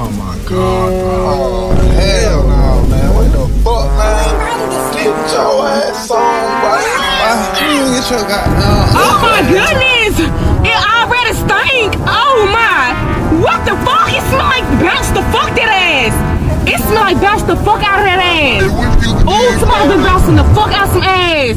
Oh my god, bro. Oh, hell no, man. What the fuck, man? Get your ass on, boy. You get your goddamn. Oh my goodness! It already stink! Oh my! What the fuck? It smell like bounce the fuck that ass! It smell like bounce the fuck out of that ass! Oh, somebody been bouncing the fuck out some ass!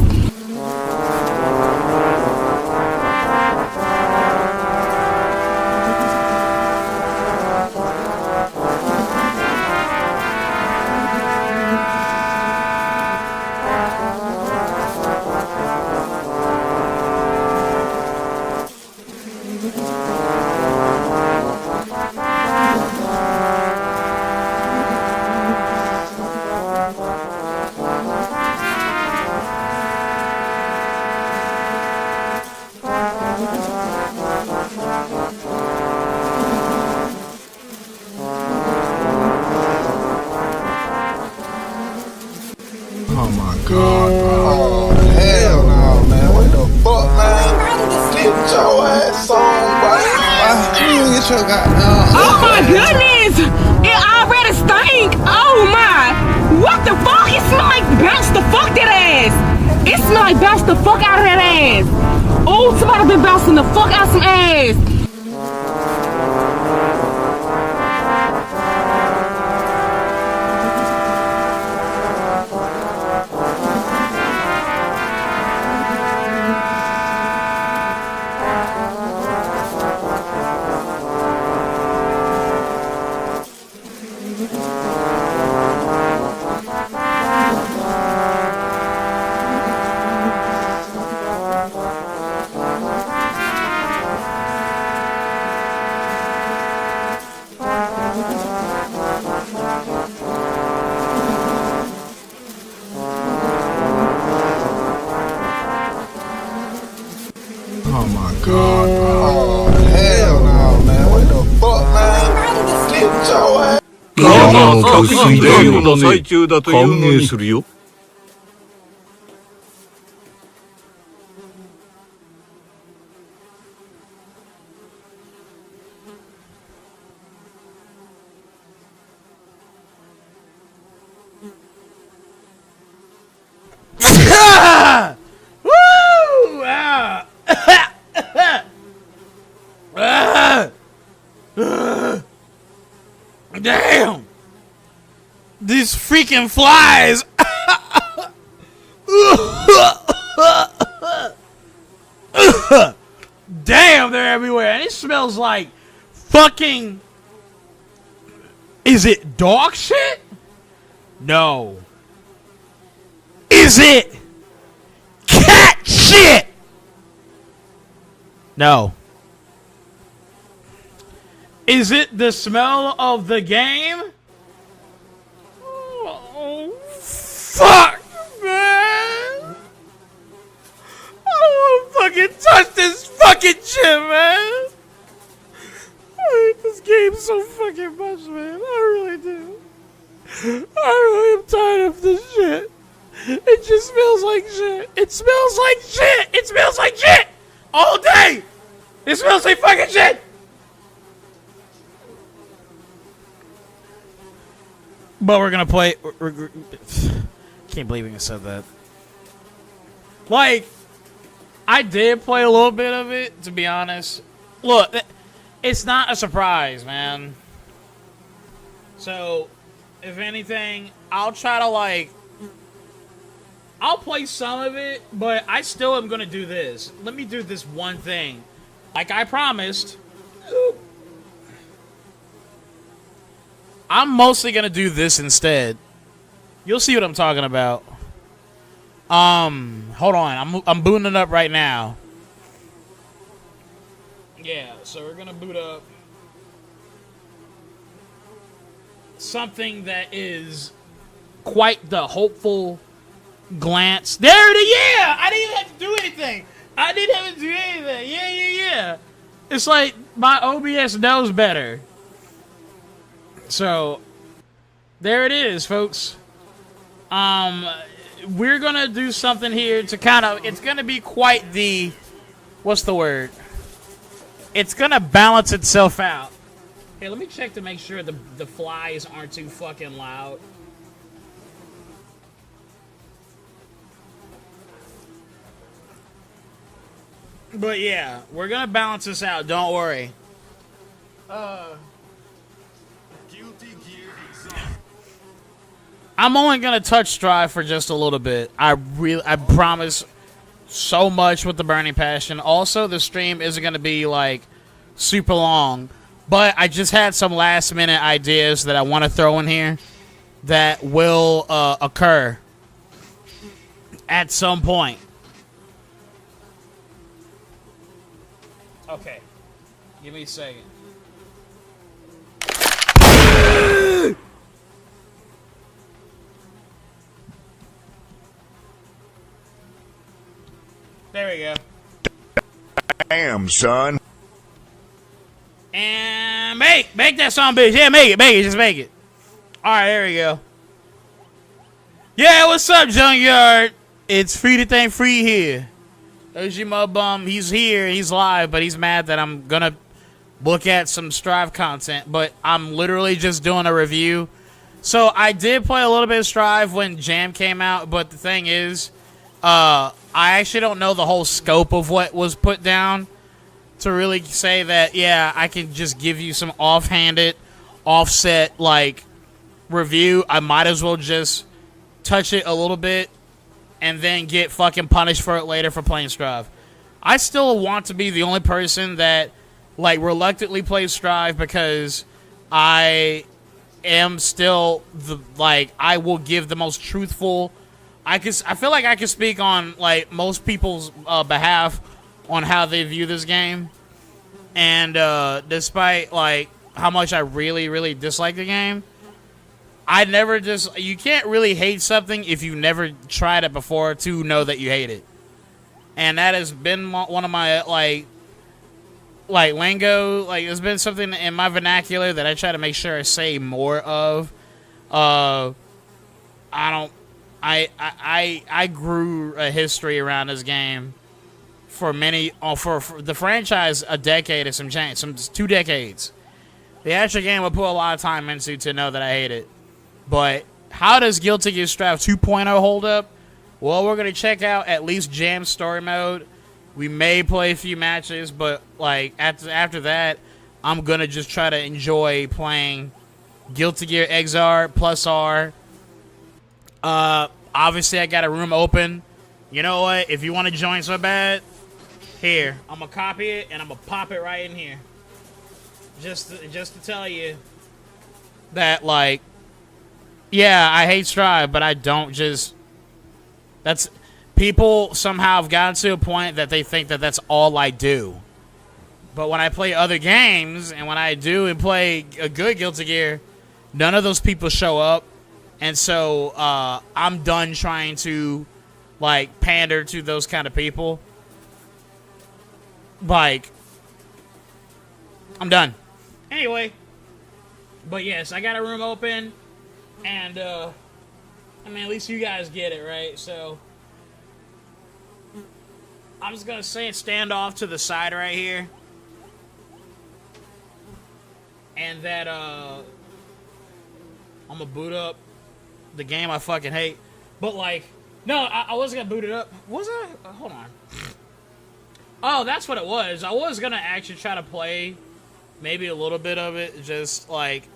Oh my god, bro. Oh, hell no, man. What the fuck, man? Get your ass on, boy. You get your goddamn. Oh my goodness! It already stink! Oh my! What the fuck? It smell like bounce the fuck that ass! It smell like bounce the fuck out of that ass! Oh, somebody been bouncing the fuck out some ass! Oh my god, bro. Oh, hell no, man. What the fuck, man? Get your ass. ガーナの客水営業の最中だというのに歓迎するよ。Woo! Ah. Damn! These freaking flies! Damn, they're everywhere. And it smells like fucking... Is it dog shit? No. Is it cat shit? No. Is it the smell of the game? Oh, fuck, man. I don't want to fucking touch this fucking shit, man. I hate this game so fucking much, man. I really do. I really am tired of this shit. It just smells like shit. It smells like shit. It smells like shit all day. It smells like fucking shit. But we're gonna play. Can't believe I said that. Like, I did play a little bit of it, to be honest. Look, it's not a surprise, man. So, if anything, I'll try to, like, I'll play some of it, but I still am gonna do this. Let me do this one thing. Like I promised. I'm mostly gonna do this instead. You'll see what I'm talking about. Hold on. I'm booting it up right now. Yeah, so we're gonna boot up something that is quite the hopeful glance. There it is. Yeah, I didn't have to do anything. I didn't have to do anything. Yeah. It's like my OBS knows better. So, there it is, folks. We're gonna do something here to kind of, it's gonna be quite the, what's the word? It's gonna balance itself out. Hey, let me check to make sure the flies aren't too fucking loud. But yeah, we're gonna balance this out. Don't worry. I'm only gonna touch Strive for just a little bit. I promise so much with the burning passion. Also, the stream isn't gonna be like super long, but I just had some last minute ideas that I want to throw in here that will occur at some point. Okay, give me a second. There we go. Damn, son. And make that son bitch. Yeah, make it, just make it. Alright, there we go. Yeah, what's up, Junkyard? It's Free2thinkFree here. OG Mudbum, he's here, he's live, but he's mad that I'm gonna look at some Strive content, but I'm literally just doing a review. So I did play a little bit of Strive when Jam came out, but the thing is, I actually don't know the whole scope of what was put down to really say that, yeah, I can just give you some offhanded, offset, like, review. I might as well just touch it a little bit and then get fucking punished for it later for playing Strive. I still want to be the only person that, like, reluctantly plays Strive because I am still, I will give the most truthful... I feel like I can speak on, like, most people's behalf on how they view this game. And despite, like, how much I really, really dislike the game, you can't really hate something if you never tried it before to know that you hate it. And that has been one of my, like lingo, like, it's been something in my vernacular that I try to make sure I say more of. I grew a history around this game for for the franchise a decade or some change, 2 decades. The actual game I put a lot of time into to know that I hate it. But how does Guilty Gear Strive 2.0 hold up? Well, we're gonna check out at least Jam story mode. We may play a few matches, but like after that, I'm gonna just try to enjoy playing Guilty Gear Xrd plus R. Obviously, I got a room open. You know what? If you want to join so bad, here, I'm gonna copy it and I'm gonna pop it right in here. Just to tell you that, like, yeah, I hate Strive, but I don't just. That's people somehow have gotten to a point that they think that that's all I do. But when I play other games and when I do and play a good Guilty Gear, none of those people show up. And so I'm done trying to, like, pander to those kind of people. Like, I'm done. Anyway, but yes, I got a room open, and I mean, at least you guys get it, right? So I'm just gonna stand off to the side right here, and that I'm gonna boot up the game I fucking hate. But, like, no, I wasn't gonna boot it up. Was I? Hold on. Oh, that's what it was. I was gonna actually try to play maybe a little bit of it, just, like,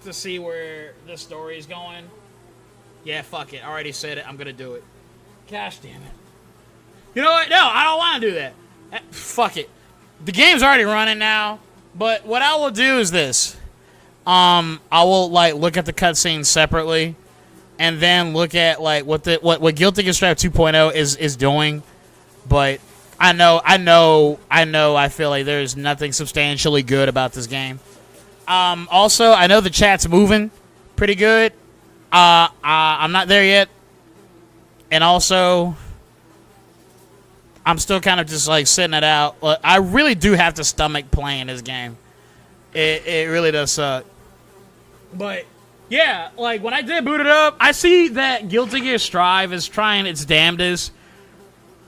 to see where the story is going. Yeah, fuck it. I already said it. I'm gonna do it. Gosh damn it. You know what? No, I don't want to do that. Fuck it. The game's already running now. But what I will do is this. I will, like, look at the cutscenes separately, and then look at, like, what Guilty Gear Strive 2.0 is doing. But I feel like there's nothing substantially good about this game. Also, I know the chat's moving pretty good. I'm not there yet. And also, I'm still kind of just, like, sitting it out. I really do have to stomach playing this game. It really does suck. But, yeah, like, when I did boot it up, I see that Guilty Gear Strive is trying its damnedest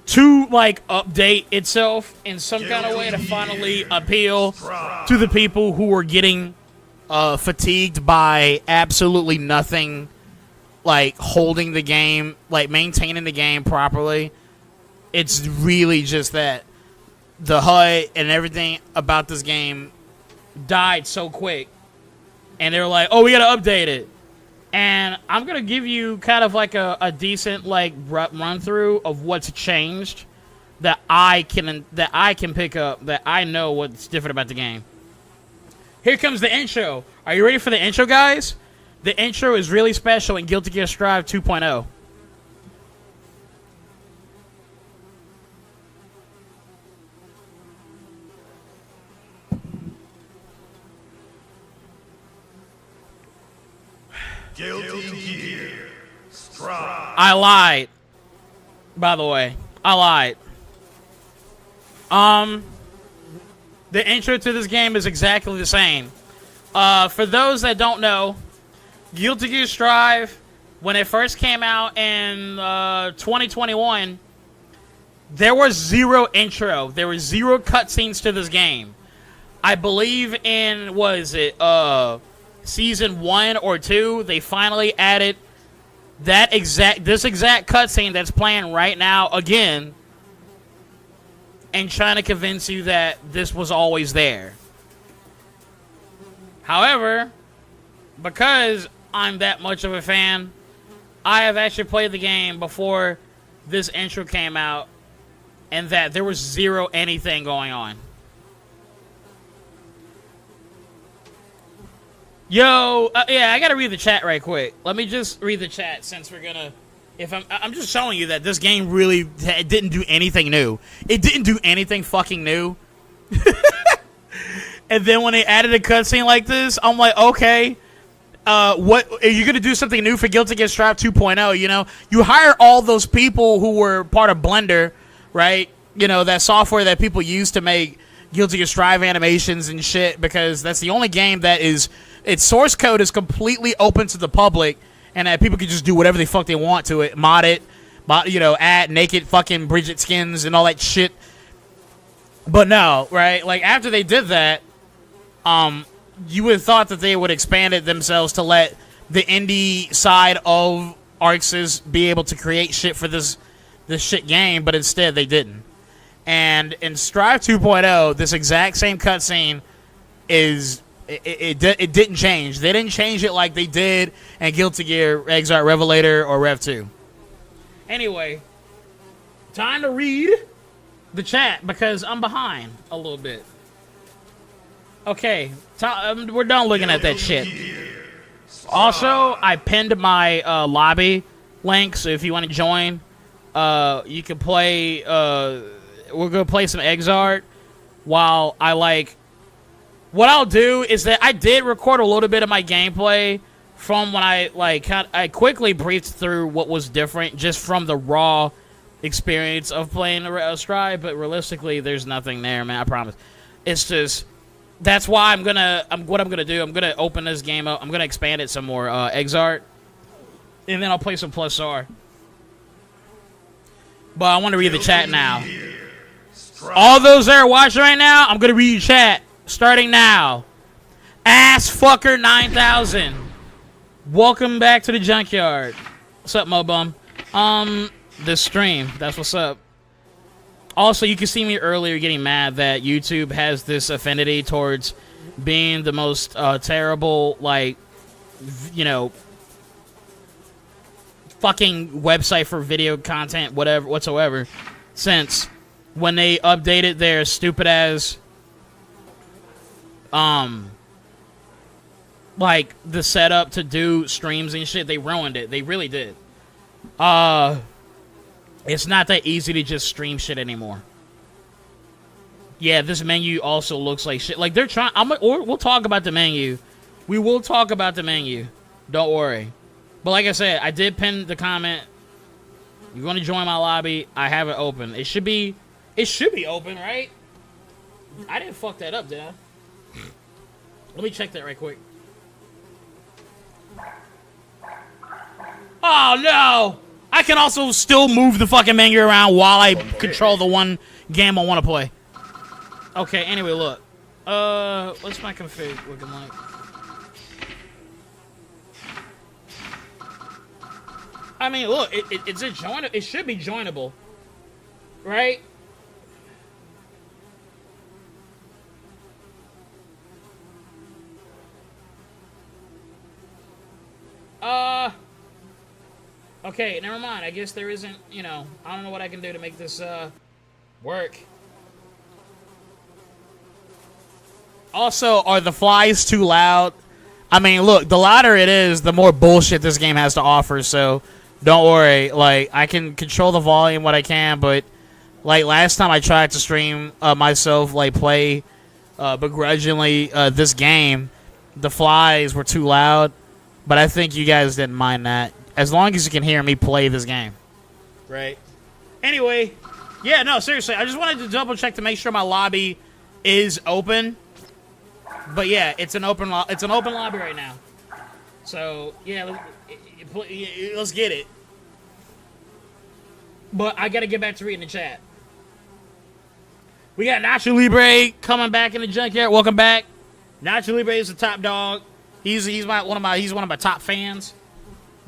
to like update itself in some kind of way to finally appeal to the people who are getting fatigued by absolutely nothing, like holding the game, like maintaining the game properly. It's really just that the HUD and everything about this game died so quick, and they were like, "Oh, we gotta update it." And I'm gonna give you kind of like a decent like run through of what's changed that I can pick up, that I know what's different about the game. Here comes the intro. Are you ready for the intro, guys? The intro is really special in Guilty Gear Strive 2.0. Guilty Gear Strive. I lied. By the way, I lied. The intro to this game is exactly the same. For those that don't know, Guilty Gear Strive, when it first came out in 2021, there was zero intro. There was zero cutscenes to this game. I believe in, Season 1 or 2, they finally added this exact cutscene that's playing right now again, and trying to convince you that this was always there. However, because I'm that much of a fan, I have actually played the game before this intro came out, and that there was zero anything going on. Yo, yeah, I gotta read the chat right quick. Let me just read the chat since we're gonna... I'm just showing you that this game really didn't do anything new. It didn't do anything fucking new. And then when they added a cutscene like this, I'm like, okay, what are you gonna do something new for Guilty Gear Strive 2.0? You know, you hire all those people who were part of Blender, right? You know, that software that people use to make Guilty Gear Strive animations and shit, because that's the only game that is... Its source code is completely open to the public, and that people can just do whatever the fuck they want to it, mod it, add naked fucking Bridget skins and all that shit. But no, right? Like, after they did that, you would have thought that they would expand it themselves to let the indie side of ArcSys be able to create shit for this shit game, but instead they didn't. And in Strive 2.0, this exact same cutscene is... It didn't change. They didn't change it like they did in Guilty Gear Xrd Revelator or Rev 2. Anyway, time to read the chat because I'm behind a little bit. Okay, we're done looking at that shit. Also, I pinned my lobby link, so if you want to join, you can play. We're gonna play some Xrd while I What I'll do is that I did record a little bit of my gameplay from when I quickly briefed through what was different just from the raw experience of playing Strive, but realistically, there's nothing there, man. I promise. It's just that's why what I'm gonna do. I'm gonna open this game up. I'm gonna expand it some more, Xrd, and then I'll play some Plus R. But I want to read the chat now. All those that are watching right now, I'm gonna read your chat. Starting now. Assfucker 9000. Welcome back to the junkyard. What's up, Mudbum? This stream. That's what's up. Also, you can see me earlier getting mad that YouTube has this affinity towards being the most terrible, fucking website for video content, whatsoever. Since when they updated their stupid ass the setup to do streams and shit, they ruined it. They really did. It's not that easy to just stream shit anymore. Yeah, this menu also looks like shit. Like, they're trying... we'll talk about the menu. We will talk about the menu. Don't worry. But like I said, I did pin the comment. You're going to join my lobby. I have it open. It should be open, right? I didn't fuck that up, did I? Let me check that right quick. Oh, no! I can also still move the fucking menu around while I control the one game I want to play. Okay, anyway, look. What's my config looking like? I mean, look, it's a join. It should be joinable, right? Okay, never mind. I guess there isn't, you know, I don't know what I can do to make this, work. Also, are the flies too loud? I mean, look, the louder it is, the more bullshit this game has to offer, so don't worry. Like, I can control the volume what I can, but, like, last time I tried to stream myself, like, play begrudgingly this game, the flies were too loud, but I think you guys didn't mind that. As long as you can hear me play this game. Right. Anyway, yeah, no, seriously, I just wanted to double check to make sure my lobby is open. But yeah, it's an open lobby right now. So, yeah, let's get it. But I gotta get back to reading the chat. We got Nacho Libre coming back in the junkyard. Welcome back. Nacho Libre is the top dog. He's one of my top fans.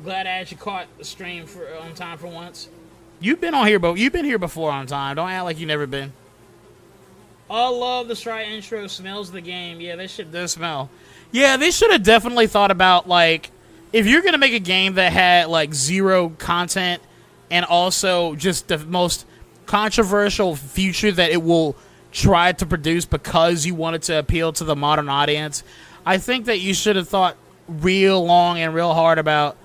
Glad I actually caught the stream on time for once. You've been here before on time. Don't act like you never been. I love the Stry intro. Smells of the game. Yeah, this shit does smell. Yeah, they should have definitely thought about, like, if you're gonna make a game that had like zero content and also just the most controversial feature that it will try to produce because you wanted to appeal to the modern audience, I think that you should have thought real long and real hard about.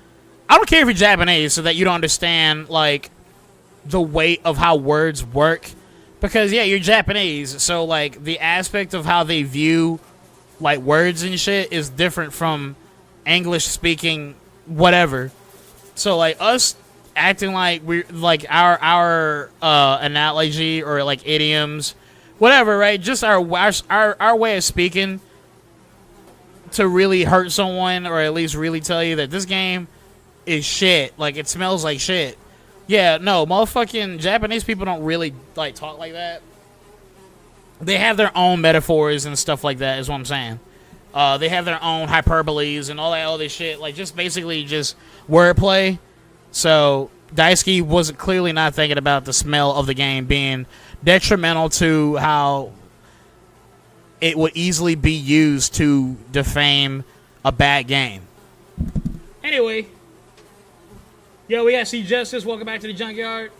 I don't care if you're Japanese so that you don't understand, like, the weight of how words work. Because, yeah, you're Japanese, so, like, the aspect of how they view, like, words and shit is different from English-speaking whatever. So, like, us acting like we're, like, our analogy or, like, idioms, whatever, right? Just our way of speaking to really hurt someone or at least really tell you that this game is shit. Like, it smells like shit. Yeah, no, motherfucking Japanese people don't really, like, talk like that. They have their own metaphors and stuff like that, is what I'm saying. They have their own hyperboles and all that other shit. Like, just basically just wordplay. So, Daisuke was clearly not thinking about the smell of the game being detrimental to how it would easily be used to defame a bad game. Anyway. Yo, we got C Justice. Welcome back to the junkyard.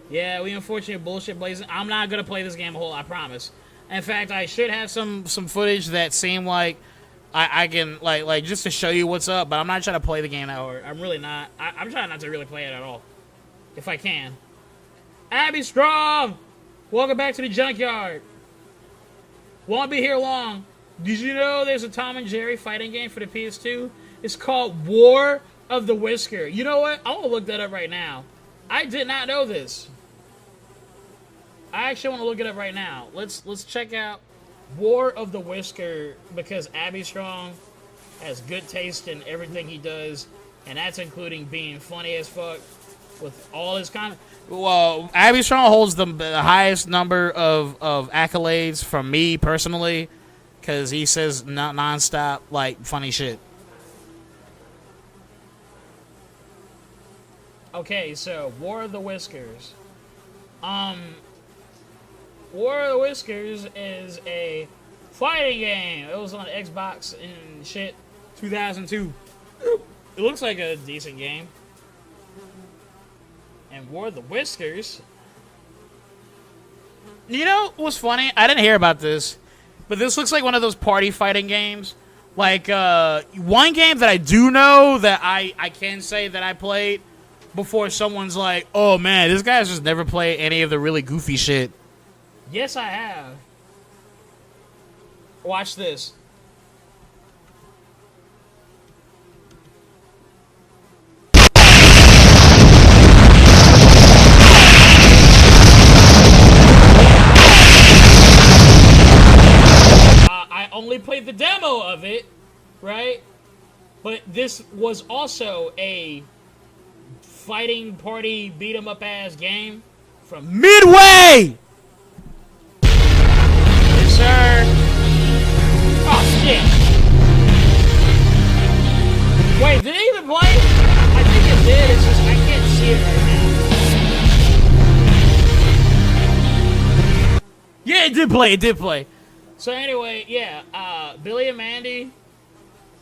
Yeah, we unfortunately bullshit blazing. I'm not gonna play this game whole, I promise. In fact, I should have some footage that seem like I can like just to show you what's up, but I'm not trying to play the game that hard. I'm really not. I'm trying not to really play it at all, if I can. Abby Strong, welcome back to the junkyard. Won't be here long. Did you know there's a Tom and Jerry fighting game for the PS2? It's called War of the Whisker. You know what? I want to look that up right now. I did not know this. I actually want to look it up right now. Let's check out War of the Whisker because Abby Strong has good taste in everything he does, and that's including being funny as fuck with all his comments. Well, Abby Strong holds the highest number of accolades from me personally because he says non-stop like funny shit. Okay, so War of the Whiskers. War of the Whiskers is a fighting game. It was on Xbox and shit, 2002. It looks like a decent game. And War of the Whiskers. You know what's funny? I didn't hear about this, but this looks like one of those party fighting games. Like, one game that I do know that I can say that I played before someone's like, oh man, this guy's just never played any of the really goofy shit. Yes, I have. Watch this. I only played the demo of it, right? But this was also a fighting party beat 'em up ass game from Midway. Yes, sir. Oh shit. Wait, did it even play? I think it did. It's just I can't see it right now. Yeah, it did play. It did play. So anyway, yeah, Billy and Mandy.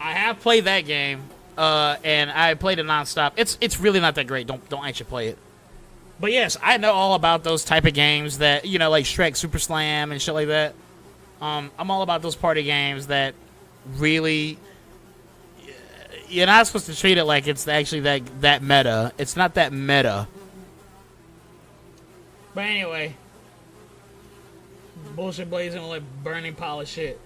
I have played that game, and I played it nonstop. It's really not that great. Don't actually play it. But yes, I know all about those type of games that, you know, like Shrek Super Slam and shit like that. I'm all about those party games that really, you're not supposed to treat it like it's actually that meta. It's not that meta. But anyway, bullshit blazing with like burning pile of shit.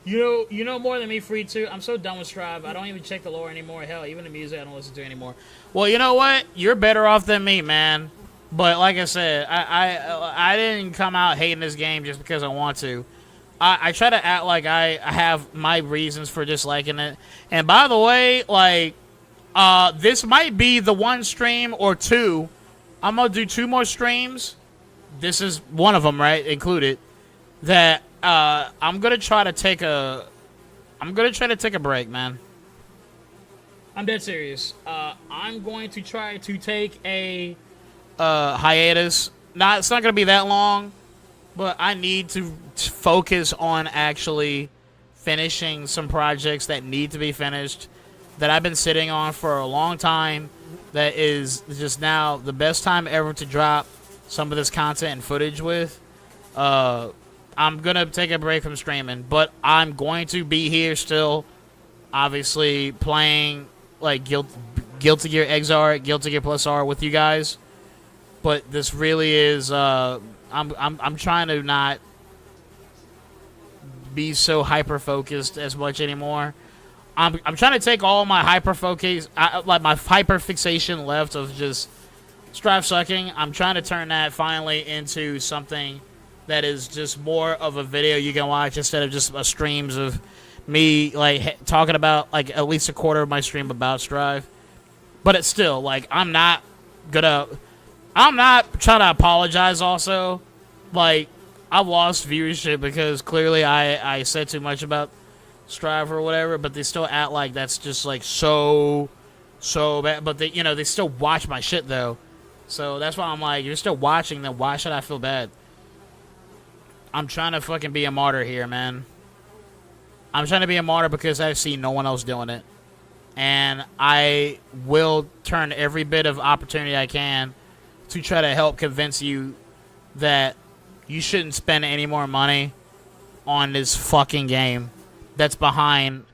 You know more than me, Free2. I'm so done with Strive. I don't even check the lore anymore. Hell, even the music I don't listen to anymore. Well, you know what? You're better off than me, man. But like I said, I didn't come out hating this game just because I want to. I try to act like I have my reasons for disliking it. And by the way, like, this might be the one stream or two. I'm gonna do 2 more streams. This is one of them, right? Included. That I'm gonna try to take a break, man. I'm dead serious. I'm going to try to take a hiatus. It's not gonna be that long, but I need to focus on actually finishing some projects that need to be finished that I've been sitting on for a long time. That is just now the best time ever to drop some of this content and footage with. I'm going to take a break from streaming, but I'm going to be here still, obviously, playing, like, Guilty Gear Xrd, Guilty Gear Plus R with you guys. But this really is, I'm trying to not be so hyper-focused as much anymore. I'm trying to take all my hyper-focus, like, my hyper-fixation left of just Strive sucking. I'm trying to turn that finally into something that is just more of a video you can watch instead of just streams of me, like, talking about, like, at least a quarter of my stream about Strive. But it's still, like, I'm not trying to apologize also. Like, I've lost viewership because clearly I said too much about Strive or whatever, but they still act like that's just, like, so bad. But they, you know, they still watch my shit, though. So that's why I'm like, you're still watching, then why should I feel bad? I'm trying to fucking be a martyr here, man. I'm trying to be a martyr because I've seen no one else doing it. And I will turn every bit of opportunity I can to try to help convince you that you shouldn't spend any more money on this fucking game that's behind,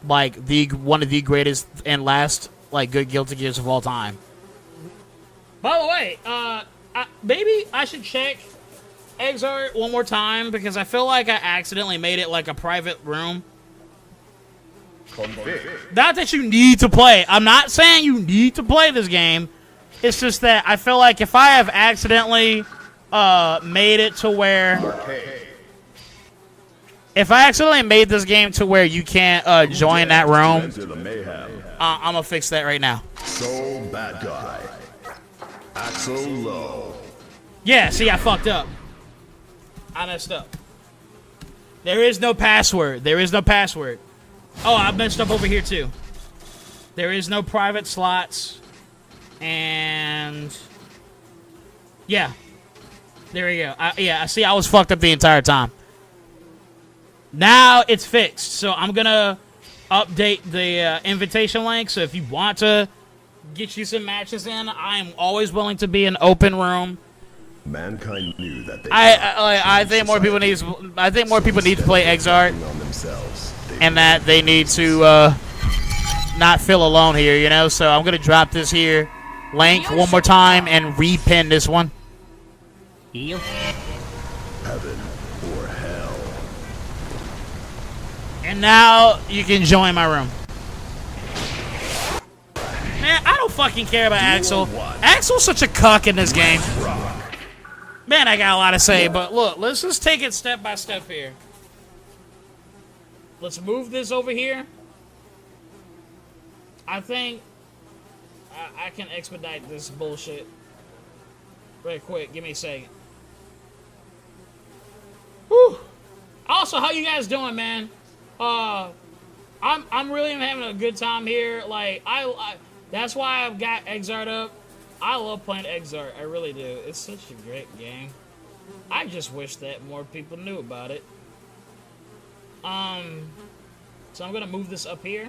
like, one of the greatest and last, like, good Guilty Gears of all time. By the way, maybe I should check Xrd one more time because I feel like I accidentally made it like a private room. Not that you need to play. I'm not saying you need to play this game. It's just that I feel like if I have accidentally made it to where... If I accidentally made this game to where you can't join that room, I'm gonna fix that right now. So bad guy. Axel Low. Yeah, see, I fucked up. I messed up. There is no password. There is no password. Oh, I messed up over here, too. There is no private slots. And... yeah. There we go. Yeah, see, I was fucked up the entire time. Now it's fixed. So I'm going to update the invitation link. So if you want to get you some matches in, I am always willing to be an open room. Mankind knew that they I think more people need to play Xrd, and that they need to not feel alone here, you know. So I'm gonna drop this here link one more time and repin this one. heaven or hell. And now you can join my room. Man, I don't fucking care about Axel. Axel's such a cuck in this game. Man, I got a lot to say, but look, let's just take it step by step here. Let's move this over here. I think I can expedite this bullshit. Very quick. Give me a second. Whew. Also, how you guys doing, man? I'm really having a good time here. Like, I that's why I've got Xrd up. I love playing Xrd. I really do. It's such a great game. I just wish that more people knew about it. So I'm gonna move this up here.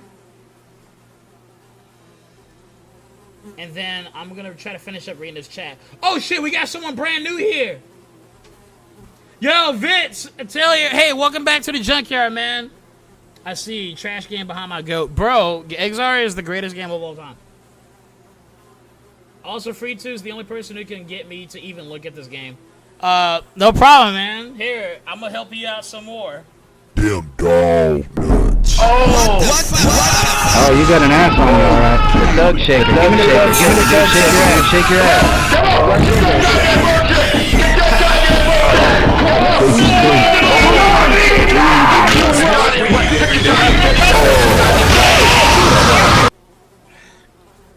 And then I'm gonna try to finish up reading this chat. Oh shit, we got someone brand new here. Yo, Vince, I tell you, hey, welcome back to the junkyard, man. I see trash can behind my goat. Bro, Xrd is the greatest game of all time. Also, Free2 is the only person who can get me to even look at this game. No problem, man. Here, I'm gonna help you out some more. Damn dog nuts. Oh, you got an ass on you, alright. The Doug shaker. Give me the Doug shaker. Shake your ass.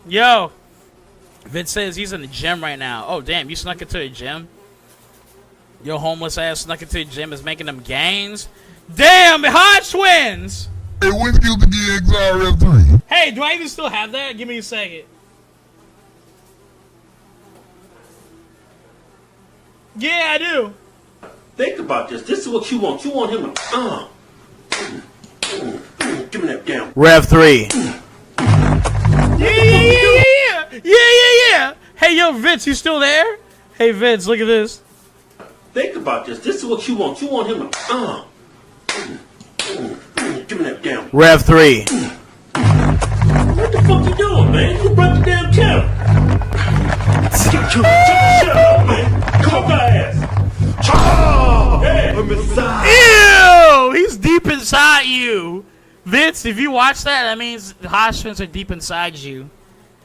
Yo, Vince says he's in the gym right now. Oh, damn, you snuck into the gym? Your homeless ass snuck into the gym is making them gains? Damn, the hot twins! Hey, when you the Xrd Rev 3? Hey, do I even still have that? Give me a second. Yeah, I do. Think about this. This is what you want. You want him to, give me that down. Rev 3. Yeah. Hey, yo, Vince, you still there? Hey, Vince, look at this. Think about this. This is what you want. You want him to, give me that down. Rev 3. What the fuck you doing, man? You broke the damn camera. Shut up, man. Come on, my ass. Hey, I'm inside. Ew! He's deep inside you. Vince, if you watch that, that means the Hoshpins are deep inside you.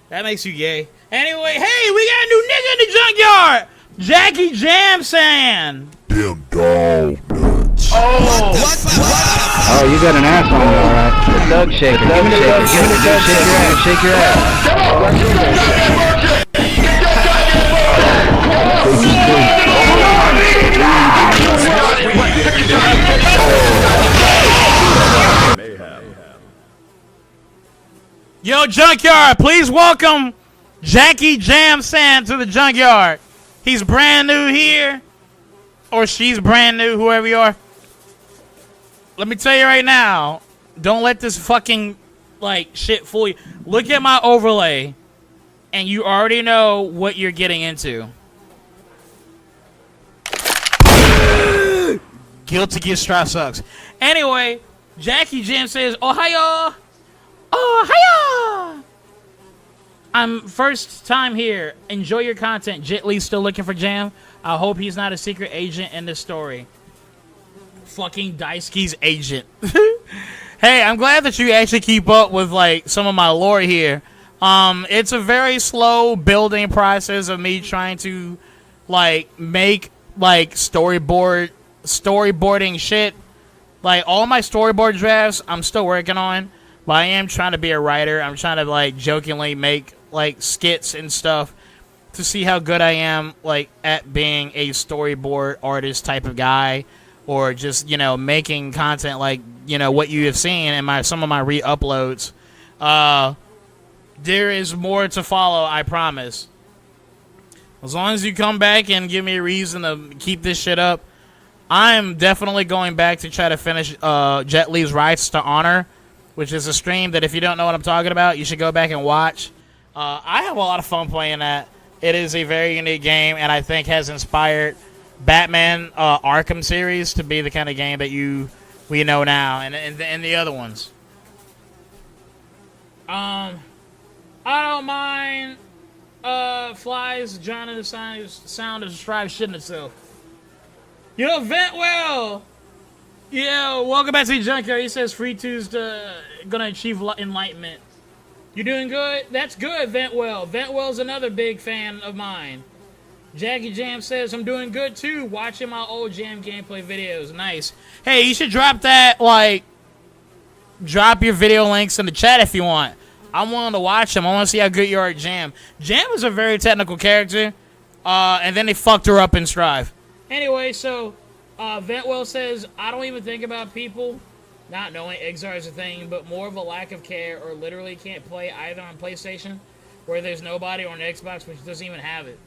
That makes you gay. Anyway, hey, we got a new nigga in the junkyard! Jackie Jam saying. Damn dog nuts. Oh, you got an ass on you, alright. The Doug shaker. Give me the Doug shaker. Shake your ass. Yo, junkyard, please welcome Jackie Jam Sand to the junkyard. He's brand new here, or she's brand new, whoever you are. Let me tell you right now, don't let this fucking, like, shit fool you. Look at my overlay, and you already know what you're getting into. Guilty Gear Strife sucks. Anyway, Jackie Jam says, Ohio! Ohio! I'm first time here. Enjoy your content. Jet Li's still looking for Jam. I hope he's not a secret agent in this story. Fucking Daisuke's agent. Hey, I'm glad that you actually keep up with, like, some of my lore here. It's a very slow building process of me trying to, like, make, like, storyboarding shit. Like, all my storyboard drafts I'm still working on. But I am trying to be a writer. I'm trying to, like, jokingly make, like, skits and stuff to see how good I am, like, at being a storyboard artist type of guy, or just, you know, making content like, you know, what you have seen in some of my re-uploads. There is more to follow, I promise. As long as you come back and give me a reason to keep this shit up, I'm definitely going back to try to finish Jet Li's Rights to Honor, which is a stream that if you don't know what I'm talking about, you should go back and watch. I have a lot of fun playing that. It is a very unique game, and I think has inspired Batman Arkham series to be the kind of game that we know now, and the other ones. I don't mind flies drowning the sound of Strife shitting itself. Yo, Ventwell! Yeah, welcome back to the junkyard. He says Free2's gonna achieve enlightenment. You doing good? That's good, Ventwell. Ventwell's another big fan of mine. Jackie Jam says I'm doing good too, watching my old Jam gameplay videos. Nice. Hey, you should drop that, like, drop your video links in the chat if you want. I'm willing to watch him. I want to see how good you are at Jam. Jam is a very technical character, and then they fucked her up in Strive. Anyway, so Ventwell says, I don't even think about people not knowing Xrd is a thing, but more of a lack of care, or literally can't play either on PlayStation, where there's nobody, or on Xbox, which doesn't even have it.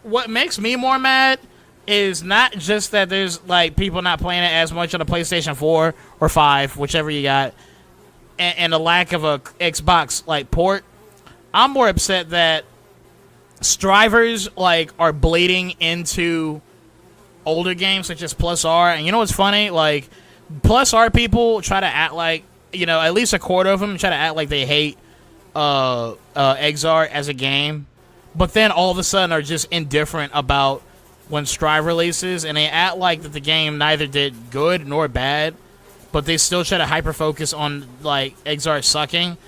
What makes me more mad is not just that there's like people not playing it as much on the PlayStation 4 or 5, whichever you got, and the lack of a Xbox like port. I'm more upset that strivers like are bleeding into older games such as Plus R. And you know what's funny? Like Plus R people try to act like, you know, at least a quarter of them try to act like they hate Xrd as a game, but then all of a sudden are just indifferent about when Strive releases, and they act like that the game neither did good nor bad, but they still try to hyper focus on like Xrd sucking,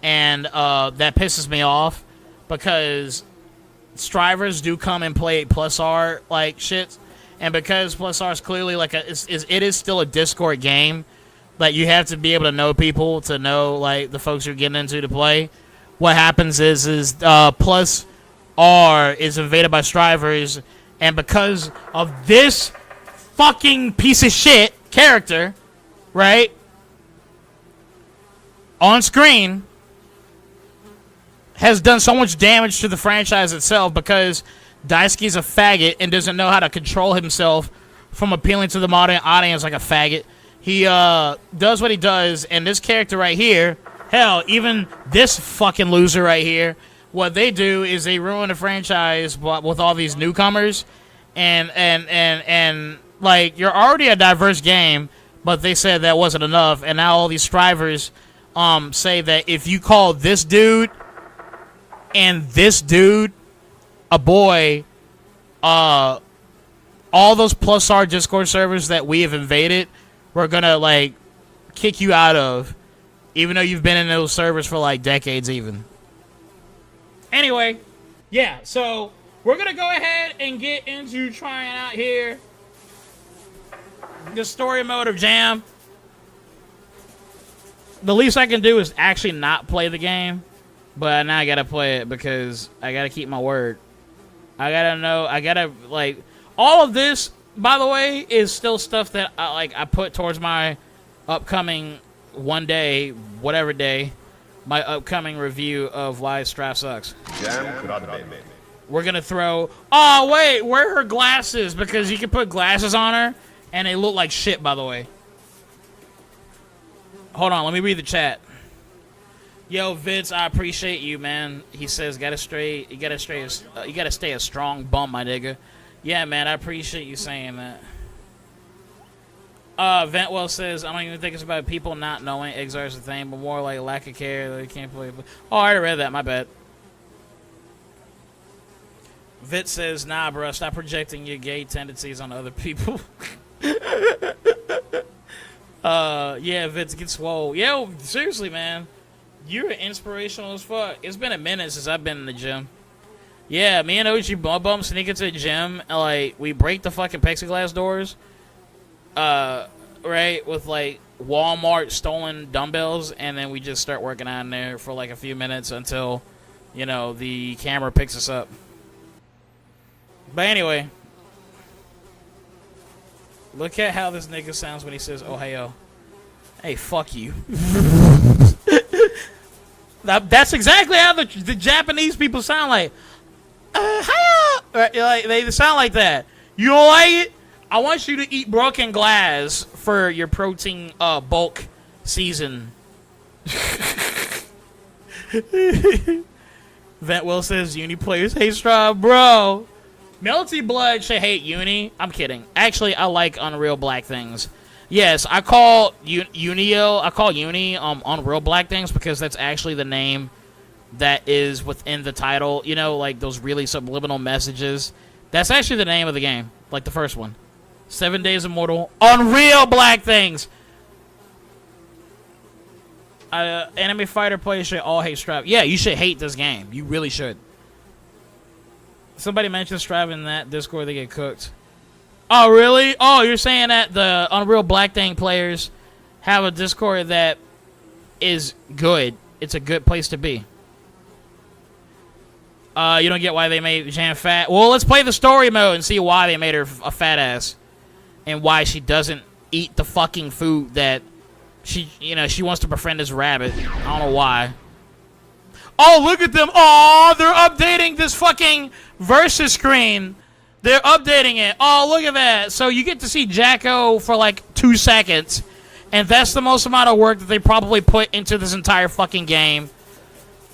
and that pisses me off because Strivers do come and play Plus R like shit, and because Plus R is clearly like it is still a Discord game, like you have to be able to know people to know like the folks you're getting into to play. What happens is Plus R is invaded by Strivers. And because of this fucking piece of shit character, right, on screen, has done so much damage to the franchise itself because Daisuke's a faggot and doesn't know how to control himself from appealing to the modern audience like a faggot. He does what he does, and this character right here, hell, even this fucking loser right here, what they do is they ruin the franchise with all these newcomers, and like you're already a diverse game, but they said that wasn't enough, and now all these strivers say that if you call this dude and this dude a boy, all those Plus R Discord servers that we have invaded, we're gonna like kick you out of, even though you've been in those servers for like decades even. Anyway, yeah, so we're going to go ahead and get into trying out here the story mode of Jam. The least I can do is actually not play the game, but now I got to play it because I got to keep my word. I got to know, I got to, like, all of this, by the way, is still stuff that I put towards my upcoming one day, whatever day, my upcoming review of Why Strive Sucks. We're going to throw... Oh, wait, where are her glasses? Because you can put glasses on her, and they look like shit, by the way. Hold on, let me read the chat. Yo, Vince, I appreciate you, man. He says, you gotta stay a strong bum, my nigga. Yeah, man, I appreciate you saying that. Ventwell says, I don't even think it's about people not knowing Xrd is a thing, but more like lack of care. They can't play. Oh, I already read that. My bad. Vit says, nah, bro, stop projecting your gay tendencies on other people. Yeah, Vit, get swole. Yo, seriously, man. You're inspirational as fuck. It's been a minute since I've been in the gym. Yeah, me and Mudbum sneak into the gym, and, like, we break the fucking plexiglass doors. Right, with like Walmart stolen dumbbells, and then we just start working on there for like a few minutes until, you know, the camera picks us up. But anyway, look at how this nigga sounds when he says, oh, hey, yo. Hey, fuck you. That's exactly how the Japanese people sound like. Hiya! Like, they sound like that. You don't like it? I want you to eat broken glass for your protein bulk season. Ventwell says Uni players hate Strive, bro. Melty Blood should hate Uni. I'm kidding. Actually, I like Unreal Black things. Yes, I call Uni Unreal Black things because that's actually the name that is within the title. You know, like those really subliminal messages. That's actually the name of the game, like the first one. 7 Days Immortal. Unreal Black things. Anime fighter players should all hate Strive. Yeah, you should hate this game. You really should. Somebody mentioned Strive in that Discord. They get cooked. Oh, really? Oh, you're saying that the Unreal Black thing players have a Discord that is good it's a good place to be. You don't get why they made Jam fat. Well, let's play the story mode and see why they made her a fat ass. And why she doesn't eat the fucking food that she wants to befriend this rabbit. I don't know why. Oh, look at them. Oh, they're updating this fucking versus screen. They're updating it. Oh, look at that. So you get to see Jacko for like 2 seconds. And that's the most amount of work that they probably put into this entire fucking game.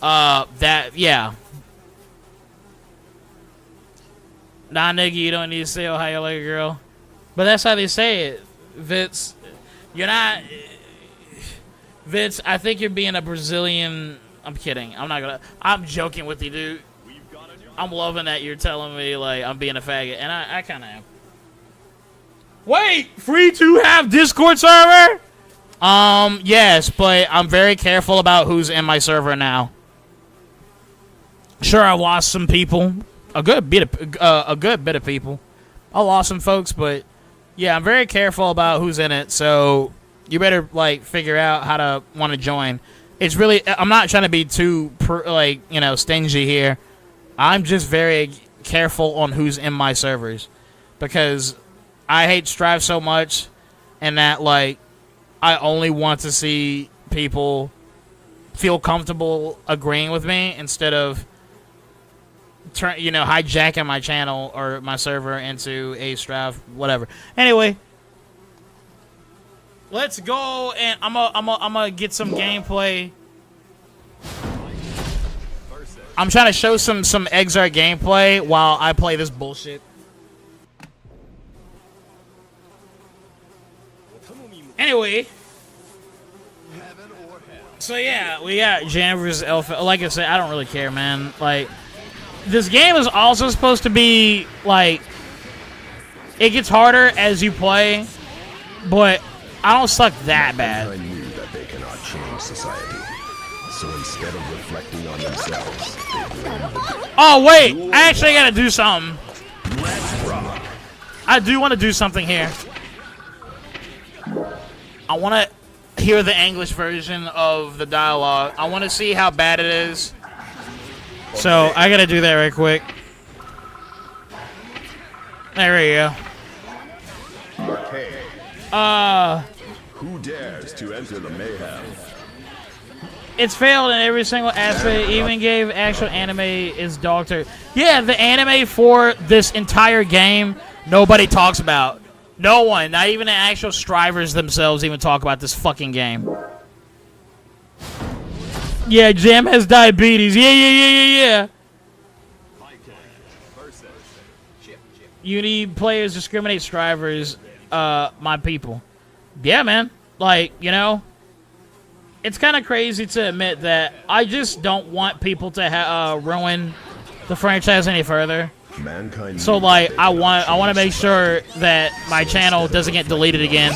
Yeah. Nah, nigga, you don't need to say, oh, how you like a girl. But that's how they say it. Vince, you're not... Vince, I think you're being a Brazilian... I'm kidding. I'm joking with you, dude. I'm loving that you're telling me, like, I'm being a faggot. And I kind of am. Wait! Free to have Discord server? Yes, but I'm very careful about who's in my server now. Sure, I lost some people. A good bit of people. I lost some folks, but... Yeah, I'm very careful about who's in it, so... You better, like, figure out how to want to join. It's really... I'm not trying to be too, stingy here. I'm just very careful on who's in my servers. Because I hate Strive so much, and that, like, I only want to see people feel comfortable agreeing with me instead of, hijacking my channel or my server into a Strive, whatever. Anyway... Let's go, and I'm gonna get some gameplay. I'm trying to show some Xrd gameplay while I play this bullshit. Anyway, so yeah, we got Jam vs. Elf. Like I said, I don't really care, man. Like, this game is also supposed to be like, it gets harder as you play, but I don't suck that bad. I knew that they cannot change society. So instead of reflecting on themselves, they blame. Oh wait, I actually gotta do something. I do want to do something here. I want to hear the English version of the dialogue. I want to see how bad it is. So I gotta do that right quick. There we go. Who dares to enter the mayhem? It's failed in every single aspect. Even gave actual anime is dog turd. Yeah, the anime for this entire game, nobody talks about. No one, not even the actual strivers themselves, even talk about this fucking game. Yeah, Jam has diabetes. Yeah. You need players discriminate strivers. My people. Yeah, man. Like, it's kind of crazy to admit that I just don't want people to ruin the franchise any further. Mankind so, like, I want to make sure that my channel doesn't get deleted again.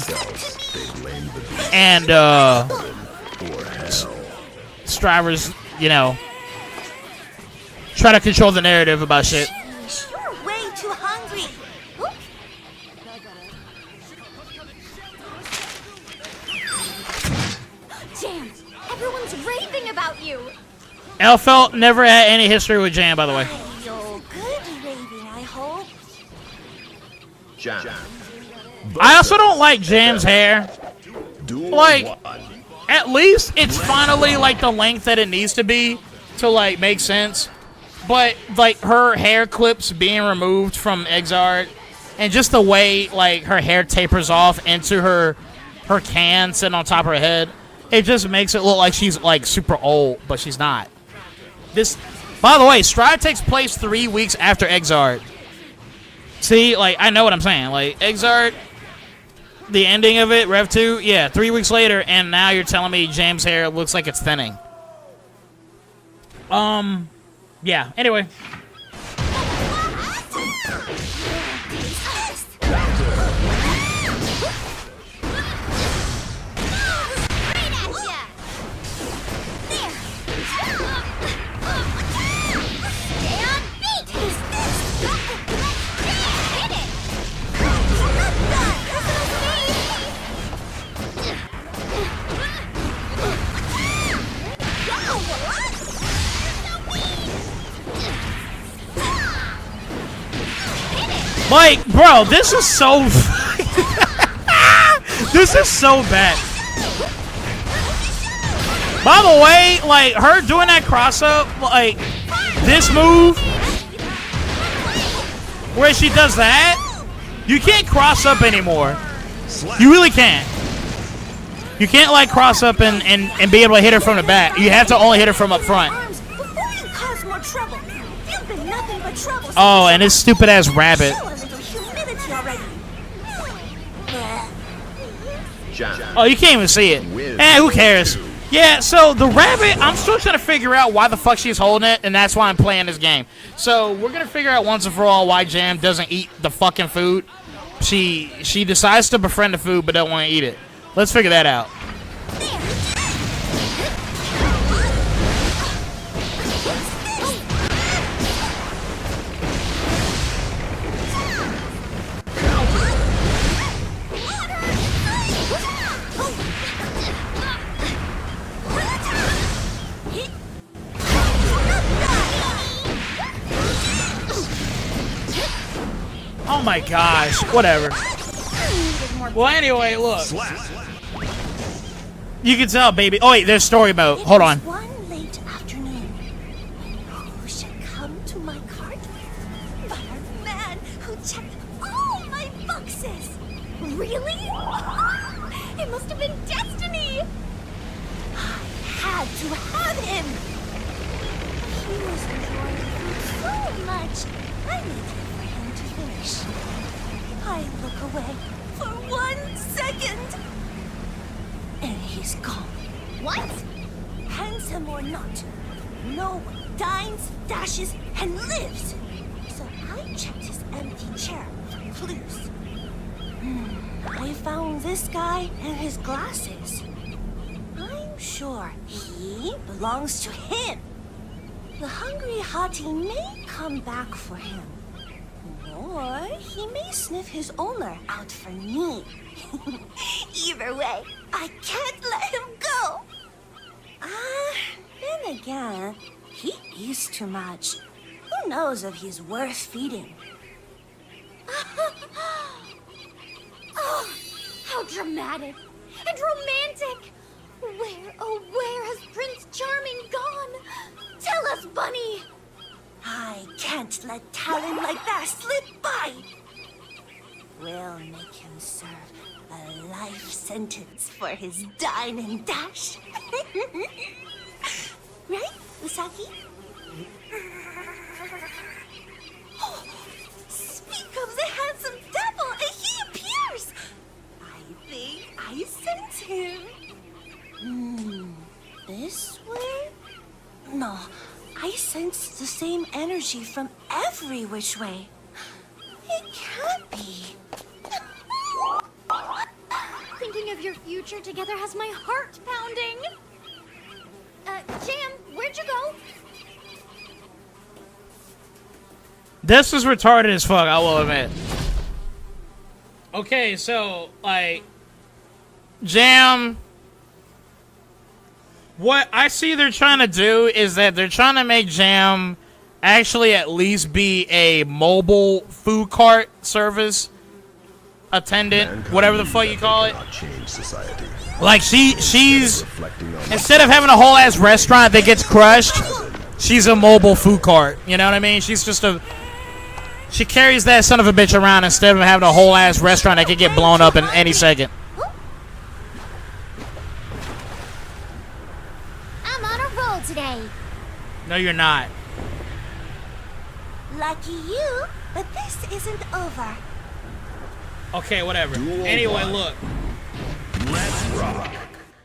And, strivers, try to control the narrative about shit. You're way too hungry. Jam, everyone's raving about you. Elfelt never had any history with Jam, by the way. You're good raving, I hope. Jam. I also don't like Jam's hair. Like, at least it's finally, like, the length that it needs to be to, like, make sense. But, like, her hair clips being removed from Xrd, and just the way, like, her hair tapers off into her can sitting on top of her head, it just makes it look like she's, like, super old, but she's not. This, by the way, Strive takes place 3 weeks after Xrd. See, like, I know what I'm saying. Like, Xrd, the ending of it, Rev 2, yeah, 3 weeks later, and now you're telling me Jam's hair looks like it's thinning. Yeah, anyway. Like, bro, this is so... this is so bad. By the way, like, her doing that cross-up, like, this move, where she does that, you can't cross up anymore. You really can't. You can't, like, cross up and be able to hit her from the back. You have to only hit her from up front. Oh, and this stupid-ass rabbit. Oh, you can't even see it. Eh, who cares? Yeah, so the rabbit, I'm still trying to figure out why the fuck she's holding it, and that's why I'm playing this game. So we're going to figure out once and for all why Jam doesn't eat the fucking food. She decides to befriend the food but don't want to eat it. Let's figure that out. Oh my gosh, whatever. Well, anyway, look. You can tell, baby. Oh, wait, there's story mode. Hold on. One late afternoon, who should come to my cart but a man who checked all my boxes. Really? It must have been destiny. I had to have him. He was enjoying food so much. I waited for him to finish. I look away for 1 second. And he's gone. What? Handsome or not, no one dines, dashes, and lives. So I checked his empty chair for clues. I found this guy and his glasses. I'm sure he belongs to him. The hungry hottie may come back for him. Or he may sniff his owner out for me. Either way, I can't let him go. Then again, he eats too much. Who knows if he's worth feeding? Oh, how dramatic and romantic. Where, oh where has Prince Charming gone? Tell us, Bunny. I can't let talent like that slip by. We'll make him serve a life sentence for his dine and dash. Right, Usagi? Oh, speak of the handsome devil, and he appears. I think I sense him. This way? No, I sense the same energy from every which way. It can't be. Thinking of your future together has my heart pounding. Jam, where'd you go? This is retarded as fuck, I will admit. Okay, so, like, Jam... What I see they're trying to do is that they're trying to make Jam actually at least be a mobile food cart service attendant, whatever the fuck you call it. Like she's instead of having a whole ass restaurant that gets crushed, she's a mobile food cart. You know what I mean? She's just she carries that son of a bitch around instead of having a whole ass restaurant that could get blown up in any second. Today. No, you're not. Lucky you, but this isn't over. Okay, whatever. Anyway, look. Let's rock.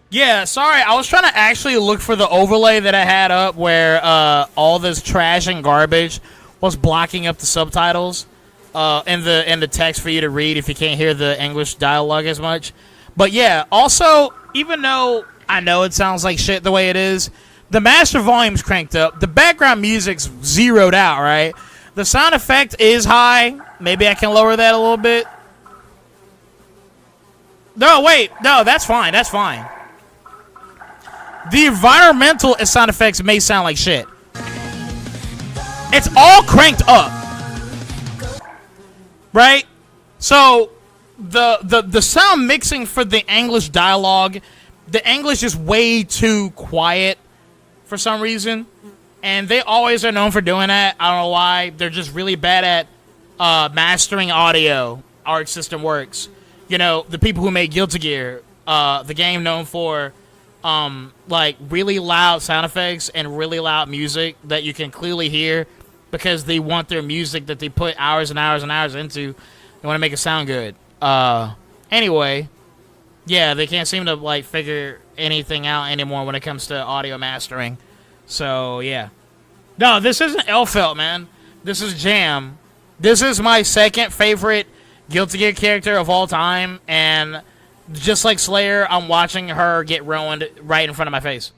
Yeah, sorry. I was trying to actually look for the overlay that I had up where all this trash and garbage was blocking up the subtitles in the text for you to read if you can't hear the English dialogue as much. But yeah, also, even though I know it sounds like shit the way it is, the master volume's cranked up. The background music's zeroed out, right? The sound effect is high. Maybe I can lower that a little bit. No, wait. No, that's fine. That's fine. The environmental sound effects may sound like shit. It's all cranked up, right? So the sound mixing for the English dialogue, the English is way too quiet for some reason, and they always are known for doing that. I don't know why. They're just really bad at mastering audio. Arc System Works, you know, the people who made Guilty Gear, the game known for like really loud sound effects and really loud music that you can clearly hear because they want their music that they put hours and hours and hours into. They want to make it sound good. Anyway, yeah, they can't seem to like figure anything out anymore when it comes to audio mastering. So yeah, no, this isn't Elfelt, man. This is Jam. This is my second favorite Guilty Gear character of all time, and just like Slayer, I'm watching her get ruined right in front of my face.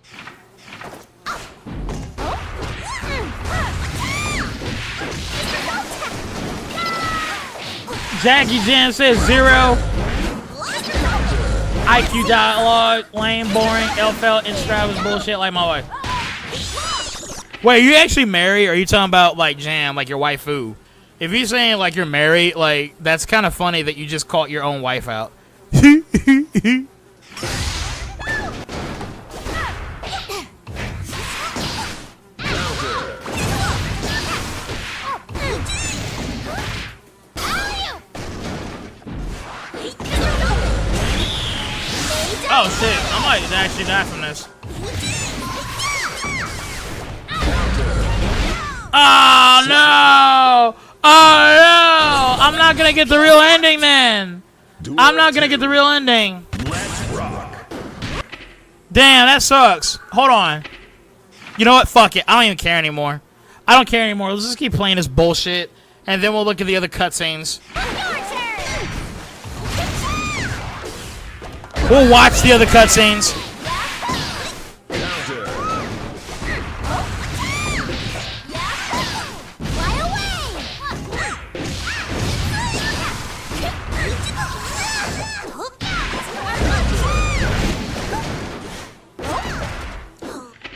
Jackie Jan says 0. IQ dialogue, lame, boring, Elfelt, and Stravis bullshit like my wife. Wait, are you actually married, or are you talking about like Jam, like your waifu? If you're saying like you're married, like that's kind of funny that you just called your own wife out. Oh shit, I might actually die from this. Oh no! Oh no! I'm not gonna get the real ending then! I'm not gonna get the real ending. Damn, that sucks. Hold on. You know what? Fuck it. I don't even care anymore. I don't care anymore. Let's just keep playing this bullshit, and then we'll look at the other cutscenes. We'll watch the other cutscenes.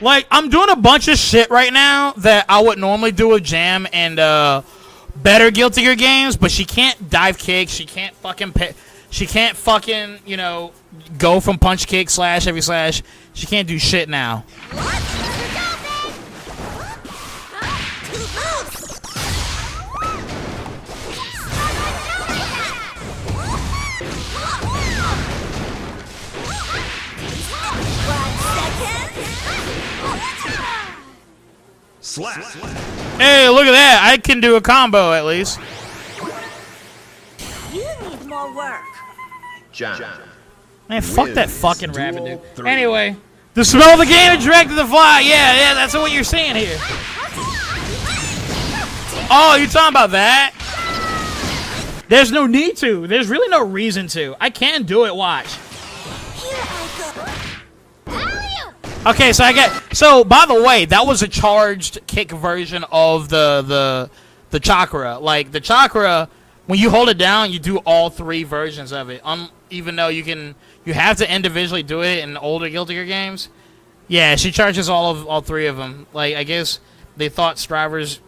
Like, I'm doing a bunch of shit right now that I would normally do with Jam and better Guilty Gear games, but she can't dive kick. She can't fucking you know, go from punch kick slash every slash. She can't do shit now. Slap. Hey, look at that. I can do a combo at least. You need more work. Jam. Man, fuck that fucking rabbit, dude. Anyway, the smell of the game and directed the fly. Yeah, that's what you're seeing here. Oh, you talking about that? There's no need to. There's really no reason to. I can do it. Watch. Okay, so by the way, that was a charged kick version of the chakra. Like the chakra, when you hold it down, you do all three versions of it. Even though you have to individually do it in older Guilty Gear games. Yeah, she charges all three of them. Like I guess they thought Strivers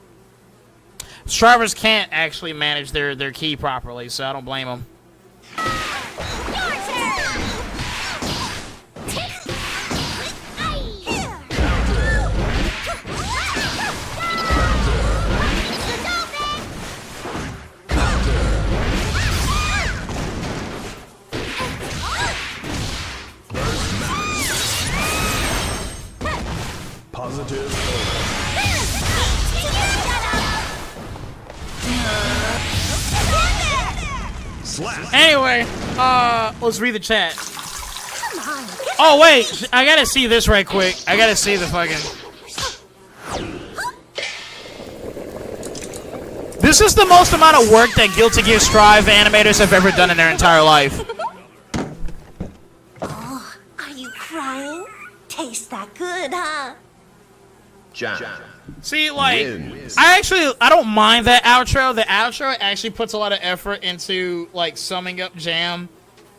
can't actually manage their key properly, so I don't blame them. Positive. Slap. Anyway, let's read the chat. Oh wait, I gotta see this right quick. I gotta see the fucking. This is the most amount of work that Guilty Gear Strive animators have ever done in their entire life. Oh, are you crying? Tastes that good, huh? Jam. See, like, I don't mind that outro. The outro actually puts a lot of effort into, like, summing up Jam,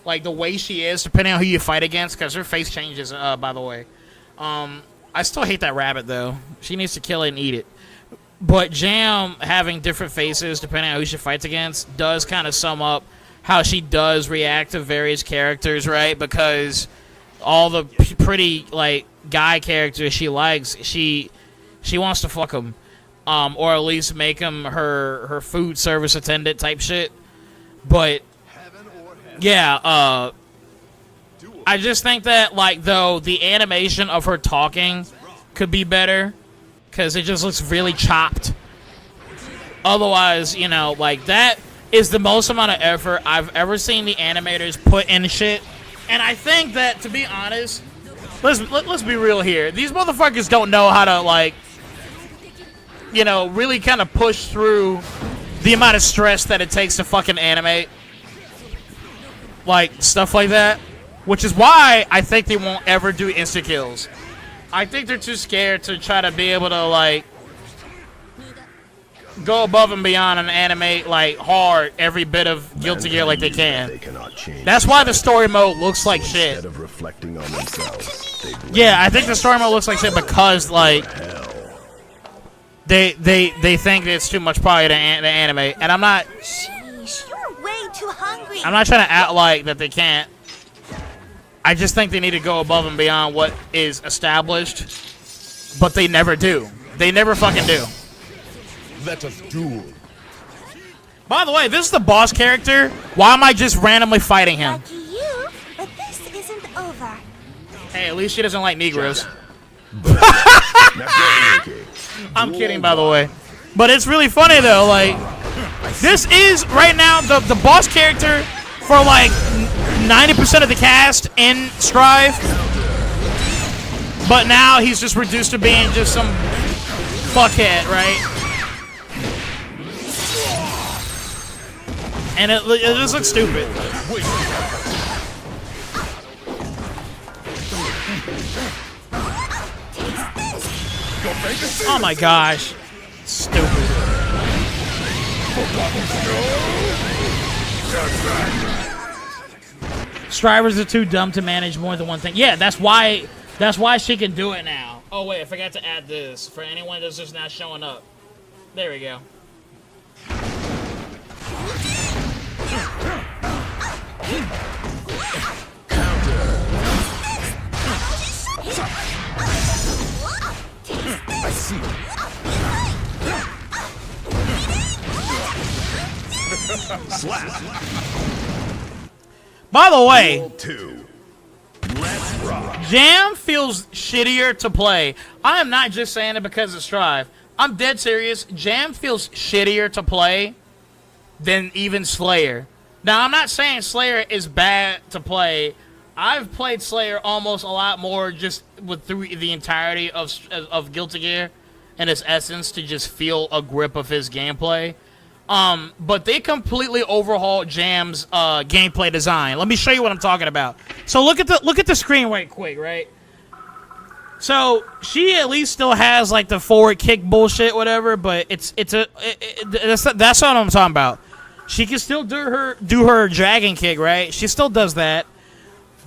like, the way she is, depending on who you fight against, because her face changes, by the way. I still hate that rabbit though. She needs to kill it and eat it. But Jam having different faces depending on who she fights against does kind of sum up how she does react to various characters, right? Because all the pretty like guy characters she likes, she wants to fuck them, or at least make them her food service attendant type shit. But yeah, I just think that like though the animation of her talking could be better because it just looks really chopped. Otherwise, you know, like that is the most amount of effort I've ever seen the animators put in shit. And I think that, to be honest, let's be real here. These motherfuckers don't know how to, like, you know, really kind of push through the amount of stress that it takes to fucking animate. Like, stuff like that. Which is why I think they won't ever do insta-kills. I think they're too scared to try to be able to, like, go above and beyond and animate like hard every bit of Guilty Gear like they can. That's why the story mode looks like shit. Yeah, I think the story mode looks like shit because like they think it's too much probably to animate, and I'm not. Sheesh, you're way too hungry. I'm not trying to act like that they can't. I just think they need to go above and beyond what is established, but they never do. They never fucking do. Let us duel. By the way, this is the boss character. Why am I just randomly fighting him? Lucky you, but this isn't over. Hey, at least she doesn't like Negroes. I'm kidding, by the way. But it's really funny, though. Like, this is, right now, the boss character for, like, 90% of the cast in Strive. But now he's just reduced to being just some fuckhead, right? And it just looks stupid. Oh my gosh. Stupid. Strivers are too dumb to manage more than one thing. Yeah, that's why she can do it now. Oh wait, I forgot to add this for anyone that's just not showing up. There we go. I see. Slap. By the way, Two. Let's rock. Jam feels shittier to play. I am not just saying it because of Strive. I'm dead serious. Jam feels shittier to play than even Slayer. Now, I'm not saying Slayer is bad to play. I've played Slayer almost a lot more just through the entirety of Guilty Gear and its essence to just feel a grip of his gameplay. But they completely overhauled Jam's gameplay design. Let me show you what I'm talking about. So look at the screen right quick, right? So she at least still has like the forward kick bullshit, whatever. But that's what I'm talking about. She can still do her dragon kick, right? She still does that.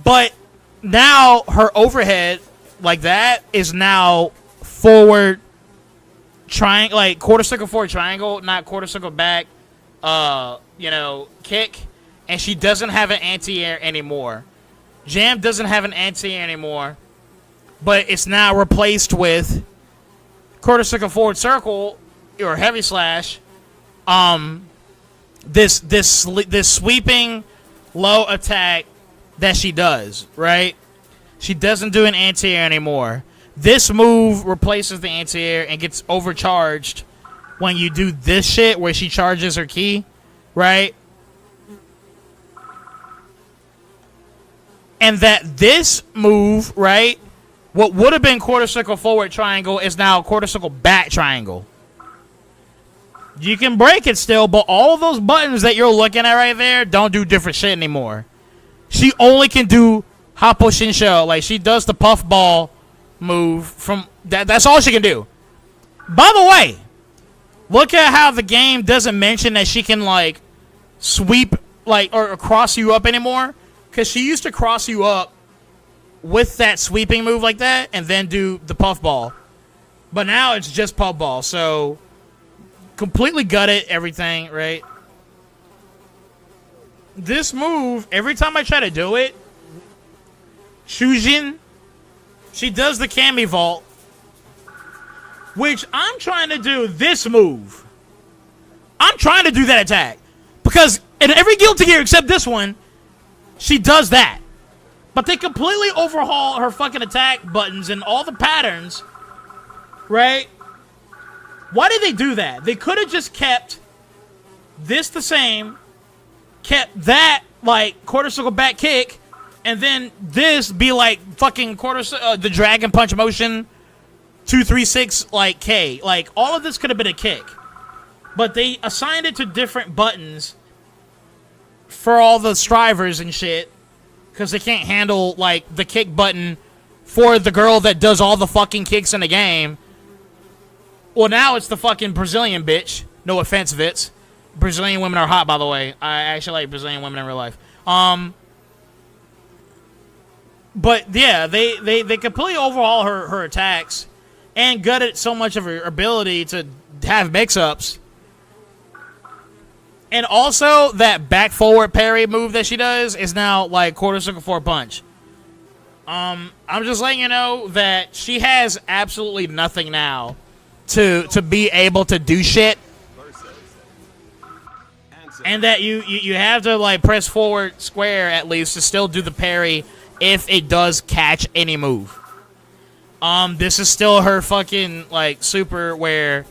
But now her overhead, like that, is now forward triangle, like quarter circle forward triangle, not quarter circle back, kick. And she doesn't have an anti-air anymore. Jam doesn't have an anti-air anymore. But it's now replaced with quarter circle forward circle or heavy slash. This sweeping low attack that she does, right? She doesn't do an anti-air anymore. This move replaces the anti-air and gets overcharged when you do this shit where she charges her key, right? And that this move, right, what would have been quarter circle forward triangle is now quarter circle back triangle. You can break it still, but all those buttons that you're looking at right there don't do different shit anymore. She only can do Hoppo Shinsho. Like, she does the puffball move from... That's all she can do. By the way, look at how the game doesn't mention that she can, like, sweep, like, or cross you up anymore. Because she used to cross you up with that sweeping move like that, and then do the puffball. But now it's just puffball, so completely gutted everything, right? This move, every time I try to do it, Shujin, she does the Kami vault, which I'm trying to do this move. I'm trying to do that attack. Because in every Guilty Gear except this one, she does that. But they completely overhaul her fucking attack buttons and all the patterns, right? Why did they do that? They could have just kept this the same, kept that like quarter circle back kick, and then this be like fucking the dragon punch motion 236 like K. Like all of this could have been a kick. But they assigned it to different buttons for all the strivers and shit. Because they can't handle, like, the kick button for the girl that does all the fucking kicks in the game. Well, now it's the fucking Brazilian bitch. No offense, Vitz. Brazilian women are hot, by the way. I actually like Brazilian women in real life. But, yeah, they completely overhaul her attacks and gutted so much of her ability to have mix-ups. And also, that back-forward parry move that she does is now, like, quarter circle forward punch. I'm just letting you know that she has absolutely nothing now to be able to do shit. And that you have to, like, press forward square, at least, to still do the parry if it does catch any move. This is still her fucking, like, super where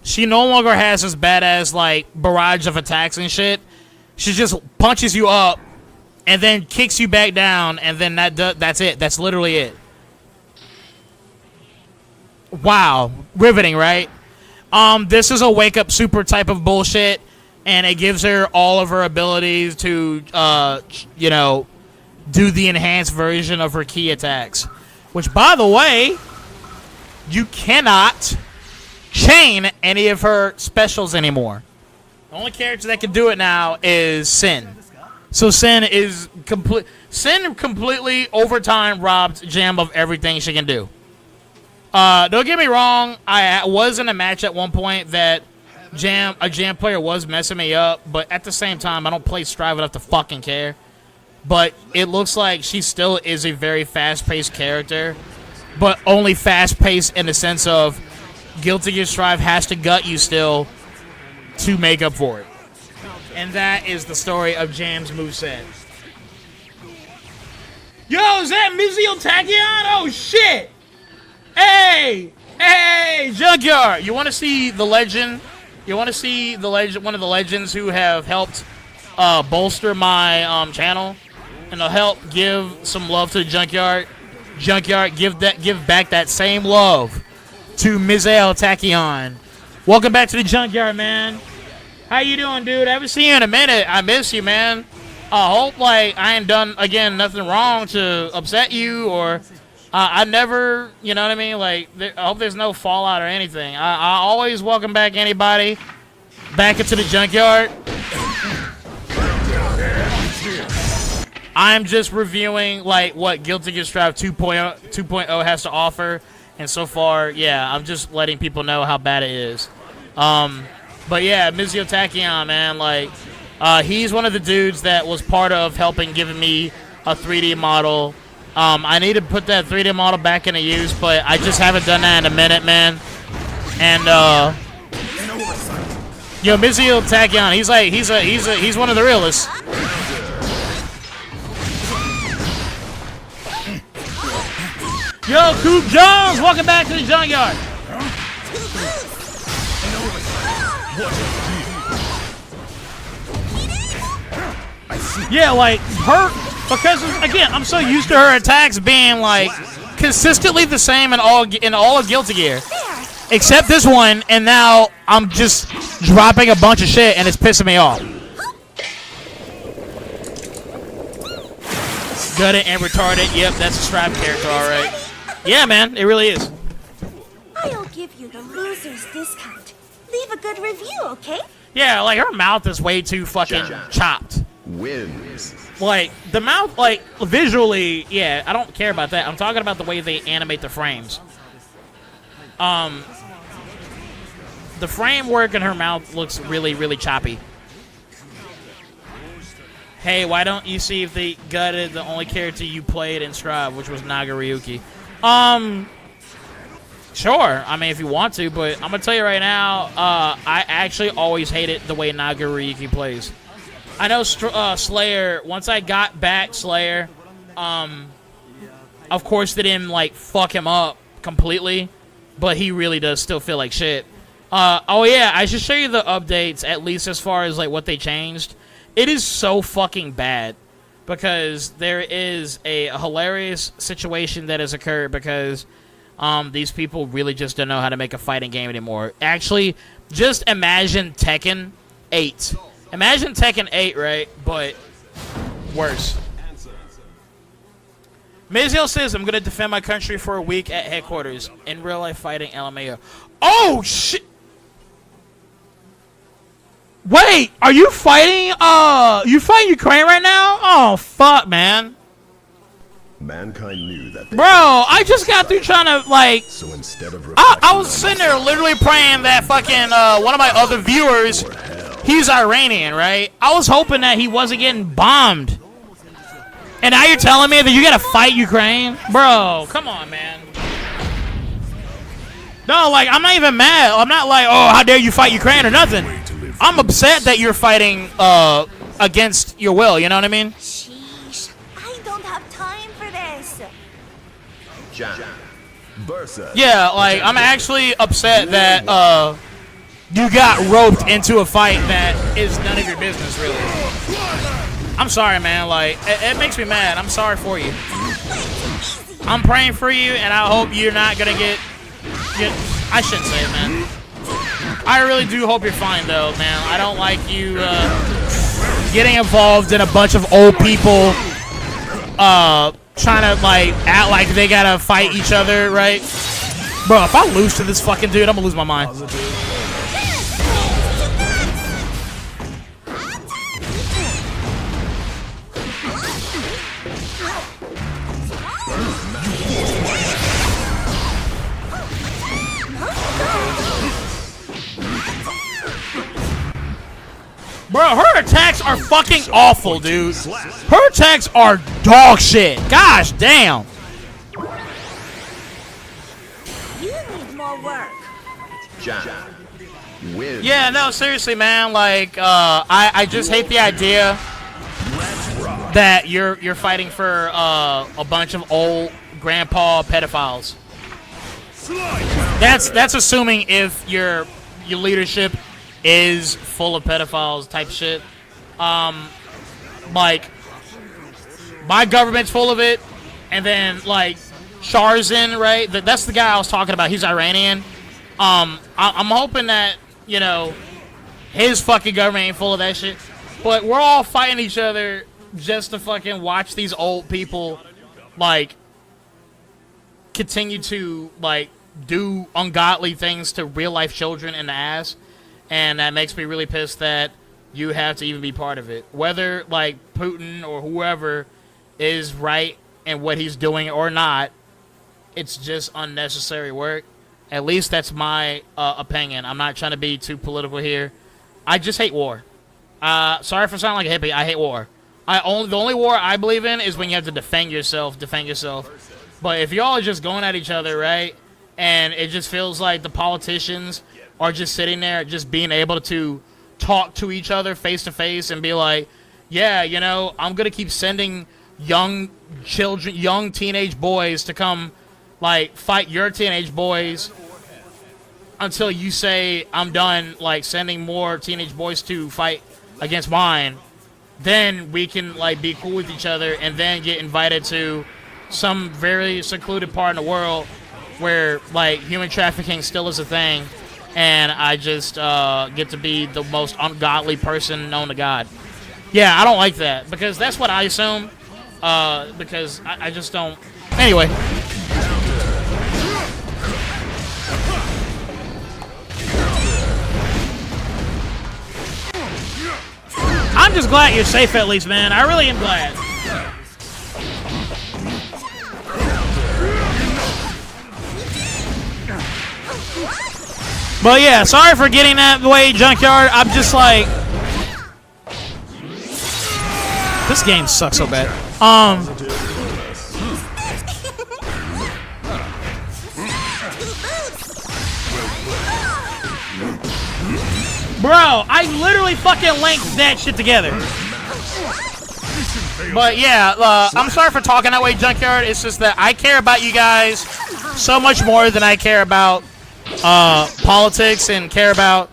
she no longer has this badass, like, barrage of attacks and shit. She just punches you up and then kicks you back down, and then that's it. That's literally it. Wow. Riveting, right? This is a wake-up super type of bullshit, and it gives her all of her abilities to, you know, do the enhanced version of her key attacks. Which, by the way, you cannot chain any of her specials anymore. The only character that can do it now is Sin. So Sin completely over time robbed Jam of everything she can do. Don't get me wrong, I was in a match at one point that a Jam player was messing me up, but at the same time I don't play Strive enough to fucking care. But it looks like she still is a very fast-paced character, but only fast-paced in the sense of Guilty Gear Strive has to gut you still to make up for it. And that is the story of Jam's moveset. Yo, is that Mizio Tachyon? Oh, shit! Hey! Hey, Junkyard! You want to see the legend? You want to see the legend? One of the legends who have helped bolster my channel? And they'll help give some love to the Junkyard. Junkyard, give back that same love to Mizio Tachyon. Welcome back to the Junkyard, man. How you doing, dude? I haven't seen you in a minute. I miss you, man. I hope, like, I ain't done, again, nothing wrong to upset you, or I never, you know what I mean? Like, I hope there's no fallout or anything. I always welcome back anybody back into the Junkyard. I'm just reviewing, like, what Guilty Gear Strive 2.0 has to offer. And so far, yeah, I'm just letting people know how bad it is. But yeah, Mizio Tachyon, man, like, he's one of the dudes that was part of helping giving me a 3D model. I need to put that 3D model back into use, but I just haven't done that in a minute, man. And yo, Mizio Tachyon, he's one of the realists. Yo, Coop Jones, welcome back to the Junkyard. Yeah, like, her, because, again, I'm so used to her attacks being, like, consistently the same in all of Guilty Gear. Except this one, and now I'm just dropping a bunch of shit, and it's pissing me off. Gutted and retarded, yep, that's a Strive character, alright. Yeah, man, it really is. I'll give you the loser's discount. Leave a good review, okay? Yeah, like, her mouth is way too fucking chopped. wins. Like, the mouth, like, visually, yeah, I don't care about that. I'm talking about the way they animate the frames. The framework in her mouth looks really, really choppy. Hey, why don't you see if they gutted the only character you played in Strive, which was Nagaryuki? Sure. I mean, if you want to, but I'm gonna tell you right now, I actually always hated the way Nagaryuki plays. I know Slayer. Once I got back Slayer, of course they didn't like fuck him up completely, but he really does still feel like shit. Oh yeah, I should show you the updates, at least as far as like what they changed. It is so fucking bad because there is a hilarious situation that has occurred because these people really just don't know how to make a fighting game anymore. Actually, just imagine Tekken 8. Imagine Tekken 8, right? But worse. Miziel says, I'm going to defend my country for a week at headquarters. In real life fighting LMAO. Oh, shit! Wait, are you fighting, you fighting Ukraine right now? Oh, fuck, man. Mankind knew that they Bro, I just got through trying to, like... So instead of I was sitting there literally praying that fucking, one of my other viewers, he's Iranian, right? I was hoping that he wasn't getting bombed. And now you're telling me that you gotta fight Ukraine? Bro, come on, man. No, like, I'm not even mad. I'm not like, oh, how dare you fight Ukraine or nothing. I'm upset that you're fighting against your will, you know what I mean? Sheesh, I don't have time for this. Yeah, like, I'm actually upset that you got roped into a fight that is none of your business, really. I'm sorry, man. Like, it makes me mad. I'm sorry for you. I'm praying for you, and I hope you're not gonna get I shouldn't say it, man. I really do hope you're fine, though, man. I don't like you getting involved in a bunch of old people trying to, like, act like they gotta fight each other, right? Bro, if I lose to this fucking dude, I'm gonna lose my mind. Bro, her attacks are fucking awful, dude. Her attacks are dog shit. Gosh damn. You need more work. Yeah, no, seriously, man. Like, I just hate the idea that you're fighting for a bunch of old grandpa pedophiles. That's assuming if your leadership is full of pedophiles type shit. Like, my government's full of it, and then like Sharzan, right? That's the guy I was talking about. He's Iranian. I'm hoping that, you know, his fucking government ain't full of that shit. But we're all fighting each other just to fucking watch these old people, like, continue to, like, do ungodly things to real-life children in the ass. And that makes me really pissed that you have to even be part of it. Whether, like, Putin or whoever is right in what he's doing or not, it's just unnecessary work. At least that's my opinion. I'm not trying to be too political here. I just hate war. Sorry for sounding like a hippie. I hate war. The only war I believe in is when you have to defend yourself. But if y'all are just going at each other, right, and it just feels like the politicians are just sitting there just being able to talk to each other face to face and be like, yeah, you know, I'm going to keep sending young children, young teenage boys to come, like, fight your teenage boys until you say I'm done, like, sending more teenage boys to fight against mine. Then we can, like, be cool with each other and then get invited to some very secluded part in the world where, like, human trafficking still is a thing, and I just get to be the most ungodly person known to God. Yeah, I don't like that, because that's what I assume, because I just don't... Anyway. I'm I'm just glad you're safe at least, man. I really am glad. But yeah, sorry for getting that way, Junkyard. I'm just like, this game sucks so bad. Bro, I literally fucking linked that shit together. But yeah, I'm sorry for talking that way, Junkyard. It's just that I care about you guys so much more than I care about politics and care about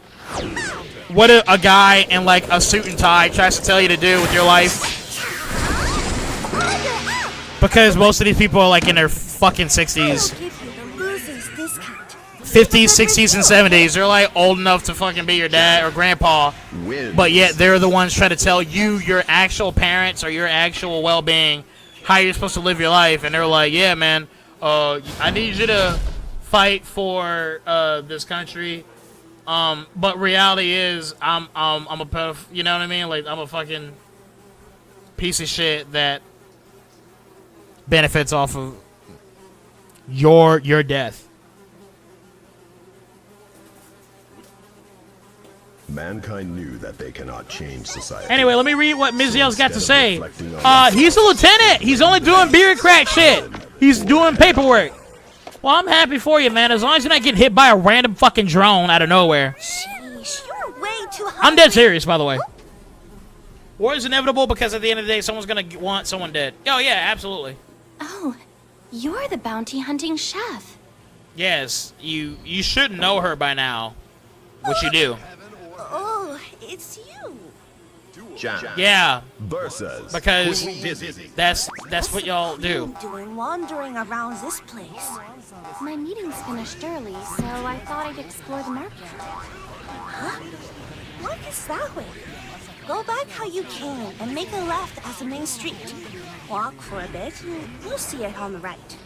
what a guy in like a suit and tie tries to tell you to do with your life. Because most of these people are like in their fucking 60s, 50s, 60s, and 70s. They're like old enough to fucking be your dad or grandpa, but yet they're the ones trying to tell you, your actual parents or your actual well-being, how you're supposed to live your life. And they're like, yeah, man, I need you to fight for this country, but reality is I'm a pedoph- you know what I mean? Like, I'm a fucking piece of shit that benefits off of your death. Mankind knew that they cannot change society. Anyway, let me read what Miziel's got to say. He's a lieutenant. He's only doing bureaucrat shit. He's doing paperwork. Well, I'm happy for you, man. As long as you're not getting hit by a random fucking drone out of nowhere. Sheesh, you're way too hungry. I'm dead serious, by the way. War is inevitable because at the end of the day, someone's gonna want someone dead. Oh, yeah, absolutely. Oh, you're the bounty hunting chef. Yes, you should know her by now, which you do. Oh, it's you. Yeah, versus because that's what y'all do. What are you doing wandering around this place? My meeting's finished early, so I thought I'd explore the market. Huh? What is that way? Go back how you came and make a left as the main street. Walk for a bit and you'll see it on the right.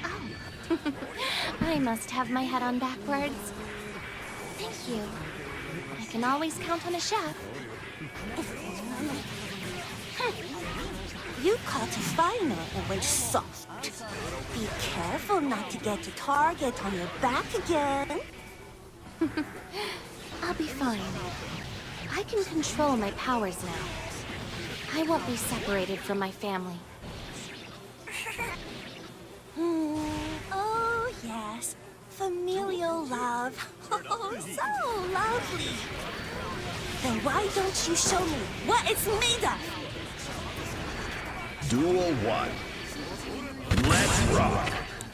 Oh. I must have my head on backwards. Thank you. I can always count on a chef. You caught a final and went soft. Be careful not to get your target on your back again. I'll be fine. I can control my powers now. I won't be separated from my family. Oh, yes. Familial love. Oh, so lovely. Then why don't you show me what it's made of? Duel 1. Let's rock.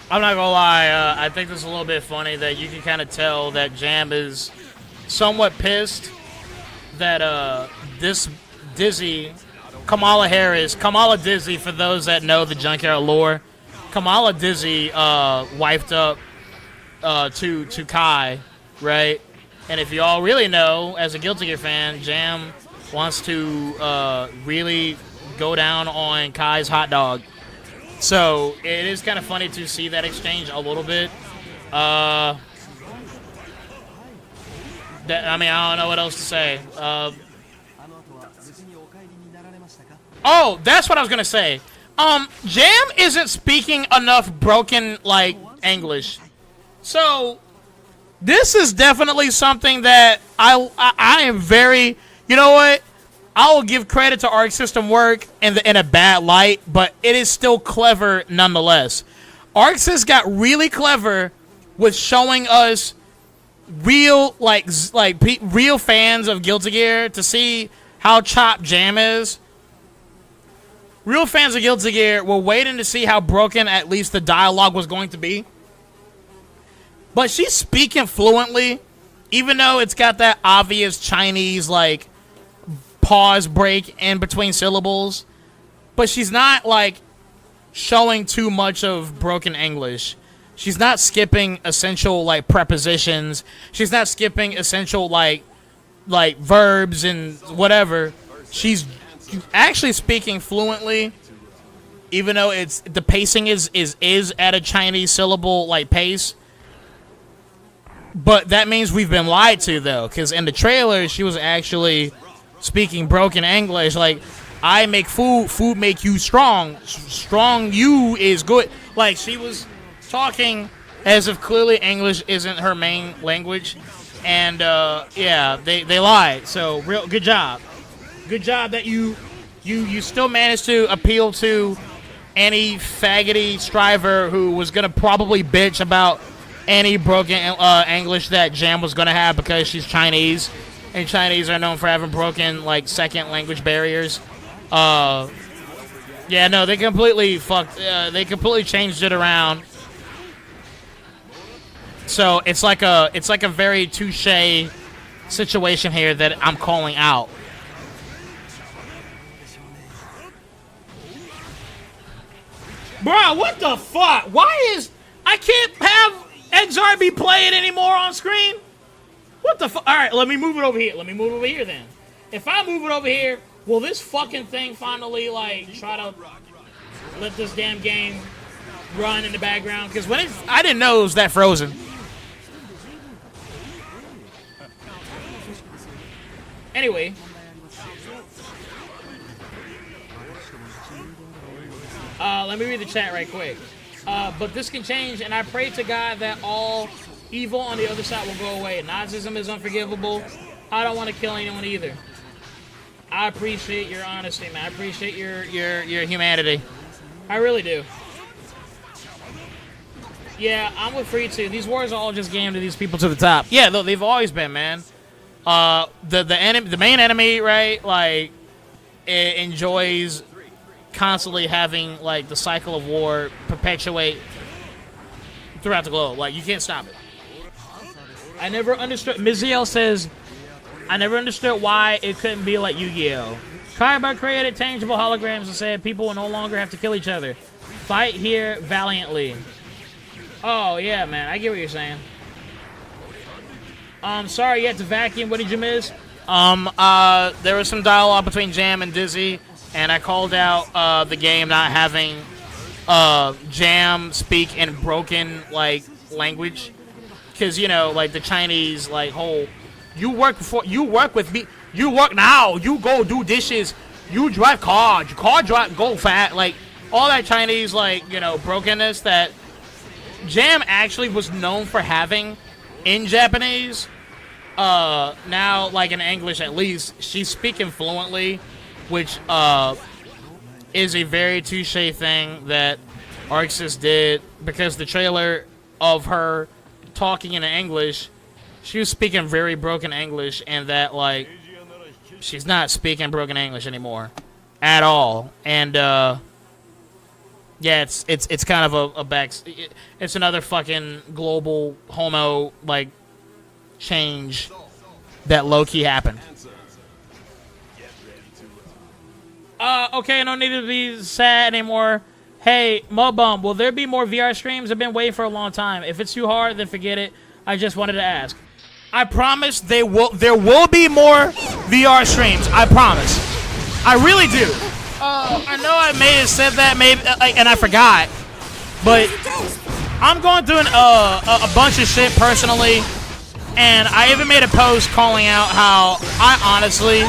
I'm not gonna lie, I think this is a little bit funny that you can kind of tell that Jam is somewhat pissed that this Dizzy, Kamala Dizzy, for those that know the Junkyard lore, Kamala Dizzy wifed up to Kai, right? And if you all really know, as a Guilty Gear fan, Jam wants to really go down on Kai's hot dog. So it is kind of funny to see that exchange a little bit. I mean, I don't know what else to say. Oh, that's what I was gonna say. Jam isn't speaking enough broken like English, so this is definitely something that I am very. You know what? I will give credit to Arc System work in a bad light, but it is still clever nonetheless. Arc Sys got really clever with showing us real real fans of Guilty Gear to see how chopped Jam is. Real fans of Guilty Gear were waiting to see how broken at least the dialogue was going to be. But she's speaking fluently, even though it's got that obvious Chinese like pause break in between syllables. But she's not like showing too much of broken English. She's not skipping essential like prepositions. She's not skipping essential like verbs and whatever. She's actually speaking fluently, even though it's the pacing is at a Chinese syllable like pace. But that means we've been lied to though, because in the trailer she was actually speaking broken English. Like, I make food, food make you strong. Strong you is good. Like, she was talking as if clearly English isn't her main language. And, yeah, they lied. So, real good job. Good job that you still managed to appeal to any faggoty striver who was going to probably bitch about any broken English that Jam was going to have because she's Chinese. And Chinese are known for having broken, like, second language barriers. Yeah, no, they completely they completely changed it around. So it's like a very touche situation here that I'm calling out. Bro, what the fuck? Why is I can't have Xrd be playing anymore on screen? What the fuck? All right, let me move it over here. Let me move it over here then. If I move it over here, will this fucking thing finally like try to let this damn game run in the background? Because when I didn't know it was that frozen. Anyway. Let me read the chat right quick. But this can change, and I pray to God that all evil on the other side will go away. Nazism is unforgivable. I don't want to kill anyone either. I appreciate your honesty, man. I appreciate your humanity. I really do. Yeah, I'm with Free2. These wars are all just game to these people to the top. Yeah, though they've always been, man. The main enemy, right? Like, it enjoys constantly having like the cycle of war perpetuate throughout the globe. Like, you can't stop it. I never understood. Miziel says, I never understood why it couldn't be like Yu-Gi-Oh. Kaiba created tangible holograms and said people will no longer have to kill each other. Fight here valiantly. Oh yeah, man, I get what you're saying. Sorry you had to vacuum. What did you miss? There was some dialogue between Jam and Dizzy, and I called out the game not having Jam speak in broken like language, because you know, like the Chinese like whole you work with me, you work now, you go do dishes, you drive car drive go fat, like all that Chinese like, you know, brokenness that Jam actually was known for having in Japanese. Now, like in English at least, she's speaking fluently, which is a very touche thing that Arxis did, because the trailer of her talking in English, she was speaking very broken English, and that like she's not speaking broken English anymore at all. And yeah, it's kind of a back. It's another fucking global homo like change that low-key happened. Okay, no need to be sad anymore. Hey, Mudbum, will there be more VR streams? I've been waiting for a long time. If it's too hard, then forget it. I just wanted to ask. I promise there will be more VR streams. I promise. I really do. I know I may have said that maybe, and I forgot. But I'm going through a bunch of shit personally. And I even made a post calling out how I honestly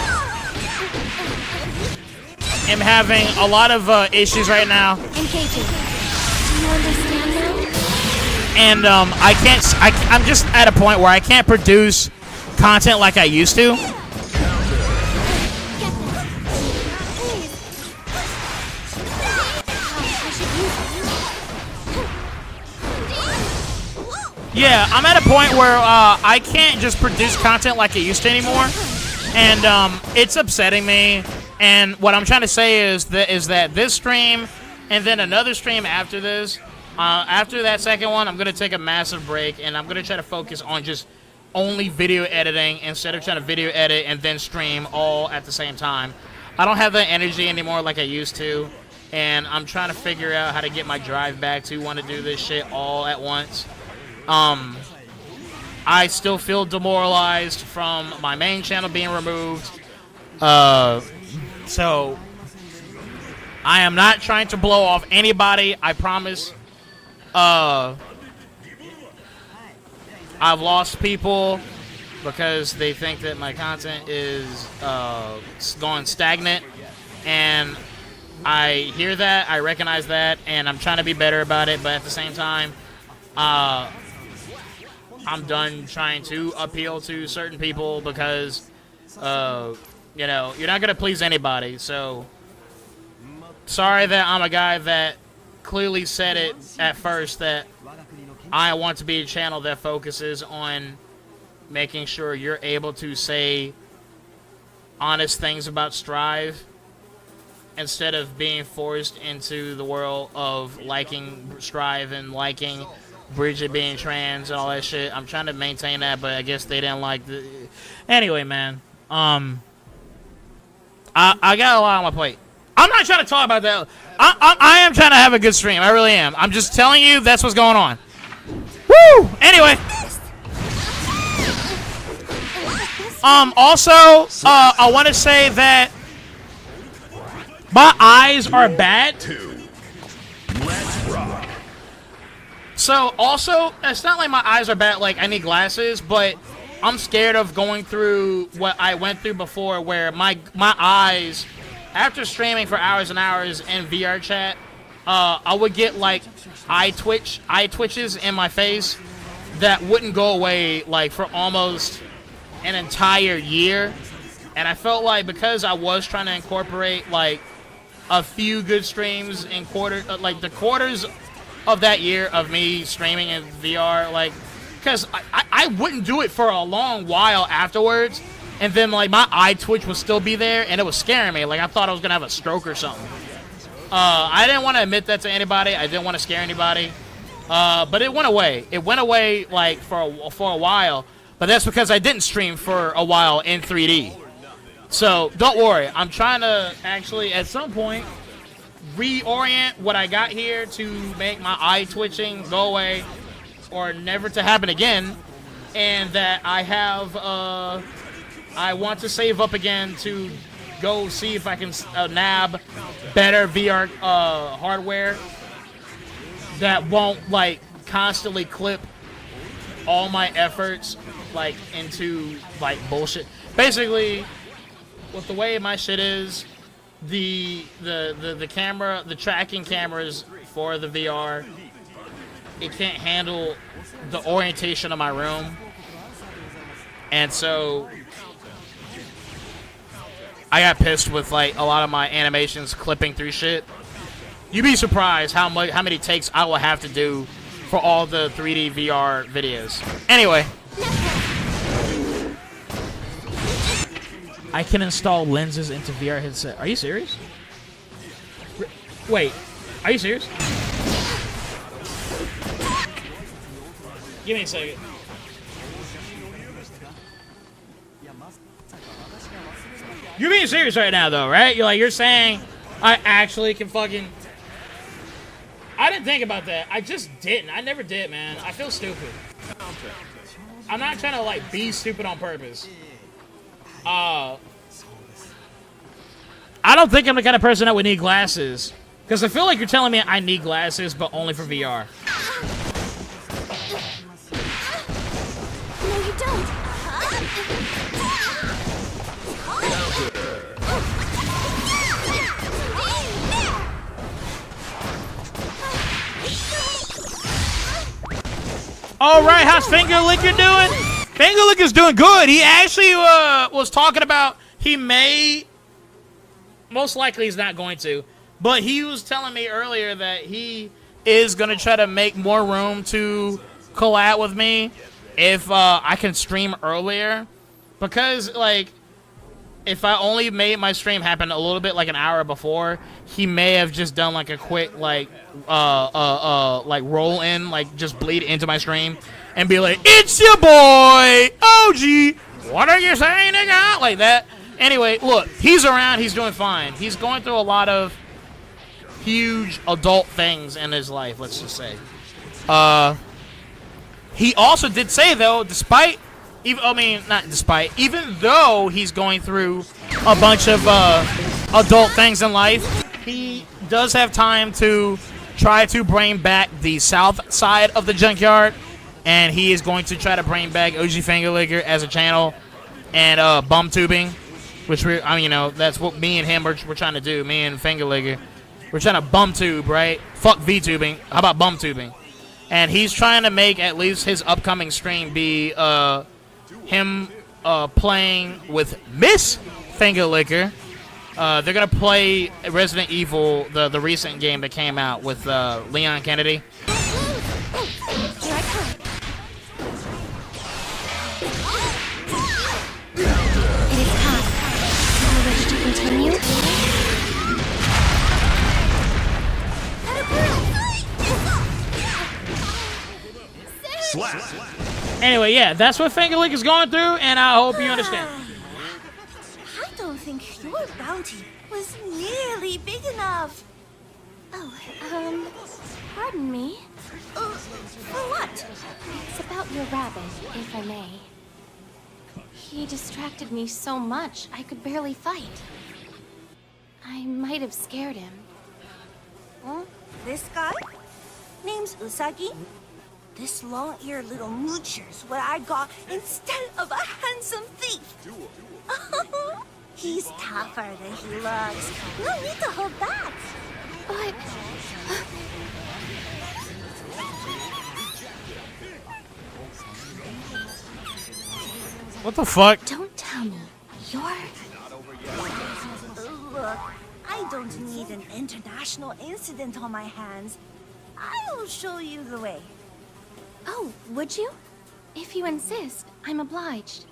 am having a lot of issues right now. Engaging. Do you understand now? And I'm just at a point where I can't produce content like I used to. Yeah, I'm at a point where I can't just produce content like I used to anymore, and it's upsetting me. And what I'm trying to say is that this stream, and then another stream after this, after that second one, I'm gonna take a massive break, and I'm gonna try to focus on just only video editing instead of trying to video edit and then stream all at the same time. I don't have that energy anymore like I used to, and I'm trying to figure out how to get my drive back to want to do this shit all at once. I still feel demoralized from my main channel being removed. So I am not trying to blow off anybody, I promise. I've lost people because they think that my content is going stagnant, and I hear that, I recognize that, and I'm trying to be better about it, but at the same time, I'm done trying to appeal to certain people because, you know, you're not going to please anybody, so sorry that I'm a guy that clearly said it at first that I want to be a channel that focuses on making sure you're able to say honest things about Strive instead of being forced into the world of liking Strive and liking Bridget being trans and all that shit. I'm trying to maintain that, but I guess they didn't like the... Anyway, man. I got a lot on my plate. I'm not trying to talk about that. I am trying to have a good stream. I really am. I'm just telling you that's what's going on. Woo! Anyway. Also, I want to say that my eyes are bad. So, also, it's not like my eyes are bad, like I need glasses, but I'm scared of going through what I went through before where my eyes, after streaming for hours and hours in VR chat, I would get like eye twitches in my face that wouldn't go away like for almost an entire year. And I felt like because I was trying to incorporate like a few good streams in like the quarters of that year of me streaming in VR, like, because I wouldn't do it for a long while afterwards, and then like my eye twitch would still be there, and it was scaring me. Like I thought I was gonna have a stroke or something. I didn't want to admit that to anybody. I didn't want to scare anybody, but it went away. It went away like for a while, but that's because I didn't stream for a while in 3D. So don't worry. I'm trying to actually at some point reorient what I got here to make my eye twitching go away or never to happen again, and that I have I want to save up again to go see if I can nab better VR hardware that won't like constantly clip all my efforts like into like bullshit. Basically, with the way my shit is, the camera, the tracking cameras for the VR, it can't handle the orientation of my room, and so I got pissed with like a lot of my animations clipping through shit. You'd be surprised how many takes I will have to do for all the 3D VR videos. Anyway, I can install lenses into VR headset. Are you serious? Wait, are you serious? Give me a second. You're being serious right now, though, right? You're saying I actually can fucking... I didn't think about that. I just didn't. I never did, man. I feel stupid. I'm not trying to, like, be stupid on purpose. I don't think I'm the kind of person that would need glasses. Because I feel like you're telling me I need glasses, but only for VR. No, you don't. All right, how's Fingerlicker doing? Fingerlicker's doing good. He actually was talking about he may, most likely he's not going to, but he was telling me earlier that he is going to try to make more room to collab with me if I can stream earlier. Because, like, if I only made my stream happen a little bit like an hour before, he may have just done like a quick like roll in, like just bleed into my stream and be like, "It's your boy OG. What are you saying, nigga?" Like that. Anyway, look, he's around. He's doing fine. He's going through a lot of huge adult things in his life. Let's just say. He also did say though, even though he's going through a bunch of adult things in life, he does have time to try to bring back the south side of the junkyard and he is going to try to bring back OG Fingerlicker as a channel and bum tubing, which that's what me and him we're trying to do. Me and Fingerlicker, we're trying to bum tube, right? Fuck V tubing. How about bum tubing? And he's trying to make at least his upcoming stream be him playing with Miss Fingerlicker. They're gonna play Resident Evil, the recent game that came out with Leon Kennedy. Here I come. It is time. Do you wish to continue? Slap. Anyway, yeah, that's what Fingerlick is going through, and I hope you understand. I don't think your bounty was nearly big enough. Oh, pardon me. For what? It's about your rabbit, if I may. He distracted me so much, I could barely fight. I might have scared him. Huh? This guy? Name's Usagi? This long-eared little moocher's what I got instead of a handsome thief. He's tougher than he looks. No need to hold back. But... What the fuck? Don't tell me. You're... Look, I don't need an international incident on my hands. I'll show you the way. Oh, would you? If you insist, I'm obliged.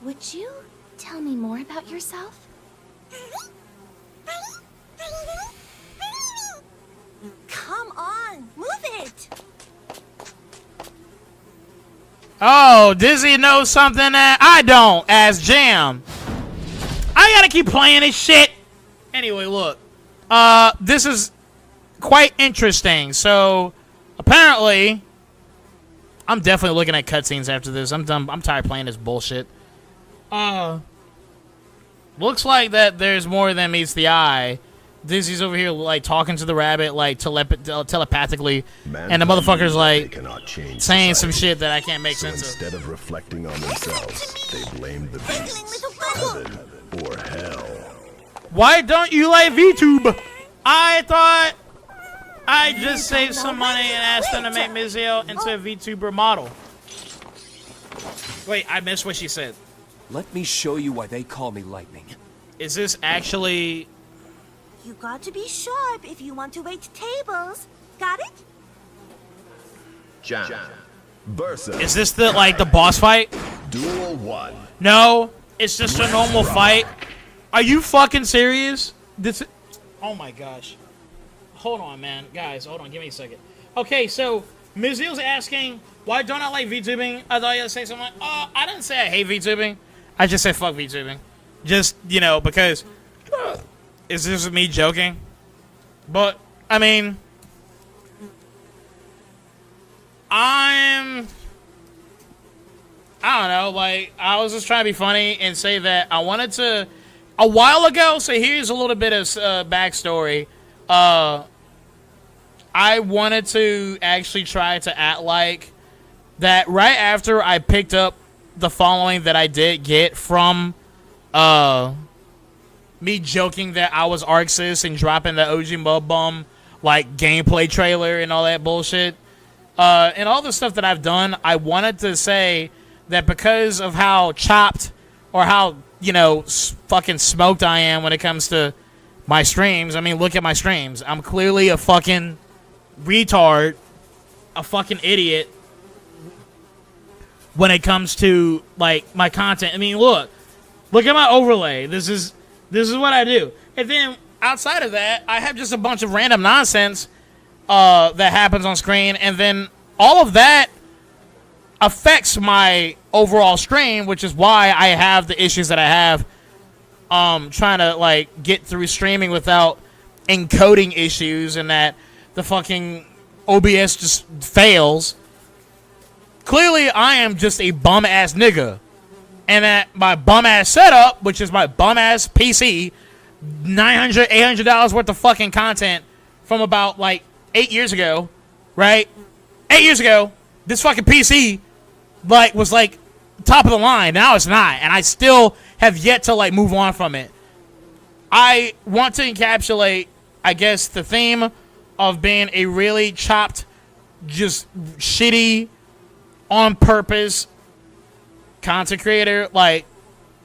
Would you tell me more about yourself? Come on, move it! Oh, Dizzy knows something that I don't, as Jam. I gotta keep playing this shit. Anyway, look. This is quite interesting. So, apparently, I'm definitely looking at cutscenes after this. I'm done. I'm tired of playing this bullshit. Looks like that there's more than meets the eye. Dizzy's over here, like, talking to the rabbit, like, telepathically. And the motherfucker's, like, saying some shit that I can't make sense of. Instead of reflecting on themselves, they blame the beasts, heaven, or hell. Why don't you like VTube? I thought I just saved some money and asked them to make Miziel into a VTuber model. Wait, I missed what she said. Let me show you why they call me Lightning. Is this actually... You got to be sharp if you want to wait tables. Got it? Jam. Versus. Is this the, like, the boss fight? Duel 1. No, it's just a normal fight. Are you fucking serious? This... Oh my gosh. Hold on, man. Guys, hold on. Give me a second. Okay, so Miziel's asking, why don't I like VTubing? I thought you would say something like, I didn't say I hate VTubing. I just said fuck VTubing. Just, you know, because... Is this me joking? But, I mean... I don't know, like, I was just trying to be funny and say that I wanted to... A while ago, so here's a little bit of backstory. I wanted to actually try to act like that right after I picked up the following that I did get from me joking that I was Arxis and dropping the OG Mudbum like gameplay trailer and all that bullshit. And all the stuff that I've done, I wanted to say that because of how chopped or how, you know, fucking smoked I am when it comes to my streams. I mean, look at my streams. I'm clearly a fucking retard, a fucking idiot when it comes to, like, my content. I mean, look at my overlay. This is what I do. And then outside of that, I have just a bunch of random nonsense that happens on screen, and then all of that affects my overall stream, which is why I have the issues that I have trying to, like, get through streaming without encoding issues, and that the fucking OBS just fails. Clearly, I am just a bum-ass nigga. And that my bum-ass setup, which is my bum-ass PC, $900, $800 worth of fucking content from about, like, 8 years ago, right? 8 years ago, this fucking PC, like, was, like, top of the line. Now it's not. And I still have yet to, like, move on from it. I want to encapsulate, I guess, the theme of being a really chopped, just shitty, on purpose content creator. Like,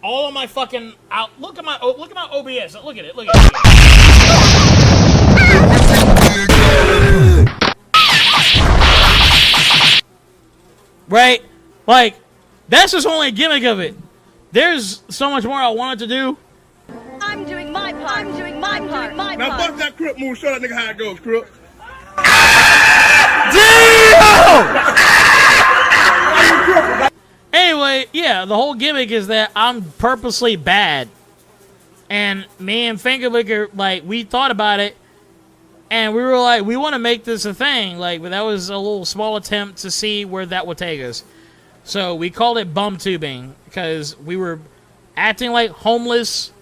all of my fucking look at my OBS. Look at it. Right? Like, that's just only a gimmick of it. There's so much more I wanted to do. I'm doing my part. Now fuck that Crip move. Show that nigga how it goes, Crip. Damn! Anyway, yeah, the whole gimmick is that I'm purposely bad. And me and Fingerlicker, like, we thought about it. And we were like, we want to make this a thing. Like, but that was a little small attempt to see where that would take us. So we called it bum tubing. Because we were acting like homeless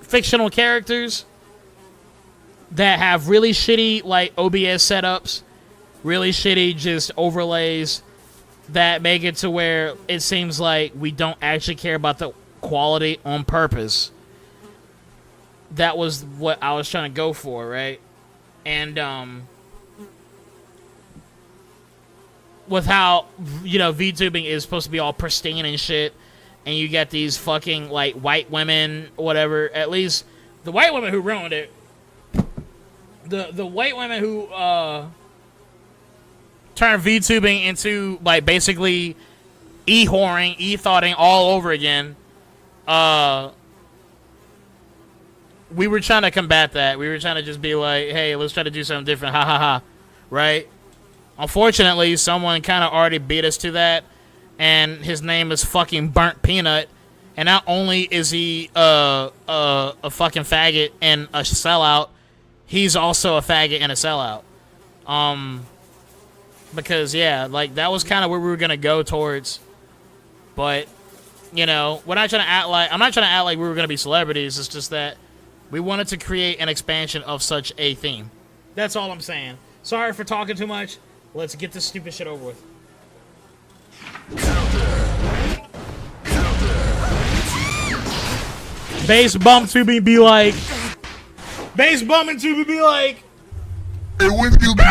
fictional characters that have really shitty, like, OBS setups. Really shitty just overlays that make it to where it seems like we don't actually care about the quality on purpose. That was what I was trying to go for, right? And with how, you know, VTubing is supposed to be all pristine and shit, and you get these fucking, like, white women, whatever, at least the white women who ruined it. The white women who turned VTubing into, like, basically e-whoring, e-thoughting all over again. We were trying to combat that. We were trying to just be like, hey, let's try to do something different. Ha ha ha. Right? Unfortunately, someone kind of already beat us to that. And his name is fucking Burnt Peanut. And not only is he a fucking faggot and a sellout, he's also a faggot and a sellout. Because, yeah, like, that was kind of where we were going to go towards. But, you know, I'm not trying to act like we were going to be celebrities. It's just that we wanted to create an expansion of such a theme. That's all I'm saying. Sorry for talking too much. Let's get this stupid shit over with. Bass bump to me be like. Bass bumming to me be like. Hey, when you be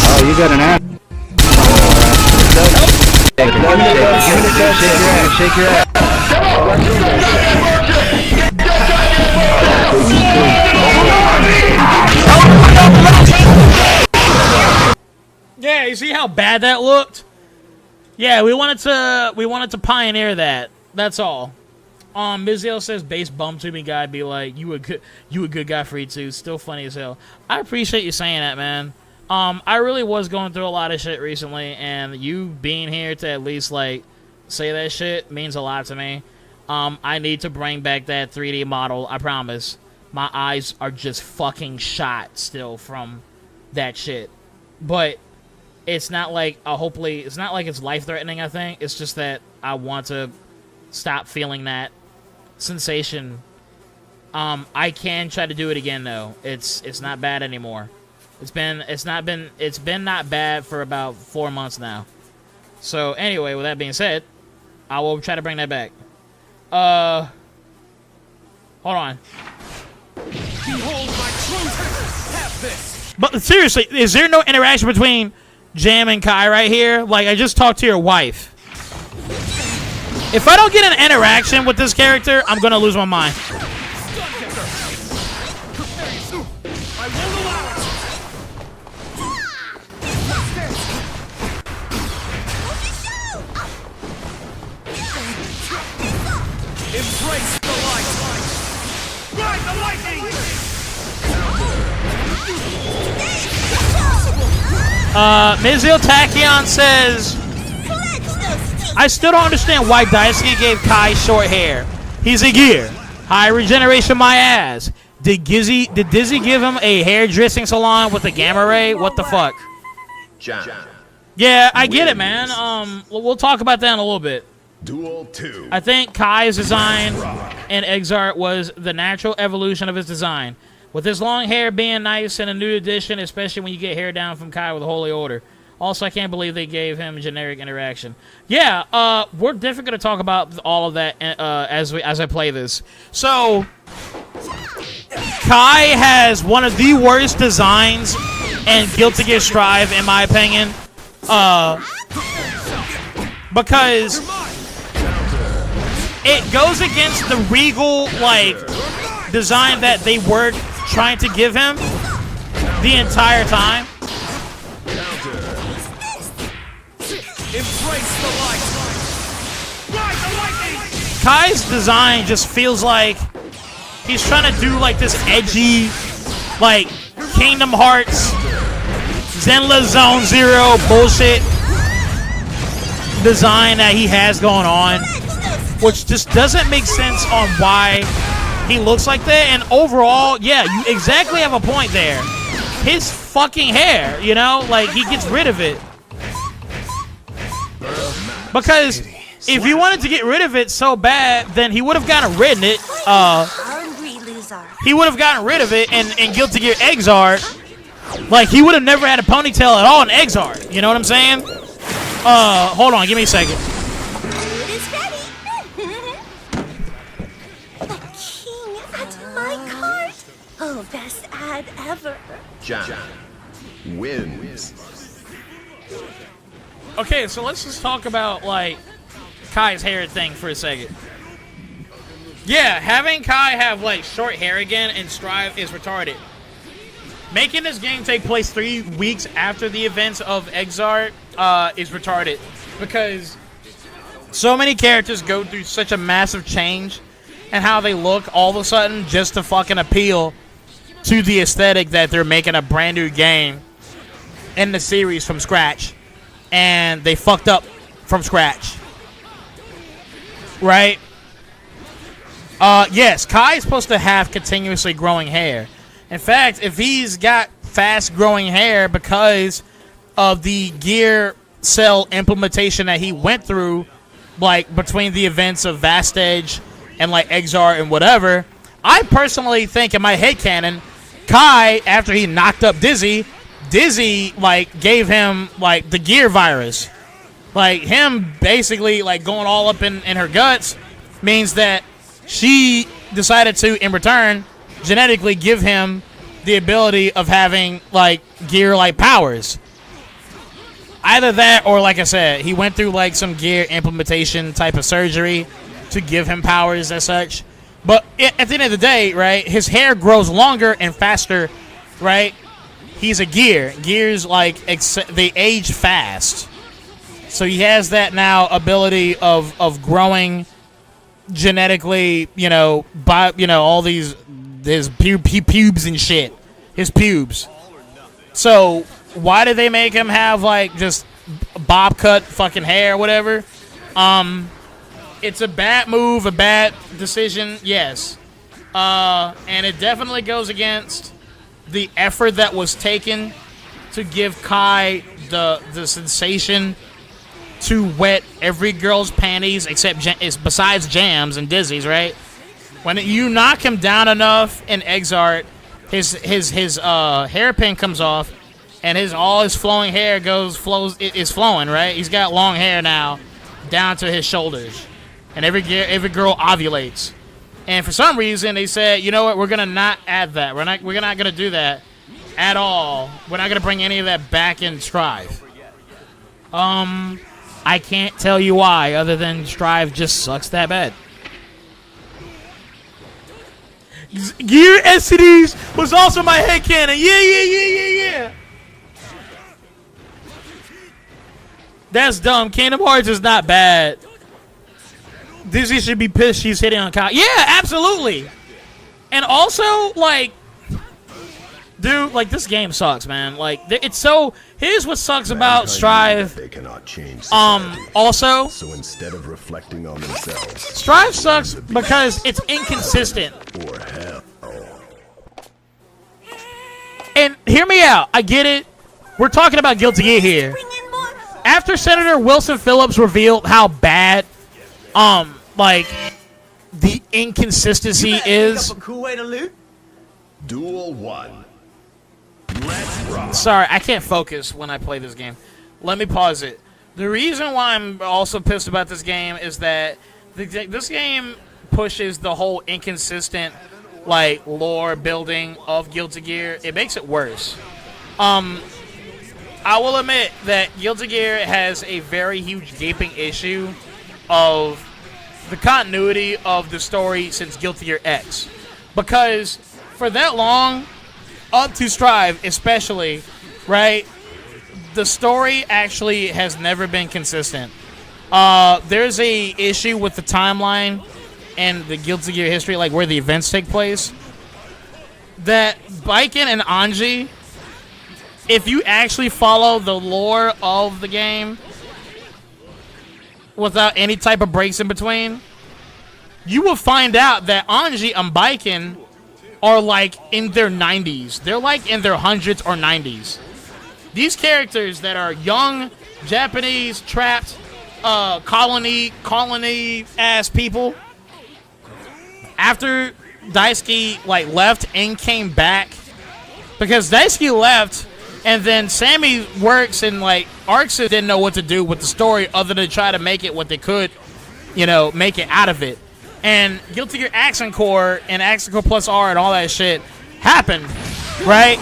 Oh, you got an app. Shake your ass. Yeah, you see how bad that looked? Yeah, we wanted to pioneer that. That's all. Miziel says bass bum to me guy be like, you a good guy, Free2. Still funny as hell. I appreciate you saying that, man. I really was going through a lot of shit recently, and you being here to at least, like, say that shit means a lot to me. I need to bring back that 3D model, I promise. My eyes are just fucking shot still from that shit. But it's not like it's not like it's life-threatening, I think. It's just that I want to stop feeling that sensation. I can try to do it again though. It's not bad anymore. It's been not bad for about 4 months now. So anyway, with that being said, I will try to bring that back. Hold on. Behold my truth! Have this! But seriously, is there no interaction between Jam and Kai right here? Like, I just talked to your wife. If I don't get an interaction with this character, I'm gonna lose my mind. I won't allow it! Embrace the light! Ride the lightning! Miziel Tachyon says, I still don't understand why Daisuke gave Kai short hair. He's a gear. High regeneration my ass. Did Dizzy give him a hairdressing salon with a gamma ray? What the fuck? Jam. Yeah, I get it, man. We'll talk about that in a little bit. Duel 2. I think Kai's design in Xrd was the natural evolution of his design. With his long hair being nice in a new edition, especially when you get hair down from Kai with the Holy Order. Also, I can't believe they gave him generic interaction. Yeah, we're definitely going to talk about all of that as I play this. So, Kai has one of the worst designs in Guilty Gear Strive, in my opinion. Because it goes against the regal, like, design that they were trying to give him the entire time. Embrace the light. Ride the lightning. Kai's design just feels like he's trying to do like this edgy, like Kingdom Hearts, Zenless Zone Zero bullshit design that he has going on, which just doesn't make sense on why he looks like that. And overall, yeah, you exactly have a point there. His fucking hair, you know, like he gets rid of it. Because if he wanted to get rid of it so bad, then he would have gotten rid of it. He would have gotten rid of it in Guilty Gear Xrd. Like, he would have never had a ponytail at all in Xrd. You know what I'm saying? Hold on, give me a second. It is ready. The king at my cart. Oh, best ad ever. Jam wins. Okay, so let's just talk about, like, Kai's hair thing for a second. Yeah, having Kai have, like, short hair again in Strive is retarded. Making this game take place 3 weeks after the events of Xrd is retarded. Because so many characters go through such a massive change and how they look all of a sudden just to fucking appeal to the aesthetic that they're making a brand new game in the series from scratch. And they fucked up from scratch. Right? Yes, Kai is supposed to have continuously growing hair. In fact, if he's got fast growing hair because of the gear cell implementation that he went through, like between the events of Vast Edge and like Xrd and whatever, I personally think in my headcanon, Kai, after he knocked up Dizzy, like, gave him, like, the gear virus. Like, him basically, like, going all up in her guts means that she decided to, in return, genetically give him the ability of having, like, gear-like powers. Either that or, like I said, he went through, like, some gear implementation type of surgery to give him powers as such. But at the end of the day, right, his hair grows longer and faster, right? He's a gear. Gears, like, they age fast. So he has that now ability of growing genetically, you know, by, you know, all these, his pubes and shit. His pubes. So why did they make him have, like, just bob cut fucking hair or whatever? It's a bad move, a bad decision, yes. And it definitely goes against the effort that was taken to give Kai the sensation to wet every girl's panties besides Jams and Dizzy's, right? When you knock him down enough in Xrd, his hairpin comes off, and all his flowing hair is flowing, right? He's got long hair now down to his shoulders, and every girl ovulates. And for some reason, they said, you know what, we're gonna not add that. We're not gonna do that at all. We're not gonna bring any of that back in Strive. I can't tell you why, other than Strive just sucks that bad. Gear SCDs was also my headcanon. Yeah. That's dumb. Kingdom Hearts is not bad. Dizzy should be pissed she's hitting on Kyle. Yeah, absolutely. And also, like, dude, like, this game sucks, man. Like, it's so. Here's what sucks about Strive. They cannot change society. Also, so instead of reflecting on themselves, Strive sucks because it's inconsistent. Or hell. And hear me out. I get it. We're talking about Guilty Gear here. After Senator Wilson Phillips revealed how bad like the inconsistency is. A cool way to loot? Duel 1. Let's rock. Sorry, I can't focus when I play this game. Let me pause it. The reason why I'm also pissed about this game is that this game pushes the whole inconsistent, like, lore building of Guilty Gear. It makes it worse. I will admit that Guilty Gear has a very huge gaping issue of the continuity of the story since Guilty Gear X. Because for that long, up to Strive especially, right, the story actually has never been consistent. There's a issue with the timeline and the Guilty Gear history, like where the events take place, that Baiken and Anji, if you actually follow the lore of the game without any type of breaks in between, you will find out that Anji and Baiken are like in their 90s. They're like in their hundreds or 90s. These characters that are young, Japanese, trapped, colony ass people, after Daisuke like left and came back, because Daisuke left and then Sammy works and like Arcs didn't know what to do with the story other than try to make it what they could, you know, make it out of it. And Guilty Gear Accent Core and Accent Core Plus R and all that shit happened, right?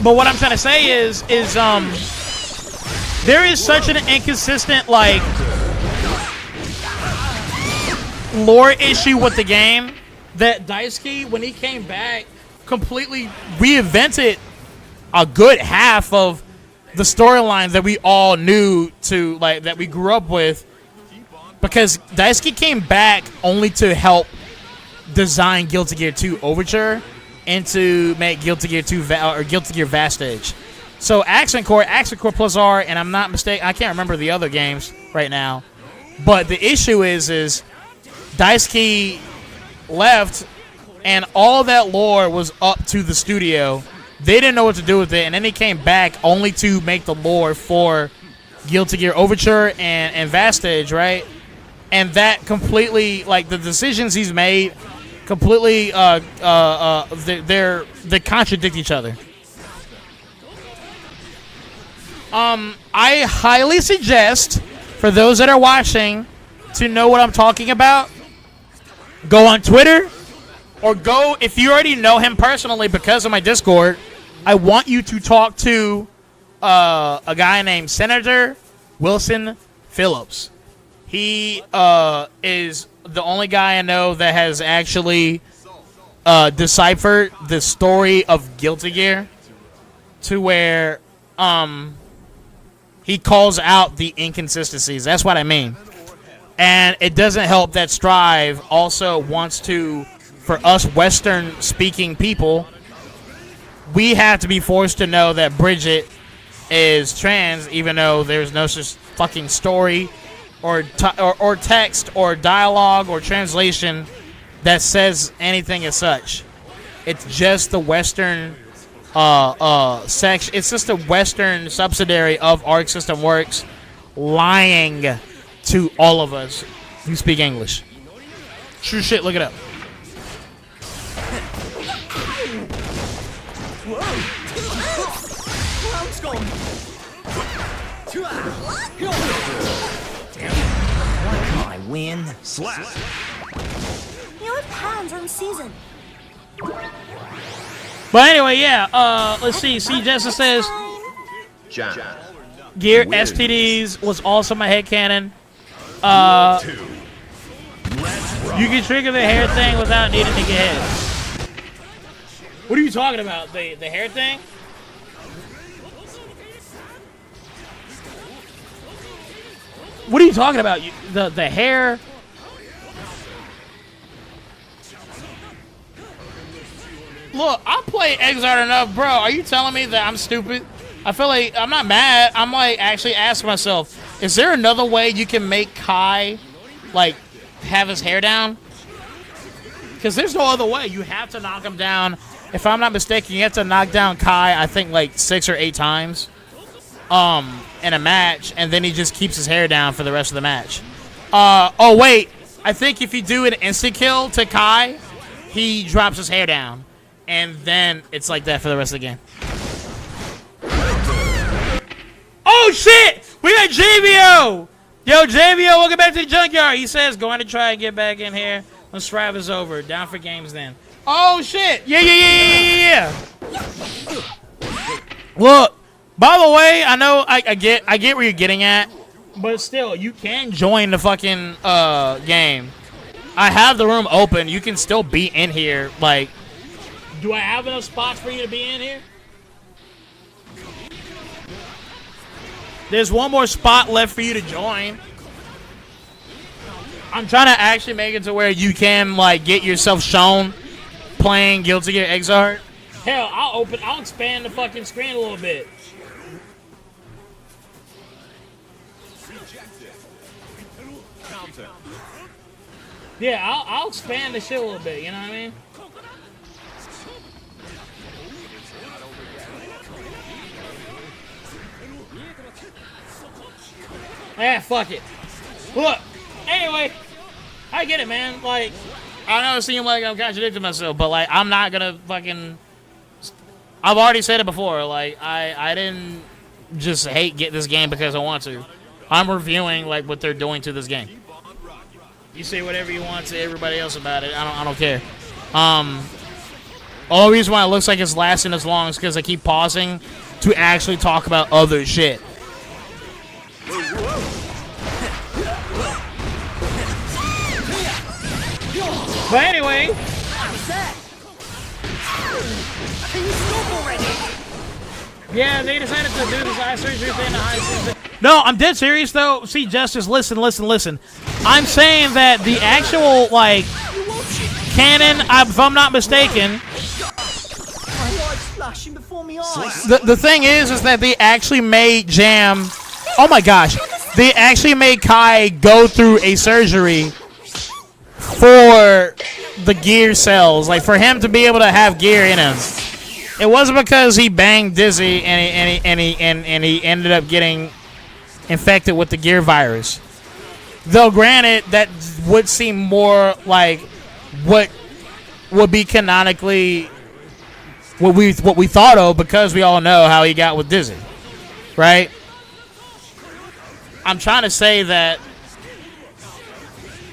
But what I'm trying to say is there is such an inconsistent, like, lore issue with the game that Daisuke, when he came back, completely reinvented a good half of the storyline that we all knew to, like, that we grew up with, because Daisuke came back only to help design Guilty Gear 2 Overture and to make Guilty Gear 2 or Guilty Gear Vastage. So Accent Core Plus R, and I'm not mistaken, I can't remember the other games right now, but the issue is Daisuke left and all that lore was up to the studio. They didn't know what to do with it, and then he came back only to make the lore for Guilty Gear Overture and Vastage, right? And that completely, like, the decisions he's made completely, they contradict each other. I highly suggest, for those that are watching, to know what I'm talking about, go on Twitter, or go, if you already know him personally because of my Discord, I want you to talk to a guy named Senator Wilson Phillips. He is the only guy I know that has actually deciphered the story of Guilty Gear to where he calls out the inconsistencies. That's what I mean. And it doesn't help that Strive also wants to, for us Western-speaking people, we have to be forced to know that Bridget is trans, even though there's no such fucking story or text or dialogue or translation that says anything as such. It's just the Western section. It's just a Western subsidiary of Arc System Works lying to all of us who speak English. True shit, look it up. Why can't I win? Slap. Your pan's on season. But anyway, yeah, let's see. See, Jessica says John. Gear STDs was also my headcanon. You can trigger the hair thing without needing to get hit. What are you talking about? The hair thing? What are you talking about? The hair? Look, I play Xrd enough, bro. Are you telling me that I'm stupid? I feel like I'm not mad. I'm like actually asking myself, is there another way you can make Kai like have his hair down? Because there's no other way. You have to knock him down if I'm not mistaken, you have to knock down Kai, I think, like 6 or 8 times in a match, and then he just keeps his hair down for the rest of the match. Oh, wait. I think if you do an instant kill to Kai, he drops his hair down, and then it's like that for the rest of the game. Oh, shit! We got JVO! Yo, JVO, welcome back to the junkyard. He says, going to try and get back in here when Strive is over. Down for games then. Oh, shit! Yeah. Look, by the way, I know I get where you're getting at, but still, you can join the fucking game. I have the room open. You can still be in here. Like, do I have enough spots for you to be in here? There's one more spot left for you to join. I'm trying to actually make it to where you can, like, get yourself shown playing Guilty Gear Xrd. Hell, I'll expand the fucking screen a little bit. Yeah, I'll expand the shit a little bit, you know what I mean? Yeah, fuck it. Look, anyway, I get it, man. Like, I know it seems like I'm contradicting myself, but, like, I'm not gonna fucking... I've already said it before. Like, I didn't just get this game because I want to. I'm reviewing, like, what they're doing to this game. You say whatever you want to everybody else about it. I don't care. Only reason why it looks like it's lasting as long is because I keep pausing to actually talk about other shit. But anyway, yeah, they decided to do this eye surgery thing. No, I'm dead serious though. See, Justice, listen. I'm saying that the actual, like, canon, if I'm not mistaken, the thing is that they actually made Jam. Oh my gosh, they actually made Kai go through a surgery for the gear cells, like for him to be able to have gear in him. It wasn't because he banged Dizzy and he ended up getting infected with the gear virus. Though granted, that would seem more like what would be canonically what we thought of, because we all know how he got with Dizzy, right? I'm trying to say that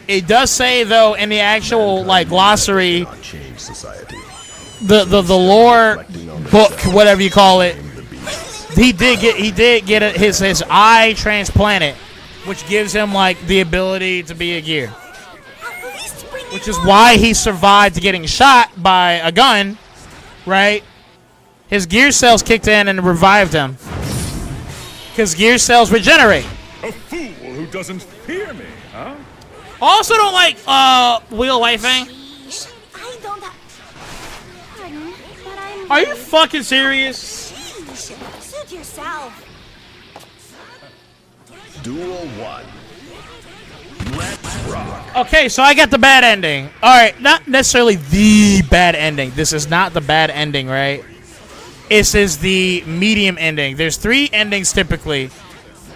it does say, though, in the actual, like, glossary, the lore book, whatever you call it, he did get his eye transplanted, which gives him, like, the ability to be a gear, which is why he survived getting shot by a gun, right? His gear cells kicked in and revived him, because gear cells regenerate. A fool who doesn't fear me, huh? Also don't like wheel wifing. I don't have... Pardon, but I'm... Are you fucking serious? Suit yourself. Duel 1. Let's rock. Okay, so I got the bad ending. Alright, not necessarily the bad ending. This is not the bad ending, right? This is the medium ending. There's 3 endings typically.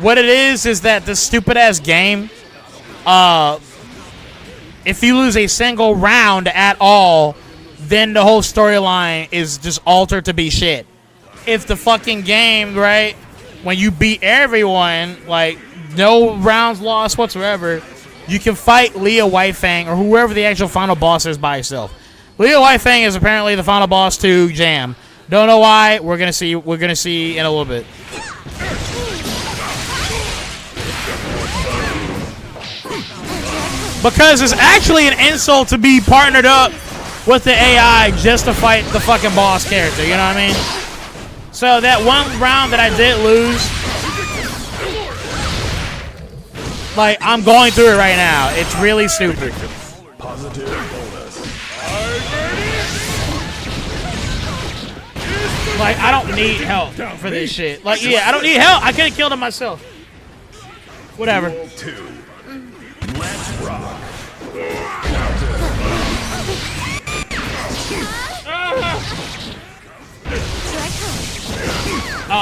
What it is that this stupid-ass game, if you lose a single round at all, then the whole storyline is just altered to be shit. If the fucking game, right, when you beat everyone, like, no rounds lost whatsoever, you can fight Leah Whitefang or whoever the actual final boss is by yourself. Leah Whitefang is apparently the final boss to Jam. Don't know why. We're gonna see in a little bit. Because it's actually an insult to be partnered up with the AI just to fight the fucking boss character, you know what I mean? So that one round that I did lose, like, I'm going through it right now. It's really stupid. Positive bonus. Like, I don't need help for this shit. Like, yeah, I don't need help. I could have killed him myself. Whatever. Duel 2. Let's rock.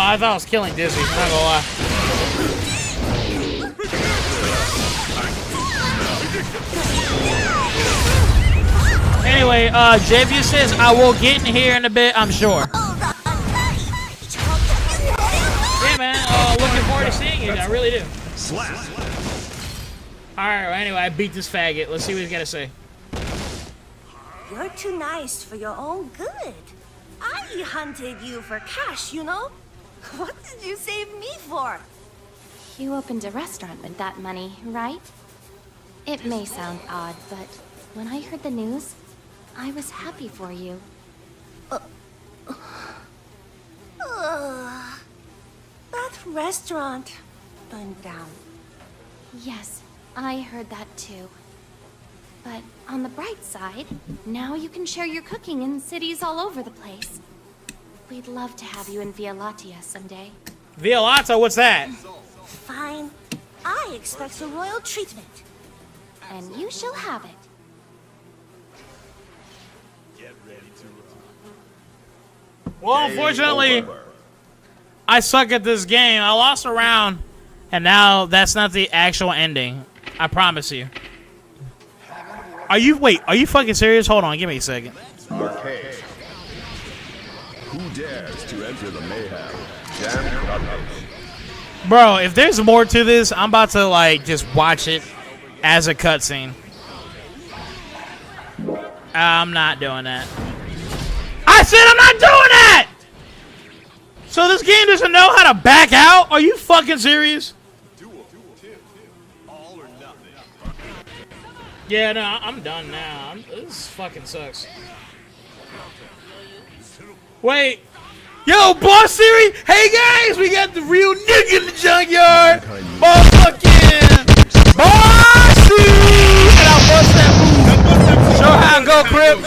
I thought I was killing Dizzy. I'm not gonna lie. Anyway, Javier says I will get in here in a bit, I'm sure. Yeah, man. Looking forward to seeing you. I really do. Alright, well, anyway, I beat this faggot. Let's see what he's got to say. You're too nice for your own good. I hunted you for cash, you know? What did you save me for? You opened a restaurant with that money, right? It may sound odd, but when I heard the news, I was happy for you. That restaurant burned down. Yes, I heard that too. But on the bright side, now you can share your cooking in cities all over the place. We'd love to have you in Via Latia someday. Via Latia, what's that? Fine. I expect a royal treatment. And you shall have it. Well, unfortunately, I suck at this game. I lost a round, and now that's not the actual ending. I promise you. Are you fucking serious? Hold on, give me a second. Arcade. Who dares to enter the mayhem? Jam. Bro, if there's more to this, I'm about to, like, just watch it as a cutscene. I'm not doing that. I said I'm not doing that! So this game doesn't know how to back out? Are you fucking serious? Yeah, no, I'm done now. This fucking sucks. Wait. Yo, Boss Siri! Hey guys, we got the real nigga in the junkyard! Motherfucking Boss Siri! And I'll bust that move. Show how I go, Crip.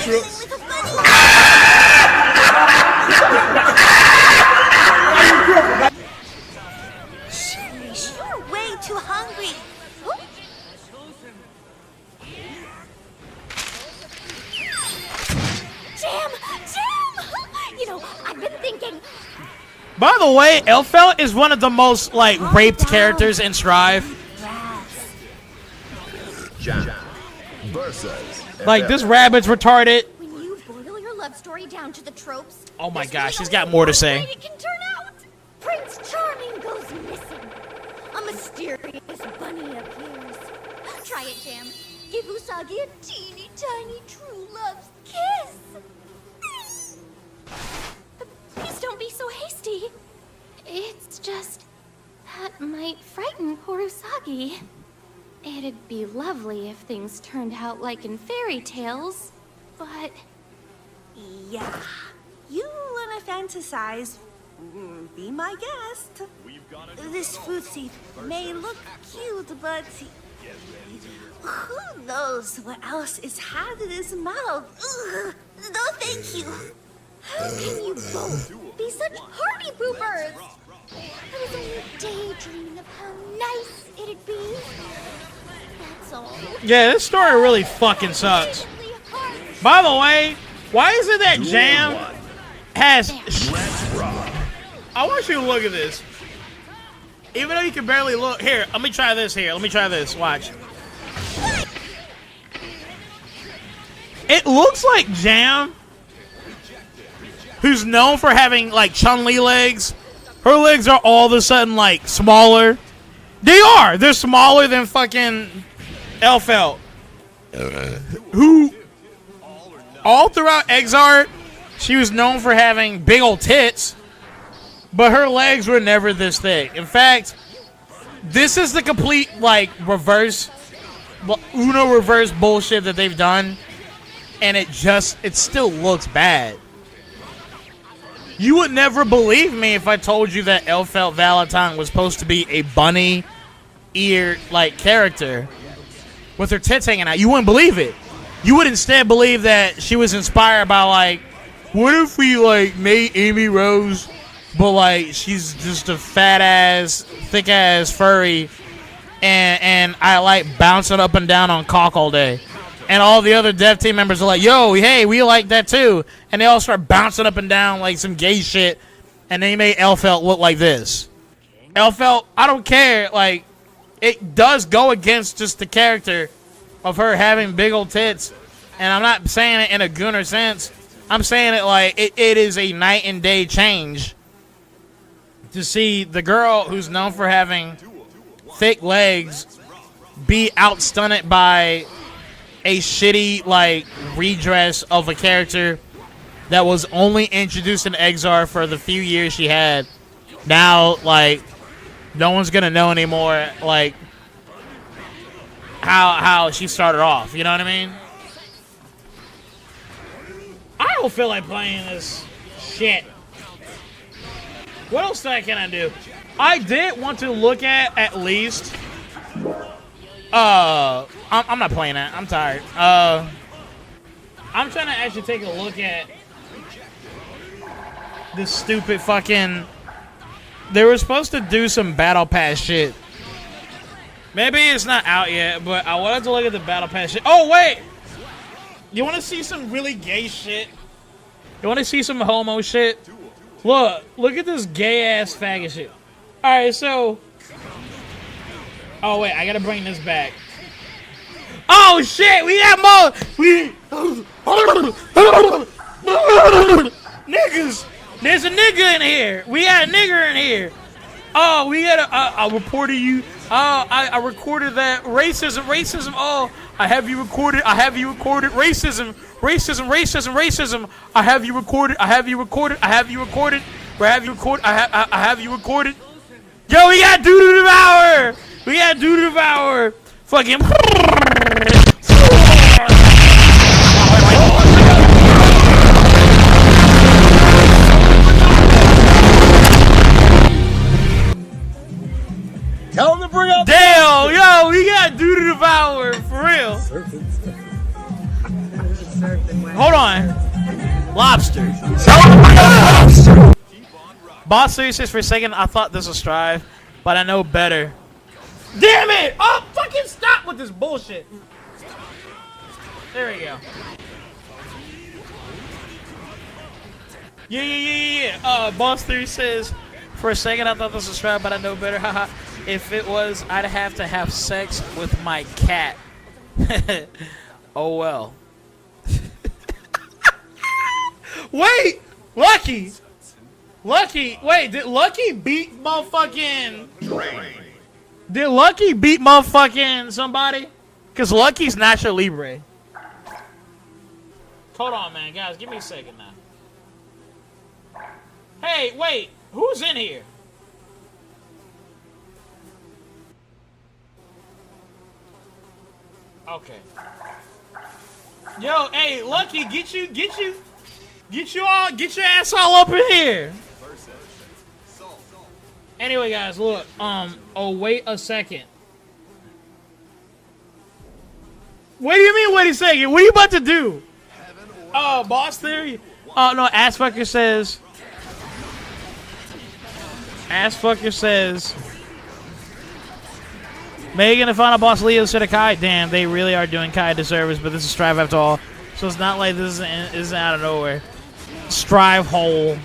You're way too hungry. Jam! You know, I've been thinking... By the way, Elfelt is one of the most, like, raped characters in Strive. Jam. Versus. Like, this rabbit's retarded. When you boil your love story down to the tropes... Oh my gosh, she's got more to say. It can turn out. Prince Charming goes missing. A mysterious bunny appears. Try it, Jam. Give Usagi a teeny tiny true love's kiss. Please don't be so hasty. It's just... that might frighten poor Usagi. It'd be lovely if things turned out like in fairy tales, but... Yeah. You wanna fantasize? Be my guest. This fruit seed may look cute, but... who knows what else is had in his mouth? Ugh. No, thank you. How can you both be such party poopers? I was only daydreaming of how nice it'd be. That's all. Yeah, this story really fucking sucks. By the way, why is it that Jam has... I want you to look at this. Even though you can barely look. Here, let me try this here. Let me try this. Watch. It looks like Jam, who's known for having, like, Chun-Li legs. Her legs are all of a sudden, like, smaller. They are. They're smaller than fucking Elfelt. Who, all throughout Xrd, she was known for having big old tits, but her legs were never this thick. In fact, this is the complete, like, reverse, Uno reverse bullshit that they've done, and it still looks bad. You would never believe me if I told you that Elfelt Valentine was supposed to be a bunny-eared, like, character with her tits hanging out. You wouldn't believe it. You would instead believe that she was inspired by, like, what if we, like, made Amy Rose, but, like, she's just a fat-ass, thick-ass furry, and I like bouncing up and down on cock all day. And all the other dev team members are like, yo, hey, we like that too. And they all start bouncing up and down like some gay shit. and they made Elphelt look like this. Elphelt, I don't care. Like, it does go against just the character of her having big old tits. And I'm not saying it in a gooner sense. I'm saying it like it is a night and day change to see the girl who's known for having thick legs be outstunted by a shitty, like, redress of a character that was only introduced in Xrd for the few years she had. Now, like, no one's gonna know anymore, like, how she started off. You know what I mean? I don't feel like playing this shit. What else can I do? I did want to look at least. I'm not playing that. I'm tired. I'm trying to actually take a look at this stupid fucking. They were supposed to do some battle pass shit. Maybe it's not out yet, but I wanted to look at the battle pass shit. Oh wait. You want to see some really gay shit? You want to see some homo shit? Look at this gay-ass faggot shit. Alright, so... Oh, wait, I gotta bring this back. Oh, shit, we have more... Niggas! There's a nigga in here! We had a nigger in here! Oh, we had I reported you... I recorded that racism. Oh, I have you recorded. Racism. I have you recorded. I have you recorded. I have you recorded. Yo, we got dude to devour. Fucking. Tell him to bring up. Damn, yo, we got dude to devour for real. Hold on, lobster. Boss 3 says for a second I thought this was Strive, but I know better. Damn it! Oh, fucking stop with this bullshit. There we go. Yeah. Boss 3 says for a second I thought this was Strive, but I know better. Haha. If it was, I'd have to have sex with my cat. Oh well. Wait, Lucky. Wait, did Lucky beat motherfucking? Did Lucky beat motherfucking somebody? Cause Lucky's Nacho Libre. Hold on, man, guys, give me a second now. Hey, wait, who's in here? Okay. Yo, hey, Lucky, get your ass all up in here. Anyway, guys, look. Oh, wait a second. What do you mean, wait a second? What are you about to do? Oh, Boss Theory. Oh no, Assfucker says. Megan, the final boss, Leo said to Kai. Damn, they really are doing Kai a disservice, but this is Strive after all. So it's not like this isn't out of nowhere. Strive hole.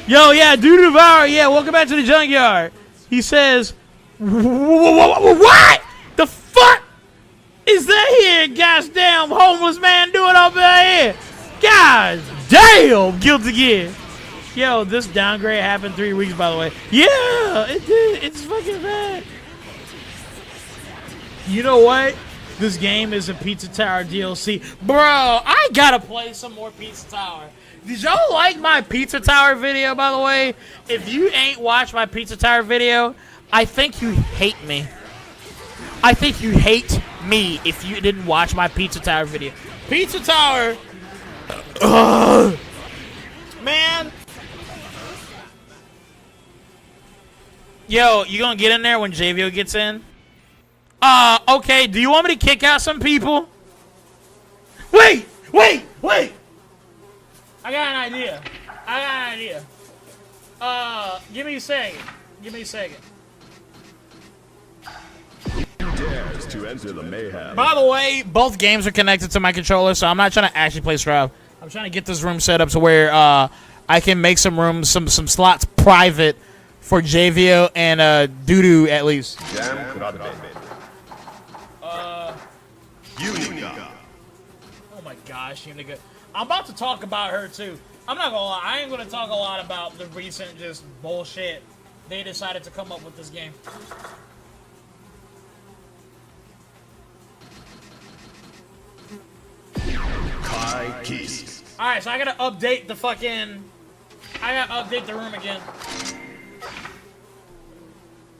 Yo, yeah, Dude Devour, yeah, welcome back to the junkyard. He says, what? The fuck is that here, gosh damn homeless man doing up here? God damn, guilty gear. Yo, this downgrade happened 3 weeks, by the way. Yeah, it did. It's fucking bad. You know what? This game is a Pizza Tower DLC. Bro, I gotta play some more Pizza Tower. Did y'all like my Pizza Tower video, by the way? If you ain't watched my Pizza Tower video, I think you hate me. I think you hate me if you didn't watch my Pizza Tower video. Pizza Tower... Man. Yo, you gonna get in there when JVO gets in? Okay, do you want me to kick out some people? Wait! I got an idea. Give me a second. Dares to enter the mayhem. By the way, both games are connected to my controller, so I'm not trying to actually play Strive. I'm trying to get this room set up to where I can make some rooms, some slots private for JVO and Doodoo at least. Oh my gosh, Unica. I'm about to talk about her too. I'm not gonna lie, I ain't gonna talk a lot about the recent just bullshit they decided to come up with this game. Alright, so I gotta update the fucking... I gotta update the room again.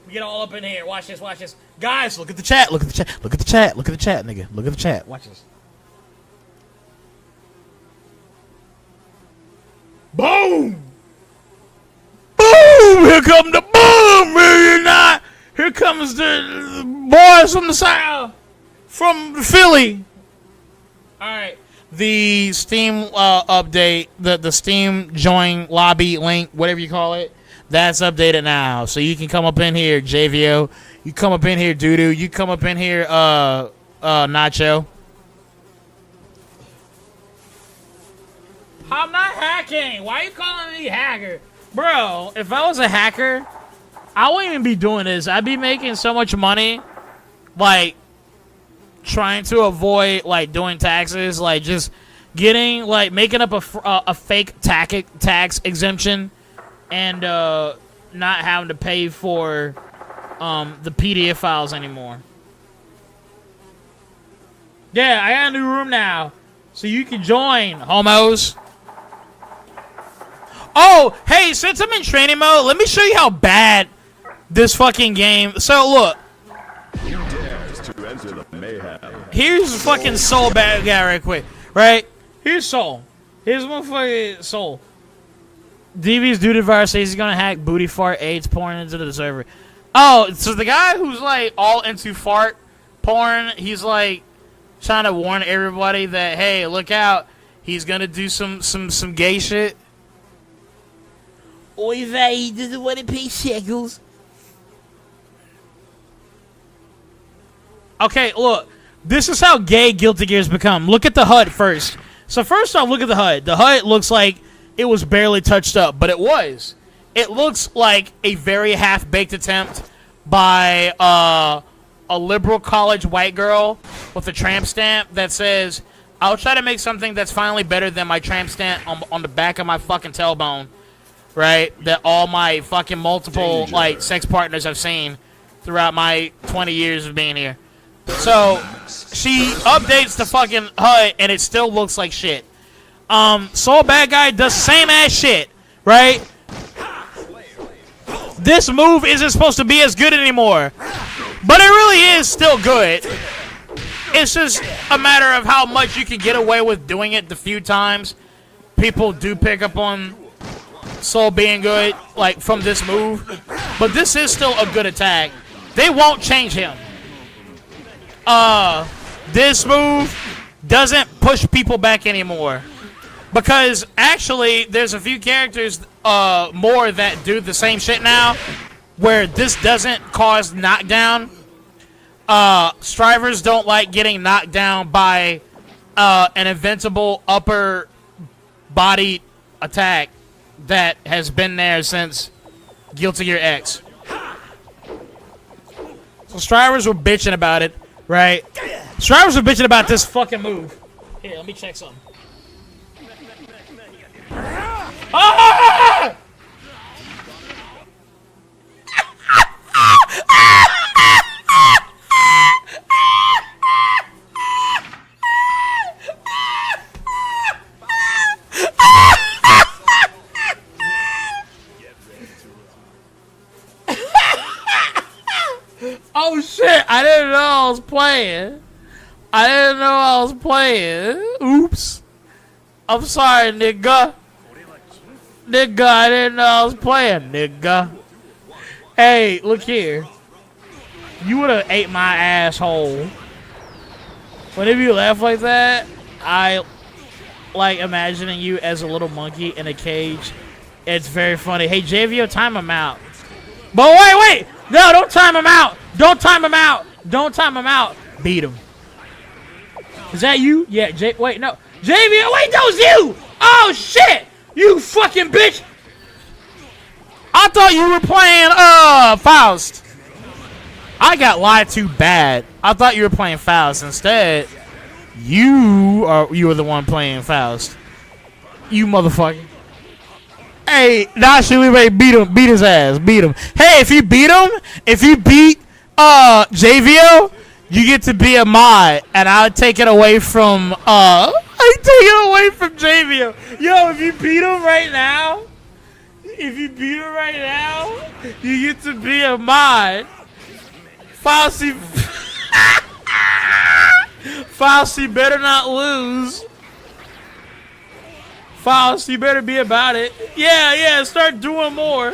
We get all up in here. Watch this, watch this. Guys, look at the chat, look at the chat, look at the chat, look at the chat, nigga. Look at the chat. Watch this. Boom! Boom! Here come the boom! You're not. Here comes the boys from the south, from Philly. All right, the Steam update, the Steam join lobby link, whatever you call it, that's updated now. So you can come up in here, JVO. You come up in here, Doodoo. You come up in here, Nacho. I'm not hacking. Why are you calling me hacker? Bro, if I was a hacker, I wouldn't even be doing this. I'd be making so much money, like, trying to avoid, like, doing taxes, like, just getting, like, making up a fake tax exemption and not having to pay for the PDF files anymore. Yeah, I got a new room now, so you can join, homos. Oh, hey, since I'm in training mode, let me show you how bad this fucking game... So, look. Here's fucking Soul bad guy right quick, right? Here's Soul. Here's motherfucking Soul. DV's Dude Virus says he's gonna hack booty fart AIDS porn into the server. Oh, so the guy who's, like, all into fart porn, he's, like, trying to warn everybody that, hey, look out. He's gonna do some gay shit. Oi, vey, doesn't want to pay shekels. Okay, look. This is how gay Guilty Gear's become. Look at the HUD first. So first off, look at the HUD. The HUD looks like it was barely touched up, but it was. It looks like a very half-baked attempt by a liberal college white girl with a tramp stamp that says, I'll try to make something that's finally better than my tramp stamp on the back of my fucking tailbone. Right, that all my fucking multiple like sex partners have seen throughout my 20 years of being here. So she updates the fucking HUD and it still looks like shit. Soul Bad Guy does same ass shit, right? This move isn't supposed to be as good anymore, but it really is still good. It's just a matter of how much you can get away with doing it the few times people do pick up on Soul being good, like, from this move. But this is still a good attack. They won't change him. This move doesn't push people back anymore. Because, actually, there's a few characters more that do the same shit now, where this doesn't cause knockdown. Strivers don't like getting knocked down by an invincible upper body attack that has been there since Guilty Gear X. So Strivers were bitching about it, right? Strivers were bitching about this fucking move. Here, let me check something. Ah! Oh shit, I didn't know I was playing. I didn't know I was playing. Oops. I'm sorry, nigga. Nigga, I didn't know I was playing, nigga. Hey, look here. You would have ate my asshole. Whenever you laugh like that, I like imagining you as a little monkey in a cage. It's very funny. Hey, JVO, time him out. But wait! No, don't time him out! Don't time him out! Don't time him out! Beat him. Is that you? Yeah, wait, no. JVO, wait, that was you! Oh, shit! You fucking bitch! I thought you were playing Faust. I got lied to bad. I thought you were playing Faust. Instead, you were the one playing Faust. You motherfucker. Hey, Nashi beat his ass. Beat him. Hey, if you beat JVO, you get to be a mod, and I'll take it away from JVO. Yo, if you beat him right now, you get to be a mod. Faust, you better not lose. Faust, you better be about it. Yeah, start doing more.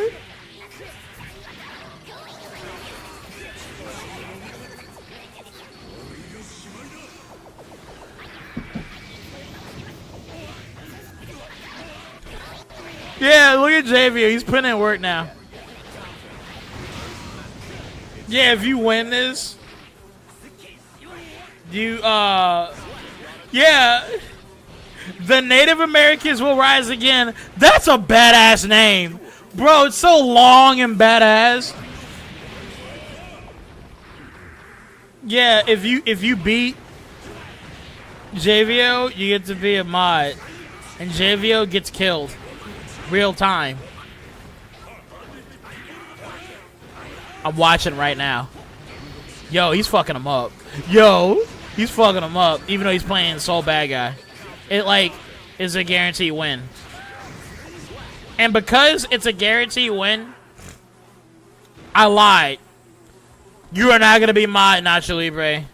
Yeah, look at JV. He's putting in work now. Yeah, if you win this, yeah, the Native Americans will rise again. That's a badass name, bro. It's so long and badass. Yeah, if you beat JVO, you get to be a mod, and JVO gets killed, real time. I'm watching right now. Yo, he's fucking him up. Even though he's playing Soul Bad Guy. It, is a guaranteed win. And because it's a guaranteed win, I lied. You are not going to be mod, Nacho Libre.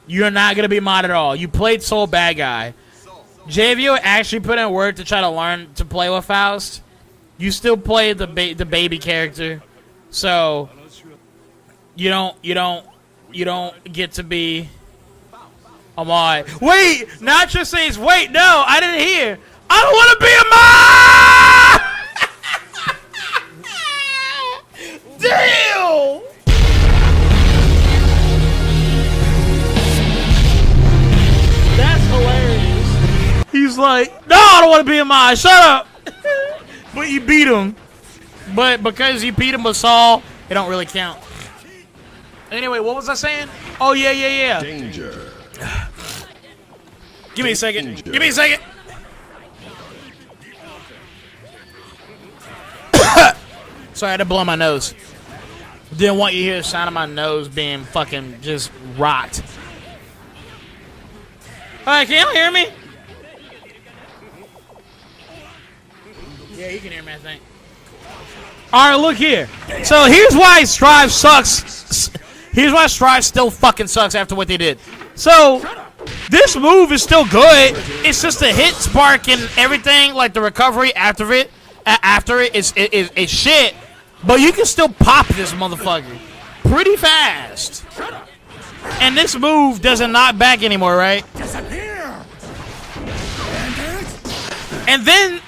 You are not going to be mod at all. You played Soul Bad Guy. JVO actually put in work to try to learn to play with Faust. You still play the baby character. So you don't get to be a mod. Wait, Nacho says, wait, no, I didn't hear. I don't want to be a mod. Damn. That's hilarious. He's like, no, I don't want to be a mod. Shut up. But you beat him. But because you beat him with Saul, it don't really count. Anyway, what was I saying? Oh, yeah. Danger. Give me a second. Sorry, I had to blow my nose. Didn't want you to hear the sound of my nose being fucking just rocked. Alright, can y'all hear me? Yeah, you can hear me, I think. Alright, look here. So here's why Strive sucks. Here's why Strive still fucking sucks after what they did. So this move is still good. It's just the hit spark and everything, like the recovery after it is shit. But you can still pop this motherfucker pretty fast. And this move doesn't knock back anymore, right? And then,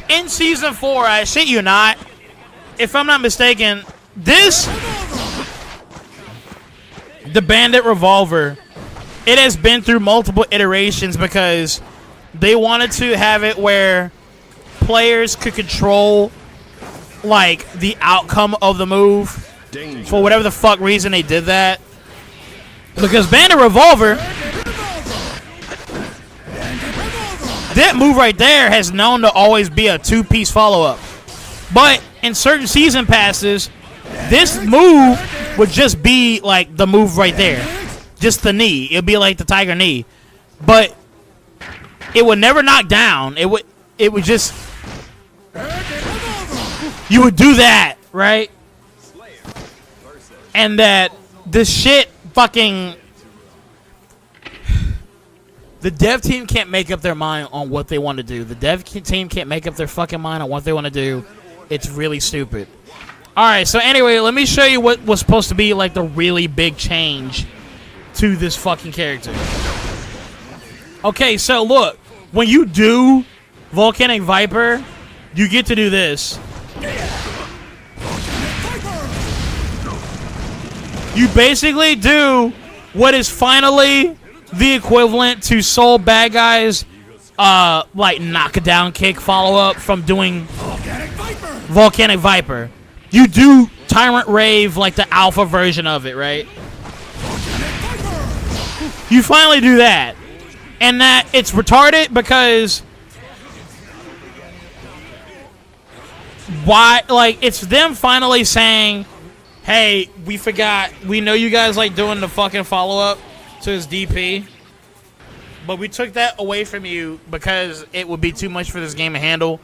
in Season 4, I shit you not, if I'm not mistaken, the Bandit Revolver, it has been through multiple iterations because they wanted to have it where players could control, the outcome of the move. For whatever the fuck reason they did that. Because Bandit Revolver, that move right there has known to always be a two-piece follow-up. But in certain season passes, this move would just be the move right there. Just the knee. It would be like the tiger knee. But it would never knock down. It would just... You would do that, right? And that this shit fucking... The dev team can't make up their mind on what they want to do. The dev team can't make up their fucking mind on what they want to do. It's really stupid. Alright, so anyway, let me show you what was supposed to be the really big change to this fucking character. Okay, so look. When you do Volcanic Viper, you get to do this. You basically do what is finally the equivalent to Soul Bad Guy's like knockdown kick follow-up from doing Volcanic Viper. You do Tyrant Rave like the alpha version of it, right? You finally do that. And that it's retarded because why, like, it's them finally saying, hey, we forgot, we know you guys like doing the fucking follow-up to his DP, but we took that away from you because it would be too much for this game to handle.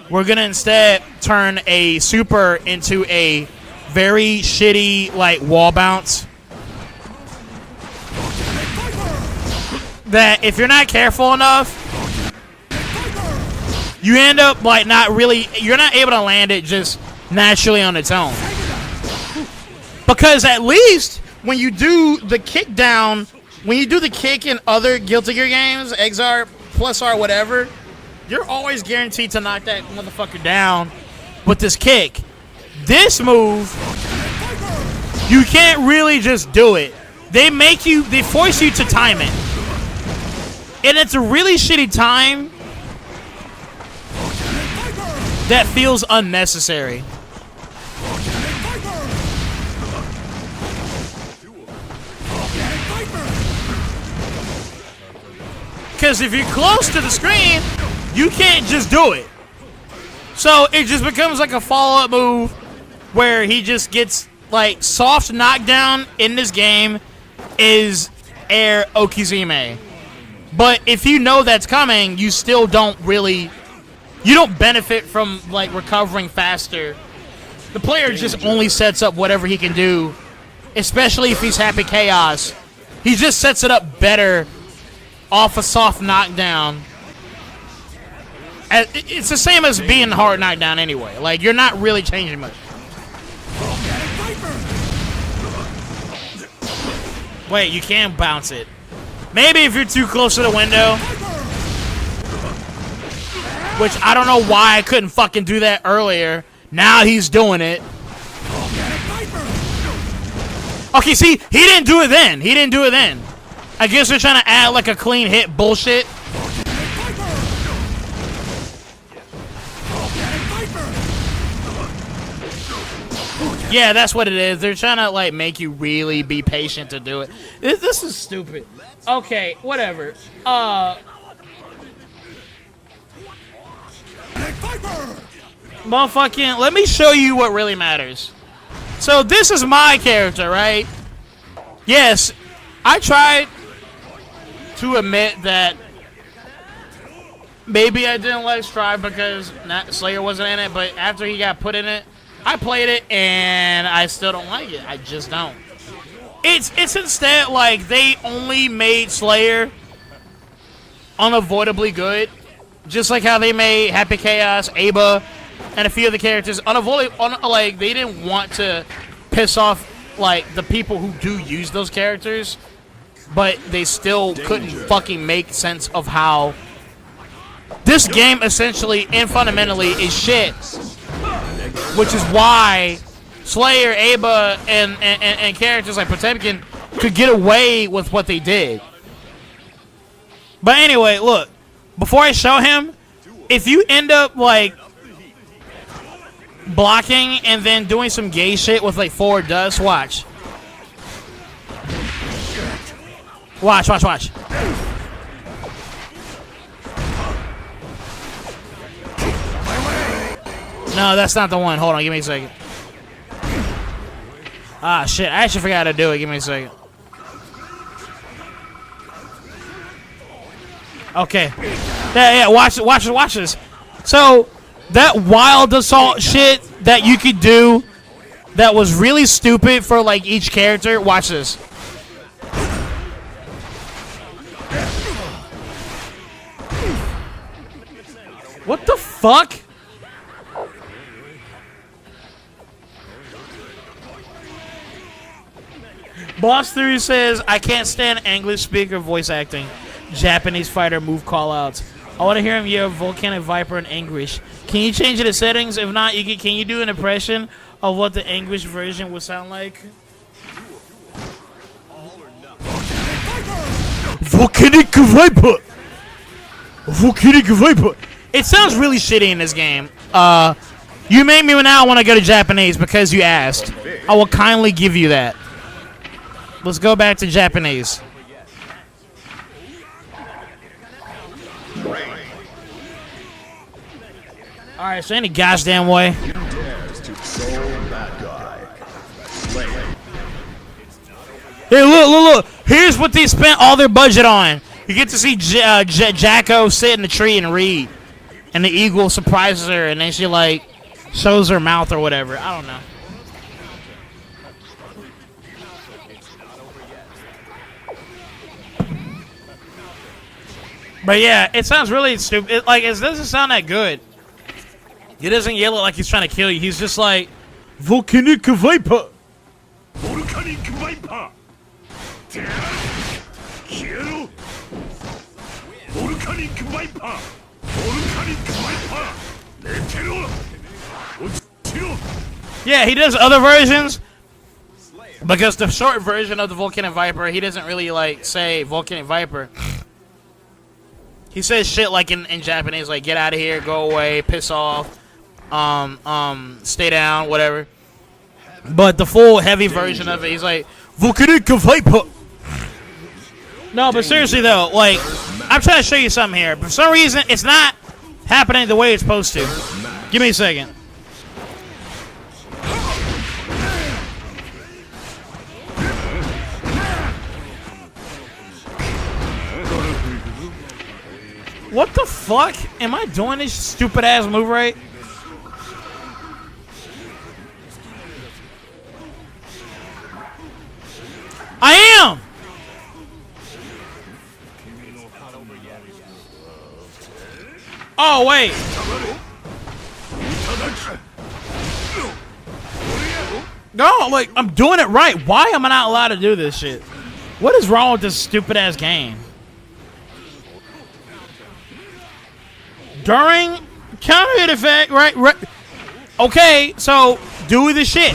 We're gonna instead turn a super into a very shitty, like, wall bounce that if you're not careful enough, you end up, like, you're not able to land it just naturally on its own. Because at least when you do the kick down, when you do the kick in other Guilty Gear games, Xrd, plus R, whatever, you're always guaranteed to knock that motherfucker down with this kick. This move, you can't really just do it. They force you to time it. And it's a really shitty time that feels unnecessary. Because if you're close to the screen, you can't just do it. So it just becomes like a follow-up move where he just gets, like, soft knockdown in this game is Air Okizime. But if you know that's coming, you still don't really, you don't benefit from, like, recovering faster. The player just only sets up whatever he can do, especially if he's Happy Chaos. He just sets it up better off a soft knockdown. It's the same as being hard knockdown anyway. Like, you're not really changing much. Wait, you can bounce it. Maybe if you're too close to the window. Which I don't know why I couldn't fucking do that earlier. Now he's doing it. Okay, see, he didn't do it then. He didn't do it then. I guess they're trying to add like a clean hit bullshit. Yeah, that's what it is. They're trying to, like, make you really be patient to do it. This is stupid. Okay, whatever. Motherfucking, let me show you what really matters. So this is my character, right? Yes, I tried to admit that maybe I didn't like Strive because Slayer wasn't in it, but after he got put in it, I played it and I still don't like it. I just don't. It's instead like they only made Slayer unavoidably good, just like how they made Happy Chaos, Aba, and a few of the characters like they didn't want to piss off like the people who do use those characters, but they still couldn't fucking make sense of how this game essentially and fundamentally is shit. Which is why Slayer, Aba, and characters like Potemkin could get away with what they did. But anyway, look, before I show him, if you end up like blocking and then doing some gay shit with like forward dust, watch. Watch. No, that's not the one. Hold on, give me a second. Ah, shit. I actually forgot how to do it. Give me a second. Okay. Yeah, watch this. So, that wild assault shit that you could do that was really stupid for, like, each character, watch this. What the fuck? Boss Theory says, I can't stand English speaker voice acting. Japanese fighter move callouts. I want to hear him yell Volcanic Viper in English. Can you change the settings? If not, can you do an impression of what the English version would sound like? Volcanic Viper! It sounds really shitty in this game. You made me now want to go to Japanese because you asked. I will kindly give you that. Let's go back to Japanese. Alright, so any gosh damn way. Hey, look. Here's what they spent all their budget on. You get to see Jacko sit in the tree and read. And the eagle surprises her, and then she, like, shows her mouth or whatever. I don't know. But yeah, it sounds really stupid. It doesn't sound that good. He doesn't yell it like he's trying to kill you. He's just like, Volcanic Viper. Volcanic Viper. Volcanic Viper. Volcanic Viper. Yeah, he does other versions. Because the short version of the Volcanic Viper, he doesn't really, like, say Volcanic Viper. He says shit like in Japanese, like, get out of here, go away, piss off, stay down, whatever. But the full heavy version of it, he's like, Volcanic Viper. No, but seriously, though, like, I'm trying to show you something here. For some reason, it's not happening the way it's supposed to. Give me a second. What the fuck? Am I doing this stupid ass move right? I am! Oh, wait. No, like, I'm doing it right. Why am I not allowed to do this shit? What is wrong with this stupid ass game? During counter hit effect, right? Okay, so do the shit.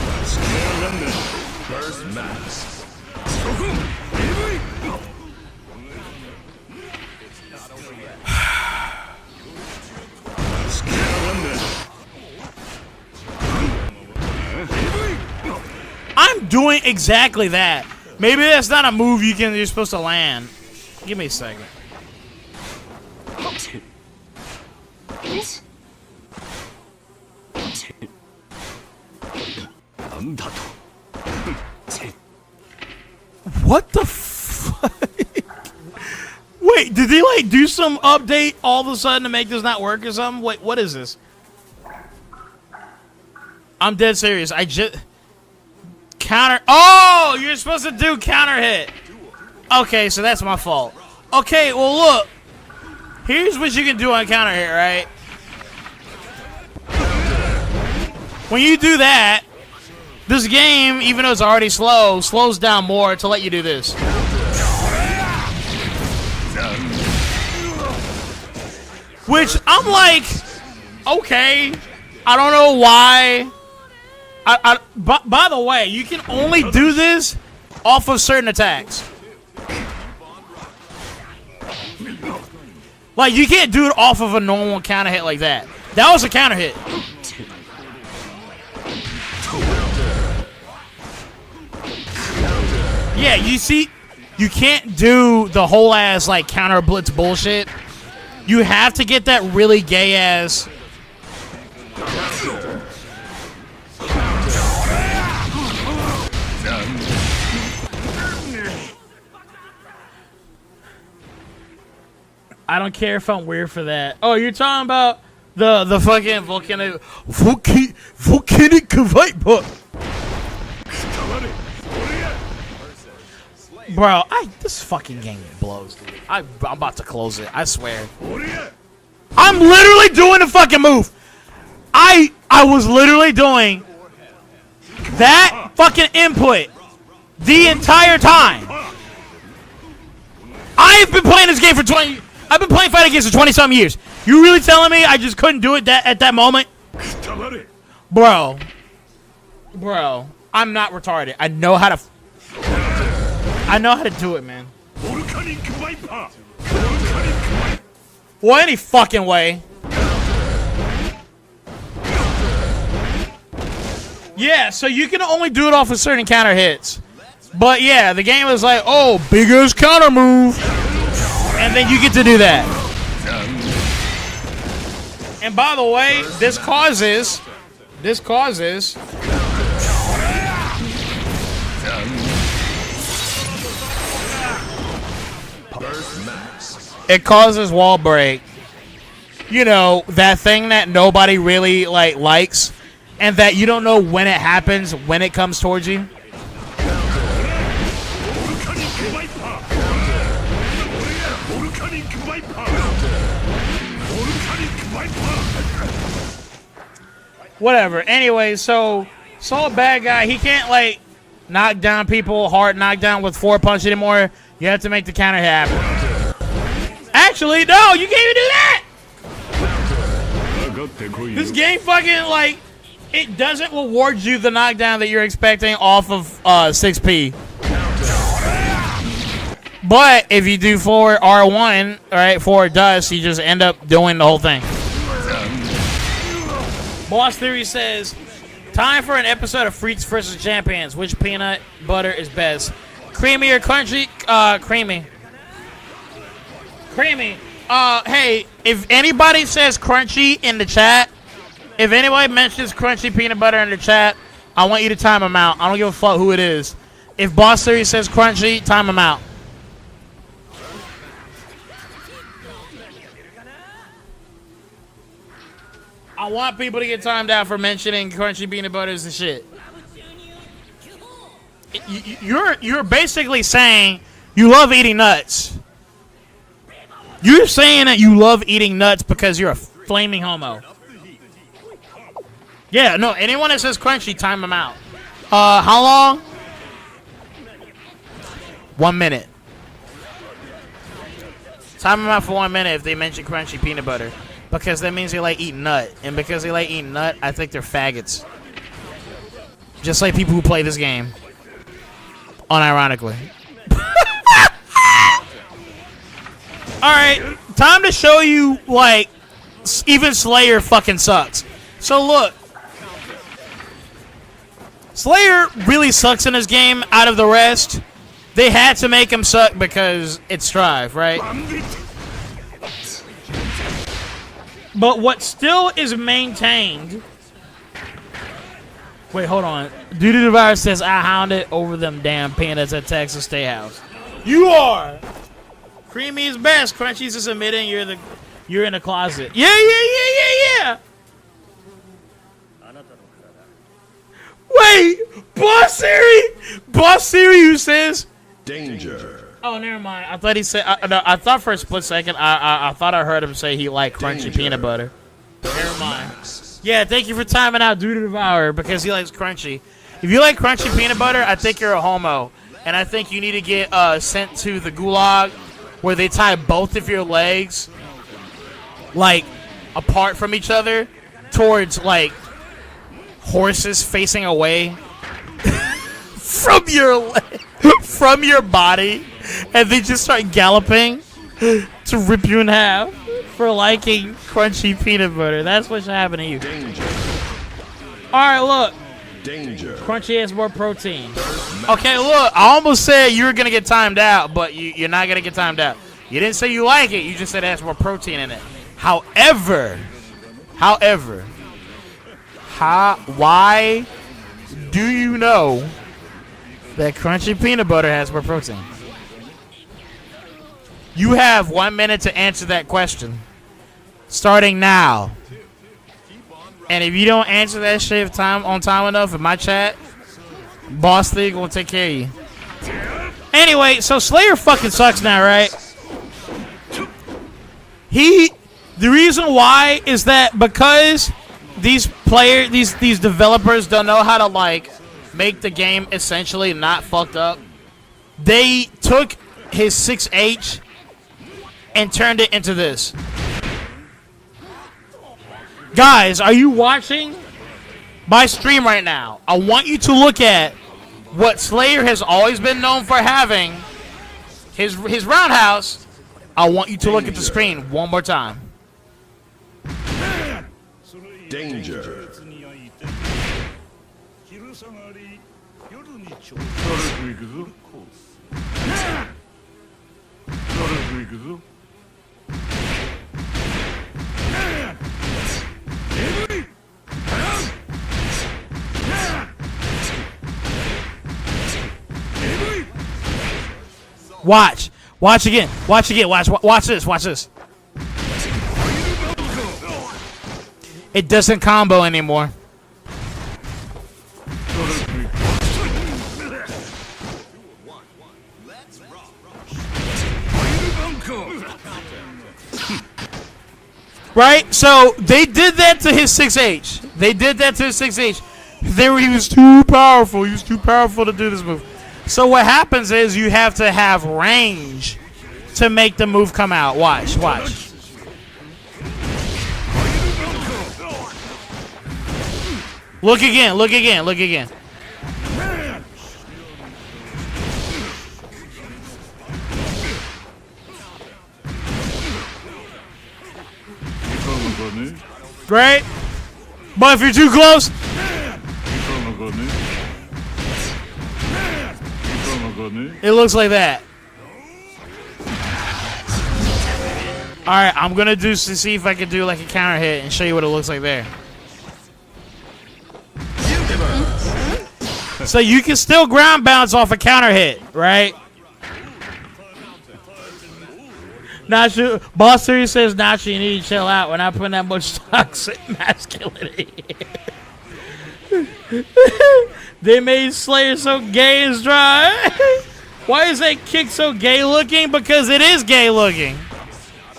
I'm doing exactly that. Maybe that's not a move you're supposed to land. Give me a second. What the fuck? Wait, did they like do some update all of a sudden to make this not work or something? Wait, what is this? I'm dead serious. I just counter. Oh, you're supposed to do counter hit. Okay, so that's my fault. Okay, well look. Here's what you can do on counter hit, right? When you do that, this game, even though it's already slow, slows down more to let you do this. Which I'm like, okay, I don't know why. By the way, you can only do this off of certain attacks. Like, you can't do it off of a normal counter hit like that. That was a counter hit. Yeah, you see, you can't do the whole ass, like, counter blitz bullshit. You have to get that really gay ass. I don't care if I'm weird for that. Oh, you're talking about the fucking volcanic Viper. Bro, this fucking game blows, dude. I'm about to close it. I swear. I'm literally doing the fucking move. I was literally doing that fucking input the entire time. I've been playing this game for 20. I've been playing fighting games for 20-something years. You really telling me I just couldn't do it at that moment? Bro, I'm not retarded. I know how to do it, man. Well, any fucking way. Yeah, so you can only do it off of certain counter hits. But yeah, the game is like, oh, biggest counter move. And then you get to do that. And by the way, this causes it causes wall break. You know, that thing that nobody really likes, and that you don't know when it happens, when it comes towards you. Whatever. Anyway, so a bad guy. He can't knock down people hard, knock down with 4 punch anymore. You have to make the counter happen. Actually, no, you can't even do that. This game fucking it doesn't reward you the knockdown that you're expecting off of 6P. But if you do forward R1, right, forward dust, you just end up doing the whole thing. Boss Theory says, time for an episode of Freaks vs. Champions. Which peanut butter is best? Creamy or crunchy? Creamy. Creamy. Hey, if anybody says crunchy in the chat, if anybody mentions crunchy peanut butter in the chat, I want you to time them out. I don't give a fuck who it is. If Boss Theory says crunchy, time them out. I want people to get timed out for mentioning crunchy peanut butters and shit. You're basically saying you love eating nuts. You're saying that you love eating nuts because you're a flaming homo. Yeah, no, anyone that says crunchy, time them out. How long? 1 minute. Time them out for 1 minute if they mention crunchy peanut butter. Because that means they like eating nut. And because they like eating nut, I think they're faggots. Just like people who play this game. Unironically. Alright, time to show you, even Slayer fucking sucks. So look. Slayer really sucks in this game out of the rest. They had to make him suck because it's Strive, right? But what still is maintained... Wait, hold on. Duty the Virus says, I hounded over them damn peanuts at Texas State House. You are! Creamy is best. Crunchy's just admitting you're in the closet. Yeah. Wait! Boss Siri who says... Danger. Oh, never mind. I thought he said... I thought for a split second, I thought I heard him say he liked crunchy peanut butter. Never mind. Yeah, thank you for timing out Dude to Devour because he likes crunchy. If you like crunchy peanut butter, I think you're a homo. And I think you need to get sent to the gulag where they tie both of your legs, apart from each other towards, horses facing away from your body. And they just start galloping to rip you in half for liking crunchy peanut butter. That's what should happen to you. Alright, look. Danger. Crunchy has more protein. Okay, look. I almost said you were going to get timed out, but you're not going to get timed out. You didn't say you like it. You just said it has more protein in it. However, why do you know that crunchy peanut butter has more protein? You have 1 minute to answer that question. Starting now. And if you don't answer that shit on time enough in my chat, Boss League will take care of you. Anyway, so Slayer fucking sucks now, right? The reason why is that because these developers don't know how to make the game essentially not fucked up. They took his 6H and turned it into this. Guys, are you watching my stream right now? I want you to look at what Slayer has always been known for having. His roundhouse I want you to look at the screen one more time. Danger. Watch. Watch again. Watch again. Watch this. Watch this. It doesn't combo anymore. Right? So they did that to his 6H. They did that to his 6H. He was too powerful. He was too powerful to do this move. So what happens is you have to have range to make the move come out. Watch, watch. Look again, look again, look again. Right? But if you're too close, it looks like that. Alright, I'm gonna do to see if I can do like a counter hit and show you what it looks like there. So you can still ground bounce off a counter hit, right? Nacho, Boss Series says, Nacho, you need to chill out. We're not putting that much toxic masculinity. They made Slayer so gay and dry. Why is that kick so gay looking? Because it is gay looking.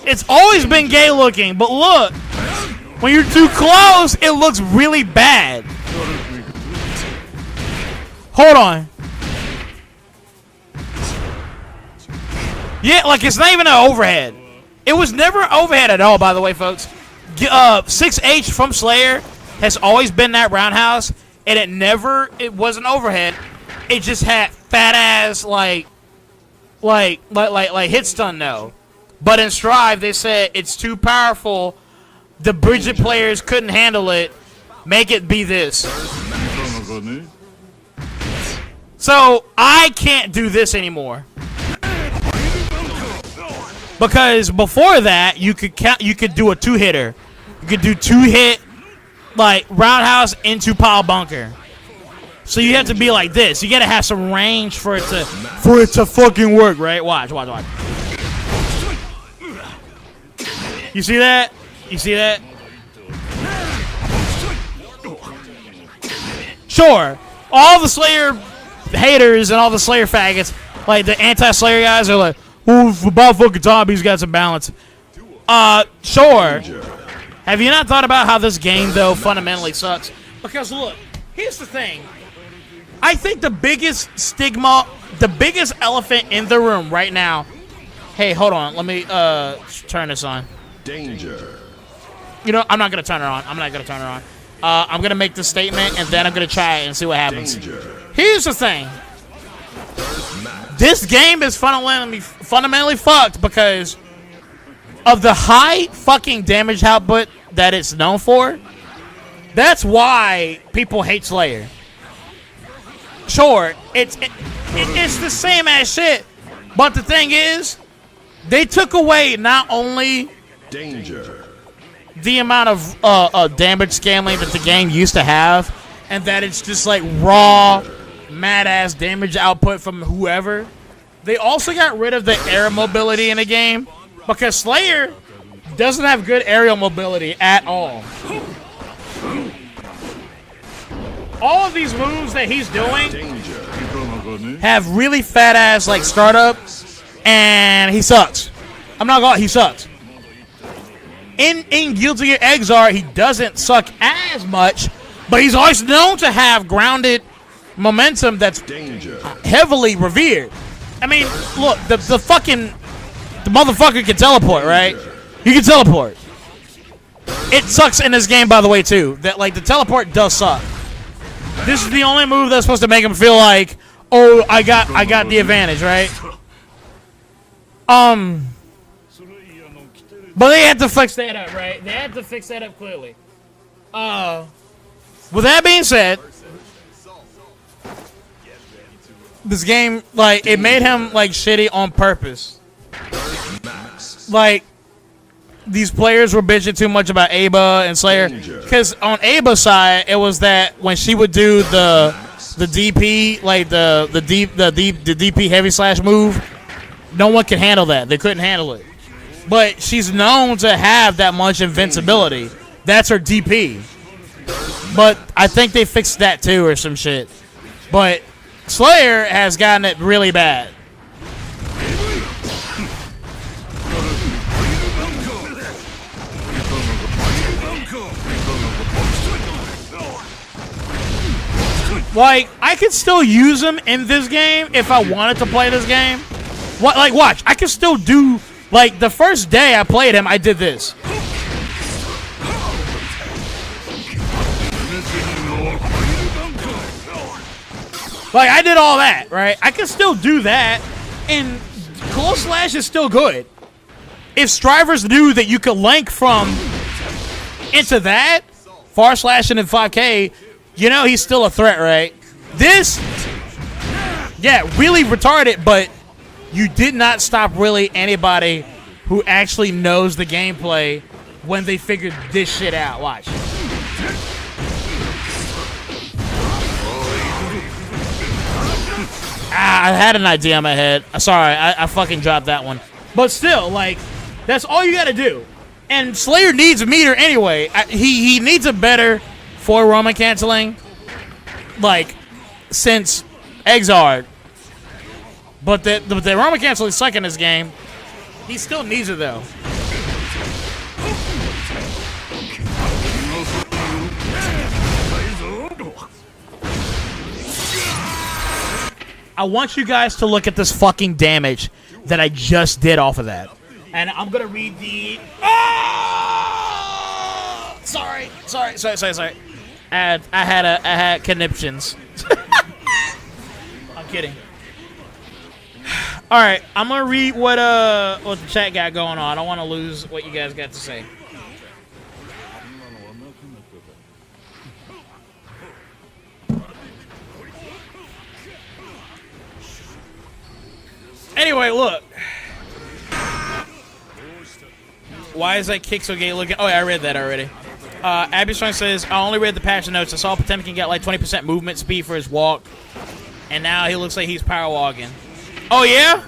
It's always been gay looking, but look, when you're too close, it looks really bad. Hold on. Yeah, like it's not even an overhead. It was never an overhead at all, by the way, folks. 6H from Slayer has always been that roundhouse, and it wasn't overhead. It just had fat ass like hit stun though. But in Strive, they said it's too powerful. The Bridget players couldn't handle it. Make it be this. So I can't do this anymore. Because before that, you could do a two-hitter. You could do two-hit, like roundhouse into pile bunker. So you have to be like this. You gotta have some range for it to fucking work, right? Watch. You see that? You see that? Sure. All the Slayer haters and all the Slayer faggots, like the anti-Slayer guys, are like, "Oh, for about fucking time, he's got some balance." Sure. Have you not thought about how this game though fundamentally sucks? Because look, here's the thing. I think the biggest stigma, the biggest elephant in the room right now. Hey, hold on. Let me turn this on. Danger. You know, I'm not gonna turn it on. I'm gonna make the statement and then I'm gonna try it and see what happens. Danger. Here's the thing. This game is fundamentally fucked because of the high fucking damage output that it's known for. That's why people hate Slayer. Sure, it's the same ass shit, but the thing is, they took away not only Danger. the amount of damage scaling that the game used to have, and that it's just like raw, mad ass damage output from whoever. They also got rid of the air mobility in the game because Slayer doesn't have good aerial mobility at all. All of these moves that he's doing have really fat ass like startup, and he sucks. I'm not gonna. He sucks. In Guilty Gear Xrd, he doesn't suck as much, but he's always known to have grounded momentum that's heavily revered. I mean, look, the motherfucker can teleport, right? He can teleport. It sucks in this game, by the way, too. That like the teleport does suck. This is the only move that's supposed to make him feel like, oh, I got the advantage, right? But they had to fix that up, right? They had to fix that up clearly. With that being said, this game, like, it made him, like, shitty on purpose. Like, these players were bitching too much about Aba and Slayer. Because on Aba's side, it was that when she would do the DP, like, the DP heavy slash move, no one could handle that. They couldn't handle it. But she's known to have that much invincibility. That's her DP. But I think they fixed that too or some shit. But Slayer has gotten it really bad. Like, I could still use him in this game if I wanted to play this game. What? Like, watch. I can still do... Like, the first day I played him, I did this. Like, I did all that, right? I can still do that, and Close Slash is still good. If Strivers knew that you could link from into that, far slashing in 5K, you know he's still a threat, right? This, yeah, really retarded, but you did not stop really anybody who actually knows the gameplay when they figured this shit out. Watch. I had an idea in my head. Sorry, I fucking dropped that one. But still, like, that's all you gotta do. And Slayer needs a meter anyway. He needs a better for Roman canceling, like, since Xrd. But the Roman canceling suck in this game. He still needs it though. I want you guys to look at this fucking damage that I just did off of that. And I'm gonna read the... Oh! Sorry. I had conniptions. I'm kidding. All right, I'm gonna read what the chat got going on. I don't want to lose what you guys got to say. Anyway, look. Why is that kick so gay looking? Oh, yeah, I read that already. Abby Strong says, I only read the patch notes. I saw Potemkin get like 20% movement speed for his walk, and now he looks like he's power walking. Oh, yeah?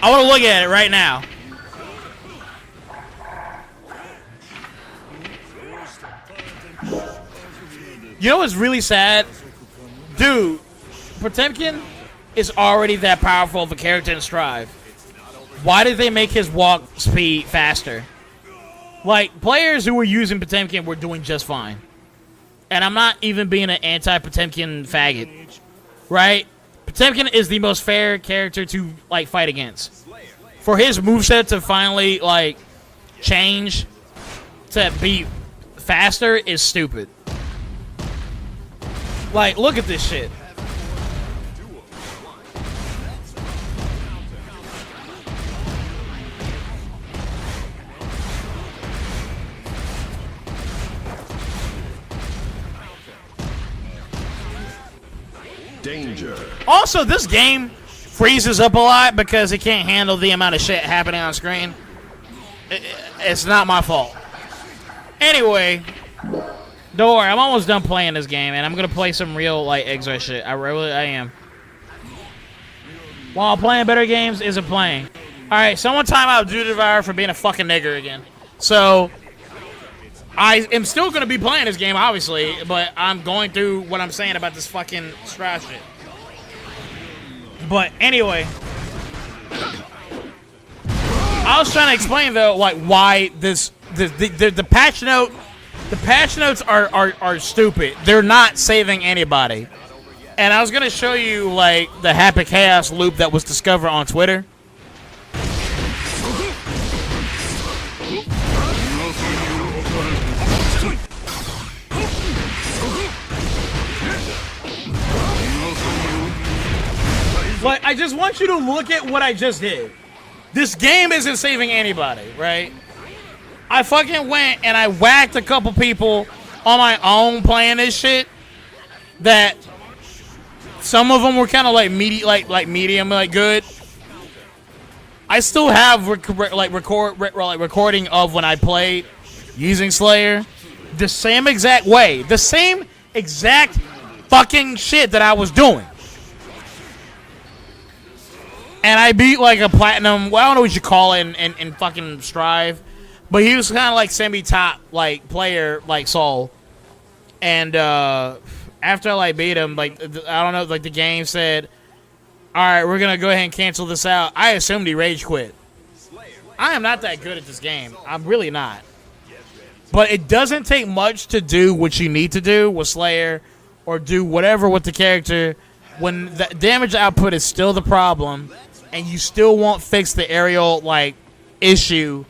I want to look at it right now. You know what's really sad? Dude, Potemkin is already that powerful of a character in Strive. Why did they make his walk speed faster? Like, players who were using Potemkin were doing just fine. And I'm not even being an anti-Potemkin faggot. Right? Potemkin is the most fair character to, like, fight against. For his moveset to finally, like, change to be faster is stupid. Like, look at this shit. Danger. Also, this game freezes up a lot because it can't handle the amount of shit happening on screen. It's not my fault. Anyway, don't worry, I'm almost done playing this game, and I'm gonna play some real like Xrd shit. I am. While playing better games isn't playing. All right, someone time out Judy Devour for being a fucking nigger again. So I am still gonna be playing this game, obviously, but I'm going through what I'm saying about this fucking Strive shit. But anyway, I was trying to explain though, like why the patch note, the patch notes are stupid. They're not saving anybody. And I was gonna show you like the Happy Chaos loop that was discovered on Twitter. But I just want you to look at what I just did. This game isn't saving anybody, right? I fucking went and I whacked a couple people on my own playing this shit. That some of them were kind of like medium, like good. I still have recording of when I played using Slayer, the same exact way, the same exact fucking shit that I was doing. And I beat like a platinum, well, I don't know what you call it in fucking Strive. But he was kind of like semi-top like player like Saul. And after I like beat him, like I don't know, like the game said, all right, we're going to go ahead and cancel this out. I assumed he rage quit. I am not that good at this game. I'm really not. But it doesn't take much to do what you need to do with Slayer or do whatever with the character when the damage output is still the problem and you still won't fix the aerial like issue.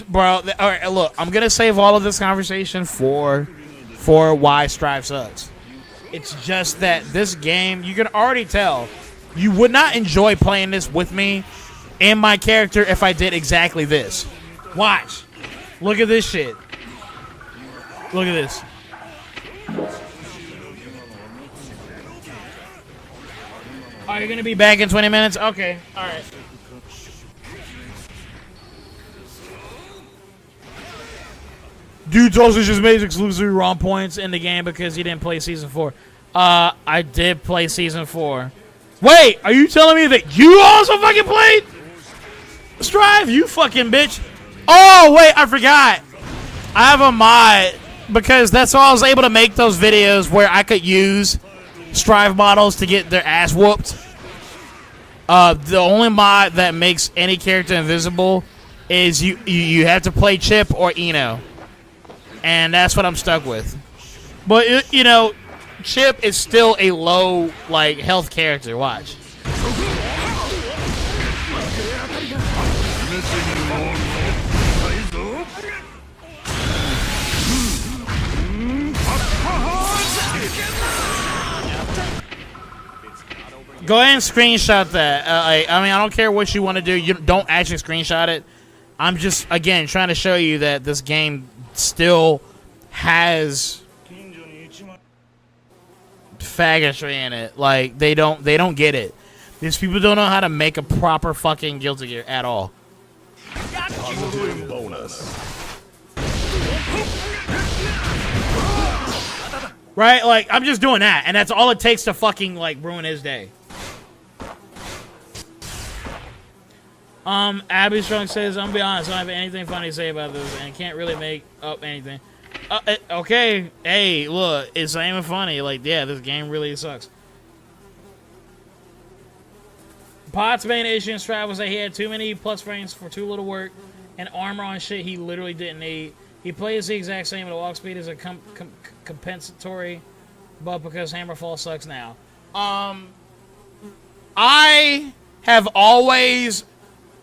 Bro, all right, look, I'm going to save all of this conversation for why Strive sucks. It's just that this game, you can already tell, you would not enjoy playing this with me and my character if I did exactly this. Watch. Look at this shit. Look at this. Are you going to be back in 20 minutes? Okay, all right. Dude also just made exclusive ROM points in the game because he didn't play Season 4. I did play Season 4. Wait, are you telling me that you also fucking played Strive? You fucking bitch. Oh, wait, I forgot. I have a mod because that's how I was able to make those videos where I could use Strive models to get their ass whooped. The only mod that makes any character invisible is you have to play Chip or Eno. And that's what I'm stuck with. But, you know, Chip is still a low, like, health character. Watch. Go ahead and screenshot that. I mean, I don't care what you want to do. You don't actually screenshot it. I'm just, again, trying to show you that this game still has faggotry in it. Like they don't get it. These people don't know how to make a proper fucking Guilty Gear at all. Positive bonus. Right? Like I'm just doing that, and that's all it takes to fucking like ruin his day. Abby Strong says, I'm gonna be honest, I don't have anything funny to say about this, and I can't really make up anything. Okay, hey, look, it's not even funny. Like, yeah, this game really sucks. Pot's main issue in Strive was that he had too many plus frames for too little work, and armor on shit he literally didn't need. He plays the exact same, but the walk speed is a compensatory, but because Hammerfall sucks now. I have always...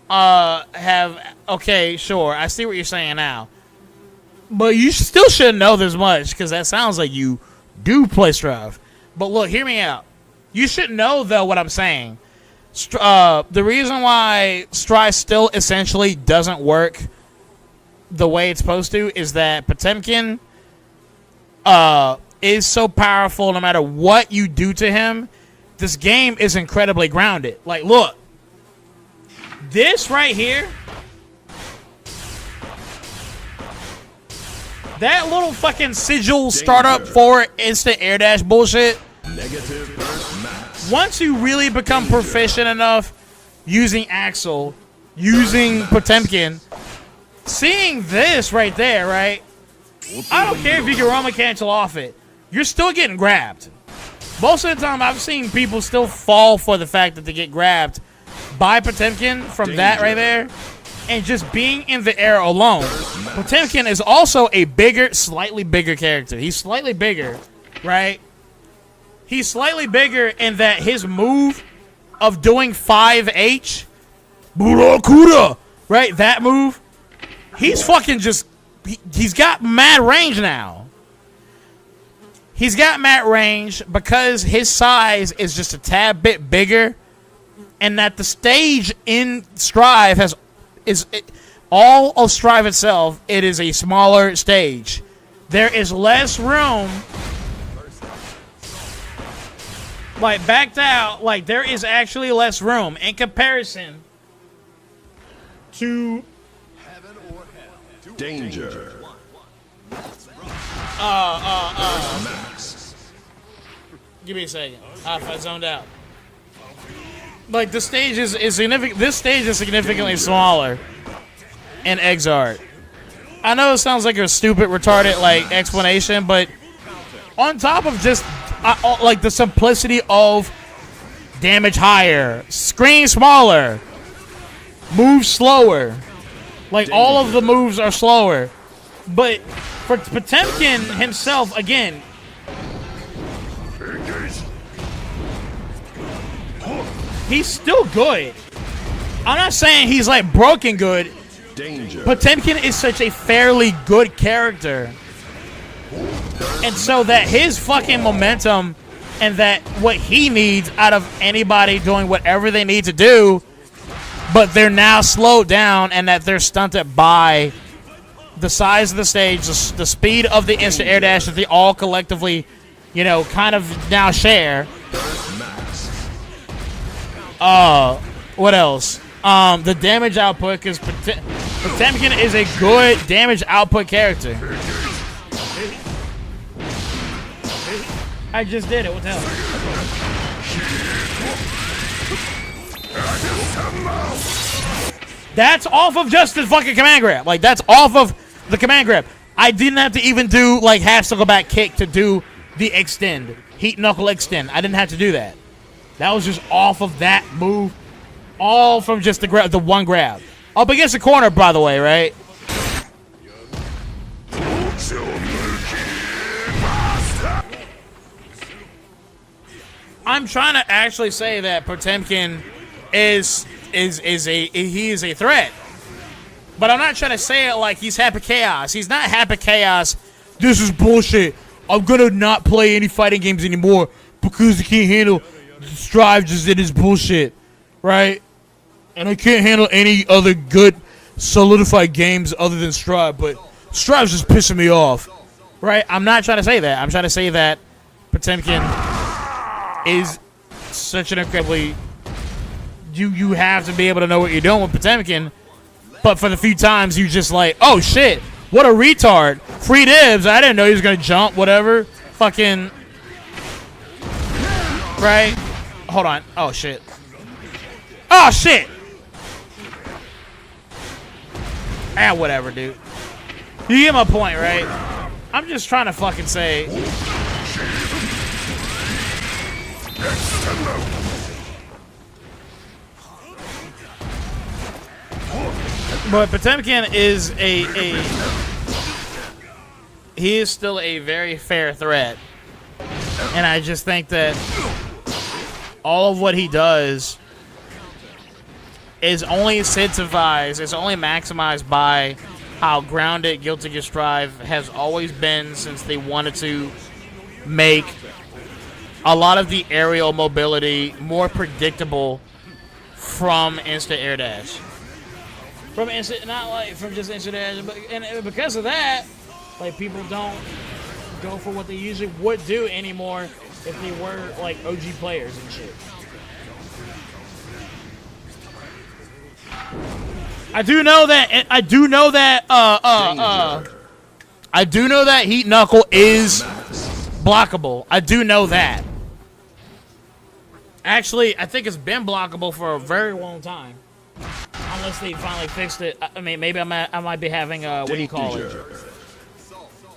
okay, sure, I see what you're saying now. But you still shouldn't know this much, because that sounds like you do play Strive. But look, hear me out. You should know, though, what I'm saying. The reason why Strive still essentially doesn't work the way it's supposed to is that Potemkin is so powerful no matter what you do to him. This game is incredibly grounded. Like, look. This right here, that little fucking sigil startup for instant air dash bullshit. Negative burst max. Once you really become proficient enough using Axel, using Potemkin, seeing this right there, right? I don't care if you can Roma cancel off it. You're still getting grabbed. Most of the time, I've seen people still fall for the fact that they get grabbed by Potemkin from that right there, and just being in the air alone. Potemkin is also a bigger, slightly bigger character. He's slightly bigger, right? He's slightly bigger in that his move of doing 5H, Burakuda, right? That move, he's fucking just, he's got mad range now. He's got mad range because his size is just a tad bit bigger. And that the stage in Strive all of Strive itself, it is a smaller stage. There is less room. Like, backed out, like, there is actually less room in comparison to... Danger. Give me a second. I zoned out. Like, the stage is significant. This stage is significantly smaller in Xrd. I know it sounds like a stupid, retarded, like, explanation, but on top of just, like, the simplicity of damage higher, screen smaller, move slower. Like, all of the moves are slower. But for Potemkin himself, again, he's still good. I'm not saying he's, like, broken good. Danger. Potemkin is such a fairly good character. And so that his fucking momentum and that what he needs out of anybody doing whatever they need to do, but they're now slowed down and that they're stunted by the size of the stage, the speed of the instant air dash that they all collectively, you know, kind of now share. What else? The damage output, because Potemkin is a good damage output character. I just did it. What the hell? That's off of just the fucking command grab. Like, that's off of the command grab. I didn't have to even do, like, half circle back kick to do the extend. Heat knuckle extend. I didn't have to do that. That was just off of that move. All from just the one grab. Up against the corner, by the way, right? I'm trying to actually say that Potemkin is a threat. But I'm not trying to say it like he's Happy Chaos. He's not Happy Chaos. This is bullshit. I'm gonna not play any fighting games anymore because I can't handle Strive just did his bullshit. Right? And I can't handle any other good solidified games other than Strive, but Strive's just pissing me off. Right? I'm not trying to say that. I'm trying to say that Potemkin is such an incredibly... You have to be able to know what you're doing with Potemkin, but for the few times you just like, oh shit, what a retard. Free divs, I didn't know he was gonna jump, whatever. Fucking... Right? Hold on. Oh shit. Oh shit! Ah, whatever, dude. You get my point, right? I'm just trying to fucking say... But Potemkin is he is still a very fair threat. And I just think that all of what he does is only incentivized, is only maximized by how grounded Guilty Gear Strive has always been since they wanted to make a lot of the aerial mobility more predictable from instant air dash. From instant, not like from just instant dash, but and because of that, like people don't go for what they usually would do anymore if they were like OG players and shit. I do know that Heat Knuckle is blockable. I do know that. Actually, I think it's been blockable for a very long time. Unless they finally fixed it. I mean, maybe I might be having, what do you call it?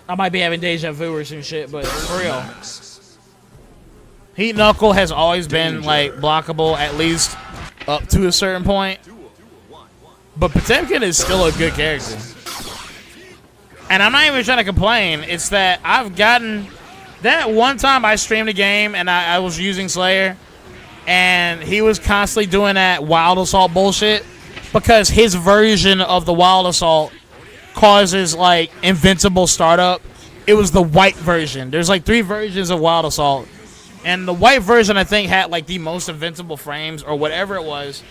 I might be having deja vu or some shit, but for real. Heat Knuckle has always been, like, blockable, at least up to a certain point. But Potemkin is still a good character. And I'm not even trying to complain. It's that I've gotten... That one time I streamed a game and I was using Slayer, and he was constantly doing that Wild Assault bullshit because his version of the Wild Assault causes, like, invincible startup. It was the white version. There's, like, 3 versions of Wild Assault. And the white version, I think, had, like, the most invincible frames or whatever it was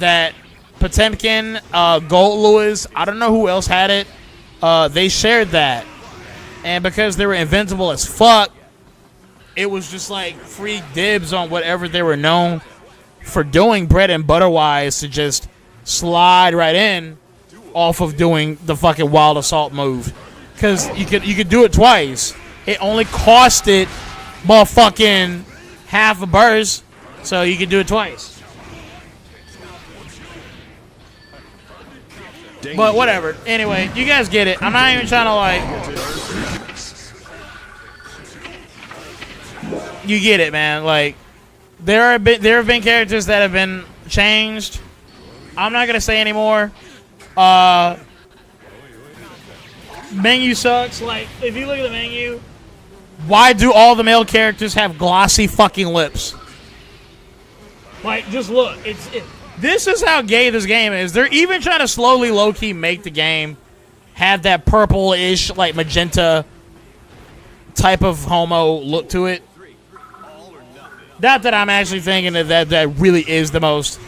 that Potemkin, Gold Lewis, I don't know who else had it. They shared that. And because they were invincible as fuck, it was just like free dibs on whatever they were known for doing bread and butter wise to just slide right in off of doing the fucking Wild Assault move. Because you could do it twice. It only costed motherfucking half a burst, so you could do it twice. But whatever. Anyway, you guys get it. I'm not even trying to like. You get it, man. Like there have been characters that have been changed. I'm not gonna say anymore. Menu sucks. Like if you look at the menu, why do all the male characters have glossy fucking lips? Like just look. This is how gay this game is. They're even trying to slowly, low-key make the game have that purple-ish, like magenta type of homo look to it. Not that I'm actually thinking that really is the most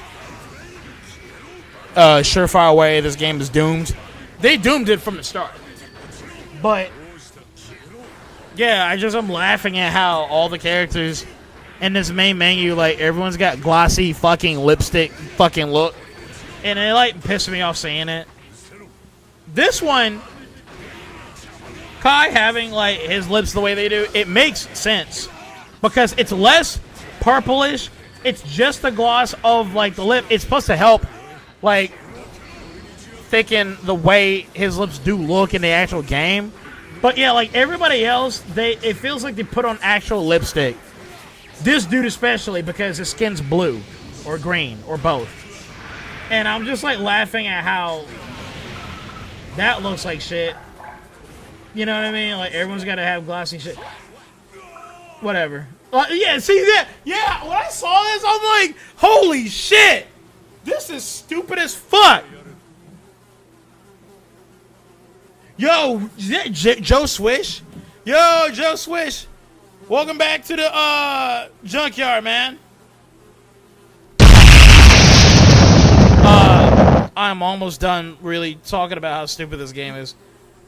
surefire way this game is doomed. They doomed it from the start. But, yeah, I'm laughing at how all the characters in this main menu, like, everyone's got glossy fucking lipstick fucking look. And it, like, pissed me off seeing it. This one, Kai having, like, his lips the way they do, it makes sense. Because it's less purplish. It's just the gloss of, like, the lip. It's supposed to help, like, thicken the way his lips do look in the actual game. But, yeah, like, everybody else, it feels like they put on actual lipstick. This dude especially because his skin's blue or green or both. And I'm just like laughing at how that looks like shit. You know what I mean? Like everyone's got to have glossy shit. Whatever. Yeah, see that? Yeah, when I saw this, I'm like, holy shit. This is stupid as fuck. Yo, Joe Swish? Yo, Joe Swish. Welcome back to the junkyard, man. I'm almost done really talking about how stupid this game is.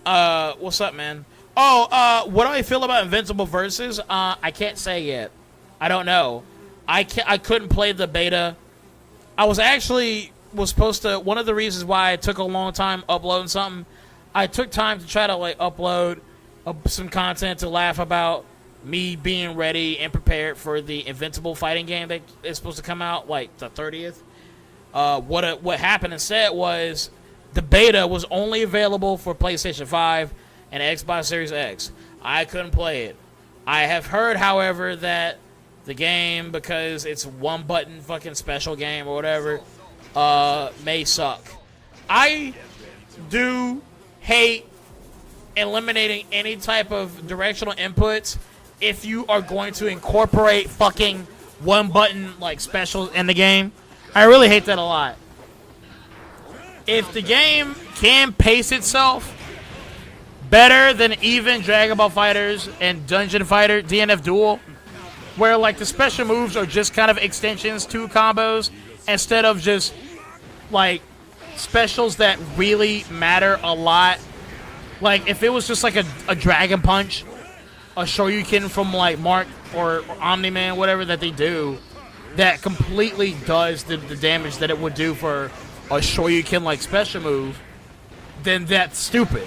What's up, man? Oh, what do I feel about Invincible Versus? I can't say yet. I don't know. I couldn't play the beta. I was supposed to. One of the reasons why it took a long time uploading something, I took time to try to like upload some content to laugh about me being ready and prepared for the Invincible fighting game that is supposed to come out like the 30th. What happened instead was the beta was only available for PlayStation 5 and Xbox Series X. I couldn't play it. I have heard, however, that the game, because it's one button fucking special game or whatever, may suck. I do hate eliminating any type of directional inputs if you are going to incorporate fucking one button like specials in the game. I really hate that a lot. If the game can pace itself better than even Dragon Ball Fighters and Dungeon Fighter DNF Duel, where like the special moves are just kind of extensions to combos instead of just like specials that really matter a lot. Like if it was just like a Dragon Punch, a Shoryuken from like Mark or Omni-Man, whatever that they do, that completely does the damage that it would do for a Shoryuken like special move, then that's stupid.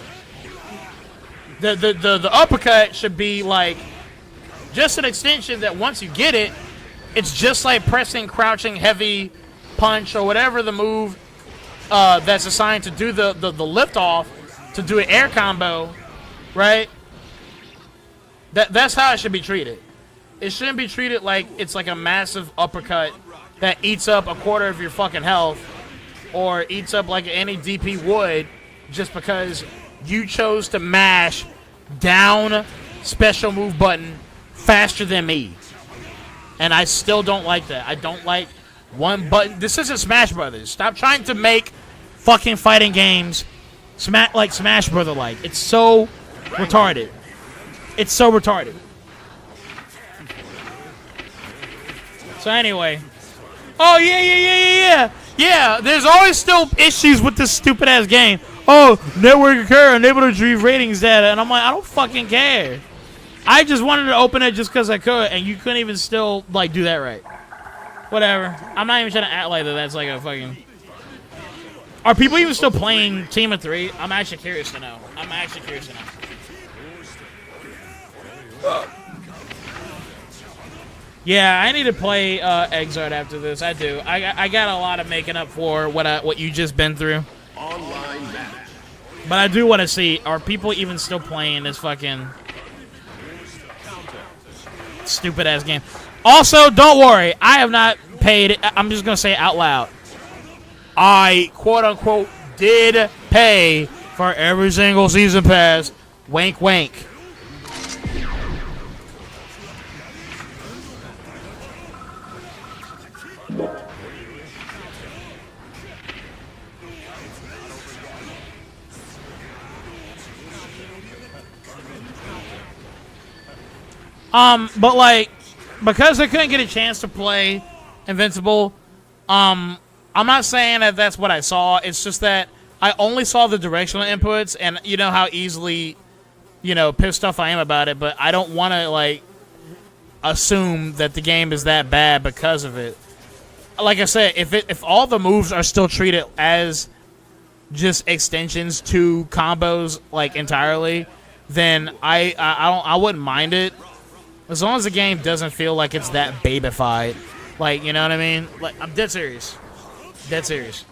The uppercut should be like just an extension that once you get it, it's just like pressing, crouching, heavy punch or whatever the move that's assigned to do the lift off to do an air combo, right? That's how it should be treated. It shouldn't be treated like it's like a massive uppercut that eats up a quarter of your fucking health or eats up like any DP would just because you chose to mash down special move button faster than me. And I still don't like that. I don't like one button. This isn't Smash Brothers. Stop trying to make fucking fighting games like Smash Brother like. It's so retarded. It's so retarded. So anyway. Oh, yeah. Yeah, there's always still issues with this stupid ass game. Oh, network occur, unable to retrieve ratings data, and I'm like, I don't fucking care. I just wanted to open it just because I could, and you couldn't even still like do that right. Whatever. I'm not even trying to act like that. That's like a fucking. Are people even still playing Team of 3? I'm actually curious to know. Yeah, I need to play Xrd after this. I do. I got a lot of making up for what you just been through. But I do want to see, are people even still playing this fucking stupid ass game? Also, don't worry, I have not paid. I'm just gonna say it out loud. I quote unquote did pay for every single season pass. Wink, wink. But like, because I couldn't get a chance to play Invincible, I'm not saying that that's what I saw. It's just that I only saw the directional inputs, and you know how easily, pissed off I am about it. But I don't want to like assume that the game is that bad because of it. Like I said, if all the moves are still treated as just extensions to combos like entirely, then I wouldn't mind it. As long as the game doesn't feel like it's that babified. Like, you know what I mean? Like, I'm dead serious. Dead serious.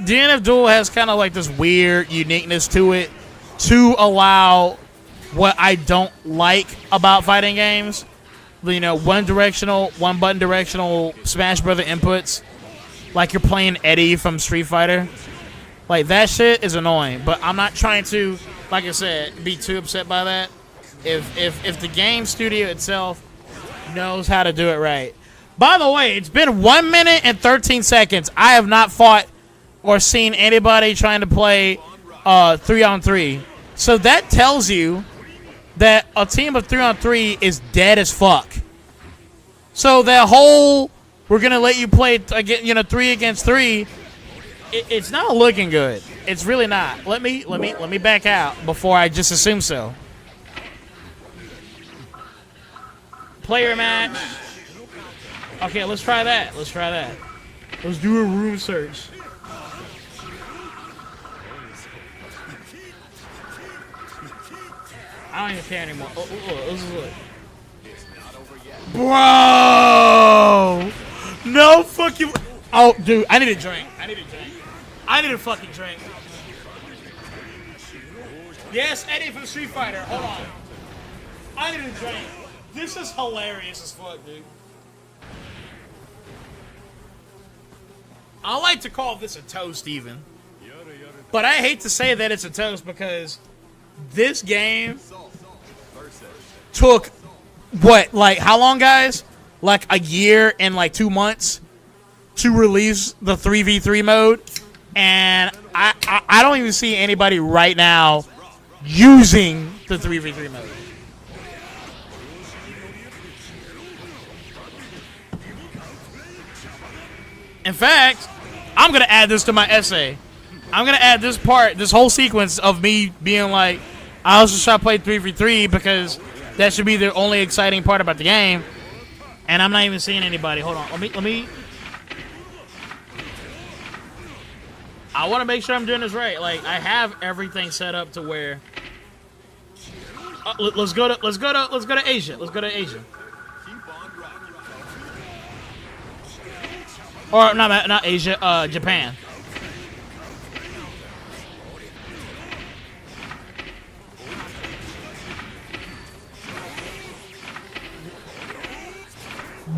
DNF Duel has kind of like this weird uniqueness to it to allow what I don't like about fighting games. One button directional Smash Brother inputs. Like you're playing Eddie from Street Fighter. Like, that shit is annoying. But I'm not trying to, like I said, be too upset by that. If the game studio itself knows how to do it right. By the way, it's been 1 minute and 13 seconds. I have not fought or seen anybody trying to play 3-on-3. So that tells you that a team of 3-on-3 is dead as fuck. So that whole we're gonna let you play 3 against 3, it's not looking good. It's really not. Let me back out before I just assume so. Player match. Okay, let's try that. Let's do a room search. I don't even care anymore. Let's look. Bro! No fucking... Oh, dude, I need a drink. I need a fucking drink. Yes, Eddie from Street Fighter. Hold on. I need a drink. This is hilarious as fuck, dude. I like to call this a toast even. But I hate to say that it's a toast because this game took, how long, guys? Like a year and 2 months to release the 3v3 mode. And I don't even see anybody right now using the 3v3 mode. In fact, I'm going to add this to my essay. I'm going to add this part, this whole sequence of me being like, I also try to play 3v3 because that should be the only exciting part about the game. And I'm not even seeing anybody. Hold on. Let me. I want to make sure I'm doing this right. Like, I have everything set up to where. Let's go to Asia. Let's go to Asia. Or not Asia, Japan.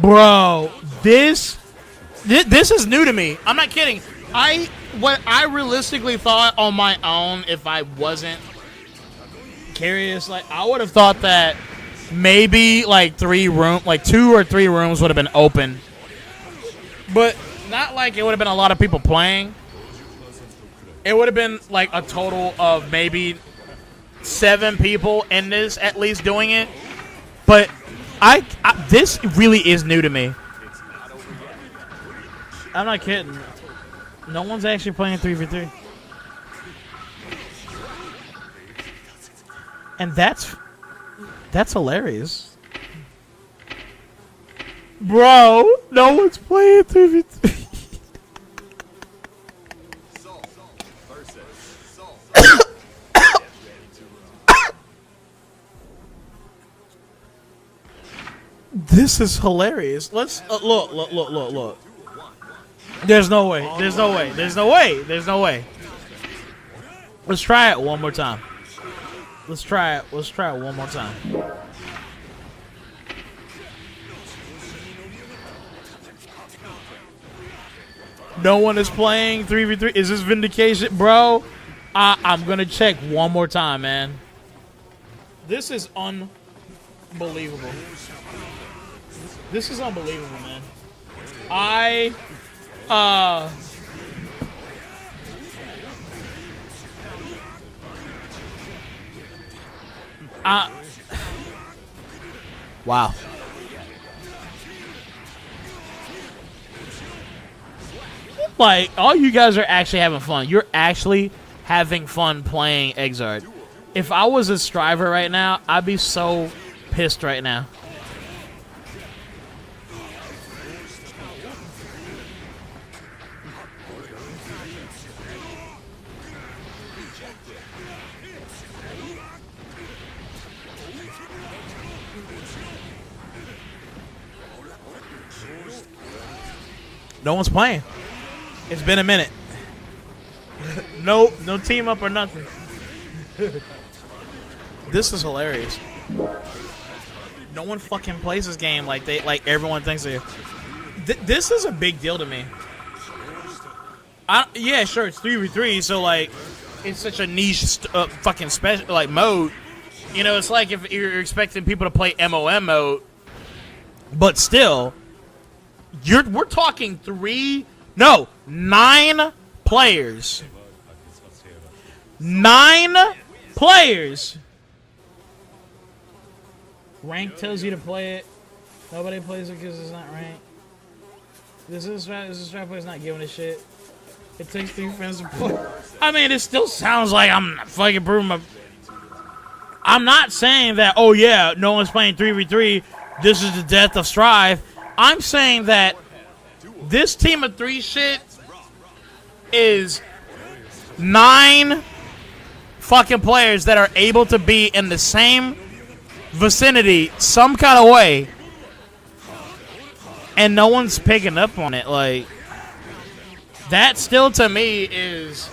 Bro, this is new to me. I'm not kidding. What I realistically thought on my own, if I wasn't curious, I would have thought that maybe 2 or 3 rooms would have been open. But not like it would have been a lot of people playing. It would have been a total of maybe 7 people in this at least doing it. But this really is new to me. I'm not kidding. No one's actually playing 3v3. And that's hilarious. Bro, no one's playing 3v3. This is hilarious. Let's look. There's no way. Let's try it one more time. Let's try it one more time. No one is playing 3v3. Is this vindication? Bro, I'm going to check one more time, man. This is unbelievable. This is unbelievable, man. Wow. Like, all you guys are actually having fun. You're actually having fun playing Xrd. If I was a striver right now, I'd be so pissed right now. No one's playing. It's been a minute. No team up or nothing. This is hilarious. No one fucking plays this game like everyone thinks they. This is a big deal to me. Yeah, sure, it's 3v3, so like, it's such a niche fucking special like mode. You know, it's like if you're expecting people to play MOM mode, but still, we're talking 9 players. 9 players. Rank tells you to play it. Nobody plays it because it's not ranked. This strat player's not giving a shit. It takes 3 friends to play. I mean, it still sounds like I'm fucking proving my. I'm not saying that, oh yeah, no one's playing 3v3. This is the death of Strive. I'm saying that this team of 3 shit is 9 fucking players that are able to be in the same vicinity some kind of way, and no one's picking up on it. Like, that still to me is.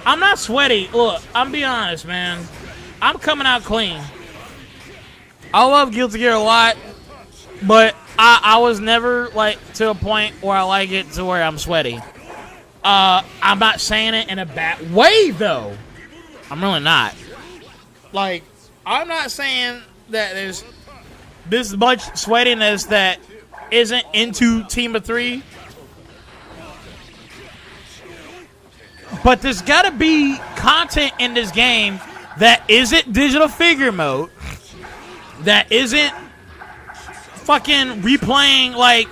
I'm not sweaty. Look, I'm being honest, man. I'm coming out clean. I love Guilty Gear a lot, but I was never like to a point where I like it to where I'm sweaty. I'm not saying it in a bad way though. I'm really not. Like, I'm not saying that there's this much sweatiness that isn't into Team of 3. But there's gotta be content in this game that isn't digital figure mode, that isn't fucking replaying like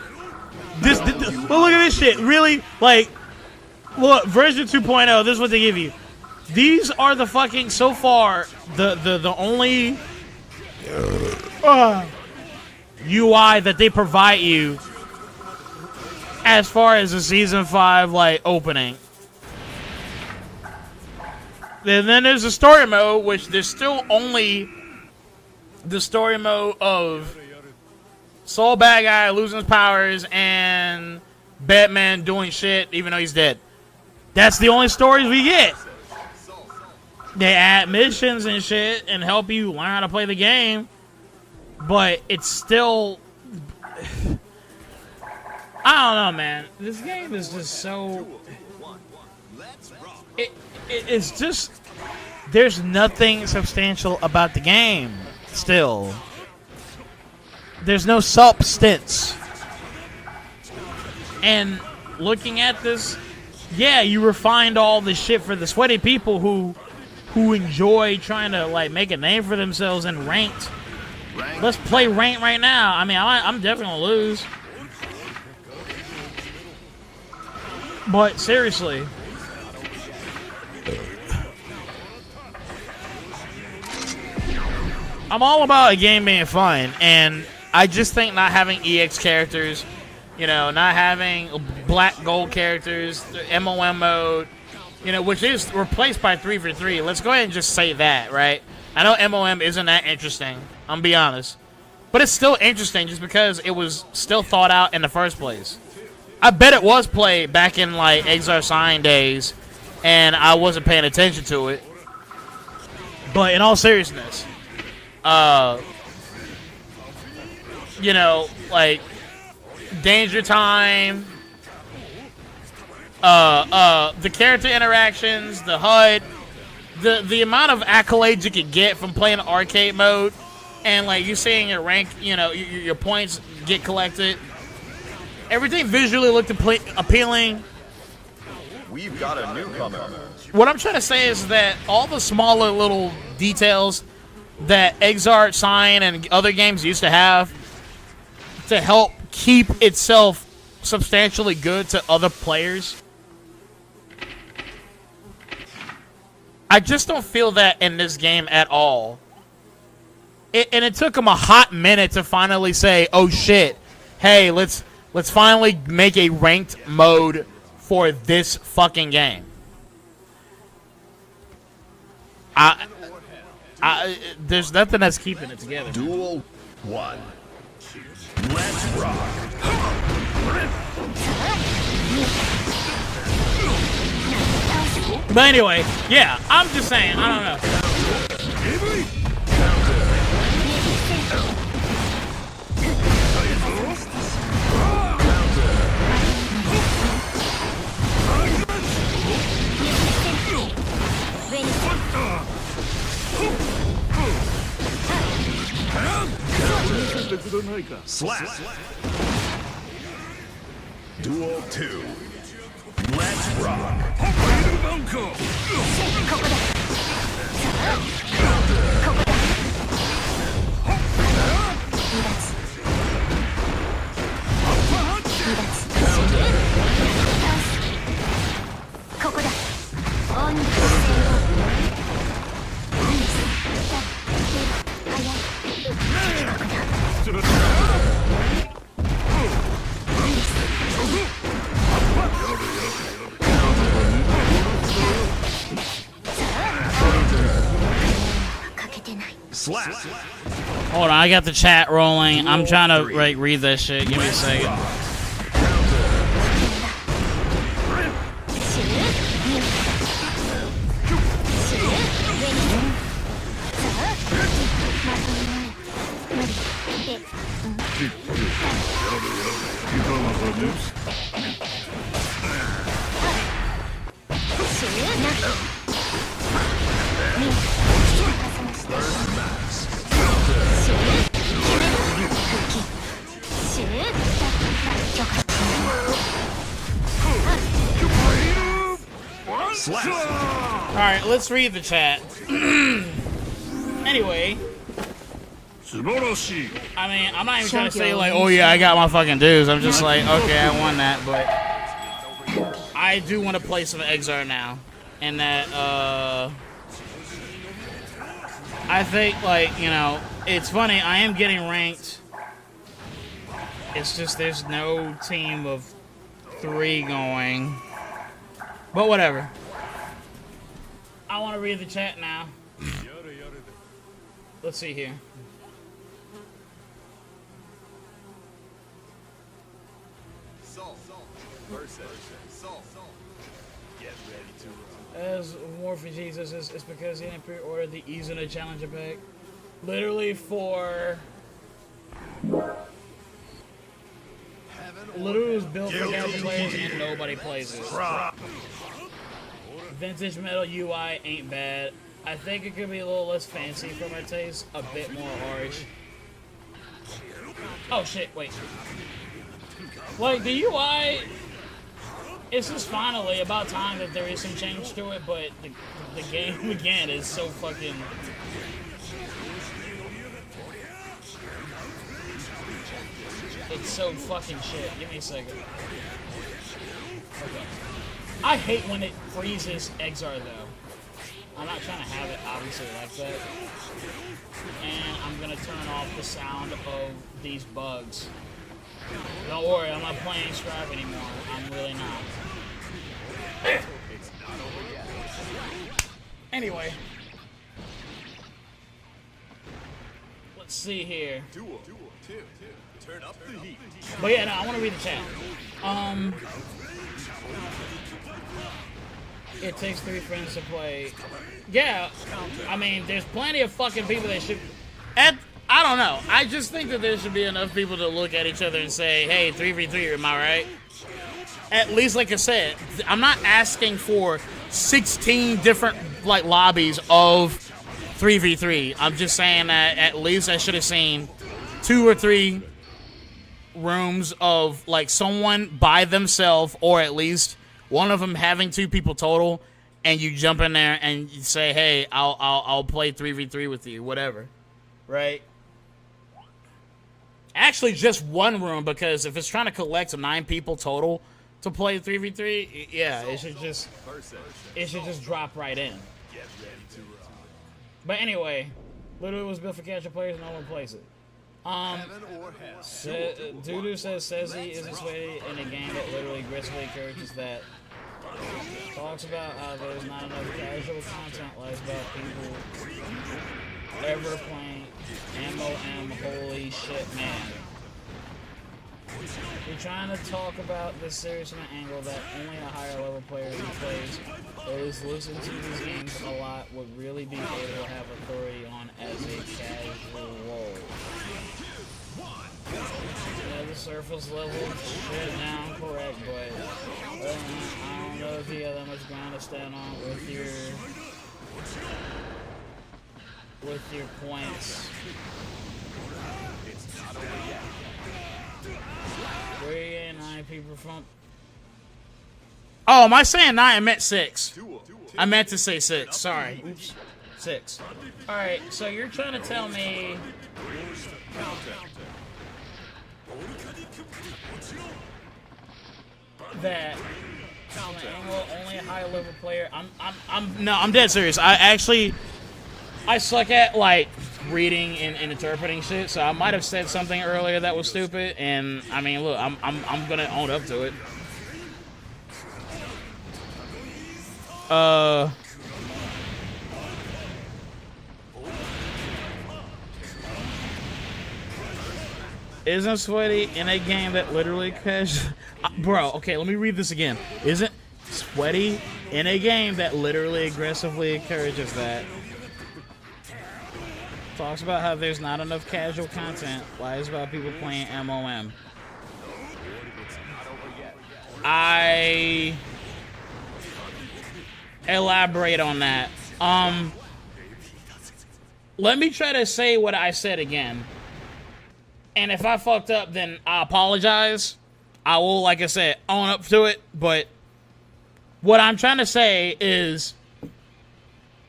this. Well, look at this shit. Really, like, look, version 2.0. This is what they give you. These are the fucking, so far, the only UI that they provide you as far as the season 5 like opening. And then there's the story mode, which there's still only the story mode of Soul Bad Guy losing his powers and Batman doing shit even though he's dead. That's the only stories we get. They add missions and shit and help you learn how to play the game, but it's still. I don't know, man. This game is just so. It's just. There's nothing substantial about the game. Still, there's no substance. And looking at this, yeah, you refined all this shit for the sweaty people who enjoy trying to like make a name for themselves in ranked. Let's play ranked right now. I mean, I'm definitely gonna lose. But seriously, I'm all about a game being fun, and I just think not having EX characters, you know, not having black gold characters, MOM mode, you know, which is replaced by 3-for-3. Let's go ahead and just say that, right? I know MOM isn't that interesting, I'm gonna be honest. But it's still interesting just because it was still thought out in the first place. I bet it was played back in, like, Xrd Sign days, and I wasn't paying attention to it. But in all seriousness, you know, like, Danger Time, the character interactions, the HUD, the amount of accolades you can get from playing arcade mode, and like you seeing your rank, you know, your points get collected. Everything visually looked appealing. We've got a newcomer. What I'm trying to say is that all the smaller little details that Xrd Sign and other games used to have to help keep itself substantially good to other players, I just don't feel that in this game at all. And it took them a hot minute to finally say, "Oh shit, hey, let's finally make a ranked mode for this fucking game." There's nothing that's keeping it together. Duel 1. Let's rock. But anyway, yeah, I'm just saying, I don't know. Slap. Duel 2. Let's rock. Slap. Hold on, I got the chat rolling. I'm trying to like read this shit. Give me a second. Alright, let's read the chat. Anyway, I mean, I'm not even trying to say like, oh yeah, I got my fucking dues. I'm just like, okay, I won that, but I do want to play some Xrd now. And that, I think, like, you know, it's funny, I am getting ranked. It's just there's no team of 3 going. But whatever. I want to read the chat now. Let's see here. As War for Jesus, it's because he didn't pre-order the Ease in a Challenger pack. Literally for... Literally was built for casual players and nobody plays it. Vintage metal UI ain't bad. I think it could be a little less fancy for my taste, a bit more harsh. Oh shit, wait. Like, the UI, it's just finally about time that there is some change to it, but the game, again, is so fucking... It's so fucking shit. Give me a second. Okay. I hate when it freezes Xrd though. I'm not trying to have it obviously like that. And I'm gonna turn off the sound of these bugs. Don't worry, I'm not playing Strive anymore. I'm really not. Anyway. Let's see here. Turn up the heat. But yeah, no, I want to read the chat. It takes 3 friends to play. Yeah, I mean, there's plenty of fucking people that should... I don't know. I just think that there should be enough people to look at each other and say, hey, 3v3, am I right? At least, like I said, I'm not asking for 16 different, like, lobbies of 3v3. I'm just saying that at least I should have seen 2 or 3 rooms of, like, someone by themselves, or at least one of them having 2 people total, and you jump in there and you say, hey, I'll play 3v3 with you, whatever. Right? Actually, just one room, because if it's trying to collect 9 people total to play 3v3, yeah, it should just drop right in. But anyway, literally was built for casual players, no one plays it. Dudu says Sezzy is this way in a game that literally aggressively encourages that. Talks about how there's not enough casual content lies about people ever playing MOM. Holy shit, man. We're trying to talk about this serious from an angle that only a higher level player who plays or is listening to these games a lot would really be able to have authority on as a casual role. Yeah, the surface level shit now, correct, but I don't know if you have that much ground to stand on with your points. Where are you getting 9 people from? Oh, am I saying 9? I meant 6. I meant to say 6. Sorry. Oops. 6. Alright, so you're trying to tell me that only a high level player. I'm dead serious. I suck at like reading and interpreting shit, so I might have said something earlier that was stupid, and I mean, look, I'm gonna own up to it. Isn't sweaty in a game that literally bro, okay, let me read this again. Isn't sweaty in a game that literally aggressively encourages that. Talks about how there's not enough casual content. Lies about people playing MOM. I elaborate on that. Let me try to say what I said again. And if I fucked up, then I apologize. I will, like I said, own up to it. But what I'm trying to say is,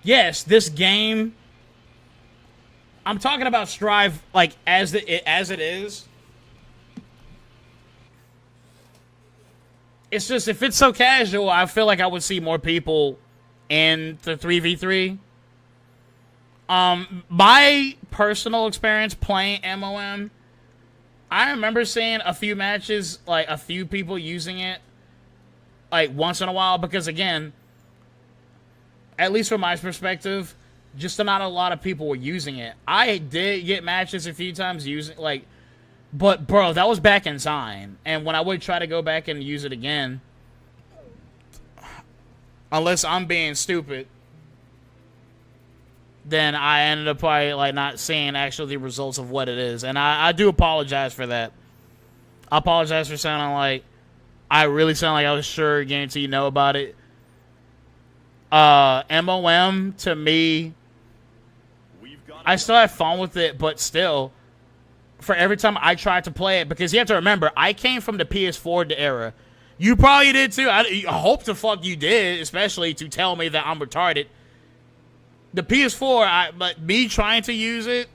yes, this game, I'm talking about Strive like as it is. It's just, if it's so casual, I feel like I would see more people in the 3v3. My personal experience playing MOM, I remember seeing a few matches, like a few people using it, like once in a while, because again, at least from my perspective, just not a lot of people were using it. I did get matches a few times using, like, but bro, that was back in time, and when I would try to go back and use it again, unless I'm being stupid, then I ended up probably like not seeing actually the results of what it is. And I do apologize for that. I apologize for sounding like I really sound like I was sure guarantee you know about it. MOM, to me, I still have fun with it, but still, for every time I tried to play it, because you have to remember, I came from the PS4 era. You probably did too. I hope the fuck you did, especially to tell me that I'm retarded. The PS4, but me trying to use it,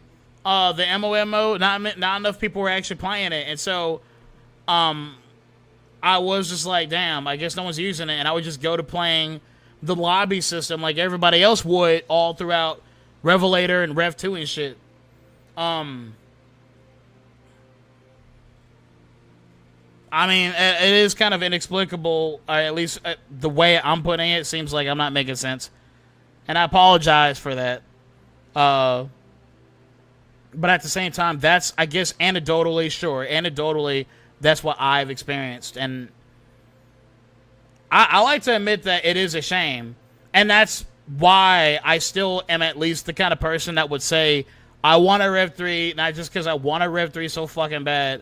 the MOM mode, not enough people were actually playing it, and so, I was just like, damn, I guess no one's using it, and I would just go to playing the lobby system like everybody else would all throughout Revelator and Rev 2 and shit. I mean, it is kind of inexplicable, or at least the way I'm putting it seems like I'm not making sense. And I apologize for that. But at the same time, that's, I guess, anecdotally, that's what I've experienced. And I like to admit that it is a shame. And that's why I still am at least the kind of person that would say, I want a Rev 3, not just because I want a Rev 3 so fucking bad,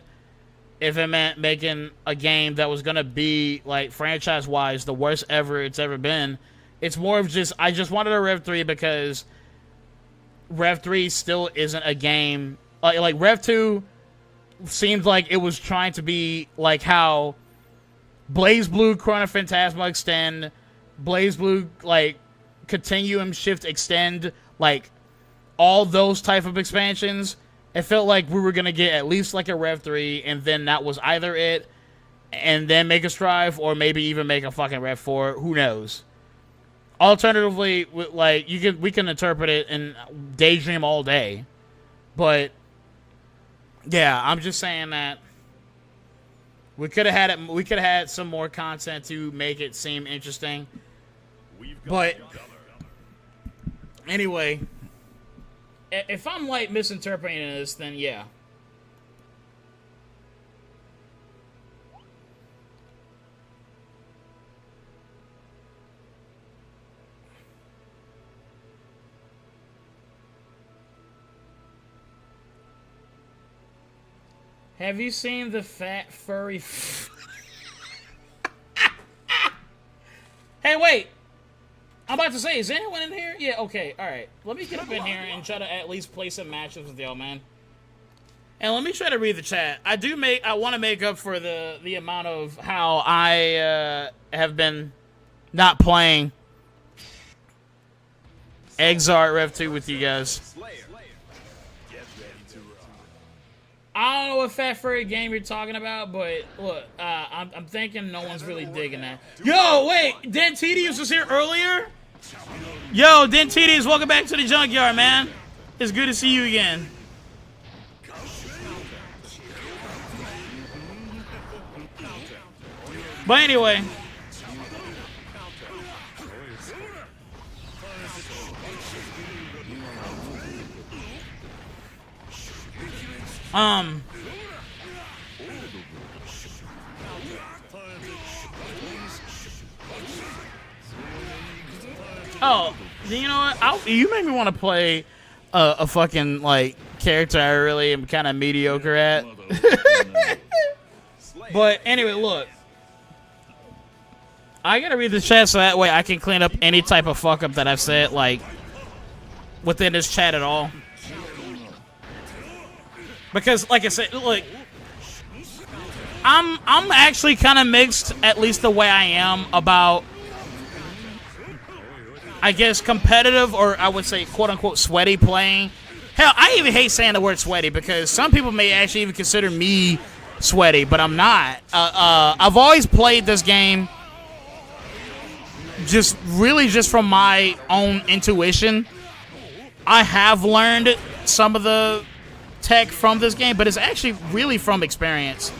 if it meant making a game that was going to be, like, franchise-wise, the worst ever it's ever been. It's more of just, I just wanted a Rev 3 because Rev 3 still isn't a game. Like, Rev 2 seemed like it was trying to be like how Blaze Blue, Chrono Phantasma Extend, Blaze Blue, like, Continuum Shift Extend, like, all those type of expansions. It felt like we were going to get at least like a Rev 3, and then that was either it, and then make a Strive, or maybe even make a fucking Rev 4. Who knows? Alternatively, like, we can interpret it and daydream all day. But, yeah, I'm just saying that we could have had some more content to make it seem interesting. But, anyway, if I'm, like, misinterpreting this, then yeah. Have you seen the fat, furry... Hey, wait! I'm about to say, is anyone in here? Yeah, okay, alright. Let me get up in here and try to at least play some matches with y'all, man. And let me try to read the chat. I want to make up for the amount of how I have been not playing Xrd Rev 2 with you guys. I don't know what fat furry game you're talking about, but look, I'm thinking no one's really digging that. Yo, wait, Dentitius was here earlier? Yo, Dentitius, welcome back to the junkyard, man. It's good to see you again. But anyway. Oh, you know what? You made me want to play a fucking, like, character I really am kind of mediocre at. But anyway, look. I gotta read the chat so that way I can clean up any type of fuck up that I've said, like, within this chat at all. Because, like I said, look, I'm actually kind of mixed, at least the way I am, about, I guess, competitive, or I would say, quote-unquote, sweaty playing. Hell, I even hate saying the word sweaty, because some people may actually even consider me sweaty, but I'm not. I've always played this game just from my own intuition. I have learned some of the tech from this game, but it's actually really from experience.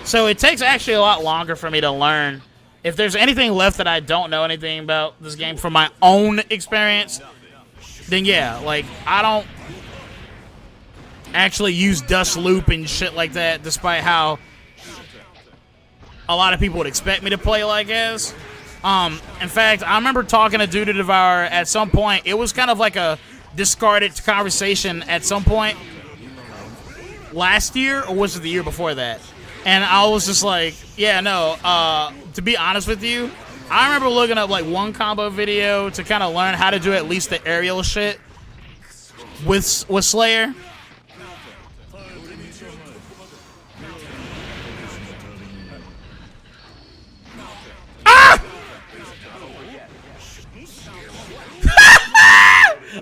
So it takes actually a lot longer for me to learn. If there's anything left that I don't know anything about this game from my own experience, then yeah, like, I don't actually use Dust Loop and shit like that, despite how a lot of people would expect me to play like as. In fact, I remember talking to Dude to Devour at some point. It was kind of like a discarded conversation at some point last year, or was it the year before that? And I was just like, yeah, no, to be honest with you, I remember looking up like one combo video to kind of learn how to do at least the aerial shit with Slayer. Ah!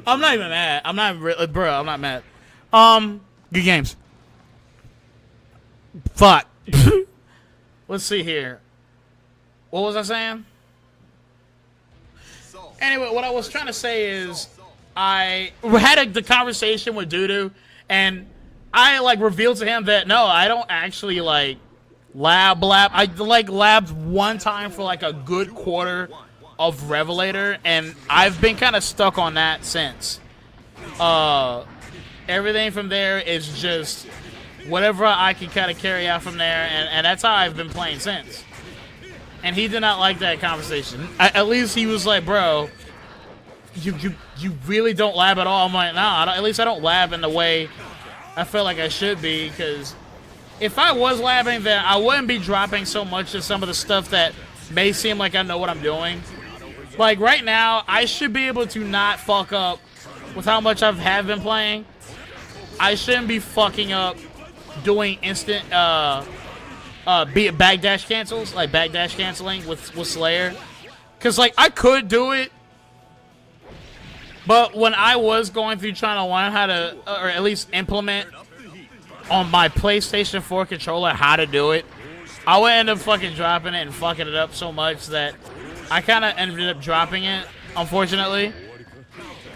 I'm not even mad. I'm not, bro, I'm not mad. Good games. Fuck. let's see here. What was I saying? Anyway, what I was trying to say is I had the conversation with Dudu, and I like revealed to him that no, I don't actually like lab. I like labbed one time for like a good quarter of Revelator, and I've been kind of stuck on that since. Everything from there is just whatever I can kind of carry out from there, and that's how I've been playing since. And he did not like that conversation. At least he was like, bro, you really don't lab at all. I'm like, nah, at least I don't lab in the way I feel like I should be, because if I was labbing, then I wouldn't be dropping so much of some of the stuff that may seem like I know what I'm doing. Like right now, I should be able to not fuck up with how much I have been playing. I shouldn't be fucking up doing instant backdash cancels, like backdash canceling with Slayer. Cause like I could do it, but when I was going through trying to learn how to, or at least implement on my PlayStation 4 controller how to do it, I would end up fucking dropping it and fucking it up so much that I kind of ended up dropping it, unfortunately.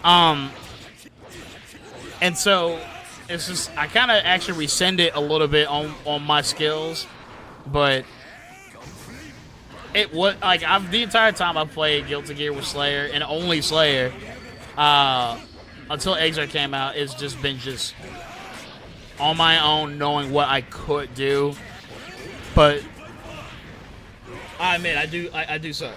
And so it's just I kind of actually rescinded a little bit on my skills, but it was like the entire time I played Guilty Gear with Slayer and only Slayer until Xrd came out, it's just been just on my own, knowing what I could do. But I admit I do suck.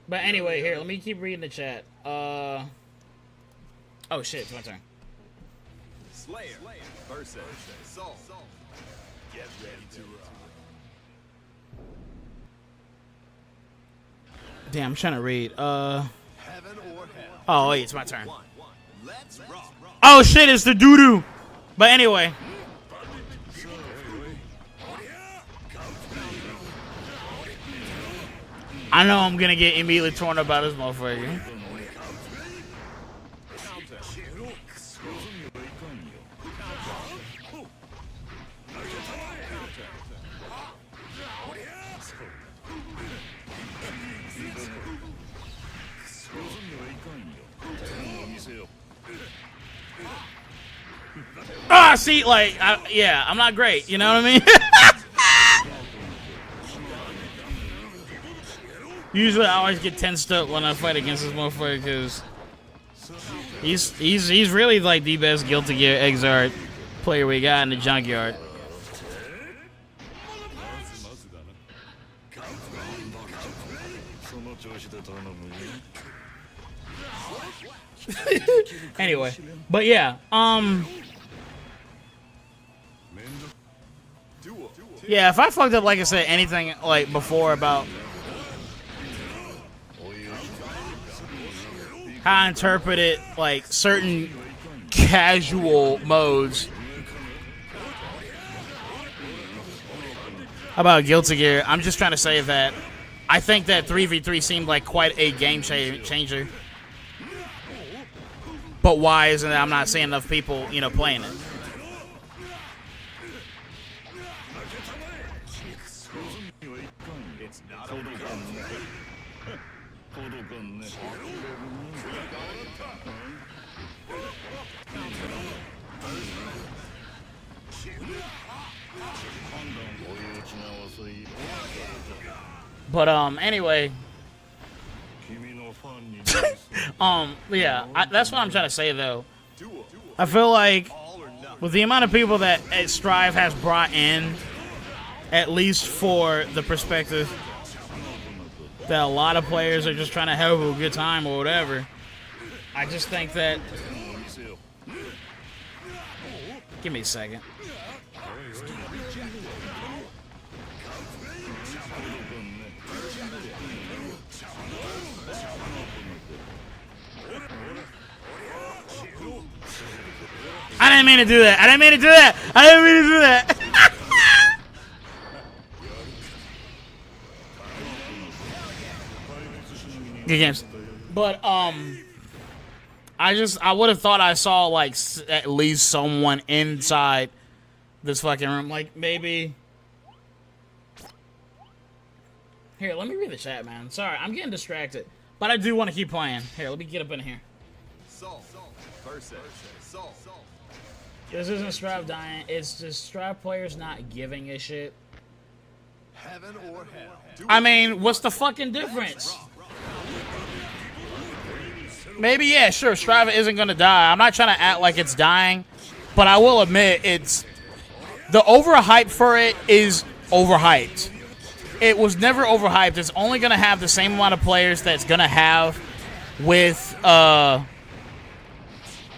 But anyway, here, let me keep reading the chat. Oh shit, it's my turn. Slayer versus Soul. Get ready to rock. Damn, I'm trying to read. Oh wait, it's my turn. Oh shit, it's the doo-doo. But anyway. I know I'm gonna get immediately torn up by this motherfucker. Ah, see, like, yeah, I'm not great. You know what I mean? Usually, I always get tensed up when I fight against this motherfucker because he's really like the best Guilty Gear Xrd player we got in the junkyard. Anyway, but yeah, yeah, if I fucked up, like I said, anything like before about how I interpreted like certain casual modes about Guilty Gear, I'm just trying to say that I think that 3v3 seemed like quite a game changer. But why isn't it I'm not seeing enough people, you know, playing it? But anyway, yeah, that's what I'm trying to say though. I feel like with the amount of people that Strive has brought in, at least for the perspective that a lot of players are just trying to have a good time or whatever, I just think that. Give me a second. I didn't mean to do that. I didn't mean to do that. I didn't mean to do that. Good games. But, I would have thought I saw, like, at least someone inside this fucking room. Like, maybe... Here, let me read the chat, man. Sorry, I'm getting distracted. But I do want to keep playing. Here, let me get up in here. This isn't Strive dying. It's just Strive players not giving a shit. Heaven or hell. I mean, what's the fucking difference? Maybe, yeah, sure, Strive isn't gonna die. I'm not trying to act like it's dying, but I will admit it's... The overhype for it is overhyped. It was never overhyped. It's only gonna have the same amount of players that's gonna have with